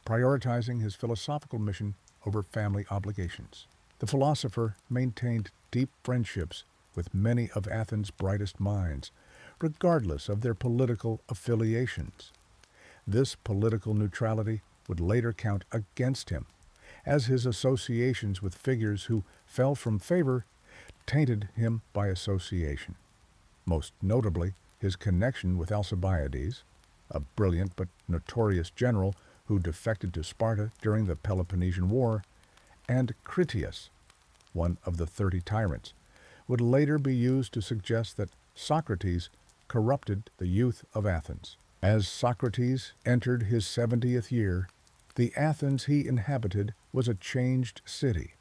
prioritizing his philosophical mission over family obligations. The philosopher maintained deep friendships with many of Athens' brightest minds, regardless of their political affiliations. This political neutrality would later count against him, as his associations with figures who fell from favor tainted him by association. Most notably, his connection with Alcibiades, a brilliant but notorious general who defected to Sparta during the Peloponnesian War, and Critias, one of the 30 tyrants, would later be used to suggest that Socrates corrupted the youth of Athens. As Socrates entered his 70th year, the Athens he inhabited was a changed city.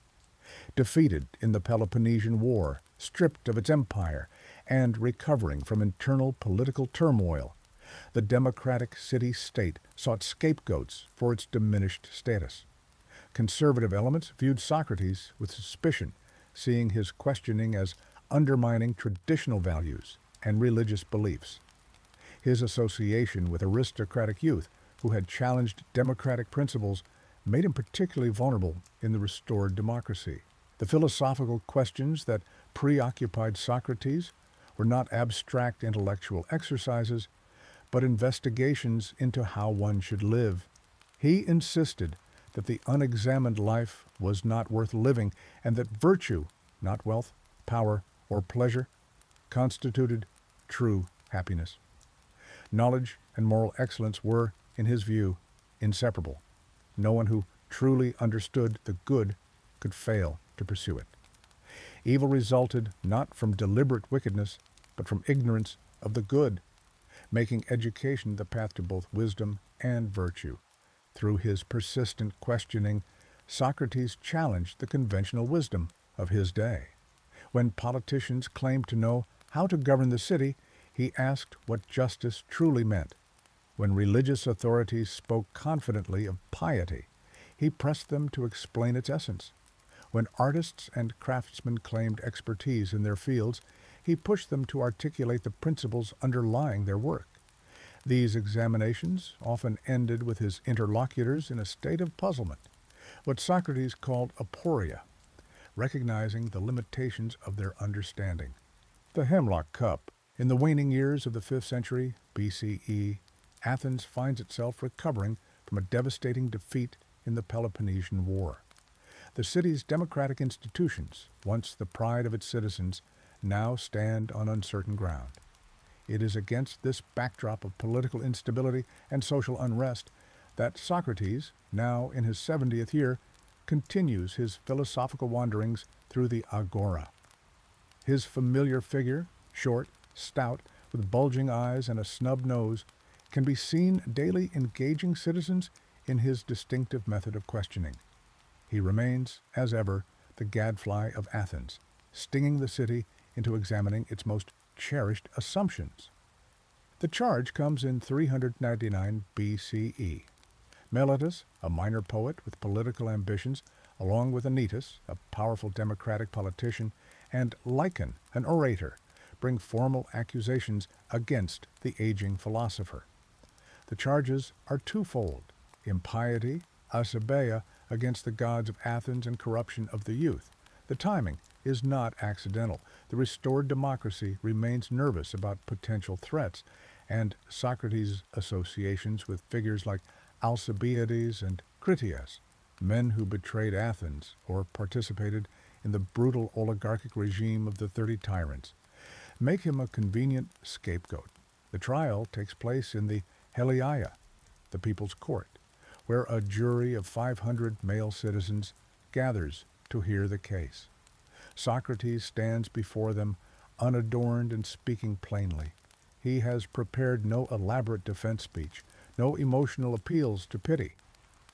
Defeated in the Peloponnesian War, stripped of its empire, and recovering from internal political turmoil, the democratic city-state sought scapegoats for its diminished status. Conservative elements viewed Socrates with suspicion, seeing his questioning as undermining traditional values and religious beliefs. His association with aristocratic youth who had challenged democratic principles made him particularly vulnerable in the restored democracy. The philosophical questions that preoccupied Socrates were not abstract intellectual exercises, but investigations into how one should live. He insisted that the unexamined life was not worth living, and that virtue, not wealth, power, or pleasure, constituted true happiness. Knowledge and moral excellence were, in his view, inseparable. No one who truly understood the good could fail to pursue it. Evil resulted not from deliberate wickedness, but from ignorance of the good, making education the path to both wisdom and virtue. Through his persistent questioning, Socrates challenged the conventional wisdom of his day. When politicians claimed to know how to govern the city, he asked what justice truly meant. When religious authorities spoke confidently of piety, he pressed them to explain its essence. When artists and craftsmen claimed expertise in their fields, he pushed them to articulate the principles underlying their work. These examinations often ended with his interlocutors in a state of puzzlement, what Socrates called aporia, recognizing the limitations of their understanding. The Hemlock Cup. In the waning years of the 5th century BCE, Athens finds itself recovering from a devastating defeat in the Peloponnesian War. The city's democratic institutions, once the pride of its citizens, now stand on uncertain ground. It is against this backdrop of political instability and social unrest that Socrates, now in his 70th year, continues his philosophical wanderings through the agora. His familiar figure, short, stout, with bulging eyes and a snub nose, can be seen daily engaging citizens in his distinctive method of questioning. He remains, as ever, the gadfly of Athens, stinging the city into examining its most cherished assumptions. The charge comes in 399 BCE. Meletus, a minor poet with political ambitions, along with Anytus, a powerful democratic politician, and Lycon, an orator, bring formal accusations against the aging philosopher. The charges are twofold: impiety, asabeia, against the gods of Athens and corruption of the youth. The timing is not accidental. The restored democracy remains nervous about potential threats, and Socrates' associations with figures like Alcibiades and Critias, men who betrayed Athens or participated in the brutal oligarchic regime of the 30 tyrants, make him a convenient scapegoat. The trial takes place in the Heliaia, the people's court, where a jury of 500 male citizens gathers to hear the case. Socrates stands before them, unadorned and speaking plainly. He has prepared no elaborate defense speech, no emotional appeals to pity.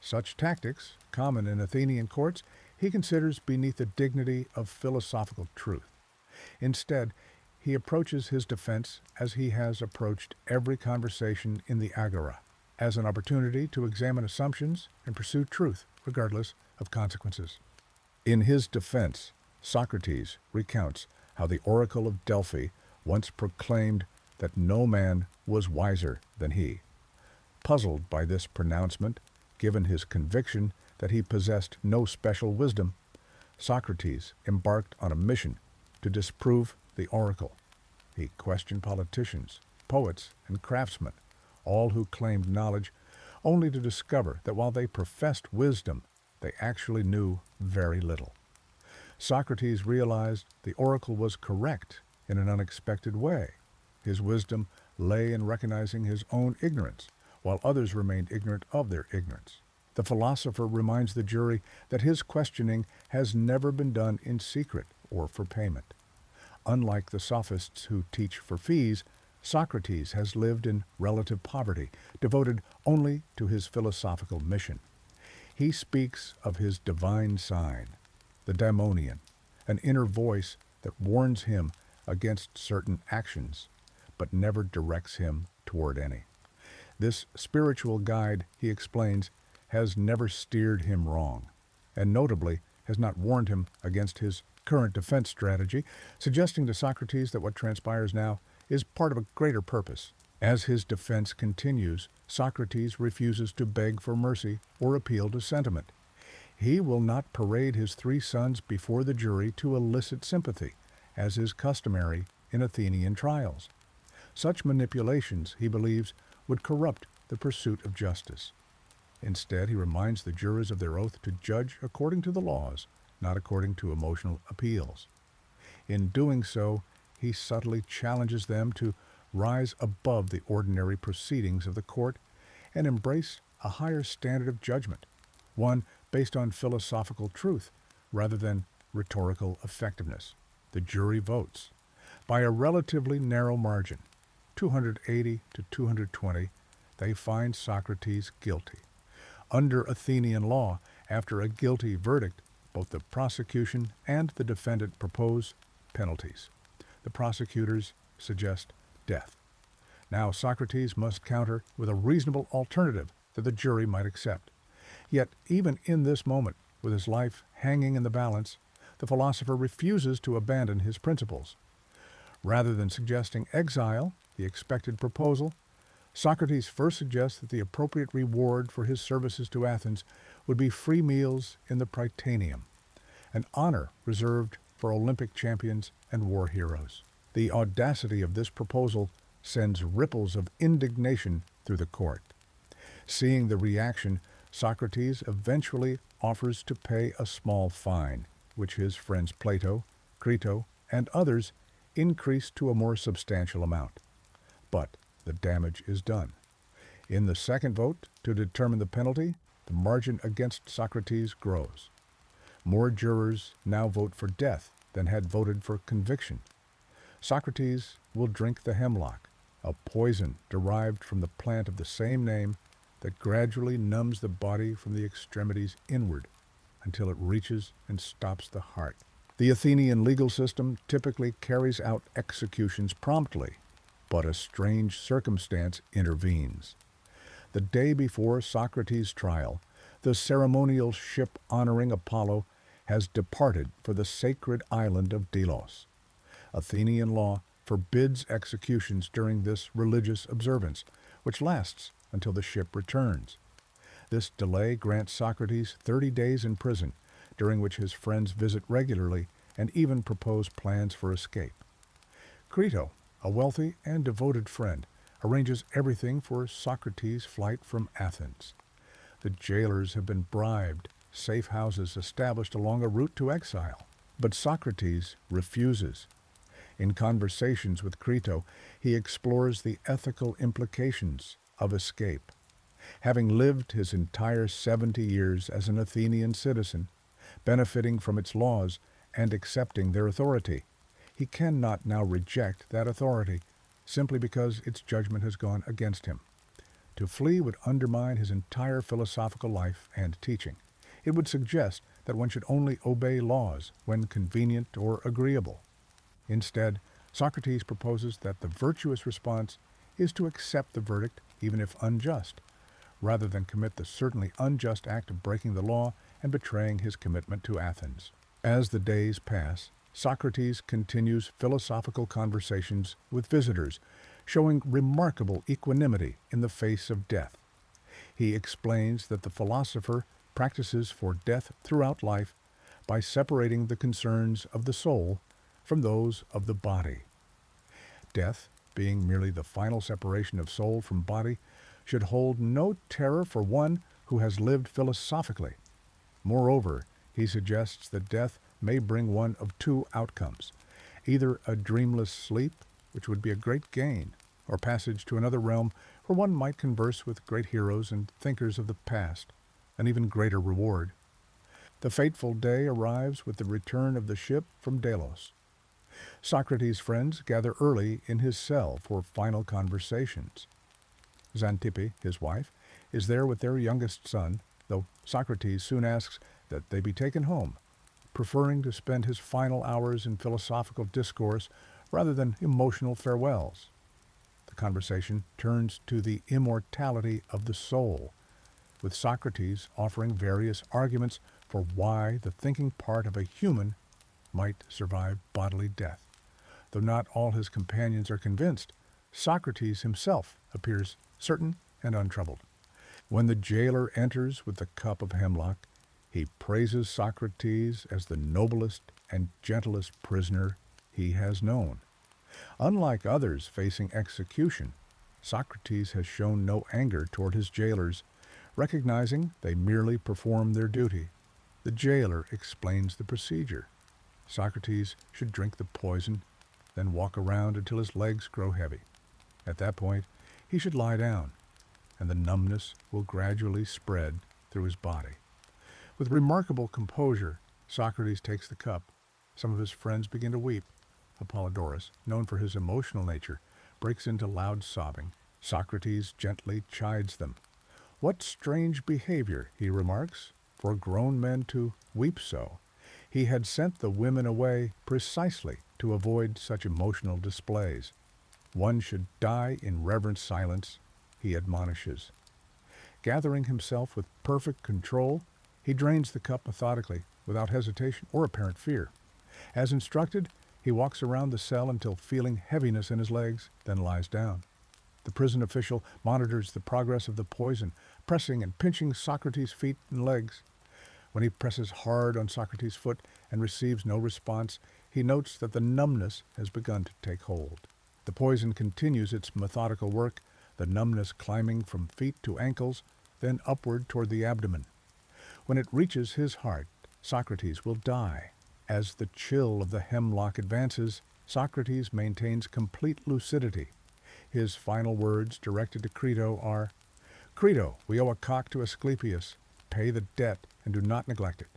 Such tactics, common in Athenian courts, he considers beneath the dignity of philosophical truth. Instead, he approaches his defense as he has approached every conversation in the agora, as an opportunity to examine assumptions and pursue truth, regardless of consequences. In his defense, Socrates recounts how the oracle of Delphi once proclaimed that no man was wiser than he. Puzzled by this pronouncement, given his conviction that he possessed no special wisdom, Socrates embarked on a mission to disprove the oracle. He questioned politicians, poets, and craftsmen, all who claimed knowledge, only to discover that while they professed wisdom, they actually knew very little. Socrates realized the oracle was correct in an unexpected way. His wisdom lay in recognizing his own ignorance, while others remained ignorant of their ignorance. The philosopher reminds the jury that his questioning has never been done in secret or for payment. Unlike the sophists who teach for fees, Socrates has lived in relative poverty, devoted only to his philosophical mission. He speaks of his divine sign, the daimonion, an inner voice that warns him against certain actions, but never directs him toward any. This spiritual guide, he explains, has never steered him wrong, and notably has not warned him against his current defense strategy, suggesting to Socrates that what transpires now is part of a greater purpose. As his defense continues, Socrates refuses to beg for mercy or appeal to sentiment. He will not parade his 3 sons before the jury to elicit sympathy, as is customary in Athenian trials. Such manipulations, he believes, would corrupt the pursuit of justice. Instead, he reminds the jurors of their oath to judge according to the laws, not according to emotional appeals. In doing so, he subtly challenges them to rise above the ordinary proceedings of the court and embrace a higher standard of judgment, one based on philosophical truth rather than rhetorical effectiveness. The jury votes. By a relatively narrow margin, 280 to 220, they find Socrates guilty. Under Athenian law, after a guilty verdict, both the prosecution and the defendant propose penalties. The prosecutors suggest death. Now Socrates must counter with a reasonable alternative that the jury might accept. Yet, even in this moment, with his life hanging in the balance, the philosopher refuses to abandon his principles. Rather than suggesting exile, the expected proposal, Socrates first suggests that the appropriate reward for his services to Athens would be free meals in the Prytaneum, an honor reserved for Olympic champions and war heroes. The audacity of this proposal sends ripples of indignation through the court. Seeing the reaction, Socrates eventually offers to pay a small fine, which his friends Plato, Crito, and others increase to a more substantial amount. but the damage is done. In the second vote to determine the penalty, the margin against Socrates grows. More jurors now vote for death than had voted for conviction. Socrates will drink the hemlock, a poison derived from the plant of the same name that gradually numbs the body from the extremities inward until it reaches and stops the heart. The Athenian legal system typically carries out executions promptly, but a strange circumstance intervenes. The day before Socrates' trial, the ceremonial ship honoring Apollo has departed for the sacred island of Delos. Athenian law forbids executions during this religious observance, which lasts until the ship returns. This delay grants Socrates 30 days in prison, during which his friends visit regularly and even propose plans for escape. Crito, a wealthy and devoted friend, arranges everything for Socrates' flight from Athens. The jailers have been bribed, safe houses established along a route to exile, but Socrates refuses. In conversations with Crito, he explores the ethical implications of escape. Having lived his entire 70 years as an Athenian citizen, benefiting from its laws and accepting their authority, he cannot now reject that authority simply because its judgment has gone against him. To flee would undermine his entire philosophical life and teaching. It would suggest that one should only obey laws when convenient or agreeable. Instead, Socrates proposes that the virtuous response is to accept the verdict, even if unjust, rather than commit the certainly unjust act of breaking the law and betraying his commitment to Athens. As the days pass, Socrates continues philosophical conversations with visitors, showing remarkable equanimity in the face of death. He explains that the philosopher practices for death throughout life by separating the concerns of the soul from those of the body. Death, being merely the final separation of soul from body, should hold no terror for one who has lived philosophically. Moreover, he suggests that death may bring one of two outcomes: either a dreamless sleep, which would be a great gain, or passage to another realm where one might converse with great heroes and thinkers of the past, an even greater reward. The fateful day arrives with the return of the ship from Delos. Socrates' friends gather early in his cell for final conversations. Xanthippe, his wife, is there with their youngest son, though Socrates soon asks that they be taken home, preferring to spend his final hours in philosophical discourse rather than emotional farewells. The conversation turns to the immortality of the soul, with Socrates offering various arguments for why the thinking part of a human might survive bodily death. Though not all his companions are convinced, Socrates himself appears certain and untroubled. When the jailer enters with the cup of hemlock, he praises Socrates as the noblest and gentlest prisoner he has known. Unlike others facing execution, Socrates has shown no anger toward his jailers, recognizing they merely perform their duty. The jailer explains the procedure. Socrates should drink the poison, then walk around until his legs grow heavy. At that point, he should lie down, and the numbness will gradually spread through his body. With remarkable composure, Socrates takes the cup. Some of his friends begin to weep. Apollodorus, known for his emotional nature, breaks into loud sobbing. Socrates gently chides them. "What strange behavior," he remarks, "for grown men to weep so." He had sent the women away precisely to avoid such emotional displays. One should die in reverent silence, he admonishes. Gathering himself with perfect control, he drains the cup methodically, without hesitation or apparent fear. As instructed, he walks around the cell until feeling heaviness in his legs, then lies down. The prison official monitors the progress of the poison, pressing and pinching Socrates' feet and legs. When he presses hard on Socrates' foot and receives no response, he notes that the numbness has begun to take hold. The poison continues its methodical work, the numbness climbing from feet to ankles, then upward toward the abdomen. When it reaches his heart, Socrates will die. As the chill of the hemlock advances, Socrates maintains complete lucidity. His final words directed to Crito are, "Crito, we owe a cock to Asclepius. Pay the debt and do not neglect it."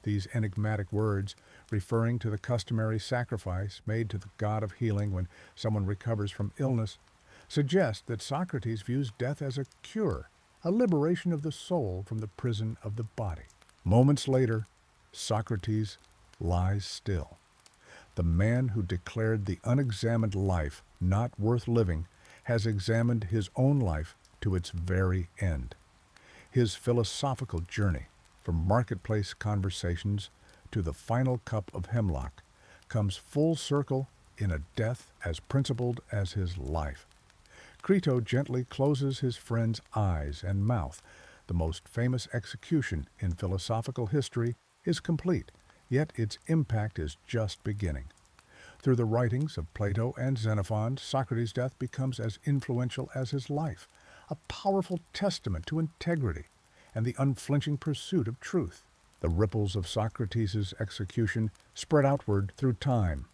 These enigmatic words, referring to the customary sacrifice made to the god of healing when someone recovers from illness, suggest that Socrates views death as a cure, a liberation of the soul from the prison of the body. Moments later, Socrates lies still. The man who declared the unexamined life not worth living has examined his own life to its very end. His philosophical journey, from marketplace conversations to the final cup of hemlock, comes full circle in a death as principled as his life. Crito gently closes his friend's eyes and mouth. The most famous execution in philosophical history is complete, yet its impact is just beginning. Through the writings of Plato and Xenophon, Socrates' death becomes as influential as his life, a powerful testament to integrity and the unflinching pursuit of truth. The ripples of Socrates' execution spread outward through time.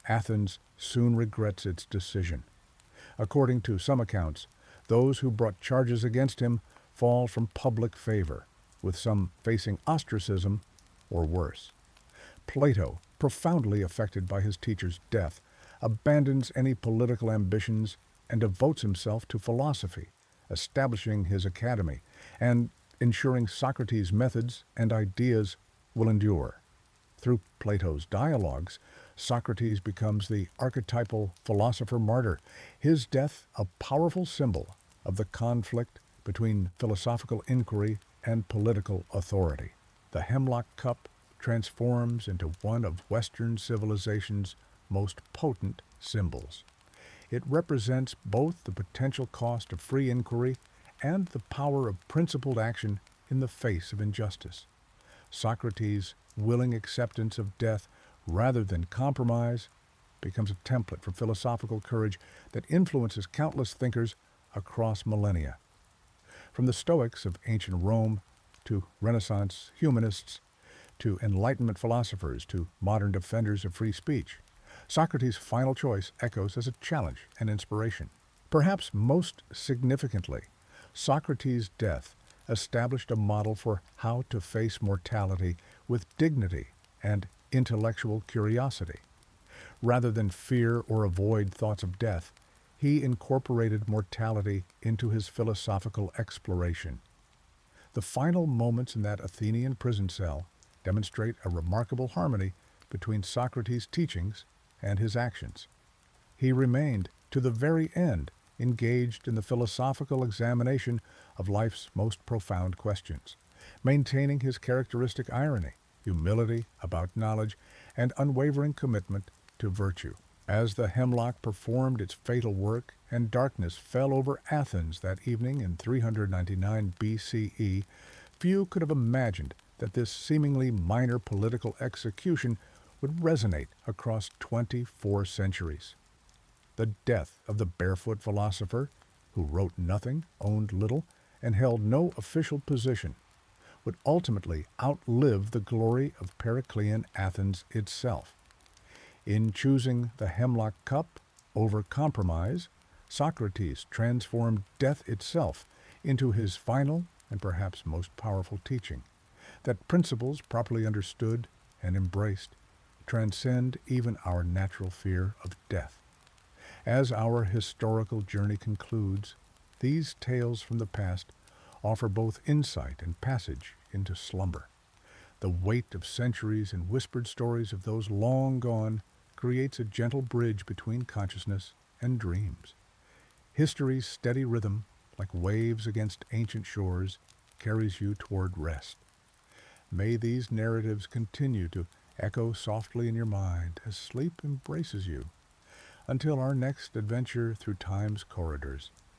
Athens soon regrets its decision. According to some accounts, those who brought charges against him fall from public favor, with some facing ostracism or worse. Plato, profoundly affected by his teacher's death, abandons any political ambitions and devotes himself to philosophy, establishing his academy and ensuring Socrates' methods and ideas will endure. Through Plato's dialogues, Socrates becomes the archetypal philosopher-martyr, his death a powerful symbol of the conflict between philosophical inquiry and political authority. The hemlock cup transforms into one of Western civilization's most potent symbols. It represents both the potential cost of free inquiry and the power of principled action in the face of injustice. Socrates' willing acceptance of death rather than compromise becomes a template for philosophical courage that influences countless thinkers across millennia. From the Stoics of ancient Rome to Renaissance humanists to Enlightenment philosophers to modern defenders of free speech, Socrates' final choice echoes as a challenge and inspiration. Perhaps most significantly, Socrates' death established a model for how to face mortality with dignity and intellectual curiosity. Rather than fear or avoid thoughts of death, he incorporated mortality into his philosophical exploration. The final moments in that Athenian prison cell demonstrate a remarkable harmony between Socrates' teachings and his actions. He remained, to the very end, engaged in the philosophical examination of life's most profound questions, maintaining his characteristic irony, humility about knowledge, and unwavering commitment to virtue. As the hemlock performed its fatal work and darkness fell over Athens that evening in 399 BCE, few could have imagined that this seemingly minor political execution would resonate across 24 centuries. The death of the barefoot philosopher, who wrote nothing, owned little, and held no official position, would ultimately outlive the glory of Periclean Athens itself. In choosing the hemlock cup over compromise, Socrates transformed death itself into his final and perhaps most powerful teaching, that principles properly understood and embraced transcend even our natural fear of death. As our historical journey concludes, these tales from the past offer both insight and passage into slumber. The weight of centuries and whispered stories of those long gone creates a gentle bridge between consciousness and dreams. History's steady rhythm, like waves against ancient shores, carries you toward rest. May these narratives continue to echo softly in your mind as sleep embraces you. Until our next adventure through time's corridors,